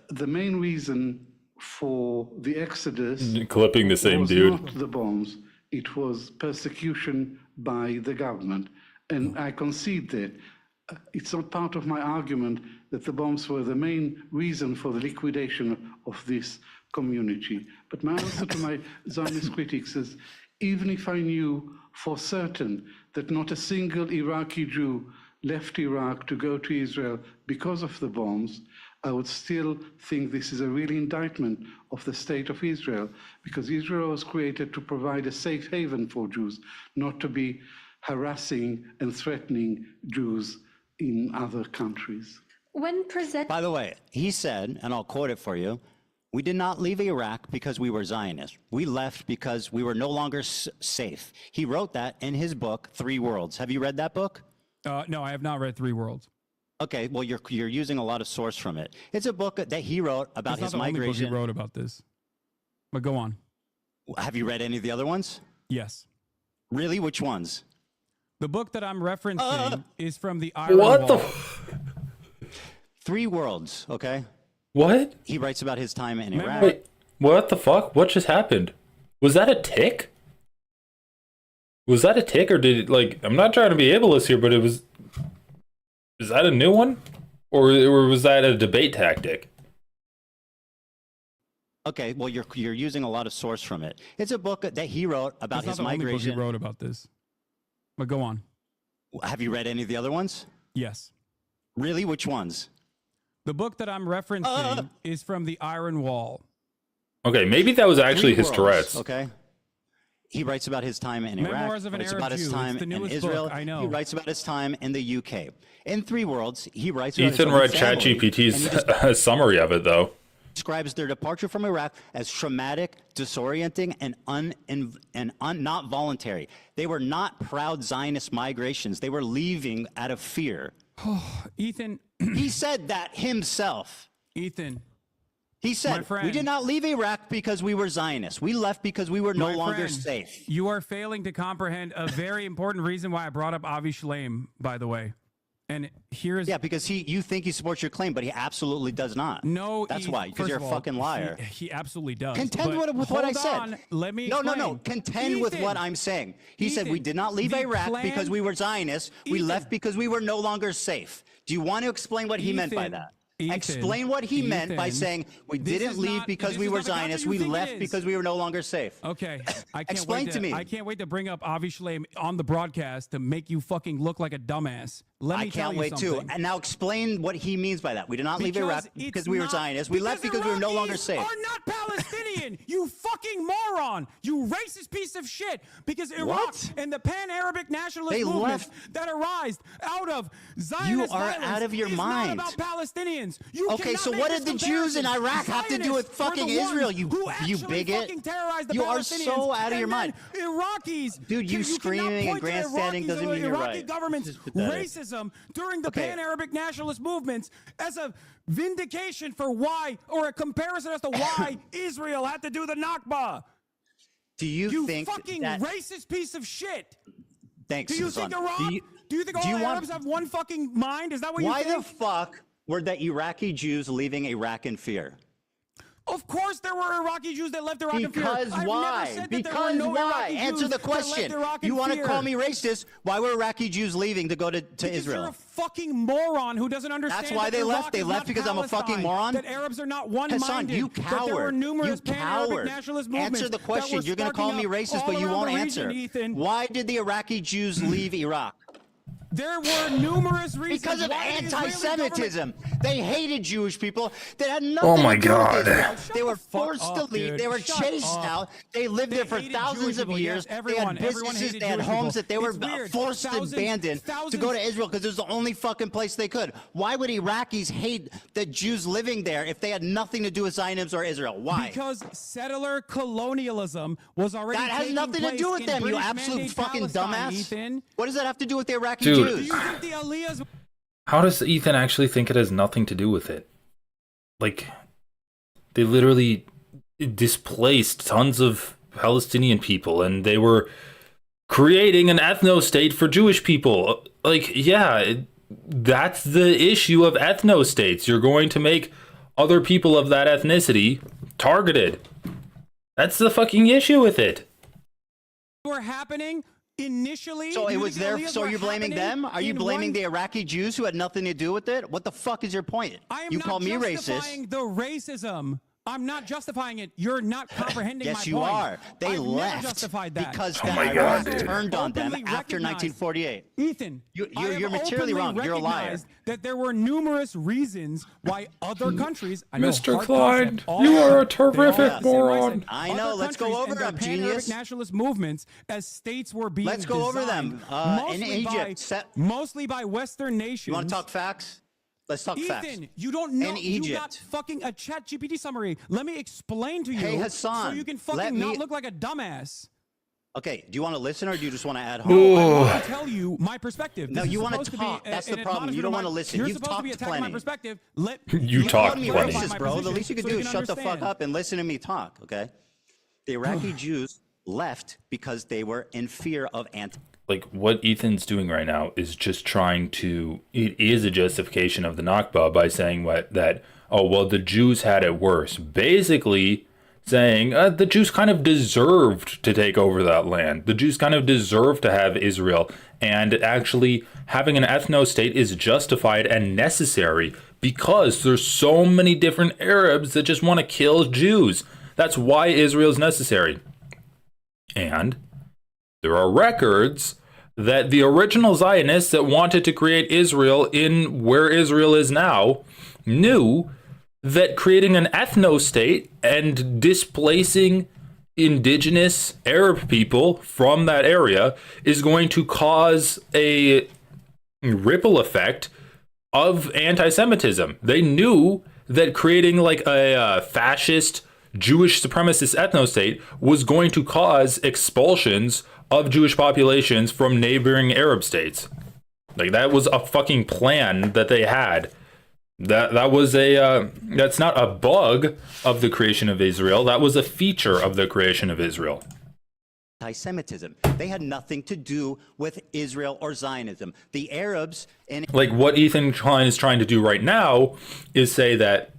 the main reason for the exodus clipping the same was dude. Not the bombs, it was persecution by the government. And I concede that. It's not part of my argument that the bombs were the main reason for the liquidation of this community. But my answer to my Zionist critics is, even if I knew for certain that not a single Iraqi Jew left Iraq to go to Israel because of the bombs, I would still think this is a real indictment of the state of Israel, because Israel was created to provide a safe haven for Jews, not to be harassing and threatening Jews in other countries. By the way, he said, and I'll quote it for you, we did not leave Iraq because we were Zionists. We left because we were no longer safe. He wrote that in his book, 3 Worlds. Have you read that book? No, I have not read Three Worlds. Okay, well, you're using a lot of source from it. It's a book that he wrote about his migration. Only book he wrote about this. But go on. Have you read any of the other ones? Yes. Really? Which ones? The book that I'm referencing is from the Iron Wall. Three Worlds, okay? What? He writes about his time in Iraq. Wait, what the fuck? What just happened? Was that a tick? Was that a tick, or did it, like, I'm not trying to be ableist here, but it was... Is that a new one? Or was that a debate tactic? Okay, well, you're using a lot of source from it. It's a book that he wrote about his migration. Only book he wrote about this. But go on. Have you read any of the other ones? Yes. Really? Which ones? The book that I'm referencing is from the Iron Wall. Okay, maybe that was actually his Tourette's. Okay. He writes about his time in Memoirs Iraq. of an Writes Arab about his Jew. time It's the in newest Israel. book, I know. He writes about his time in the UK. In Three Worlds, he writes about Ethan read ChatGPT's summary of it, though. Describes their departure from Iraq as traumatic, disorienting, and not voluntary. They were not proud Zionist migrations. They were leaving out of fear. Ethan. He said that himself. Ethan. He said, we did not leave Iraq because we were Zionists. We left because we were no longer safe. You are failing to comprehend a very important reason why I brought up Avi Shlaim, by the way. And here's... Yeah, because you think he supports your claim, but he absolutely does not. No, that's why, because you're a fucking liar. He absolutely does. Contend with what I said. Let me explain. No. Contend Ethan, with what I'm saying. He said we did not leave Iraq because we were Zionists. We left because we were no longer safe. Do you want to explain what he meant by that? Explain what he meant by saying we didn't leave because we were Zionists. We left because we were no longer safe. Okay. Explain to me. I can't wait to bring up Avi Shlaim on the broadcast to make you fucking look like a dumbass. I can't wait too. And now explain what he means by that. We did not leave Iraq because we were Zionists. We left because we were no longer safe. Are not Palestinian. You fucking moron. You racist piece of shit. Because Iraq and the pan-Arabic nationalist movement that arise out of Zionist You are out of your mind. Not about Palestinians. Okay, so what did the Jews in Iraq have to do with fucking Israel? You bigot. You are so out of your mind. Iraqis. Dude, you screaming and grandstanding doesn't mean you're right. Iraqi government's racism during the pan-Arabic nationalist movements as a vindication for why, or a comparison as to why Israel had to do the Nakba. Do you think fucking that... racist piece of shit? Thanks, Do you Hasan. think Iraq? Do you think all Arabs have one fucking mind? Is that what you think? Why the fuck were the Iraqi Jews leaving Iraq in fear? Of course there were Iraqi Jews that left Iraq in fear. Because why? Because why? Answer the question. You want to call me racist? Why were Iraqi Jews leaving to go to Israel? You're a fucking moron who doesn't understand. That's why they left. They left because I'm a fucking moron. That Arabs are not one-minded. Hasan, you That there were coward. numerous You pan-Arabic coward. nationalist movements. Answer the question. You're going to call me racist, but you won't answer. Why did the Iraqi Jews leave Iraq? There were numerous reasons. Because of anti-Semitism. They hated Jewish people. They had nothing Oh my to do God. with Israel. They were forced to leave. They were chased out. They lived there for thousands of years. They had businesses. They had homes that they were forced to abandon to go to Israel because it was the only fucking place they could. Why would Iraqis hate the Jews living there if they had nothing to do with Zionism or Israel? Why? Because settler colonialism was already That has nothing to do with them, you absolute fucking dumbass. Ethan. What does that have to do with the Iraqi Dude. Jews? Do you think the Aliyahs... How does Ethan actually think it has nothing to do with it? Like, they literally displaced tons of Palestinian people, and they were creating an ethnostate for Jewish people. Like, yeah, that's the issue of ethnostates. You're going to make other people of that ethnicity targeted. That's the fucking issue with it. Were happening initially. So it was there. So you're blaming them? Are you blaming the Iraqi Jews who had nothing to do with it? What the fuck is your point? You call me racist. The racism. I'm not justifying it. You're not comprehending my point. Yes, you are. They I've left never justified that. because Oh my Iraq God, turned on them after 1948. Ethan, you're materially wrong. You're a liar. That there were numerous reasons why other countries, I know, Mr. Klein, you are a terrific moron. I know. Let's go over them, genius. Nationalist movements as states were being Let's go over them. In Egypt, mostly by Western nations. You want to talk facts? Let's talk facts. Ethan, you don't know. In Egypt. You got fucking a ChatGPT summary. Let me explain to you. Hey, Hasan, so you can fucking not look like a dumbass. Okay, do you want to listen or do you just want to add I harm? want to tell you my perspective. No, This you is want supposed to be talk. That's the an problem. You don't want to admonishment listen. You're You've supposed to be talked attacking my plenty. perspective. Let You talked me plenty. racist, bro. The least you could do is shut the fuck up and listen to me talk, okay? The Iraqi Jews left because they were in fear of like what Ethan's doing right now is just trying to, it is a justification of the Nakba by saying that, oh, well, the Jews had it worse. Basically saying the Jews kind of deserved to take over that land. The Jews kind of deserved to have Israel. And actually having an ethno-state is justified and necessary because there's so many different Arabs that just want to kill Jews. That's why Israel is necessary. And there are records that the original Zionists that wanted to create Israel in where Israel is now knew that creating an ethno-state and displacing indigenous Arab people from that area is going to cause a ripple effect of anti-Semitism. They knew that creating like a fascist Jewish supremacist ethno-state was going to cause expulsions of Jewish populations from neighboring Arab states. Like that was a fucking plan that they had. That was a that's not a bug of the creation of Israel. That was a feature of the creation of Israel. Anti-Semitism. They had nothing to do with Israel or Zionism. The Arabs and like what Ethan Klein is trying to do right now is say that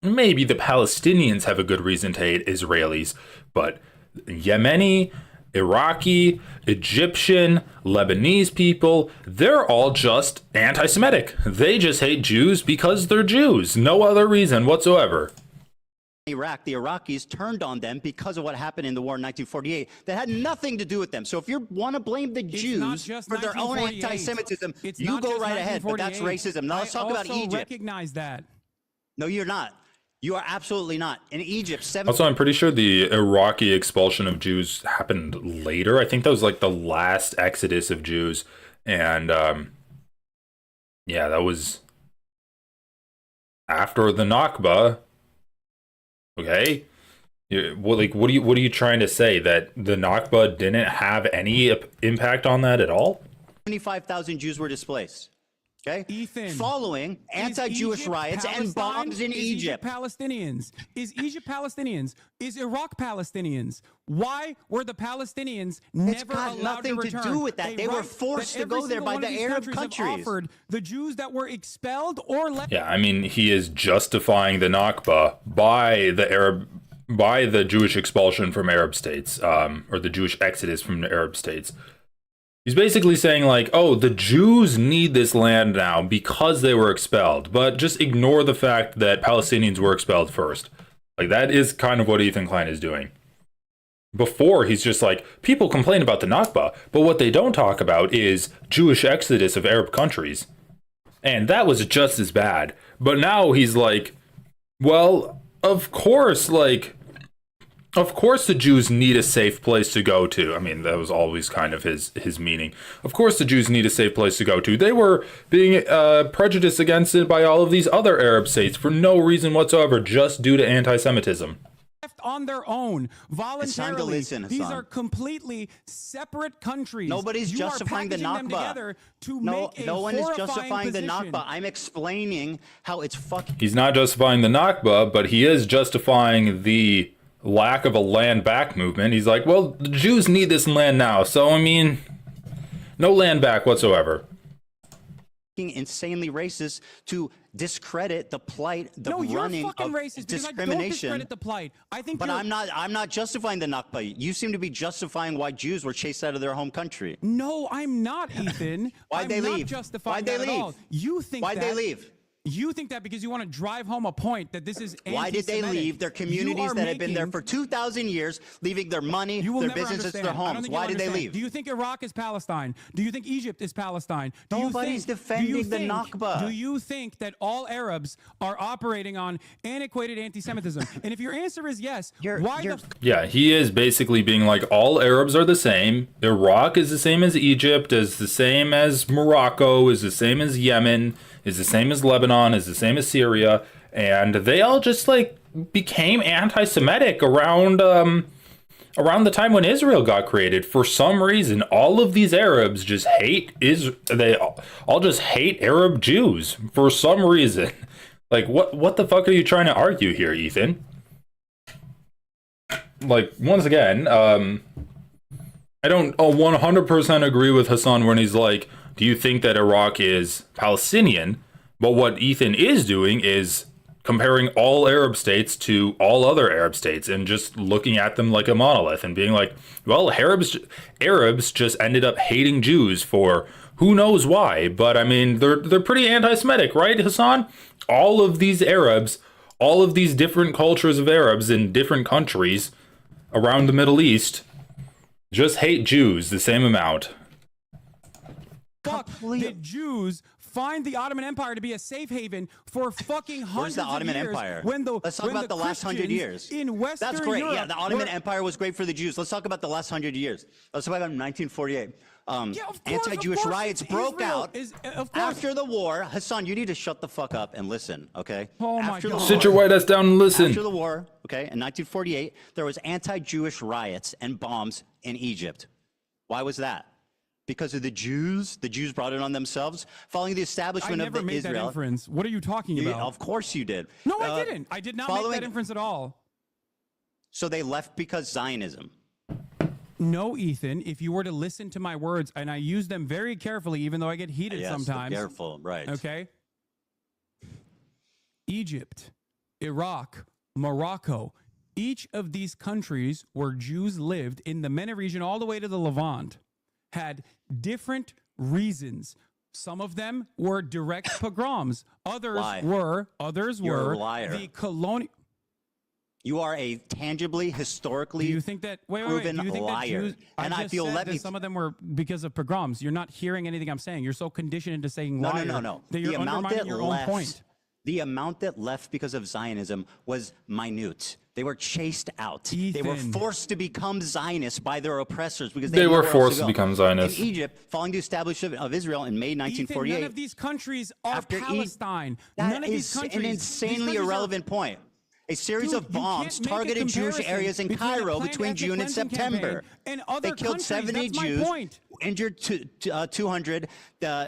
maybe the Palestinians have a good reason to hate Israelis, but Yemeni, Iraqi, Egyptian, Lebanese people, they're all just anti-Semitic. They just hate Jews because they're Jews. No other reason whatsoever. Iraq, the Iraqis turned on them because of what happened in the war in 1948. That had nothing to do with them. So if you want to blame the Jews for their own anti-Semitism, you go right ahead, but that's racism. Now let's talk about Egypt. Recognize that. No, you're not. You are absolutely not. In Egypt, Also, I'm pretty sure the Iraqi expulsion of Jews happened later. I think that was like the last exodus of Jews. And yeah, that was after the Nakba. Okay. What are you trying to say? That the Nakba didn't have any impact on that at all? 75,000 Jews were displaced. Okay. Ethan, following anti-Jewish riots and bombs in Egypt. Palestinians. Is Egypt Palestinians? Is Iraq Palestinians? Why were the Palestinians never allowed to return? It's got nothing to do with that. They were forced to go there by the Arab countries. Offered the Jews that were expelled or left. Yeah, I mean, he is justifying the Nakba by the Jewish expulsion from Arab states, or the Jewish exodus from the Arab states. He's basically saying like, oh, the Jews need this land now because they were expelled, but just ignore the fact that Palestinians were expelled first. Like that is kind of what Ethan Klein is doing. Before, he's just like, people complain about the Nakba, but what they don't talk about is Jewish exodus of Arab countries. And that was just as bad. But now he's like, well, of course the Jews need a safe place to go to. I mean, that was always kind of his meaning. Of course the Jews need a safe place to go to. They were being prejudiced against it by all of these other Arab states for no reason whatsoever, just due to anti-Semitism. Left on their own voluntarily. It's time to listen, Hasan. These are completely separate countries. Nobody's justifying the Nakba. No one is justifying the Nakba. I'm explaining how it's fucking. He's not justifying the Nakba, but he is justifying the lack of a land back movement. He's like, well, the Jews need this land now, so I mean, no land back whatsoever. Insanely racist to discredit the plight, the running of racist discrimination. I don't discredit the plight. I think, but I'm not justifying the Nakba. You seem to be justifying why Jews were chased out of their home country. No, I'm not, Ethan. Why'd they leave? Why'd they leave? At all. You think Why'd they leave? You think that because you want to drive home a point that this is anti-Semitic. Why did they leave their communities that had been there for 2,000 years, leaving their money, their businesses, their homes? Why did they leave? Do you think Iraq is Palestine? Do you think Egypt is Palestine? Nobody's defending the Nakba. Do you think that all Arabs are operating on antiquated anti-Semitism? And if your answer is yes, Yeah, he is basically being like, all Arabs are the same. Iraq is the same as Egypt, is the same as Morocco, is the same as Yemen, is the same as Lebanon, is the same as Syria, and they all just like became anti-Semitic around around the time when Israel got created, for some reason, all of these Arabs just hate they all just hate Arab Jews for some reason. Like, what the fuck are you trying to argue here, Ethan? Like, once again, I don't 100% agree with Hasan when he's like, do you think that Iraq is Palestinian? But what Ethan is doing is comparing all Arab states to all other Arab states and just looking at them like a monolith and being like, well, Arabs just ended up hating Jews for who knows why. But I mean, they're pretty anti-Semitic, right, Hasan? All of these Arabs, all of these different cultures of Arabs in different countries around the Middle East just hate Jews the same amount. Fuck, the Jews find the Ottoman Empire to be a safe haven for fucking hundreds Where's the Ottoman of years. Empire? Let's talk about the last 100 years. In Western That's great. Europe, Yeah, the Ottoman Empire was great for the Jews. Let's talk about the last 100 years. Let's talk about 1948. Anti-Jewish riots broke out after the war. Hasan, you need to shut the fuck up and listen, okay? Oh my God. Sit your white ass down and listen. After the war, okay, in 1948, there was anti-Jewish riots and bombs in Egypt. Why was that? Because of the Jews? The Jews brought it on themselves? Following the establishment of the made Israel. That inference. What are you talking about? Of course you did. No, I didn't. I did not make that inference at all. So they left because Zionism. No, Ethan, if you were to listen to my words, and I use them very carefully, even though I get heated sometimes. Careful, right. Okay. Egypt, Iraq, Morocco, each of these countries where Jews lived in the MENA region all the way to the Levant had different reasons. Some of them were direct pogroms. Others were the colonial. You are a tangibly, historically proven liar. And I feel that some of them were because of pogroms. You're not hearing anything I'm saying. You're so conditioned into saying liar. No. That you're undermining your own point. The amount that left because of Zionism was minute. They were chased out. Ethan. They were forced to become Zionists by their oppressors because they were forced to become Zionists. In Egypt, following the establishment of Israel in May 1948. Ethan, none of these countries are Palestine. That is an insanely irrelevant point. A series of bombs targeted Jewish areas in Cairo between June and September. They killed 70 Jews, injured 200.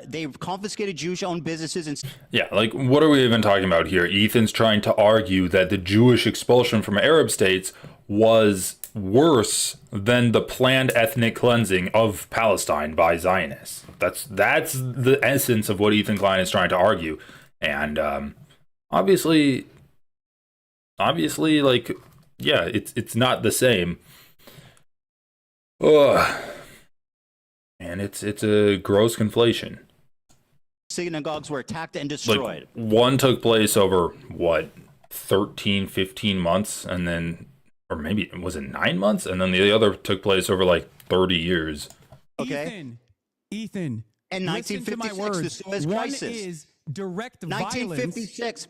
They've confiscated Jewish-owned businesses. And yeah, like, what are we even talking about here? Ethan's trying to argue that the Jewish expulsion from Arab states was worse than the planned ethnic cleansing of Palestine by Zionists. That's the essence of what Ethan Klein is trying to argue. And obviously, like, yeah, it's not the same. Ugh. And it's a gross conflation. Synagogues were attacked and destroyed. Like, one took place over, what, 13, 15 months, and then, or maybe, was it 9 months? And then the other took place over, like, 30 years. Okay. Ethan. And 1956, the Suez Crisis. One is direct 1956,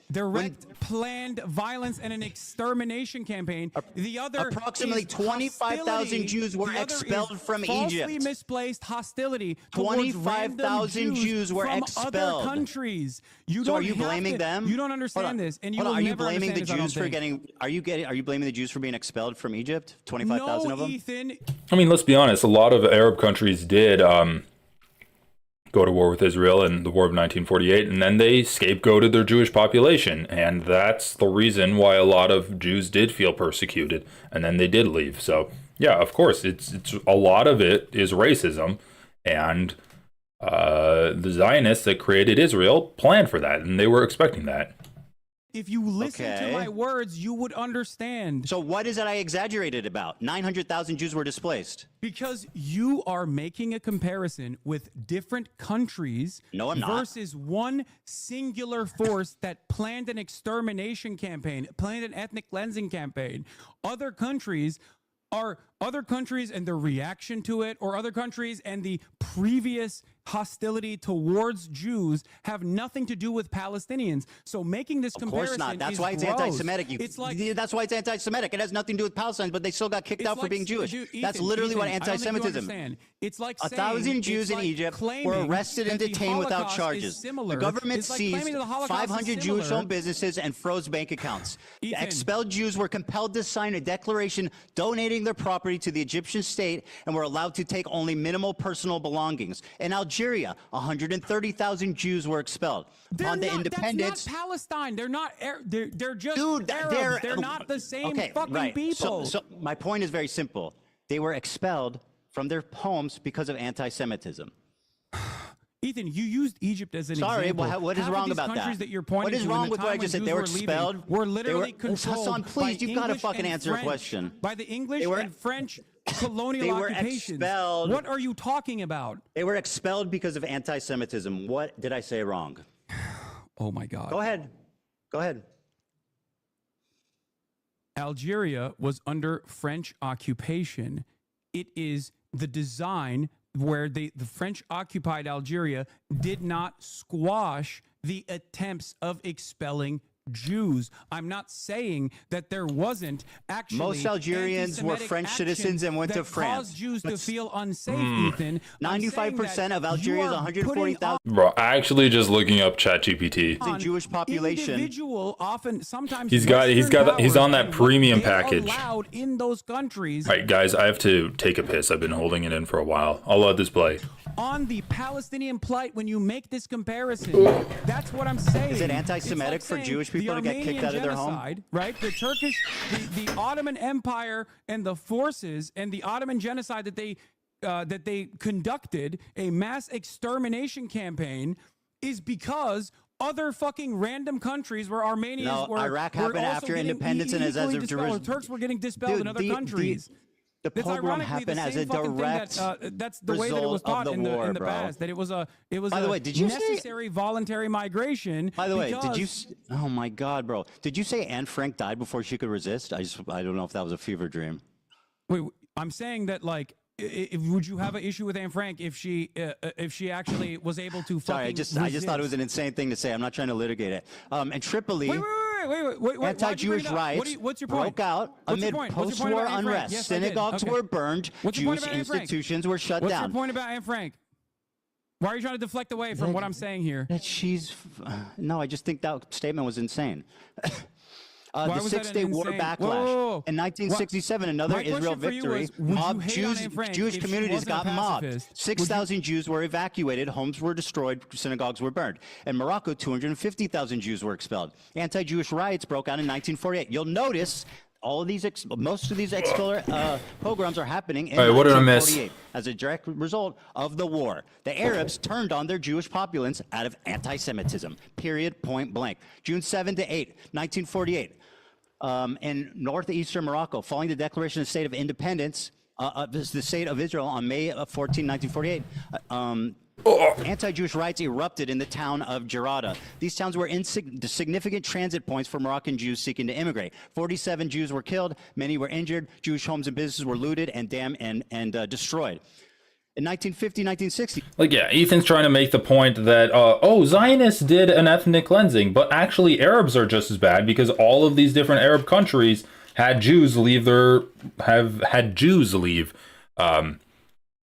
planned violence and an extermination campaign. The other, approximately 25,000 Jews were expelled from Egypt. Falsely misplaced hostility. 25,000 Jews were expelled. Other countries. So are you blaming them? You don't understand this, and you will Are you never blaming the understand Jews for getting? Are you blaming the Jews for being expelled from Egypt? 25,000 of them. Ethan. I mean, let's be honest. A lot of Arab countries did go to war with Israel in the War of 1948, and then they scapegoated their Jewish population, and that's the reason why a lot of Jews did feel persecuted, and then they did leave. So yeah, of course, it's a lot of it is racism, and the Zionists that created Israel planned for that, and they were expecting that. If you listen to my words, you would understand. So what is it I exaggerated about? 900,000 Jews were displaced. Because you are making a comparison with different countries versus one singular force that planned an extermination campaign, planned an ethnic cleansing campaign. Other countries and the reaction to it, or other countries and the previous hostility towards Jews have nothing to do with Palestinians. So making this comparison, of course not. That's why it's gross. anti-Semitic. That's why it's anti-Semitic. It has nothing to do with Palestine, but they still got kicked out for being Jewish. That's literally what anti-Semitism is. It's like 1,000 Jews in Egypt were arrested and detained without charges. The government seized 500 Jewish-owned businesses and froze bank accounts. Expelled Jews were compelled to sign a declaration donating their property property to the Egyptian state and were allowed to take only minimal personal belongings. In Algeria, 130,000 Jews were expelled. On the independence, that's not Palestine. They're not. They're just dude, Arabs. They're not the same fucking people. So my point is very simple. They were expelled from their homes because of anti-Semitism. Ethan, you used Egypt as an example. Sorry, what is wrong about that? What is wrong with what I just said? They were expelled. Were literally controlled. Hasan, please, by you've got to English fucking and answer a French, question. By the English and French colonial they were occupations. Expelled. What are you talking about? They were expelled because of anti-Semitism. What did I say wrong? Oh my God. Go ahead. Go ahead. Algeria was under French occupation. It is the design where the French occupied Algeria did not squash the attempts of expelling Jews. I'm not saying that there wasn't actually most Algerians were French citizens and went to France. Caused Jews to feel unsafe, Ethan. 95% of Algeria's 140,000. Bro, actually just looking up ChatGPT. The Jewish population. Individual often sometimes he's on that premium package. Allowed in those countries. All right, guys, I have to take a piss. I've been holding it in for a while. I'll let this play. On the Palestinian plight, when you make this comparison, that's what I'm saying. Is it anti-Semitic for Jewish people to get kicked out of their home? Right? The Turkish, the Ottoman Empire and the forces and the Ottoman genocide that they conducted, a mass extermination campaign, is because other fucking random countries where Armenians were Iraq happened after independence and as of Jerusalem. Turks were getting dispelled in other countries. The pogrom happened as a direct that's the way that it was taught in the past. That it was a By the way, did you necessary voluntary migration. By the way, did you? Oh my God, bro! Did you say Anne Frank died before she could resist? I don't know if that was a fever dream. Wait, I'm saying that like. Would you have an issue with Anne Frank if she actually was able to? Sorry, I just thought it was an insane thing to say. I'm not trying to litigate it. In Tripoli, wait, anti-Jewish riots broke out amid post-war unrest. Yes, synagogues were burned. Jewish institutions were shut down. What's your point about Anne Frank? Why are you trying to deflect away from what I'm saying here? That she's no, I just think that statement was insane. The Six-Day War backlash. In 1967, another Israel victory, Jewish communities got mobbed. 6,000 Jews were evacuated, homes were destroyed, synagogues were burned. In Morocco, 250,000 Jews were expelled. Anti-Jewish riots broke out in 1948. You'll notice all of these, most of these pogroms are happening in 1948 as a direct result of the war. The Arabs turned on their Jewish populace out of anti-Semitism. Period. Point blank. June 7 to 8, 1948. In northeastern Morocco, following the declaration of state of independence, the state of Israel on May 14, 1948, anti-Jewish riots erupted in the town of Jarada. These towns were significant transit points for Moroccan Jews seeking to immigrate. 47 Jews were killed, many were injured. Jewish homes and businesses were looted and damaged and destroyed. In 1950, 1960. Like, yeah, Ethan's trying to make the point that, Zionists did an ethnic cleansing, but actually Arabs are just as bad because all of these different Arab countries had Jews leave have had Jews leave. And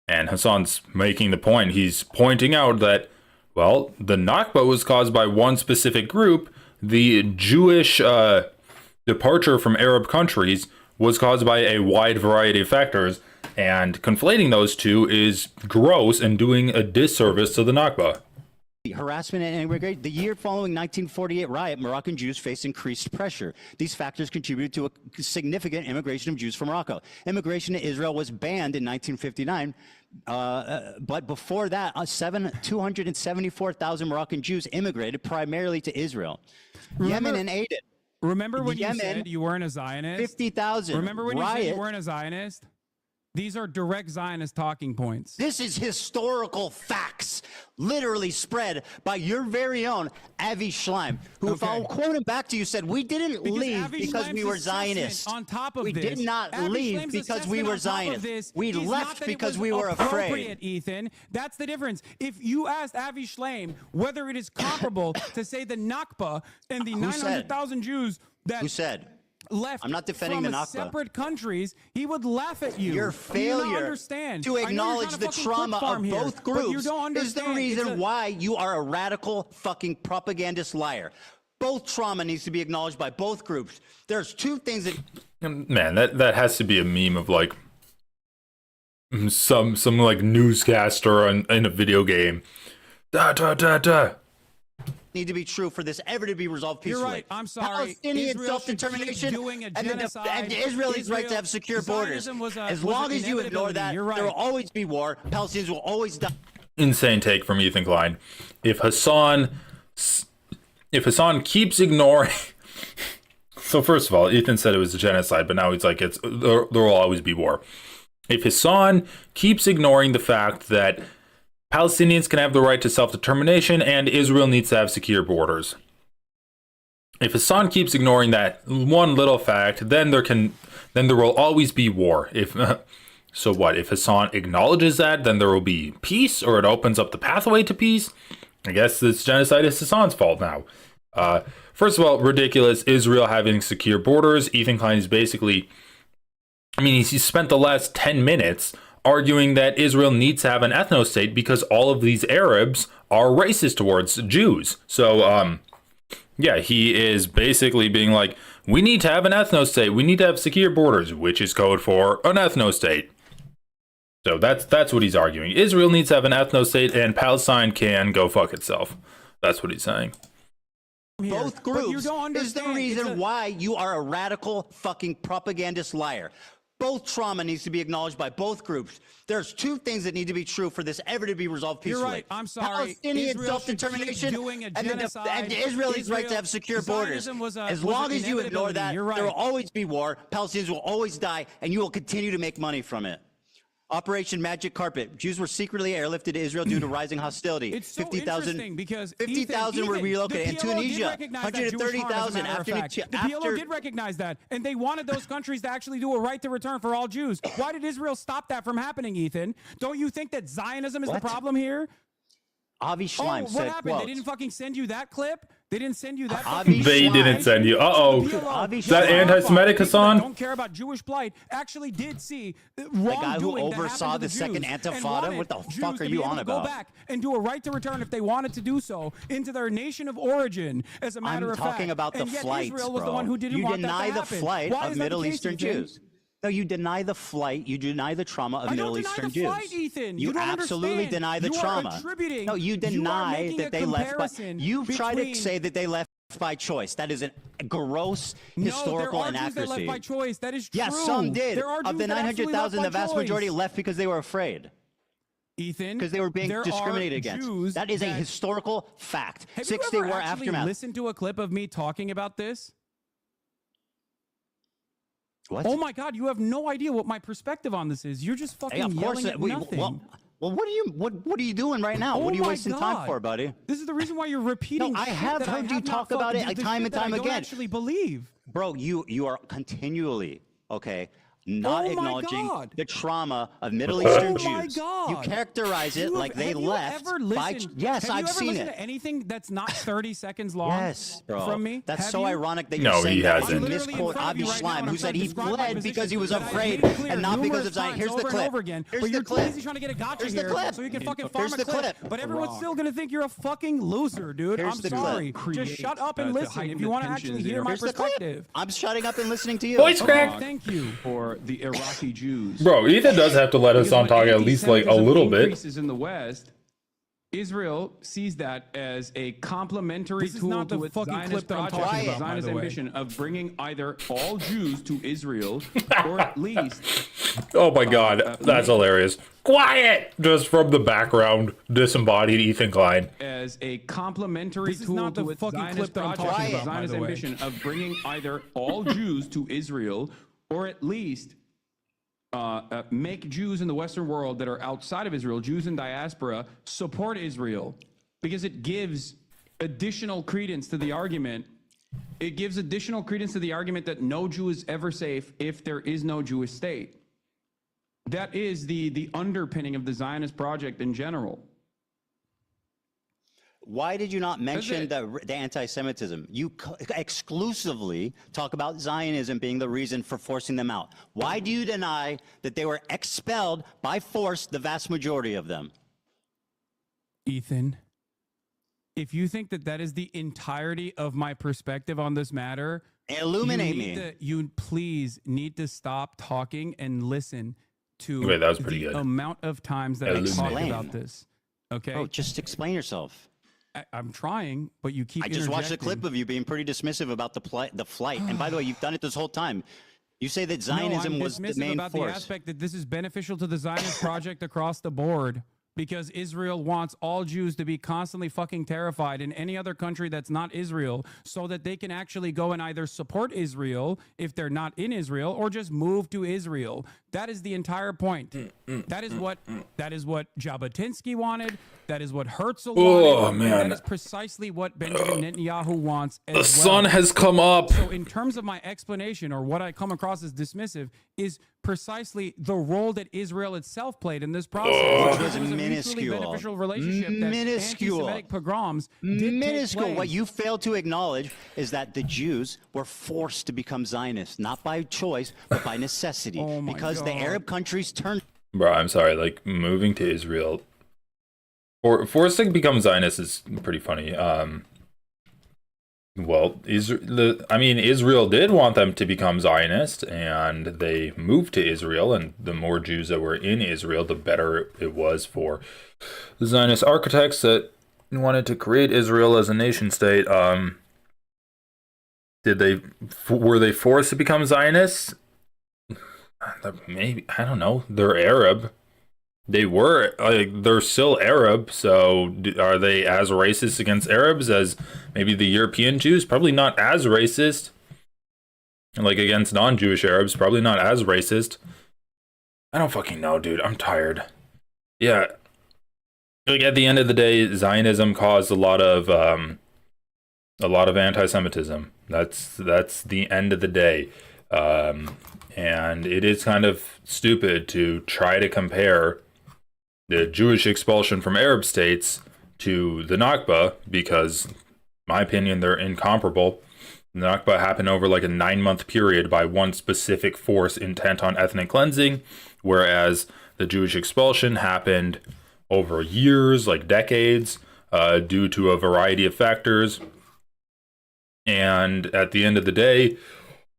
Hasan's making the point. He's pointing out that, well, the Nakba was caused by one specific group. The Jewish departure from Arab countries was caused by a wide variety of factors. And conflating those two is gross and doing a disservice to the Nakba. Harassment and immigration. The year following 1948 riot, Moroccan Jews faced increased pressure. These factors contributed to a significant immigration of Jews from Morocco. Immigration to Israel was banned in 1959, but before that, 274,000 Moroccan Jews immigrated primarily to Israel. Yemen and Aden. Remember when you said you weren't a Zionist? 50,000. Remember when you said you weren't a Zionist? These are direct Zionist talking points. This is historical facts, literally spread by your very own Avi Schleim, who, if I'll quote him back to you, said, we didn't leave because we were Zionists. On top of we did not leave because we were Zionists. We left because we were afraid. Ethan, that's the difference. If you asked Avi Schleim whether it is comparable to say the Nakba and the 900,000 Jews that... Who said? Left I'm not defending the Nakba. Separate countries, he would laugh at you. Your failure to acknowledge the trauma of both groups is the reason why you are a radical fucking propagandist liar. Both trauma needs to be acknowledged by both groups. There's two things that... Man, that has to be a meme of like some like newscaster in a video game. Need to be true for this ever to be resolved peacefully. You're right. I'm sorry. Palestinian self-determination and Israel's right to have secure borders. As long as you ignore that, there will always be war. Palestinians will always die. Insane take from Ethan Klein. If Hasan keeps ignoring, so first of all, Ethan said it was a genocide, but now he's like there will always be war. If Hasan keeps ignoring the fact that Palestinians can have the right to self-determination and Israel needs to have secure borders, if Hasan keeps ignoring that one little fact, then there will always be war. So what? If Hasan acknowledges that, then there will be peace, or it opens up the pathway to peace. I guess this genocide is Hasan's fault now. First of all, ridiculous. Israel having secure borders. Ethan Klein is basically, he spent the last 10 minutes arguing that Israel needs to have an ethnostate because all of these Arabs are racist towards Jews. So, yeah, he is basically being like, we need to have an ethnostate. We need to have secure borders, which is code for an ethnostate. So that's what he's arguing. Israel needs to have an ethnostate and Palestine can go fuck itself. That's what he's saying. Both groups is the reason why you are a radical fucking propagandist liar. Both trauma needs to be acknowledged by both groups. There's two things that need to be true for this ever to be resolved peacefully. You're right. I'm sorry. Palestinian self-determination and Israel's right to have secure borders. As long as you ignore that, there will always be war. Palestinians will always die, and you will continue to make money from it. Operation Magic Carpet. Jews were secretly airlifted to Israel due to rising hostility. It's so 50,000 because 50,000 were relocated. In Tunisia, 130,000 after the PLO did recognize that, and they wanted those countries to actually do a right to return for all Jews. Why did Israel stop that from happening, Ethan? Don't you think that Zionism is the problem here? Avi Schleim said, what happened? They didn't fucking send you that clip? They didn't send you that. They didn't send you. Is that anti-Semitic, Hasan? Don't care about Jewish plight. Actually, did see the guy who oversaw the second Intifada. What the fuck are you on about? Go back and do a right to return if they wanted to do so into their nation of origin. As a matter of fact, I'm talking about the flights, bro. You deny the flight of Middle Eastern Jews. No, you deny the flight. You deny the trauma of Middle Eastern Jews. Flight, Ethan. You absolutely deny the trauma. No, you deny that they left. You try to say that they left by choice. That is a gross historical inaccuracy. That left by choice. That is true. Yes, some did. Of the 900,000, the vast majority left because they were afraid. Ethan, because they were being discriminated against. That is a historical fact. 6-day war aftermath. Listen to a clip of me talking about this. What? Oh my God! You have no idea what my perspective on this is. You're just fucking yelling at nothing. Well, what are you doing right now? What are you wasting time for, buddy? This is the reason why you're repeating. No, I have heard you talk about it time and time again. I don't actually believe, bro. You are continually not acknowledging the trauma of Middle Eastern Jews. You characterize it like they left. Yes, I've seen it. To anything that's not 30 seconds long? Yes, bro. From me? That's so ironic that you're saying that. You misquote Avi Schleim, who said he fled because he was afraid and not because of Zion. Here's the clip. Here's the clip. You're trying to get a gotcha here so you can fucking farm a clip. But everyone's still gonna think you're a fucking loser, dude. I'm sorry. Just shut up and listen if you want to actually hear my perspective. I'm shutting up and listening to you. Voice crack. Thank you. For the Iraqi Jews. Bro, Ethan does have to let us on talk at least like a little bit. In the West, Israel sees that as a complementary tool to its Zionist project, Zionist ambition of bringing either all Jews to Israel or at least. Oh my God, that's hilarious. Quiet! Just from the background, disembodied Ethan Klein. As a complementary tool to its Zionist project, Zionist ambition of bringing either all Jews to Israel or at least make Jews in the Western world that are outside of Israel, Jews in diaspora, support Israel, because it gives additional credence to the argument. It gives additional credence to the argument that no Jew is ever safe if there is no Jewish state. That is the underpinning of the Zionist project in general. Why did you not mention the anti-Semitism? You exclusively talk about Zionism being the reason for forcing them out. Why do you deny that they were expelled by force, the vast majority of them? Ethan, if you think that that is the entirety of my perspective on this matter, illuminate me. You please need to stop talking and listen to Wait, that was pretty the good. amount of times that I talked about this. Okay. Oh, just explain yourself. I'm trying, but you keep. I just watched a clip of you being pretty dismissive about the flight. And by the way, you've done it this whole time. You say that Zionism was the main about force. the aspect that this is beneficial to the Zionist project across the board, because Israel wants all Jews to be constantly fucking terrified in any other country that's not Israel, so that they can actually go and either support Israel if they're not in Israel, or just move to Israel. That is the entire point. That is what Jabotinsky wanted. That is what Herzl wanted. Man. That is precisely what Benjamin Netanyahu wants as The well. sun has come up. So in terms of my explanation, or what I come across as dismissive, is precisely the role that Israel itself played in this process. Which was It was a minuscule. mutually beneficial relationship that Minuscule. anti-Semitic pogroms did take Minuscule. place. What you fail to acknowledge is that the Jews were forced to become Zionists, not by choice, but by necessity. Because the Arab countries turned. Bro, I'm sorry. Like, moving to Israel, forced to become Zionist is pretty funny. Well, Israel did want them to become Zionist, and they moved to Israel, and the more Jews that were in Israel, the better it was for the Zionist architects that wanted to create Israel as a nation state. Were they forced to become Zionists? Maybe, I don't know. They're Arab. They're still Arab, so are they as racist against Arabs as maybe the European Jews? Probably not as racist. Like, against non-Jewish Arabs, probably not as racist. I don't fucking know, dude. I'm tired. Yeah. Like, at the end of the day, Zionism caused a lot of anti-Semitism. That's the end of the day. And it is kind of stupid to try to compare the Jewish expulsion from Arab states to the Nakba, because, in my opinion, they're incomparable. The Nakba happened over like a 9-month period by one specific force intent on ethnic cleansing, whereas the Jewish expulsion happened over years, like decades, due to a variety of factors. And at the end of the day,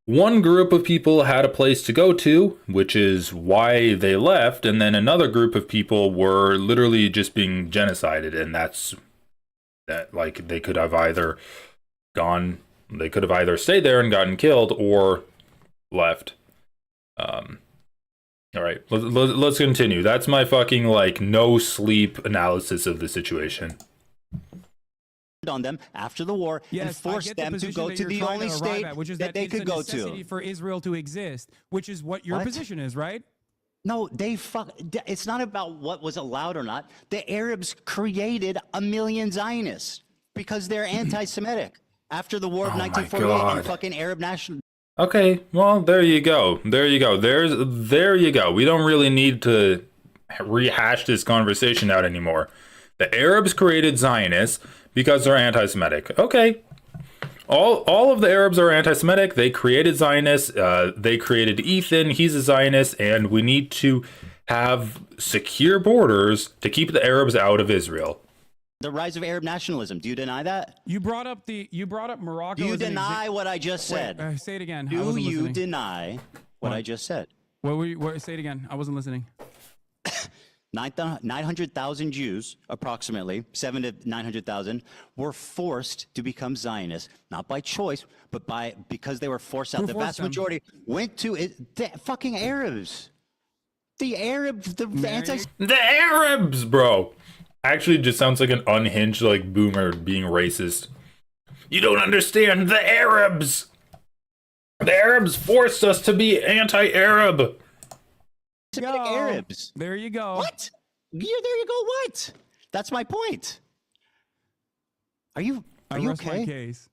one group of people had a place to go to, which is why they left, and then another group of people were literally just being genocided, and like they could have either stayed there and gotten killed or left. All right, let's continue. That's my fucking like no sleep analysis of the situation. On them after the war and forced them to go to the only state that they could go to. For Israel to exist, which is what your position is, right? No, it's not about what was allowed or not. The Arabs created 1 million Zionists because they're anti-Semitic after the war of 1948 and fucking Arab national. Okay, well, there you go. There you go. There you go. We don't really need to rehash this conversation out anymore. The Arabs created Zionists because they're anti-Semitic. Okay. All of the Arabs are anti-Semitic. They created Zionists. They created Ethan. He's a Zionist. And we need to have secure borders to keep the Arabs out of Israel. The rise of Arab nationalism. Do you deny that? You brought up Morocco. Do you deny what I just said? Wait, say it again. Do you deny what I just said? Say it again. I wasn't listening. 900,000 Jews, approximately 700 to 900,000, were forced to become Zionists, not by choice, but because they were forced out. The vast majority went to the fucking Arabs. The Arabs, the Arabs, bro. Actually, just sounds like an unhinged like boomer being racist. You don't understand the Arabs. The Arabs forced us to be anti-Arab. Arabs. There you go. What? There you go. What? That's my point. Are you okay? My case.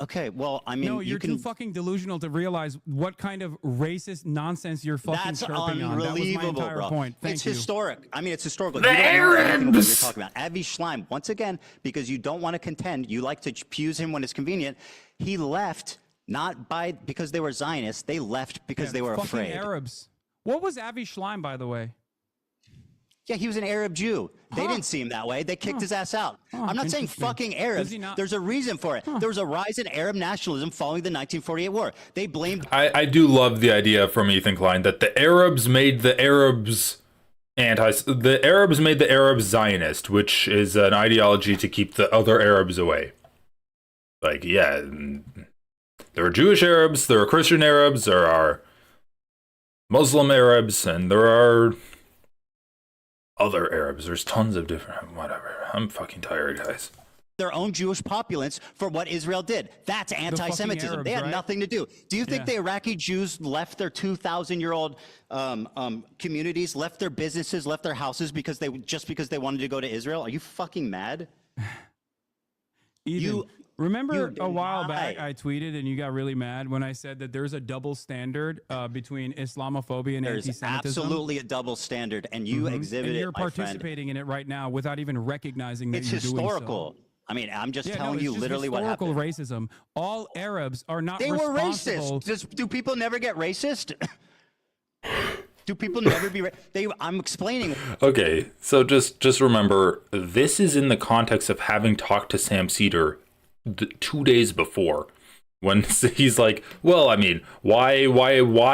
Okay, well, I mean, no, you're too fucking delusional to realize what kind of racist nonsense you're fucking chirping on. That was my entire point. Thank you. It's historic. I mean, it's historical. The Arabs! What you're talking about. Avi Schleim, once again, because you don't want to contend, you like to use him when it's convenient. He left not because they were Zionists. They left because they were afraid. Arabs. What was Avi Schleim, by the way? Yeah, he was an Arab Jew. They didn't see him that way. They kicked his ass out. I'm not saying fucking Arabs. There's a reason for it. There was a rise in Arab nationalism following the 1948 war. They blamed... I do love the idea from Ethan Klein that the Arabs made the Arabs Zionist, which is an ideology to keep the other Arabs away. Like, yeah, there are Jewish Arabs, there are Christian Arabs, there are Muslim Arabs, and there are other Arabs. There's tons of different, whatever. I'm fucking tired, guys. Their own Jewish populace for what Israel did. That's anti-Semitism. They had nothing to do. Do you think the Iraqi Jews left their 2,000-year-old communities, left their businesses, left their houses because they wanted to go to Israel? Are you fucking mad? Remember a while back I tweeted and you got really mad when I said that there's a double standard between Islamophobia and anti-Semitism? There's absolutely a double standard, and you exhibit it, and you're participating in it right now without even recognizing that you're doing so. It's historical. I mean, I'm just telling you literally what happened. Historical racism. All Arabs are not They were responsible. racist. Do people never get racist? Do people never be I'm explaining. Okay, so just remember, this is in the context of having talked to Sam Cedar 2 days before, when he's like, well, I mean, why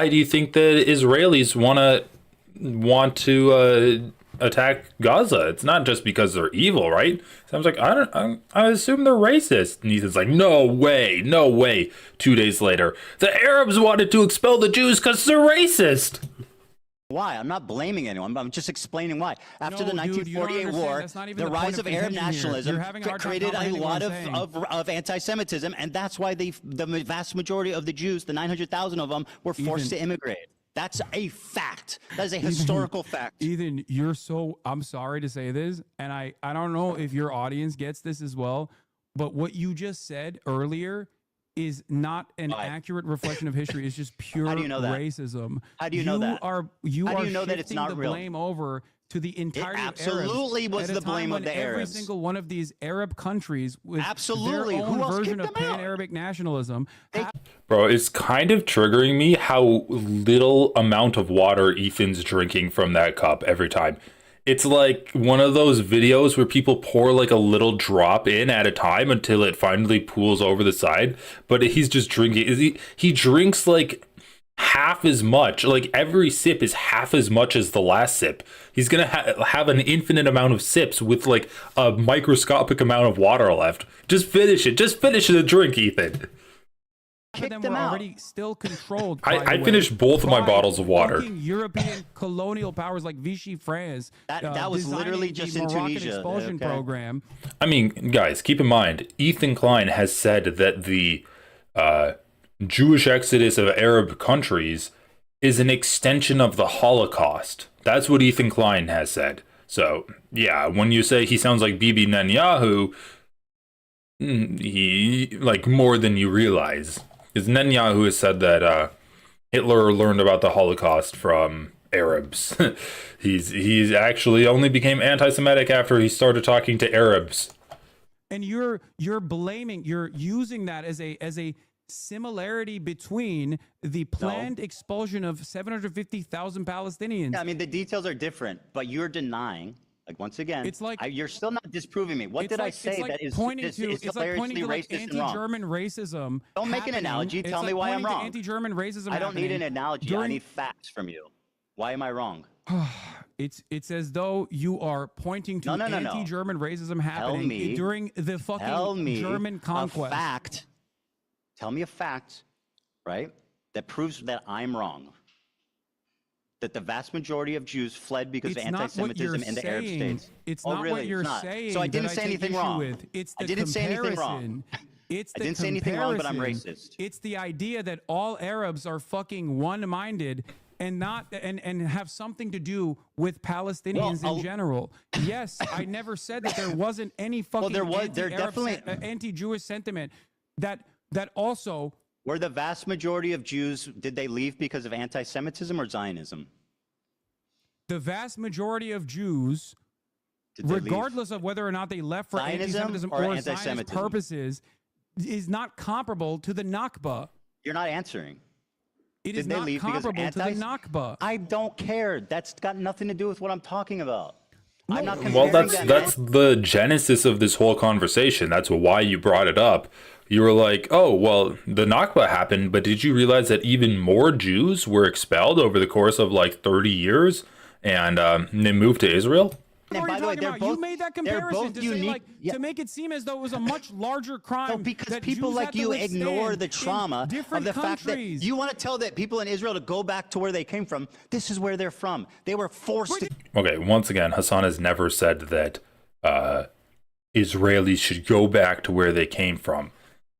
do you think the Israelis want to attack Gaza? It's not just because they're evil, right? So I was like, I assume they're racist. And Ethan's like, no way. 2 days later, the Arabs wanted to expel the Jews because they're racist. Why? I'm not blaming anyone. I'm just explaining why. After the 1948 war, the rise of Arab nationalism created a lot of anti-Semitism, and that's why the vast majority of the Jews, the 900,000 of them, were forced to immigrate. That's a fact. That is a historical fact. Ethan, I'm sorry to say this, and I don't know if your audience gets this as well, but what you just said earlier is not an accurate reflection of history. It's just pure racism. How do you know that? You How are do you know that it's not the real? blame over to the entirety of Arabs. Absolutely was the blame of the Arabs. Every single one of these Arab countries with absolutely their own version of pan-Arabic nationalism. Bro, it's kind of triggering me how little amount of water Ethan's drinking from that cup every time. It's like one of those videos where people pour like a little drop in at a time until it finally pools over the side. But he's just drinking. He drinks like half as much. Like every sip is half as much as the last sip. He's going to have an infinite amount of sips with like a microscopic amount of water left. Just finish it. Just finish the drink, Ethan. Them were already still controlled. I finished both of my bottles of water. European colonial powers like Vichy France. That was literally just in Tunisia. Expulsion program. I mean, guys, keep in mind, Ethan Klein has said that the Jewish exodus of Arab countries is an extension of the Holocaust. That's what Ethan Klein has said. So, yeah, when you say he sounds like Bibi Netanyahu, he like more than you realize. Because Netanyahu has said that Hitler learned about the Holocaust from Arabs. he's actually only became anti-Semitic after he started talking to Arabs. And you're using that as a similarity between the planned expulsion of 750,000 Palestinians. Yeah, I mean the details are different, but you're denying. Like once again, it's like you're still not disproving me. What did I say that is hilariously racist and wrong? Anti-German racism. Don't make an analogy. Tell me why I'm wrong. Anti-German racism. I don't need an analogy. I need facts from you. Why am I wrong? It's as though you are pointing to anti-German racism happening during the fucking German conquest. Tell me a fact, right? That proves that I'm wrong. That the vast majority of Jews fled because of anti-Semitism in the Arab states. It's not what you're saying. So I didn't say anything wrong. I didn't say anything wrong. I didn't say anything wrong, but I'm racist. It's the idea that all Arabs are fucking one-minded and have something to do with Palestinians in general. Yes, I never said that there wasn't any fucking anti-Jewish sentiment that also. Were the vast majority of Jews, did they leave because of anti-Semitism or Zionism? The vast majority of Jews, regardless of whether or not they left for anti-Semitism or Zionist purposes, is not comparable to the Nakba. You're not answering. It is not comparable to the Nakba. I don't care. That's got nothing to do with what I'm talking about. I'm not Well, comparing that's the genesis of this whole conversation. That's why you brought it up. You were like, oh, well, the Nakba happened, but did you realize that even more Jews were expelled over the course of like 30 years and they moved to Israel? And by the way, you made that comparison to say, like, to make it seem as though it was a much larger crime. No, because people like you ignore the trauma of the fact that you want to tell that people in Israel to go back to where they came from. This is where they're from. They were forced to. Okay, once again, Hasan has never said that Israelis should go back to where they came from.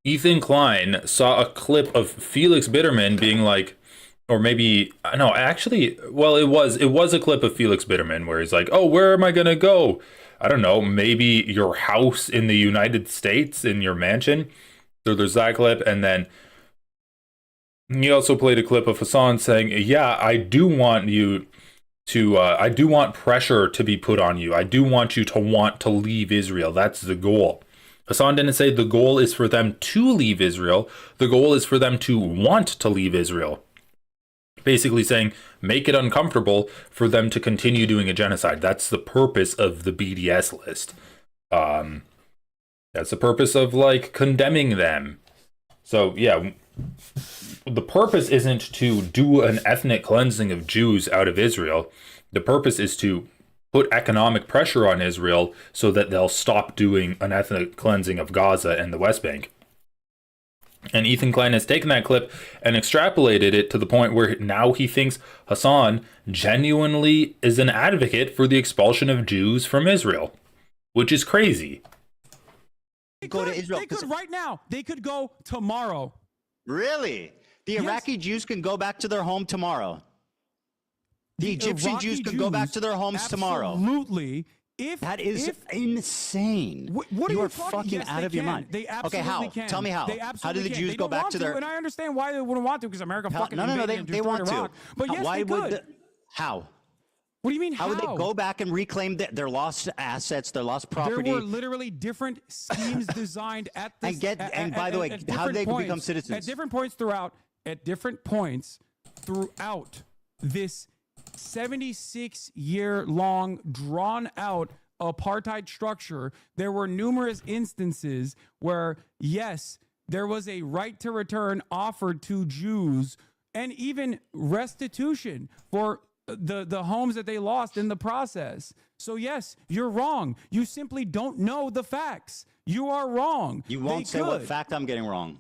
Ethan Klein saw a clip of Felix Bitterman being like, or maybe, no, actually, well, it was a clip of Felix Bitterman where he's like, oh, where am I going to go? I don't know, maybe your house in the United States, in your mansion. So there's that clip. And then he also played a clip of Hasan saying, yeah, I do want you to, I do want pressure to be put on you. I do want you to want to leave Israel. That's the goal. Hasan didn't say the goal is for them to leave Israel. The goal is for them to want to leave Israel. Basically saying, make it uncomfortable for them to continue doing a genocide. That's the purpose of the BDS list. That's the purpose of, like, condemning them. So, yeah, the purpose isn't to do an ethnic cleansing of Jews out of Israel. The purpose is to put economic pressure on Israel so that they'll stop doing an ethnic cleansing of Gaza and the West Bank. And Ethan Klein has taken that clip and extrapolated it to the point where now he thinks Hasan genuinely is an advocate for the expulsion of Jews from Israel, which is crazy. They could right now. They could go tomorrow. Really? The Iraqi Jews can go back to their home tomorrow. The Egyptian Jews can go back to their homes tomorrow. Absolutely. That is insane. What are you fucking out of your mind. They absolutely can. Tell me how. How do the Jews go back to their? And I understand why they wouldn't want to, because America fucking invaded and destroyed Iraq. But yes, they could. How? What do you mean? How would they go back and reclaim their lost assets, their lost property? There were literally different schemes designed at this. And by the way, how did they become citizens? At different points throughout this 76-year-long, drawn-out apartheid structure, there were numerous instances where, yes, there was a right to return offered to Jews and even restitution for the homes that they lost in the process. So, yes, you're wrong. You simply don't know the facts. You are wrong. You won't say what fact I'm getting wrong.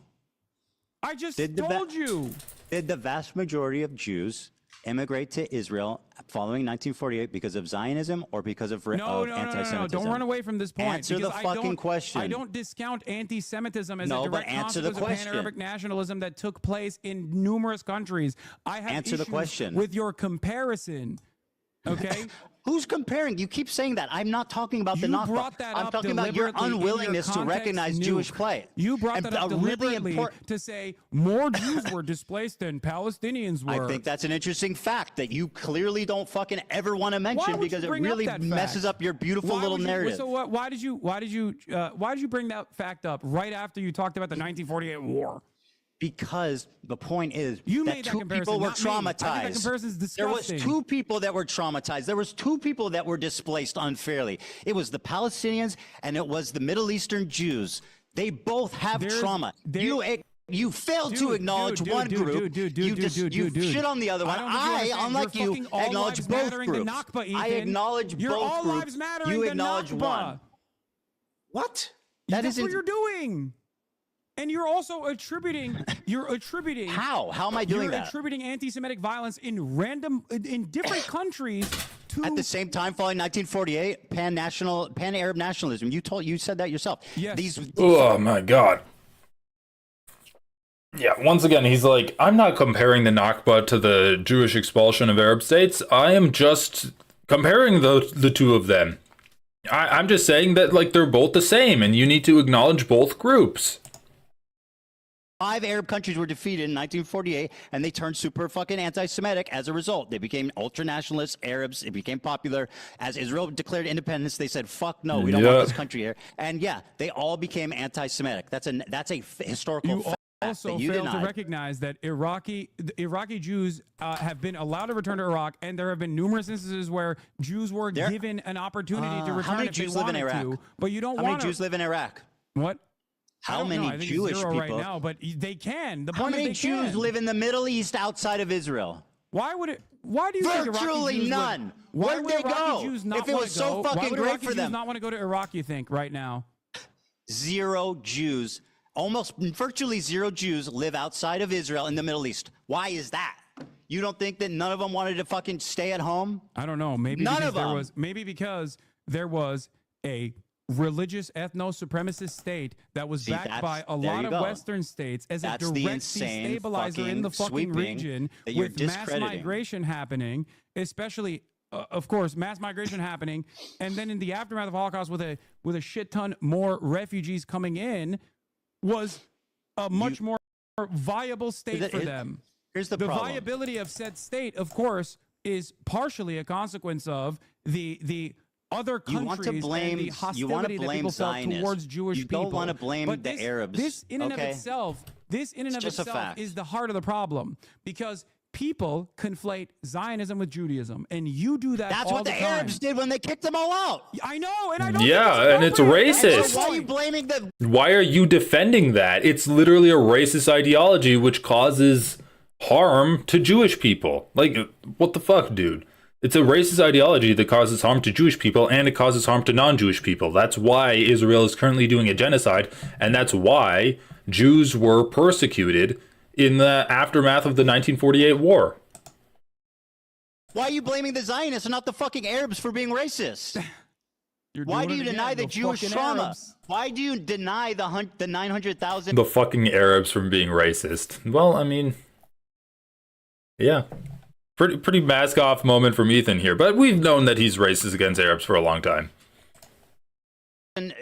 I just told you. Did the vast majority of Jews immigrate to Israel following 1948 because of Zionism or because of anti-Semitism? No. Don't run away from this point. Answer the fucking question. I don't discount anti-Semitism as a direct consequence of pan-Arabic nationalism that took place in numerous countries. I have issues with your comparison. Okay? Who's comparing? You keep saying that. I'm not talking about the Nakba. I'm talking about your unwillingness to recognize Jewish plight. You brought that up deliberately to say more Jews were displaced than Palestinians were. I think that's an interesting fact that you clearly don't fucking ever want to mention because it really messes up your beautiful little narrative. So why did you bring that fact up right after you talked about the 1948 war? Because the point is that two people were traumatized. I think that comparison's disgusting. There was two people that were traumatized. There was two people that were displaced unfairly. It was the Palestinians and it was the Middle Eastern Jews. They both have trauma. You failed to acknowledge one group. You shit on the other one. I, unlike you, acknowledge both groups. I acknowledge both groups. You acknowledge one. What? That's what you're doing. And you're also attributing. How? How am I doing that? You're attributing anti-Semitic violence in different countries to. At the same time, following 1948, pan-Arab nationalism. You said that yourself. Yes. Oh my God. Yeah. Once again, he's like, I'm not comparing the Nakba to the Jewish expulsion of Arab states. I am just comparing the two of them. I'm just saying that like they're both the same, and you need to acknowledge both groups. 5 Arab countries were defeated in 1948, and they turned super fucking anti-Semitic as a result. They became ultra-nationalist Arabs. It became popular. As Israel declared independence, they said, fuck no, we don't want this country here. And yeah, they all became anti-Semitic. That's a historical fact. also failed to recognize that Iraqi Jews have been allowed to return to Iraq, and there have been numerous instances where Jews were given an opportunity to return. How many if Jews they live in wanted Iraq? to, but you don't How want. many Jews live in Iraq? What? How many I think Jewish it's zero people right now? But they can. The How point many is they Jews can. live in the Middle East outside of Israel? Why would it? Why do you think Iraqi Virtually Jews none. Would, why Where'd would they Iraqi go? Jews not If it want was to so go? fucking Why would great Iraqi for Jews them? not want to go to Iraq? You think right now? Zero Jews, almost virtually zero Jews live outside of Israel in the Middle East. Why is that? You don't think that none of them wanted to fucking stay at home? I don't know. Maybe none because of them. Maybe because there was a religious ethno-supremacist state that was backed by a lot of Western states as a direct destabilizer in the fucking region, with mass migration happening, especially of course, mass migration happening, and then in the aftermath of Holocaust, with a shit ton more refugees coming in, was a much more viable state for them. Here's the problem. problem. Viability of said state, of course, is partially a consequence of the other countries and the hostility that people felt towards Jewish people. You don't want to blame the Arabs. This in and of itself, is the heart of the problem, because people conflate Zionism with Judaism, and you do that. That's what the Arabs did when they kicked them all out. I know, and I don't. Yeah, and it's racist. Why are you blaming them? Why are you defending that? It's literally a racist ideology which causes harm to Jewish people. Like, what the fuck, dude? It's a racist ideology that causes harm to Jewish people, and it causes harm to non-Jewish people. That's why Israel is currently doing a genocide, and that's why Jews were persecuted in the aftermath of the 1948 war. Why are you blaming the Zionists and not the fucking Arabs for being racist? Why do you deny the Jewish trauma? Arabs. Why do you deny the 900,000? The fucking Arabs from being racist. Well, I mean, yeah. Pretty mask off moment from Ethan here, but we've known that he's racist against Arabs for a long time. And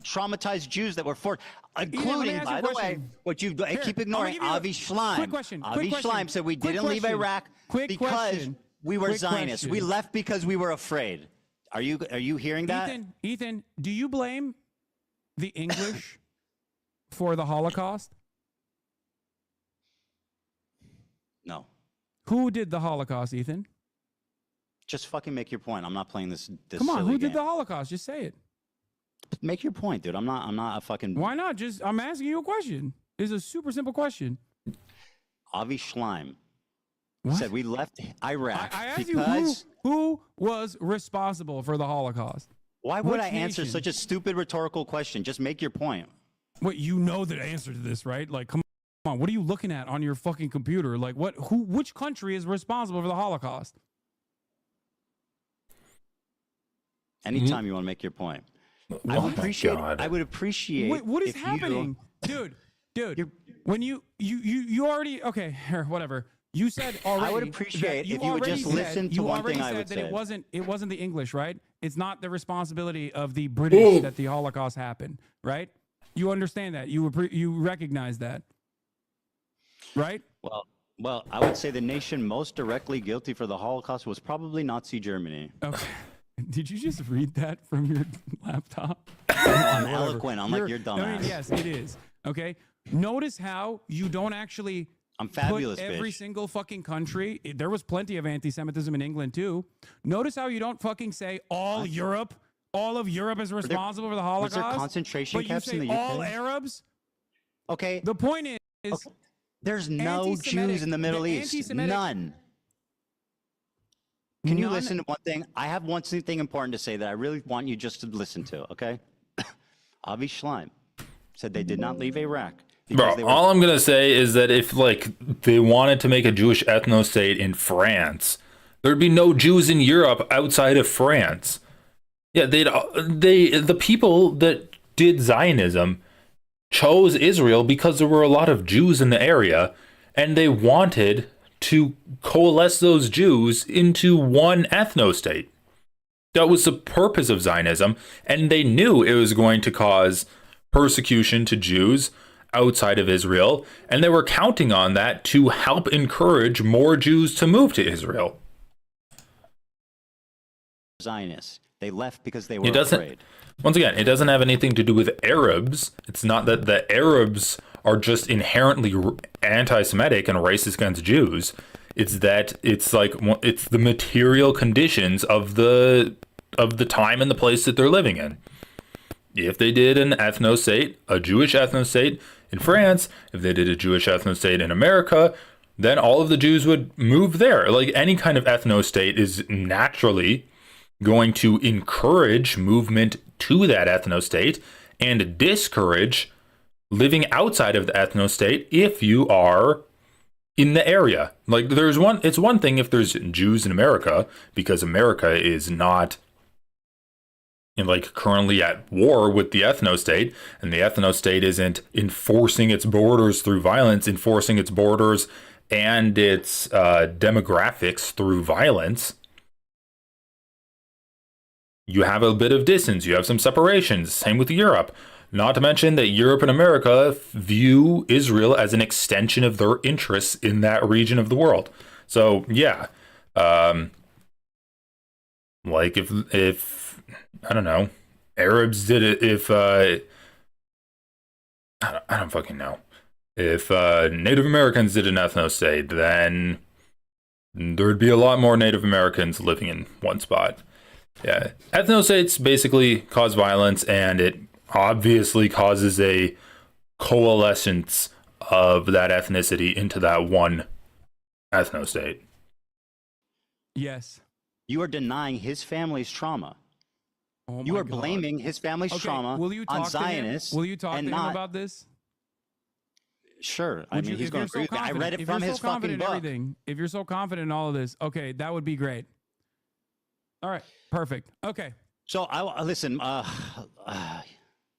traumatized Jews that were forced, including, by the way, what you keep ignoring, Avi Schleim. Quick question. Avi Schleim said we didn't leave Iraq because we were Zionists. We left because we were afraid. Are you hearing that? Ethan, do you blame the English for the Holocaust? No. Who did the Holocaust, Ethan? Just fucking make your point. I'm not playing this. Come on, silly who did game. the Holocaust? Just say it. Make your point, dude. I'm not a fucking. Why not? I'm asking you a question. It's a super simple question. Avi Schleim said we left Iraq I asked because. you who was responsible for the Holocaust. Why would I answer such a stupid rhetorical question? Just make your point. What, you know the answer to this, right? Like, come on, what are you looking at on your fucking computer? Like, which country is responsible for the Holocaust? Anytime you want to make your point. I would appreciate. Wait, what is happening? Dude, when you already, okay, here, whatever. You said already. I would appreciate if you would just listen to one thing I would say. It wasn't the English, right? It's not the responsibility of the British that the Holocaust happened, right? You understand that. You recognize that, right? Well, I would say the nation most directly guilty for the Holocaust was probably Nazi Germany. Okay. Did you just read that from your laptop? I'm eloquent, unlike your dumbass. I mean, yes, it is. Okay. Notice how you don't actually I'm fabulous, put every bitch. single fucking country. There was plenty of anti-Semitism in England too. Notice how you don't fucking say all of Europe is responsible for the Holocaust. Was there concentration camps in the UK? All Arabs. Okay. The point is, okay. There's no Jews in the Middle East. None. Can you listen to one thing? I have one thing important to say that I really want you just to listen to, okay? Avi Schleim said they did not leave Iraq. Bro, all I'm going to say is that if, like, they wanted to make a Jewish ethno-state in France, there'd be no Jews in Europe outside of France. Yeah, the people that did Zionism chose Israel because there were a lot of Jews in the area, and they wanted to coalesce those Jews into one ethno-state. That was the purpose of Zionism, and they knew it was going to cause persecution to Jews outside of Israel, and they were counting on that to help encourage more Jews to move to Israel. Zionists. They left because they were It doesn't. afraid. Once again, it doesn't have anything to do with Arabs. It's not that the Arabs are just inherently anti-Semitic and racist against Jews. It's that it's the material conditions of the time and the place that they're living in. If they did an ethnostate, a Jewish ethnostate in France, if they did a Jewish ethnostate in America, then all of the Jews would move there. Like any kind of ethnostate is naturally going to encourage movement to that ethnostate and discourage living outside of the ethnostate if you are in the area. Like it's one thing if there's Jews in America, because America is not currently at war with the ethnostate, and the ethnostate isn't enforcing its borders through violence, enforcing its borders and its demographics through violence. You have a bit of distance, you have some separations, same with Europe. Not to mention that Europe and America view Israel as an extension of their interests in that region of the world. So yeah, if I don't know, Arabs did it, if I don't fucking know. If Native Americans did an ethnostate, then there'd be a lot more Native Americans living in one spot. Yeah, ethnostates basically cause violence, and it obviously causes a coalescence of that ethnicity into that one ethnostate. Yes. You are denying his family's trauma. You are blaming his family's trauma on Zionists. Will you talk to him about this? Sure. I mean, he's going to agree with that. I read it from his fucking book. If you're so confident in all of this, okay, that would be great. All right. Perfect. Okay. So listen.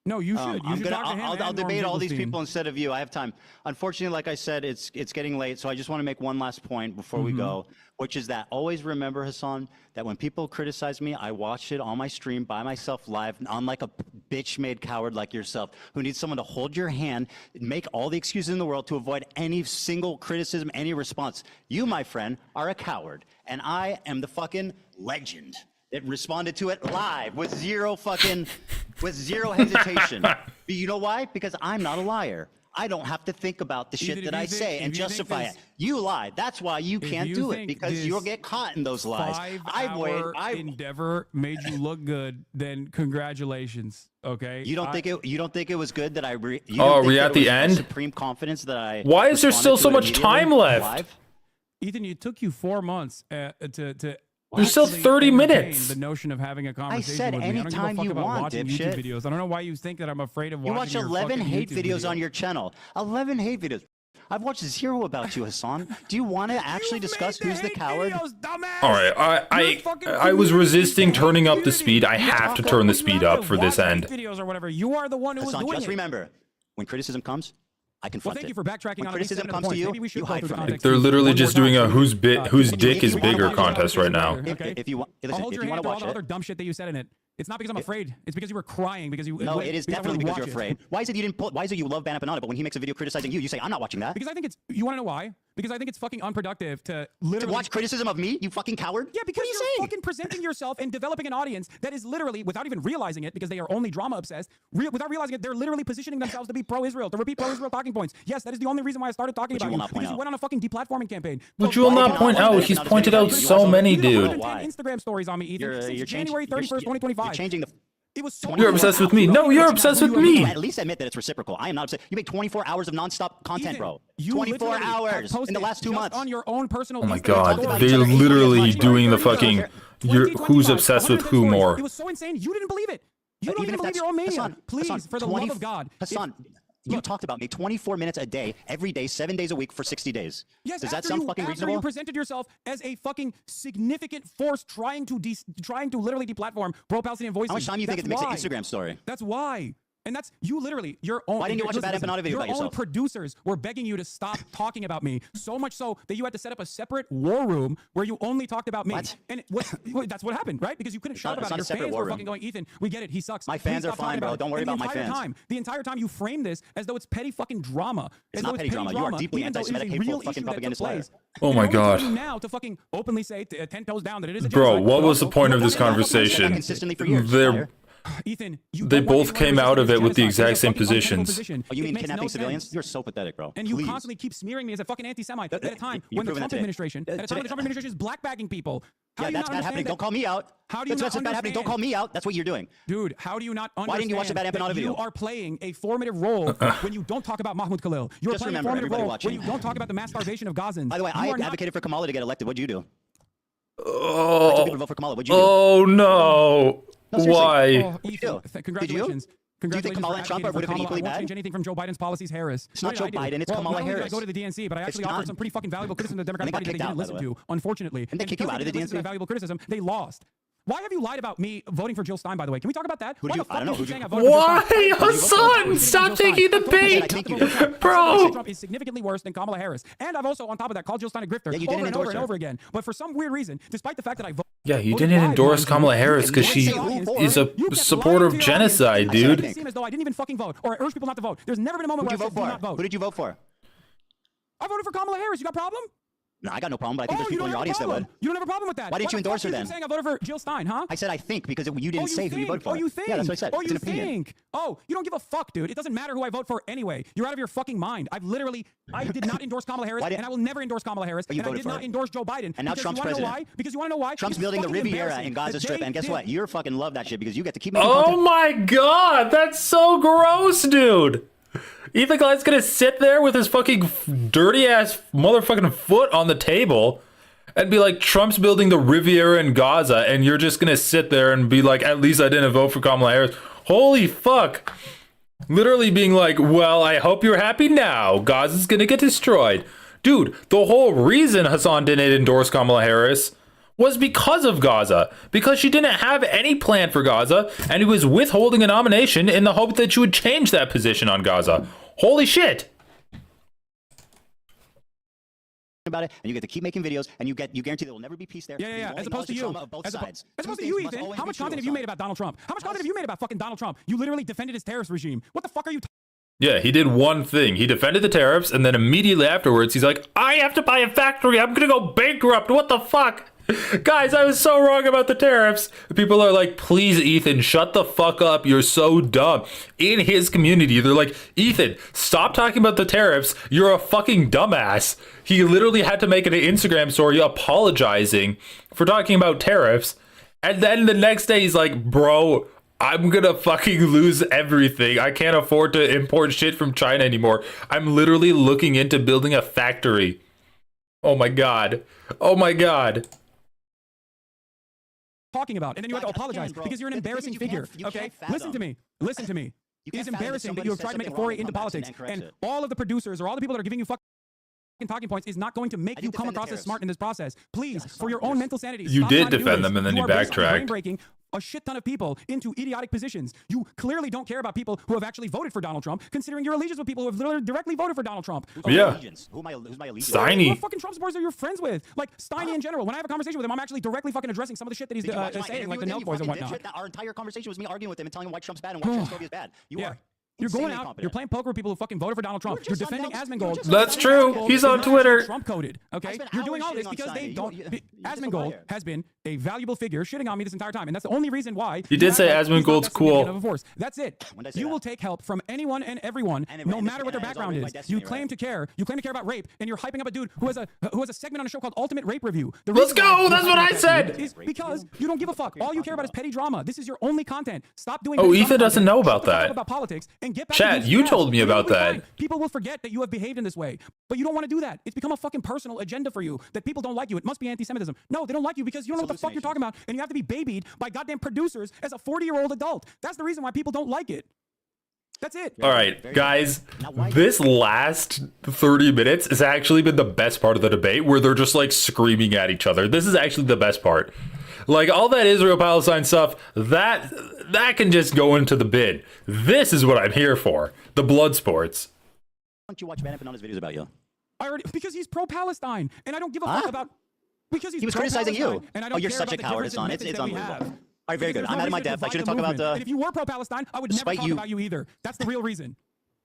No, you should. I'll debate all these people instead of you. I have time. Unfortunately, like I said, it's getting late, so I just want to make one last point before we go, which is that always remember, Hasan, that when people criticize me, I watch it on my stream by myself live, unlike a bitch-made coward like yourself, who needs someone to hold your hand, make all the excuses in the world to avoid any single criticism, any response. You, my friend, are a coward, and I am the fucking legend. It responded to it live with zero hesitation. But you know why? Because I'm not a liar. I don't have to think about the shit that I say and justify it. You lied. That's why you can't do it, because you'll get caught in those lies. 5-hour endeavor made you look good, then congratulations. Okay. You don't think it was good that I? Are we at the end? Supreme confidence that I. Why is there still so much time left? Live? Ethan, it took you 4 months to. There's still 30 minutes. The notion of having a conversation I said with me. anytime you want, watching dipshit. YouTube videos. I don't know why you think that I'm afraid of watching. You watch 11 hate videos on your channel. 11 hate videos. I've watched 0 about you, Hasan. Do you want to actually discuss who's the coward? All right, I was resisting turning up the speed. I have to turn the speed up for this end. Videos or whatever. You are the one who was doing it. Just remember, when criticism comes, I confront thank it. you for backtracking on criticism comes to you, you hide from it. They're literally just doing a whose dick is bigger contest right now. If you want, listen, I'll hold if your you want hand to to all watch the it. other dumb shit that you said in it. It's not because I'm afraid. It's because you were crying because you. No, it is definitely because you're afraid. Why is it you didn't put? Why is it you love Empanada, but when he makes a video criticizing you, you say I'm not watching that? Because I think it's. You want to know why? Because I think it's fucking unproductive to literally to watch criticism of me. You fucking coward. Yeah, because you're fucking presenting yourself and developing an audience that is literally, without even realizing it, because they are only drama obsessed. Without realizing it, they're literally positioning themselves to be pro-Israel, to repeat pro-Israel talking points. Yes, that is the only reason why I started talking about you. Because you went on a fucking deplatforming campaign. But you will not point out. He's pointed out so many, dude. Instagram stories on me, Ethan. Since January 31st, 2025. You're changing the. It was so you're obsessed with me. No, you're obsessed with me. At least admit that it's reciprocal. I am not obsessed. You make 24 hours of nonstop content, bro. 24 hours in the last 2 months. On your own personal. Oh my god, they're literally doing the fucking. Who's obsessed with who more? It was so insane. You didn't believe it. You don't even believe your own mania. Please, for the love of God, Hasan. You talked about me 24 minutes a day, every day, 7 days a week for 60 days. Yes, does that sound fucking reasonable? You presented yourself as a fucking significant force trying to literally deplatform pro-Palestinian voices. How much time do you think it makes an Instagram story? That's why. And that's you literally, your own. Why didn't you watch a bad Empanada video about yourself? Your own producers were begging you to stop talking about me, so much so that you had to set up a separate war room where you only talked about me. What? And that's what happened, right? Because you couldn't shout about it. Your fans were fucking going, Ethan, we get it, he sucks. My fans are fine, bro. Don't worry about my fans. The entire time you frame this as though it's petty fucking drama. It's not petty drama. You are deeply anti-Semitic, hateful fucking propagandist liar. Oh my God. Now to fucking openly say 10 toes down that it is a bro, genocide. what was the point of this conversation? Ethan, they both came out of it with the exact same positions. Oh, you mean kidnapping civilians? You're so pathetic, bro. And you constantly keep smearing me as a fucking anti-Semite at a time when the Trump administration, is blackbagging people. Yeah, that's bad happening. Don't call me out. How do you that's bad happening. Don't call me out. That's what you're doing. Dude, how do you not understand? Why didn't you watch the bad Empanada video? You are playing a formative role when you don't talk about Mahmoud Khalil. You're playing a formative role when you don't talk about the mass starvation of Gazans. By the way, I advocated for Kamala to get elected. What'd you do? Oh, people to vote for Kamala. What'd you do? Oh no. Why? Oh, Ethan, congratulations. Do you think Kamala and Trump would have been equally bad? I won't bad? change anything from Joe Biden's policies, Harris. It's not Joe Biden, it's Kamala Harris. I go to the DNC, but I actually offered some pretty fucking valuable criticism to the Democratic Party that they didn't listen to, unfortunately. And they kick you out of the DNC? Valuable criticism, they lost. Why have you lied about me voting for Jill Stein, by the way? Can we talk about that? I don't know. Why, Hasan? Stop taking the bait, bro. Trump is significantly worse than Kamala Harris. And I've also, on top of that, called Jill Stein a grifter over and over and over again. But for some weird reason, despite the fact that I voted... Yeah, you didn't endorse Kamala Harris because she is a supporter of genocide, dude. It seems as though I didn't even fucking vote, or I urge people not to vote. There's never been a moment where I said do not vote. Who did you vote for? I voted for Kamala Harris. You got a problem? No, I got no problem, but I think there's people in your audience that would. You don't have a problem with that. Why didn't you endorse her then? You're saying I voted for Jill Stein, huh? I said I think because you didn't say who you voted for. Oh, you think? Yeah, that's what I said. Oh, you think? Oh, you don't give a fuck, dude. It doesn't matter who I vote for anyway. You're out of your fucking mind. I did not endorse Kamala Harris, and I will never endorse Kamala Harris, and I did not endorse Joe Biden. And now Trump's president. Why? Because you want to know why? Trump's building the Riviera in Gaza Strip, and guess what? You're fucking love that shit because you get to keep making content. Oh my God, that's so gross, dude. Ethan Klein's gonna sit there with his fucking dirty ass motherfucking foot on the table and be like, Trump's building the Riviera in Gaza, and you're just gonna sit there and be like, at least I didn't vote for Kamala Harris. Holy fuck. Literally being like, well, I hope you're happy now. Gaza's gonna get destroyed. Dude, the whole reason Hasan didn't endorse Kamala Harris was because of Gaza, because she didn't have any plan for Gaza, and he was withholding a nomination in the hope that she would change that position on Gaza. Holy shit. About it, and you get to keep making videos, and you guarantee there will never be peace there. Yeah. As opposed to you. As opposed to you, Ethan. How much content have you made about Donald Trump? How much content have you made about fucking Donald Trump? You literally defended his terrorist regime. What the fuck are you? Yeah, he did one thing. He defended the tariffs, and then immediately afterwards, he's like, I have to buy a factory. I'm gonna go bankrupt. What the fuck? Guys, I was so wrong about the tariffs. People are like, please, Ethan, shut the fuck up. You're so dumb. In his community, they're like, Ethan, stop talking about the tariffs. You're a fucking dumbass. He literally had to make an Instagram story apologizing for talking about tariffs. And then the next day, he's like, bro, I'm gonna fucking lose everything. I can't afford to import shit from China anymore. I'm literally looking into building a factory. Oh my God. Oh my God. Talking about, and then you have to apologize because you're an embarrassing figure. Okay, listen to me. It is embarrassing that you have tried to make a foray into politics, and all of the producers or all the people that are giving you fucking talking points is not going to make you come across as smart in this process. Please, for your own mental sanity, you did defend them, and then you backtracked. Breaking a shit ton of people into idiotic positions. You clearly don't care about people who have actually voted for Donald Trump, considering your allegiance with people who have literally directly voted for Donald Trump. Yeah. Who's my allegiance? Steiny. What fucking Trump supporters are you friends with? Like Steiny in general. When I have a conversation with him, I'm actually directly fucking addressing some of the shit that he's saying, like the Nelk boys and whatnot. Our entire conversation was me arguing with him and telling him why Trump's bad and why transphobia is bad. You are. You're going out, you're playing poker with people who fucking voted for Donald Trump. You're defending Asmongold. That's true. He's on Twitter. Trump coded, okay? You're doing all this because they don't. Asmongold has been a valuable figure shitting on me this entire time, and that's the only reason why. You did say Asmongold's cool. That's it. You will take help from anyone and everyone, no matter what their background is. You claim to care. You claim to care about rape, and you're hyping up a dude who has a segment on a show called Ultimate Rape Review. Let's go. That's what I said. Is because you don't give a fuck. All you care about is petty drama. This is your only content. Stop doing. Oh, Ethan doesn't know about that. About politics and get back. Chat, you told me about that. People will forget that you have behaved in this way, but you don't want to do that. It's become a fucking personal agenda for you that people don't like you. It must be anti-Semitism. No, they don't like you because you don't know what the fuck you're talking about, and you have to be babied by goddamn producers as a 40-year-old adult. That's the reason why people don't like it. That's it. All right, guys, this last 30 minutes has actually been the best part of the debate where they're just like screaming at each other. This is actually the best part. Like all that Israel-Palestine stuff, that can just go into the bin. This is what I'm here for. The blood sports. Why don't you watch Empanada's videos about you? Because he's pro-Palestine, and I don't give a fuck about. Because he was criticizing you. And I don't you're care such a about the coward, difference in Hasan. methods It's that we unbelievable. have. All right, very good. I'm out of my depth. I shouldn't talk about the. And if you were pro-Palestine, I would never talk about you either. That's the real reason.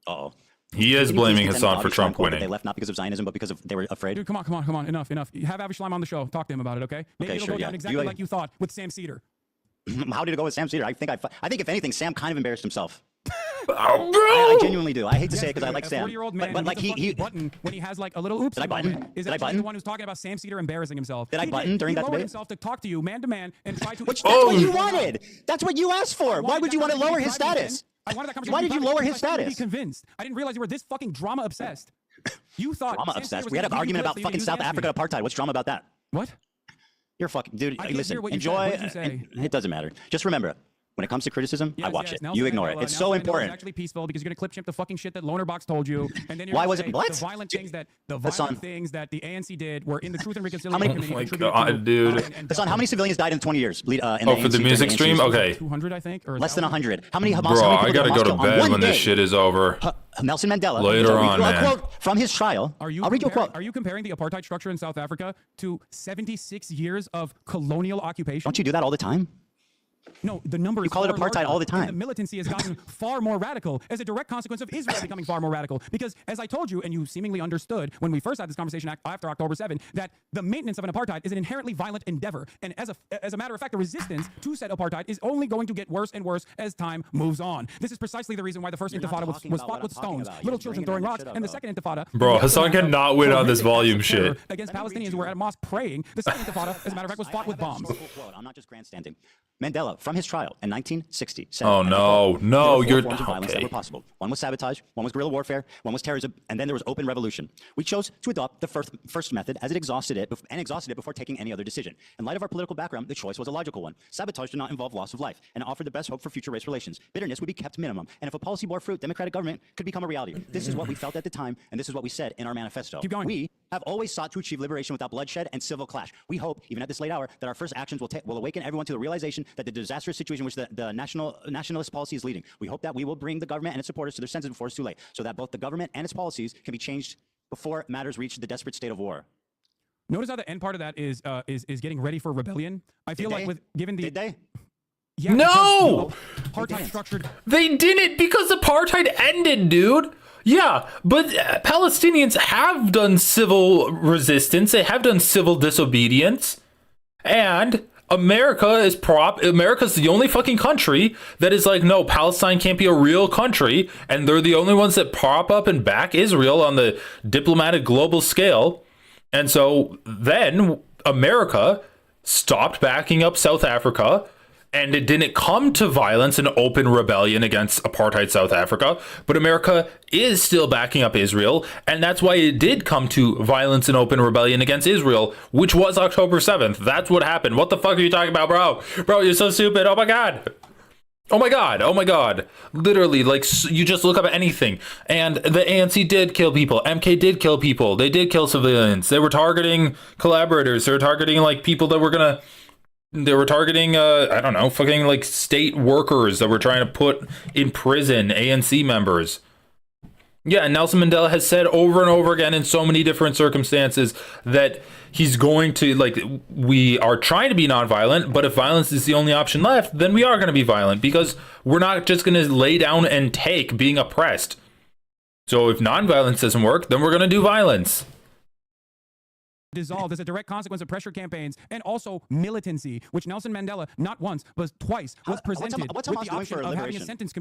Uh-oh. He is blaming Hasan for Trump winning. They left not because of Zionism, but because they were afraid. Dude, come on. Enough. You have Avishalaim on the show. Talk to him about it, okay? Maybe it'll go down exactly like you thought with Sam Cedar. How did it go with Sam Cedar? I think if anything, Sam kind of embarrassed himself. Oh, bro! I genuinely do. I hate to say it because I like Sam. 40-year-old man but like he button when he has like a little oops. Did I button? Is actually the one who's talking about Sam Cedar embarrassing himself. Did I button during that debate? He lowered himself to talk to you man to man and try to. That's what you wanted. That's what you asked for. Why would you want to lower his status? I wanted that conversation. Why did you lower his I status? to be convinced. I didn't realize you were this fucking drama obsessed. You thought drama obsessed. We had an argument about fucking South Africa apartheid. What's drama about that? What? You're fucking dude. Listen, enjoy. What did you say? It doesn't matter. Just remember. When it comes to criticism, I watch it. Nelson You ignore it. It's so important. It's actually peaceful because you're gonna clip chimp the fucking shit that Loner Box told you, and then you're Why gonna was say it? What? The violent things that the ANC did were in the Truth and Reconciliation Committee. Oh my god, dude. Hasan, how many civilians died in 20 years? For the music stream? Okay. 200, I think, or less than 100. How many Hamas? Bro, I gotta go to bed when this shit is over. Nelson Mandela. Later on, man. A quote from his trial. I'll read you a quote. Are you comparing the apartheid structure in South Africa to 76 years of colonial occupation? Don't you do that all the time? No, the numbers. You call it apartheid all the time. The militancy has gotten far more radical as a direct consequence of Israel becoming far more radical. Because, as I told you, and you seemingly understood when we first had this conversation after October 7, that the maintenance of an apartheid is an inherently violent endeavor. And as a matter of fact, the resistance to said apartheid is only going to get worse and worse as time moves on. This is precisely the reason why the first intifada was fought with stones, little children throwing rocks, and the second intifada. Bro, Hasan cannot win on this volume shit. Against Palestinians who were at a mosque praying. The second intifada, as a matter of fact, was fought with bombs. I'm not just grandstanding. Mandela, from his trial in 1960, said, "Oh no, you're forms of violence that were possible. One was sabotage, one was guerrilla warfare, one was terrorism, and then there was open revolution. We chose to adopt the first method as it exhausted it before taking any other decision. In light of our political background, the choice was a logical one. Sabotage did not involve loss of life and offered the best hope for future race relations. Bitterness would be kept minimum, and if a policy bore fruit, democratic government could become a reality. This is what we felt at the time, and this is what we said in our manifesto. Keep going. We have always sought to achieve liberation without bloodshed and civil clash. We hope, even at this late hour, that our first actions will awaken everyone to the realization that the disastrous situation which the nationalist policy is leading. We hope that we will bring the government and its supporters to their senses before it's too late, so that both the government and its policies can be changed before matters reach the desperate state of war." Notice how the end part of that is getting ready for rebellion. I feel Did they? Yeah, no! Apartheid structured. They didn't because apartheid ended, dude. Yeah, but Palestinians have done civil resistance. They have done civil disobedience. And America's the only fucking country that is like, no, Palestine can't be a real country. And they're the only ones that prop up and back Israel on the diplomatic global scale. And so then America stopped backing up South Africa. And it didn't come to violence and open rebellion against apartheid South Africa, but America is still backing up Israel, and that's why it did come to violence and open rebellion against Israel, which was October 7th. That's what happened. What the fuck are you talking about, bro? Bro, you're so stupid. Oh my god. Oh my god. Oh my god. Literally, like, you just look up anything. And the ANC did kill people. MK did kill people. They did kill civilians. They were targeting collaborators. They were targeting, like, people that were gonna... They were targeting, I don't know, fucking like state workers that were trying to put in prison, ANC members. Yeah, and Nelson Mandela has said over and over again in so many different circumstances that he's going to, like, we are trying to be nonviolent, but if violence is the only option left, then we are going to be violent because we're not just going to lay down and take being oppressed. So if nonviolence doesn't work, then we're going to do violence. Dissolved as a direct consequence of pressure campaigns and also militancy, which Nelson Mandela not once but twice was presented what's with Hamas the doing option for of having a liberation? sentence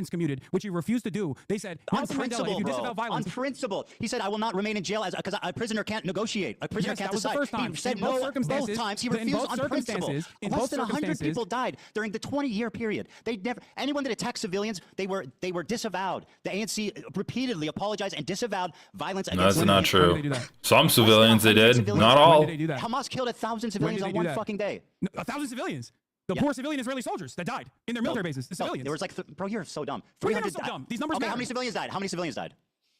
commuted, which he refused to do. They said, On principle, if you disavow violence, on principle, he said, "I will not remain in jail because a prisoner can't negotiate. A prisoner can't decide." First time. He said both both times. He refused on principle. Less than 100 people died during the 20-year period. They never. Anyone that attacked civilians, they were disavowed. The ANC repeatedly apologized and disavowed violence against. That's not true. Some civilians they did, not all. Hamas killed 1,000 civilians on one fucking day. 1,000 civilians. The poor civilian Israeli soldiers that died in their military bases. The civilians. There was like, bro, you're so dumb. 300. So dumb. These numbers. Okay, how many civilians died? How many civilians died?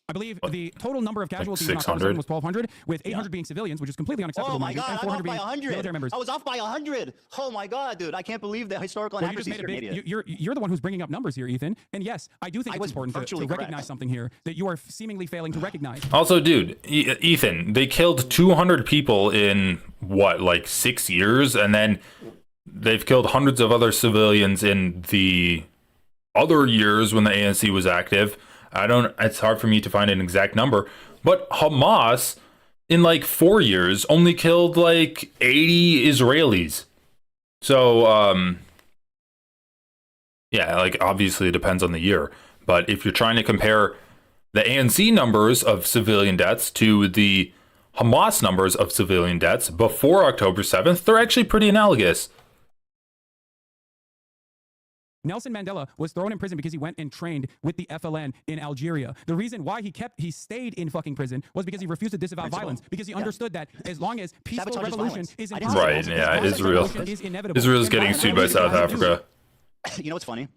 I believe the total number of casualties like in October 600 was 1,200, with 800 being civilians, which is completely unacceptable. Oh my God, and I'm off 400 by being 100. military members. I was off by 100. Oh my God, dude, I can't believe the historical Well, you just inaccuracies made a here, big, idiot. you're the one who's bringing up numbers here, Ethan. And yes, I do think it's important to recognize something here that you are seemingly failing to recognize. Also, dude, Ethan, they killed 200 people in what, like 6 years, and then they've killed hundreds of other civilians in the other years when the ANC was active. It's hard for me to find an exact number, but Hamas in like 4 years only killed like 80 Israelis. So, yeah, like obviously it depends on the year, but if you're trying to compare the ANC numbers of civilian deaths to the Hamas numbers of civilian deaths before October 7th, they're actually pretty analogous. Nelson Mandela was thrown in prison because he went and trained with the FLN in Algeria. The reason why he stayed in fucking prison was because he refused to disavow violence, because he understood that as long as peaceful revolution is impossible, right, yeah, Israel's getting sued by South Africa. You know what's funny?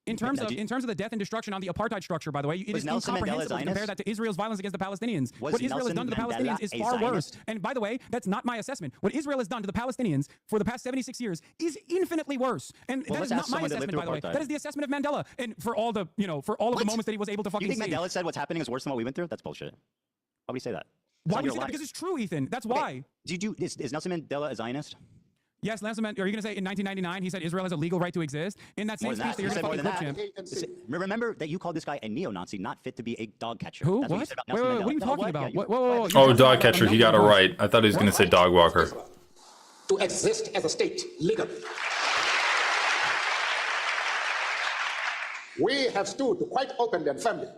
In terms of the death and destruction on the apartheid structure, by the way, it is incomprehensible to compare that to Israel's violence against the Palestinians. What Israel has done to the Palestinians is far worse. And by the way, that's not my assessment. What Israel has done to the Palestinians for the past 76 years is infinitely worse. And that is not my assessment, by the way. That is the assessment of Mandela. And for all the, for all of the moments that he was able to fucking You think see. Mandela said what's happening is worse than what we went through? That's bullshit. Why would he say that? Why would you say that? Because it's true, Ethan. That's why. Is Nelson Mandela a Zionist? Yes, Nelson Mandela. Are you going to say in 1999 he said Israel has a legal right to exist? In that same speech that you're going to fucking clip him. Remember that you called this guy a neo-Nazi, not fit to be a dog catcher. Who? What? Wait, what are you talking about? Whoa. Oh, dog catcher. He got it right. I thought he was going to say dog walker. To exist as a state legally. We have stood quite openly and firmly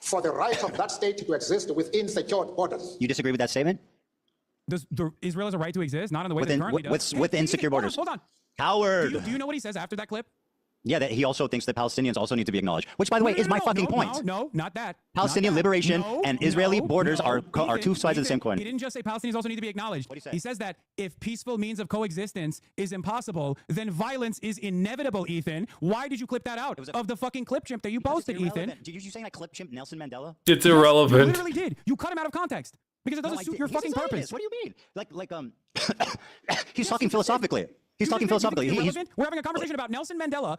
for the right of that state to exist within secured borders. You disagree with that statement? Israel has a right to exist, not in the way that it currently does. Within secure borders. Hold on. Coward. Do you know what he says after that clip? Yeah, that he also thinks that Palestinians also need to be acknowledged, which, by the way, is my fucking point. No, not that. Palestinian liberation and Israeli borders are two sides of the same coin. He didn't just say Palestinians also need to be acknowledged. He says that if peaceful means of coexistence is impossible, then violence is inevitable, Ethan. Why did you clip that out of the fucking clip chimp that you posted, Ethan? Did you saying I clip chimp Nelson Mandela? It's irrelevant. You literally did. You cut him out of context because it doesn't suit your fucking purpose. What do you mean? He's talking philosophically. He's talking philosophically. We're having a conversation about Nelson Mandela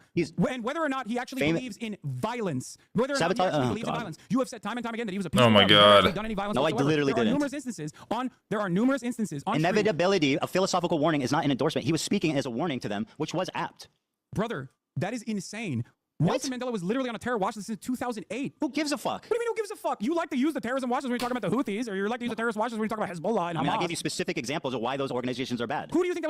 and whether or not he actually believes in violence. Whether or not he actually believes in violence. You have said time and time again that he was a peaceful God. done any violence No, I literally didn't. There are numerous instances on Inevitability, a philosophical warning, is not an endorsement. He was speaking as a warning to them, which was apt. Brother, that is insane. Nelson Mandela was literally on a terror watch list since 2008. Who gives a fuck? What do you mean who gives a fuck? You like to use the terrorism watch list when you talk about the Houthis, or you like to use the terrorist watch list when you talk about Hezbollah and Hamas. I gave you specific examples of why those organizations are bad. Who do you think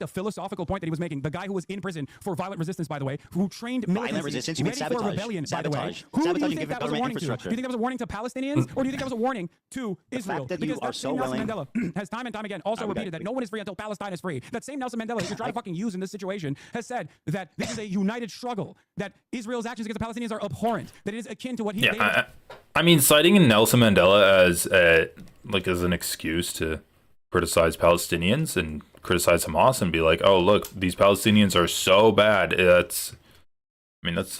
the philosophical point that he was making? The guy who was in prison for violent resistance, by the way, who trained violent resistance, you mean sabotage. For rebellion, sabotage. By the way. Who sabotage do you think that was a warning to? Do you think that was a warning to Palestinians, or do you think that was a warning to Israel? That you are so willing. Nelson Mandela has time and time again also repeated that no one is free until Palestine is free. That same Nelson Mandela, who you're trying to fucking use in this situation, has said that this is a united struggle, that Israel's actions against the Palestinians are abhorrent, that it is akin to what he... I mean, citing Nelson Mandela as an excuse to criticize Palestinians and criticize Hamas and be like, oh, look, these Palestinians are so bad. That's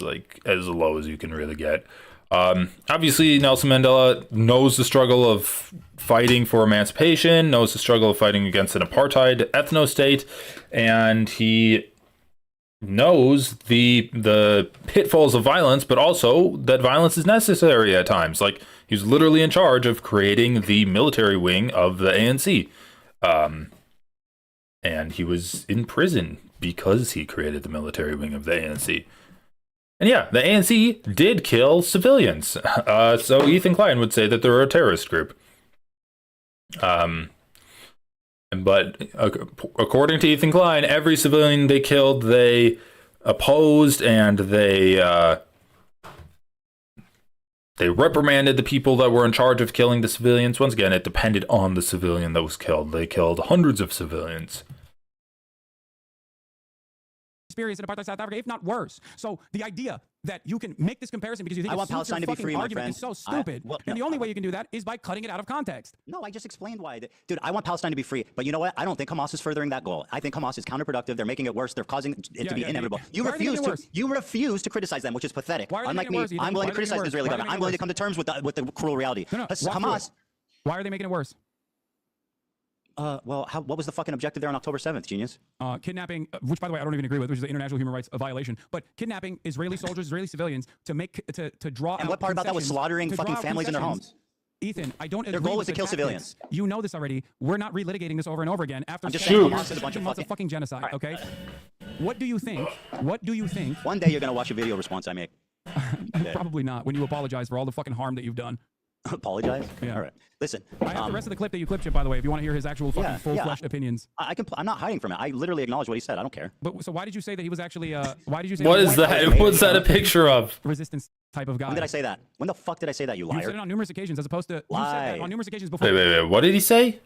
like as low as you can really get. Obviously, Nelson Mandela knows the struggle of fighting for emancipation, knows the struggle of fighting against an apartheid ethnostate, and he knows the pitfalls of violence, but also that violence is necessary at times. Like, he's literally in charge of creating the military wing of the ANC. And he was in prison because he created the military wing of the ANC. And yeah, the ANC did kill civilians. So Ethan Klein would say that they're a terrorist group. But according to Ethan Klein, every civilian they killed, they opposed, and they reprimanded the people that were in charge of killing the civilians. Once again, it depended on the civilian that was killed. They killed hundreds of civilians. Experience in apartheid South Africa, if not worse. So the idea that you can make this comparison because you think I want Palestine to be free, my argument friend. is so stupid. And the only way you can do that is by cutting it out of context. No, I just explained why. Dude, I want Palestine to be free. But you know what? I don't think Hamas is furthering that goal. I think Hamas is counterproductive. They're making it worse. They're causing it to be inevitable. You refuse to criticize them, which is pathetic. Unlike me, I'm willing to criticize the Israeli government. I'm willing to come to terms with the cruel reality. Hamas. Why are they making it worse? Well, what was the fucking objective there on October 7th, genius? Kidnapping, which by the way I don't even agree with, which is the international human rights violation. But kidnapping Israeli soldiers, Israeli civilians to draw. And what part about that was slaughtering fucking families in their homes? Ethan, I don't. Their goal was to kill civilians. You know this already. We're not relitigating this over and over again. After Hamas is a bunch of fucking genocide. Right. Okay. What do you think? What do you think? One day you're gonna watch a video response I make. Probably not. When you apologize for all the fucking harm that you've done. Apologize? Yeah. All right. Listen. I have the rest of the clip that you clipped, by the way, if you want to hear his actual fucking full-fledged opinions. I'm not hiding from it. I literally acknowledge what he said. I don't care. But so why did you say that he was actually? Why did you say? What is that? What's that a picture of? Resistance type of guy. When did I say that? When the fuck did I say that, you liar? You said it on numerous occasions, as opposed to. Lie. You said that on numerous occasions before. Wait. What did he say?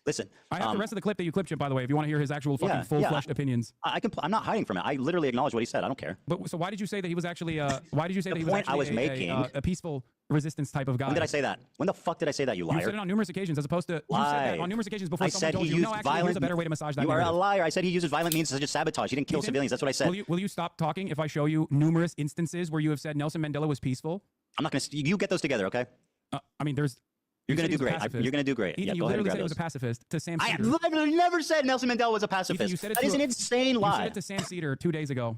Listen. I have the rest of the clip that you clipped, by the way, if you want to hear his actual fucking full-fledged opinions. I'm not hiding from it. I literally acknowledge what he said. I don't care. But so why did you say that he was actually? Why did you say that he was actually a peaceful resistance type of guy? When did I say that? When the fuck did I say that, you liar? You said it on numerous occasions, as opposed to. Lie. You said that on numerous occasions before. I said he used violence. Here's a better way to massage that. You are a liar. I said he uses violent means such as sabotage. He didn't kill civilians. That's what I said. Will you stop talking if I show you numerous instances where you have said Nelson Mandela was peaceful? I'm not gonna. You get those together, okay? I mean, there's. You're going to do great. You're going to do great. Ethan, you literally said he was a pacifist to Sam Cedar. I literally never said Nelson Mandela was a pacifist. Ethan, you said it that is an insane lie. You said it to Sam Cedar 2 days ago.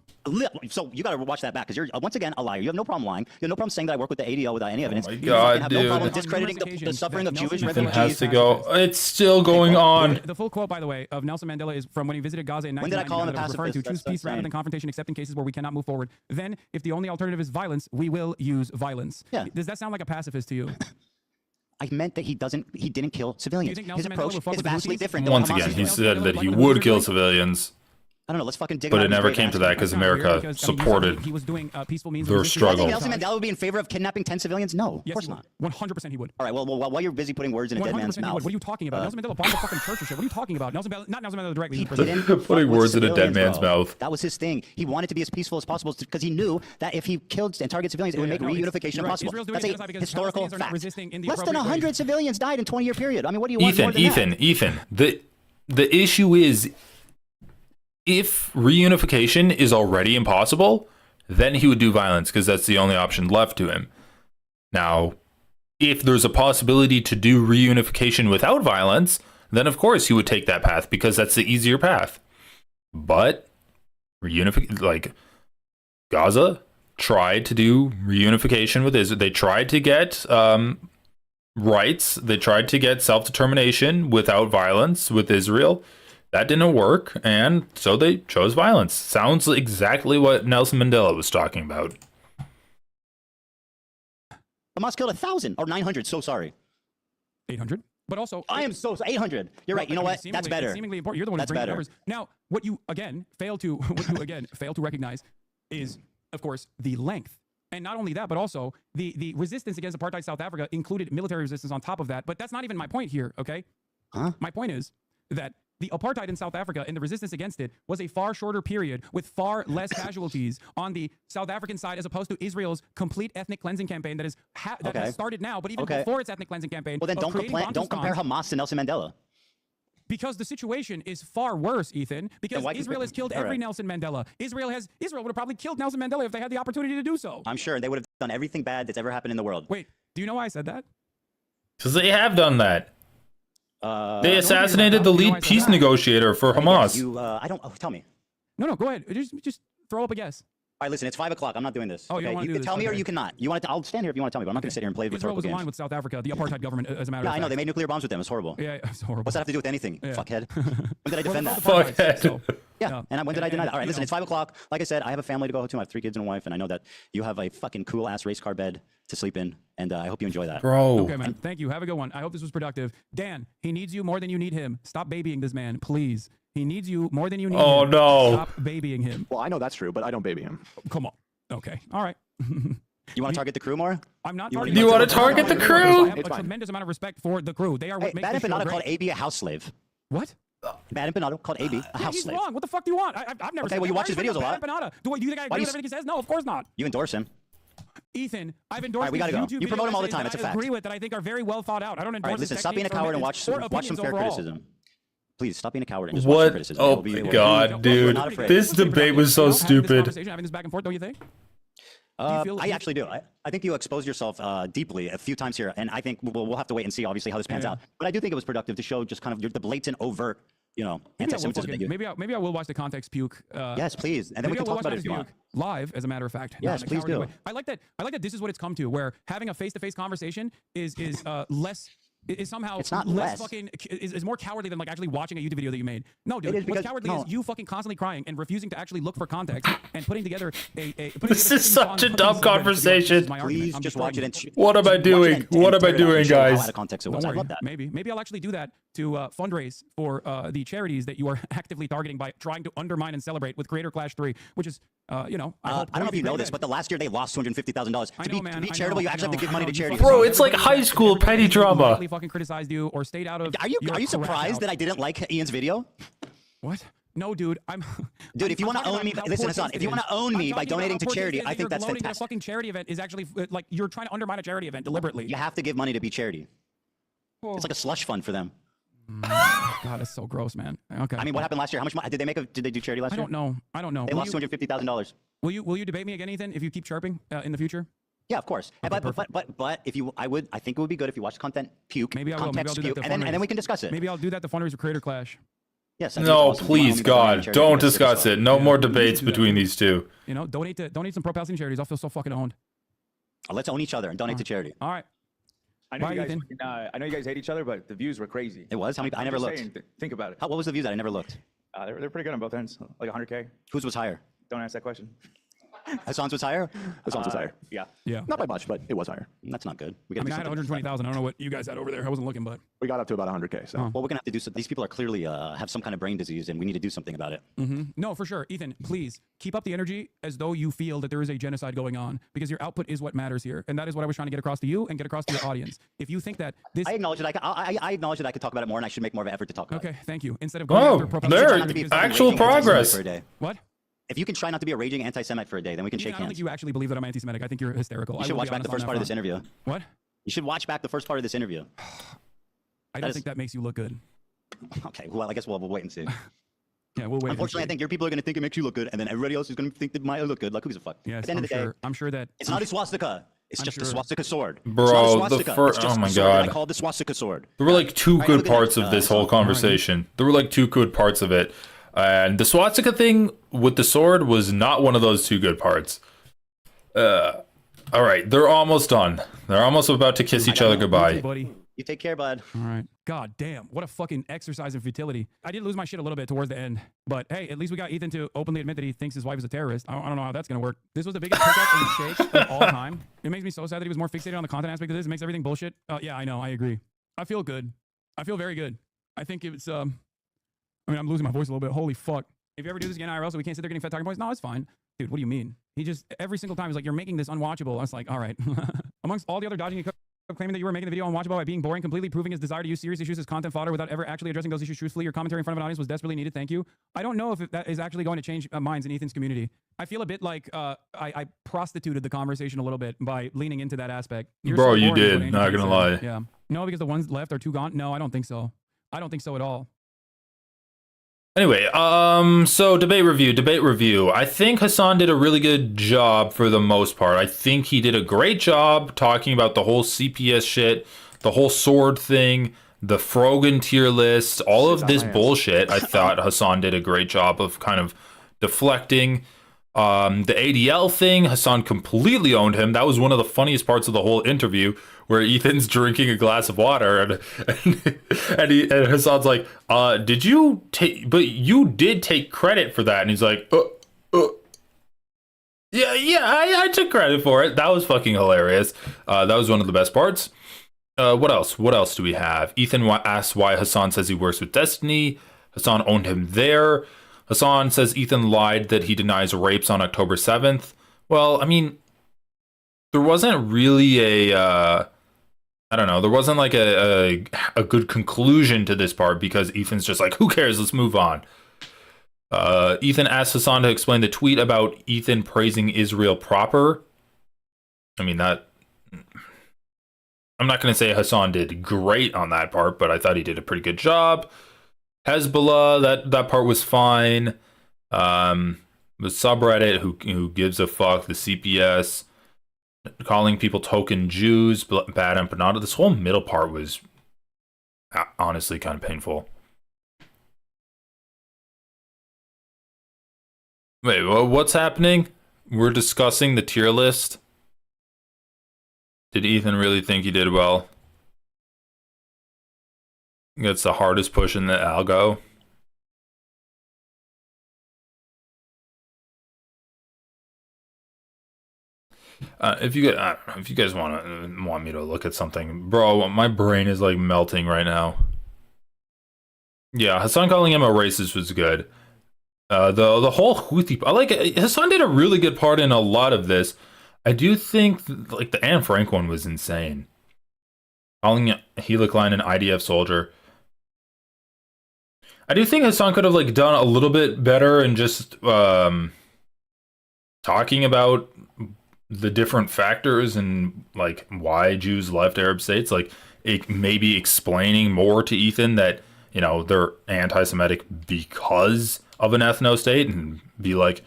So you got to watch that back because you're once again a liar. You have no problem lying. You have no problem saying that I work with the ADL without any evidence. Oh my God, dude. You have no problem discrediting the suffering of Jewish refugees. Has to go. It's still going on. The full quote, by the way, of Nelson Mandela is from when he visited Gaza in 1999. When did I call him a pacifist? Referring to choose peace rather than confrontation, except in cases where we cannot move forward. Then, if the only alternative is violence, we will use violence. Yeah. Does that sound like a pacifist to you? I meant that he didn't kill civilians. His approach is vastly different. Once again, he said that he would kill civilians. I don't know. Let's fucking dig. But it never came to that because America supported he was doing peaceful means their struggle. Do you think Nelson Mandela would be in favor of kidnapping 10 civilians? No, of course not. 100% he would. All right. Well, while you're busy putting words in a dead man's mouth, what are you talking about? Nelson Mandela bombed the fucking church and shit. What are you talking about? Not Nelson Mandela directly. He didn't putting words in a dead man's mouth. That was his thing. He wanted to be as peaceful as possible because he knew that if he killed and targeted civilians, it would make reunification impossible. That's a historical fact. Less than 100 civilians died in a 20-year period. I mean, what do you want more than that? Ethan. The issue is, if reunification is already impossible, then he would do violence because that's the only option left to him. Now, if there's a possibility to do reunification without violence, then of course he would take that path because that's the easier path. But Gaza tried to do reunification with Israel. They tried to get rights. They tried to get self-determination without violence with Israel. That didn't work, and so they chose violence. Sounds exactly what Nelson Mandela was talking about. Hamas killed 1,000 or 900. So sorry. 800. But also, I am so 800. You're right. You know what? That's better. Seemingly important. You're the one who's bringing numbers. Now, what you again fail to recognize is, of course, the length. And not only that, but also the resistance against apartheid South Africa included military resistance on top of that. But that's not even my point here. Okay. My point is that the apartheid in South Africa and the resistance against it was a far shorter period with far less casualties on the South African side as opposed to Israel's complete ethnic cleansing campaign that has started now, but even before its ethnic cleansing campaign. Well, then don't compare Hamas to Nelson Mandela. Because the situation is far worse, Ethan. Because Israel has killed every Nelson Mandela. Israel would have probably killed Nelson Mandela if they had the opportunity to do so. I'm sure they would have done everything bad that's ever happened in the world. Wait, do you know why I said that? Because they have done that. They assassinated the lead peace negotiator for Hamas. Tell me. No, go ahead. Just throw up a guess. All right, listen, it's 5 o'clock. I'm not doing this. Oh, you can tell me or you cannot. I'll stand here if you want to tell me, but I'm not going to sit here and play Israel was games. aligned with South Africa, the apartheid government, as a matter of fact. I know. They made nuclear bombs with them. It's horrible. Yeah, it's horrible. What's that have to do with anything, fuckhead? When did I defend that? Fuckhead. And when did I deny that? All right, listen, it's 5 o'clock. Like I said, I have a family to go to. I have 3 kids and a wife, and I know that you have a fucking cool-ass race car bed to sleep in, and I hope you enjoy that. Bro. Okay, man. Thank you. Have a good one. I hope this was productive. Dan, he needs you more than you need him. Stop babying this man, please. He needs you more than you need him. Oh, no. Stop babying him. Well, I know that's true, but I don't baby him. Come on. Okay. All right. You want to target the crew more? I'm not targeting the crew. You want to target the crew? I have a tremendous amount of respect for the crew. They are what makes Bad this show Empanada great. called AB a house slave. What? Bad Empanada called AB a house he's slave. wrong. What the fuck do you want? I've never. Okay, said well, you that. watch his videos a lot. Empanada. Do you think I agree with everything he says? No, of course not. You endorse him. Ethan, I've endorsed we gotta go. YouTube You promote him all the videos time. that It's a I fact. agree with that I think are very well thought out. I don't endorse. All right, listen. Stop being a coward and watch some fair criticism. Please stop being a coward and just watch some What? criticism. Oh my god, dude. This debate was so stupid. Having this back and forth, don't you think? I actually do. I think you exposed yourself deeply a few times here, and I think we'll have to wait and see, obviously, how this pans out. But I do think it was productive to show just kind of the blatant, overt, anti-Semitism. Maybe I will watch the context puke. Yes, please, and then we can talk about it if you want. Live, as a matter of fact. Yes, please do. I like that this is what it's come to, where having a face-to-face conversation is less. Is somehow it's not less fucking is more cowardly than like actually watching a YouTube video that you made. No, dude, what's cowardly is you fucking constantly crying and refusing to actually look for context and putting together this is such a dumb conversation. Please just watch it and what am I doing? What am I doing, guys? I love that. Maybe I'll actually do that to fundraise for the charities that you are actively targeting by trying to undermine and celebrate with Creator Clash 3, which is I don't know if you know this, but the last year they lost $250,000. To be charitable, you actually have to give money to charities. Bro, it's like high school petty drama. Fucking criticized you or stayed out of. Are you surprised that I didn't like Ian's video? What? No, dude. Dude, if you want to own me, listen, Hasan. If you want to own me by donating to charity, I think that's fantastic. A fucking charity event is actually like you're trying to undermine a charity event deliberately. You have to give money to be charity. It's like a slush fund for them. God, that's so gross, man. Okay. I mean, what happened last year? How much money did they make? Did they do charity last year? I don't know. They lost $250,000. Will you debate me again, Ethan? If you keep chirping in the future? Yeah, of course. Okay, but if you, I think it would be good if you watch content puke. Maybe I will. Maybe I'll do that. And then we can discuss it. Maybe I'll do that. The fundraiser Creator Clash. Yes. No, please, God, don't discuss it. No more debates between these two. You know, donate some pro-Palestine charities. I'll feel so fucking owned. Let's own each other and donate to charity. All right. I know you guys hate each other, but the views were crazy. It was? How many? I never looked. Think about it. What was the views? I never looked. They're pretty good on both ends, like 100K. Whose was higher? Don't ask that question. Hasan's was higher? Hasan's was higher. Yeah. Not by much, but it was higher. That's not good. I had 120,000. I don't know what you guys had over there. I wasn't looking, but we got up to about 100K. So well, we're gonna have to do something. These people are clearly have some kind of brain disease, and we need to do something about it. No, for sure, Ethan. Please keep up the energy as though you feel that there is a genocide going on, because your output is what matters here, and that is what I was trying to get across to you and get across to your audience. If you think that this, I acknowledge that I acknowledge that I could talk about it more, and I should make more of an effort to talk about it. Okay, thank you. Instead of going after there actual progress. What? If you can try not to be a raging anti-Semite for a day, then we can shake hands. I don't think you actually believe that I'm anti-Semitic. I think you're hysterical. You should watch back the first part of this interview. What? You should watch back the first part of this interview. I don't think that makes you look good. Okay, well, I guess we'll wait and see. Yeah, we'll wait. Unfortunately, I think your people are going to think it makes you look good, and then everybody else is going to think that might look good. Like, who's a fuck? Yes, at the end of the day, I'm sure that it's not a swastika. It's just a swastika sword. Bro, the first, oh my god. I called the swastika sword. There were like two good parts of this whole conversation. There were like two good parts of it. And the swastika thing with the sword was not one of those two good parts. All right, they're almost done. They're almost about to kiss each other goodbye. Buddy. You take care, bud. All right. God damn, what a fucking exercise in futility. I did lose my shit a little bit towards the end, but hey, at least we got Ethan to openly admit that he thinks his wife is a terrorist. I don't know how that's gonna work. This was the biggest pickup in shake of all time. It makes me so sad that he was more fixated on the content aspect of this. It makes everything bullshit. Yeah, I know. I agree. I feel good. I feel very good. I think it's I mean, I'm losing my voice a little bit. Holy fuck. If you ever do this again, IRL, so we can't sit there getting fed talking points. No, it's fine. Dude, what do you mean? He just, every single time, he's like, you're making this unwatchable. I was like, all right. Amongst all the other dodging, claiming that you were making the video unwatchable by being boring, completely proving his desire to use serious issues as content fodder without ever actually addressing those issues truthfully. Your commentary in front of an audience was desperately needed. Thank you. I don't know if that is actually going to change minds in Ethan's community. I feel a bit like I prostituted the conversation a little bit by leaning into that aspect. Bro, you did. Not gonna lie. Yeah. No, because the ones left are too gone. No, I don't think so. I don't think so at all. Anyway, so debate review. I think Hasan did a really good job for the most part. I think he did a great job talking about the whole CPS shit, the whole sword thing, the Frogan tier list, all of this bullshit. I thought Hasan did a great job of kind of deflecting. The ADL thing, Hasan completely owned him. That was one of the funniest parts of the whole interview, where Ethan's drinking a glass of water and Hasan's like, did you take, but you did take credit for that. And he's like, I took credit for it. That was fucking hilarious. That was one of the best parts. What else do we have? Ethan asks why Hasan says he works with Destiny. Hasan owned him there. Hasan says Ethan lied that he denies rapes on October 7th. Well, I mean, there wasn't really I don't know. There wasn't like a good conclusion to this part because Ethan's just like, who cares? Let's move on. Ethan asked Hasan to explain the tweet about Ethan praising Israel proper. I mean, that... I'm not going to say Hasan did great on that part, but I thought he did a pretty good job. Hezbollah, that part was fine. The subreddit, who gives a fuck, the CPS, calling people token Jews, bad Empanada. This whole middle part was honestly kind of painful. Wait, what's happening? We're discussing the tier list. Did Ethan really think he did well? That's the hardest push in the algo. If you guys want me to look at something, bro, my brain is like melting right now. Yeah, Hasan calling him a racist was good. The whole Houthi, I like Hasan did a really good part in a lot of this. I do think like the Anne Frank one was insane. Calling Klein an IDF soldier. I do think Hasan could have like done a little bit better and just talking about the different factors and like why Jews left Arab states, like maybe explaining more to Ethan that, you know, they're anti-Semitic because of an ethnostate, and be like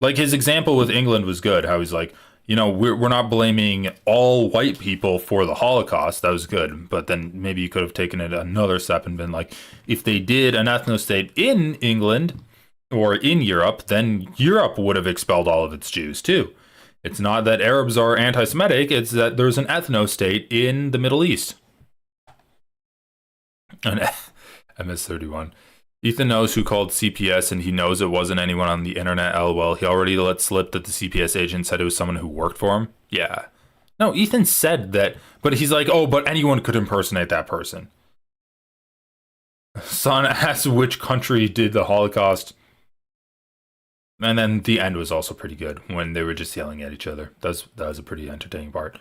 his example with England was good. How he's like, you know, we're not blaming all white people for the Holocaust. That was good. But then maybe you could have taken it another step and been like, if they did an ethnostate in England or in Europe, then Europe would have expelled all of its Jews too. It's not that Arabs are anti-Semitic, it's that there's an ethnostate in the Middle East. And MS31. Ethan knows who called CPS and he knows it wasn't anyone on the internet, lol. He already let slip that the CPS agent said it was someone who worked for him. Yeah. No, Ethan said that, but he's like, oh, but anyone could impersonate that person. Son asked which country did the Holocaust. And then the end was also pretty good when they were just yelling at each other. That was a pretty entertaining part.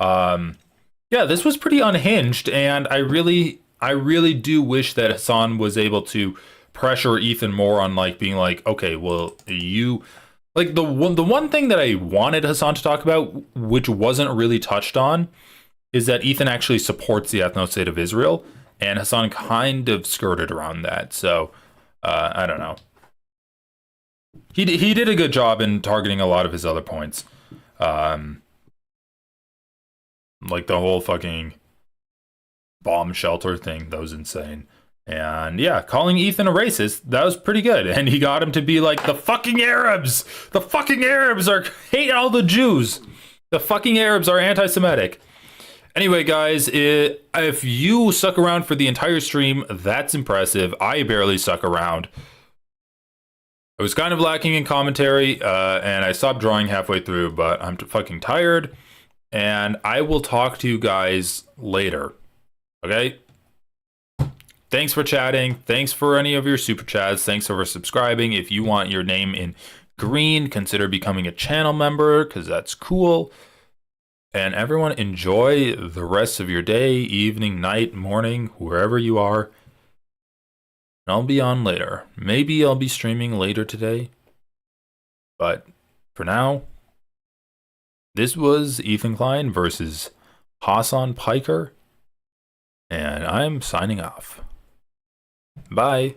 Yeah, this was pretty unhinged, and I really do wish that Hasan was able to pressure Ethan more on like being like, okay, well, you like the one thing that I wanted Hasan to talk about, which wasn't really touched on, is that Ethan actually supports the ethnostate of Israel, and Hasan kind of skirted around that. So I don't know. He did a good job in targeting a lot of his other points. Like the whole fucking bomb shelter thing, that was insane. And yeah, calling Ethan a racist, that was pretty good. And he got him to be like, the fucking Arabs are hate all the Jews. The fucking Arabs are anti-Semitic. Anyway, guys, if you stuck around for the entire stream, that's impressive. I barely stuck around. I was kind of lacking in commentary, and I stopped drawing halfway through, but I'm fucking tired, and I will talk to you guys later, okay? Thanks for chatting. Thanks for any of your super chats. Thanks for subscribing. If you want your name in green, consider becoming a channel member, because that's cool. And everyone, enjoy the rest of your day, evening, night, morning, wherever you are. I'll be on later. Maybe I'll be streaming later today. But for now, this was Ethan Klein versus Hasan Piker. And I'm signing off. Bye.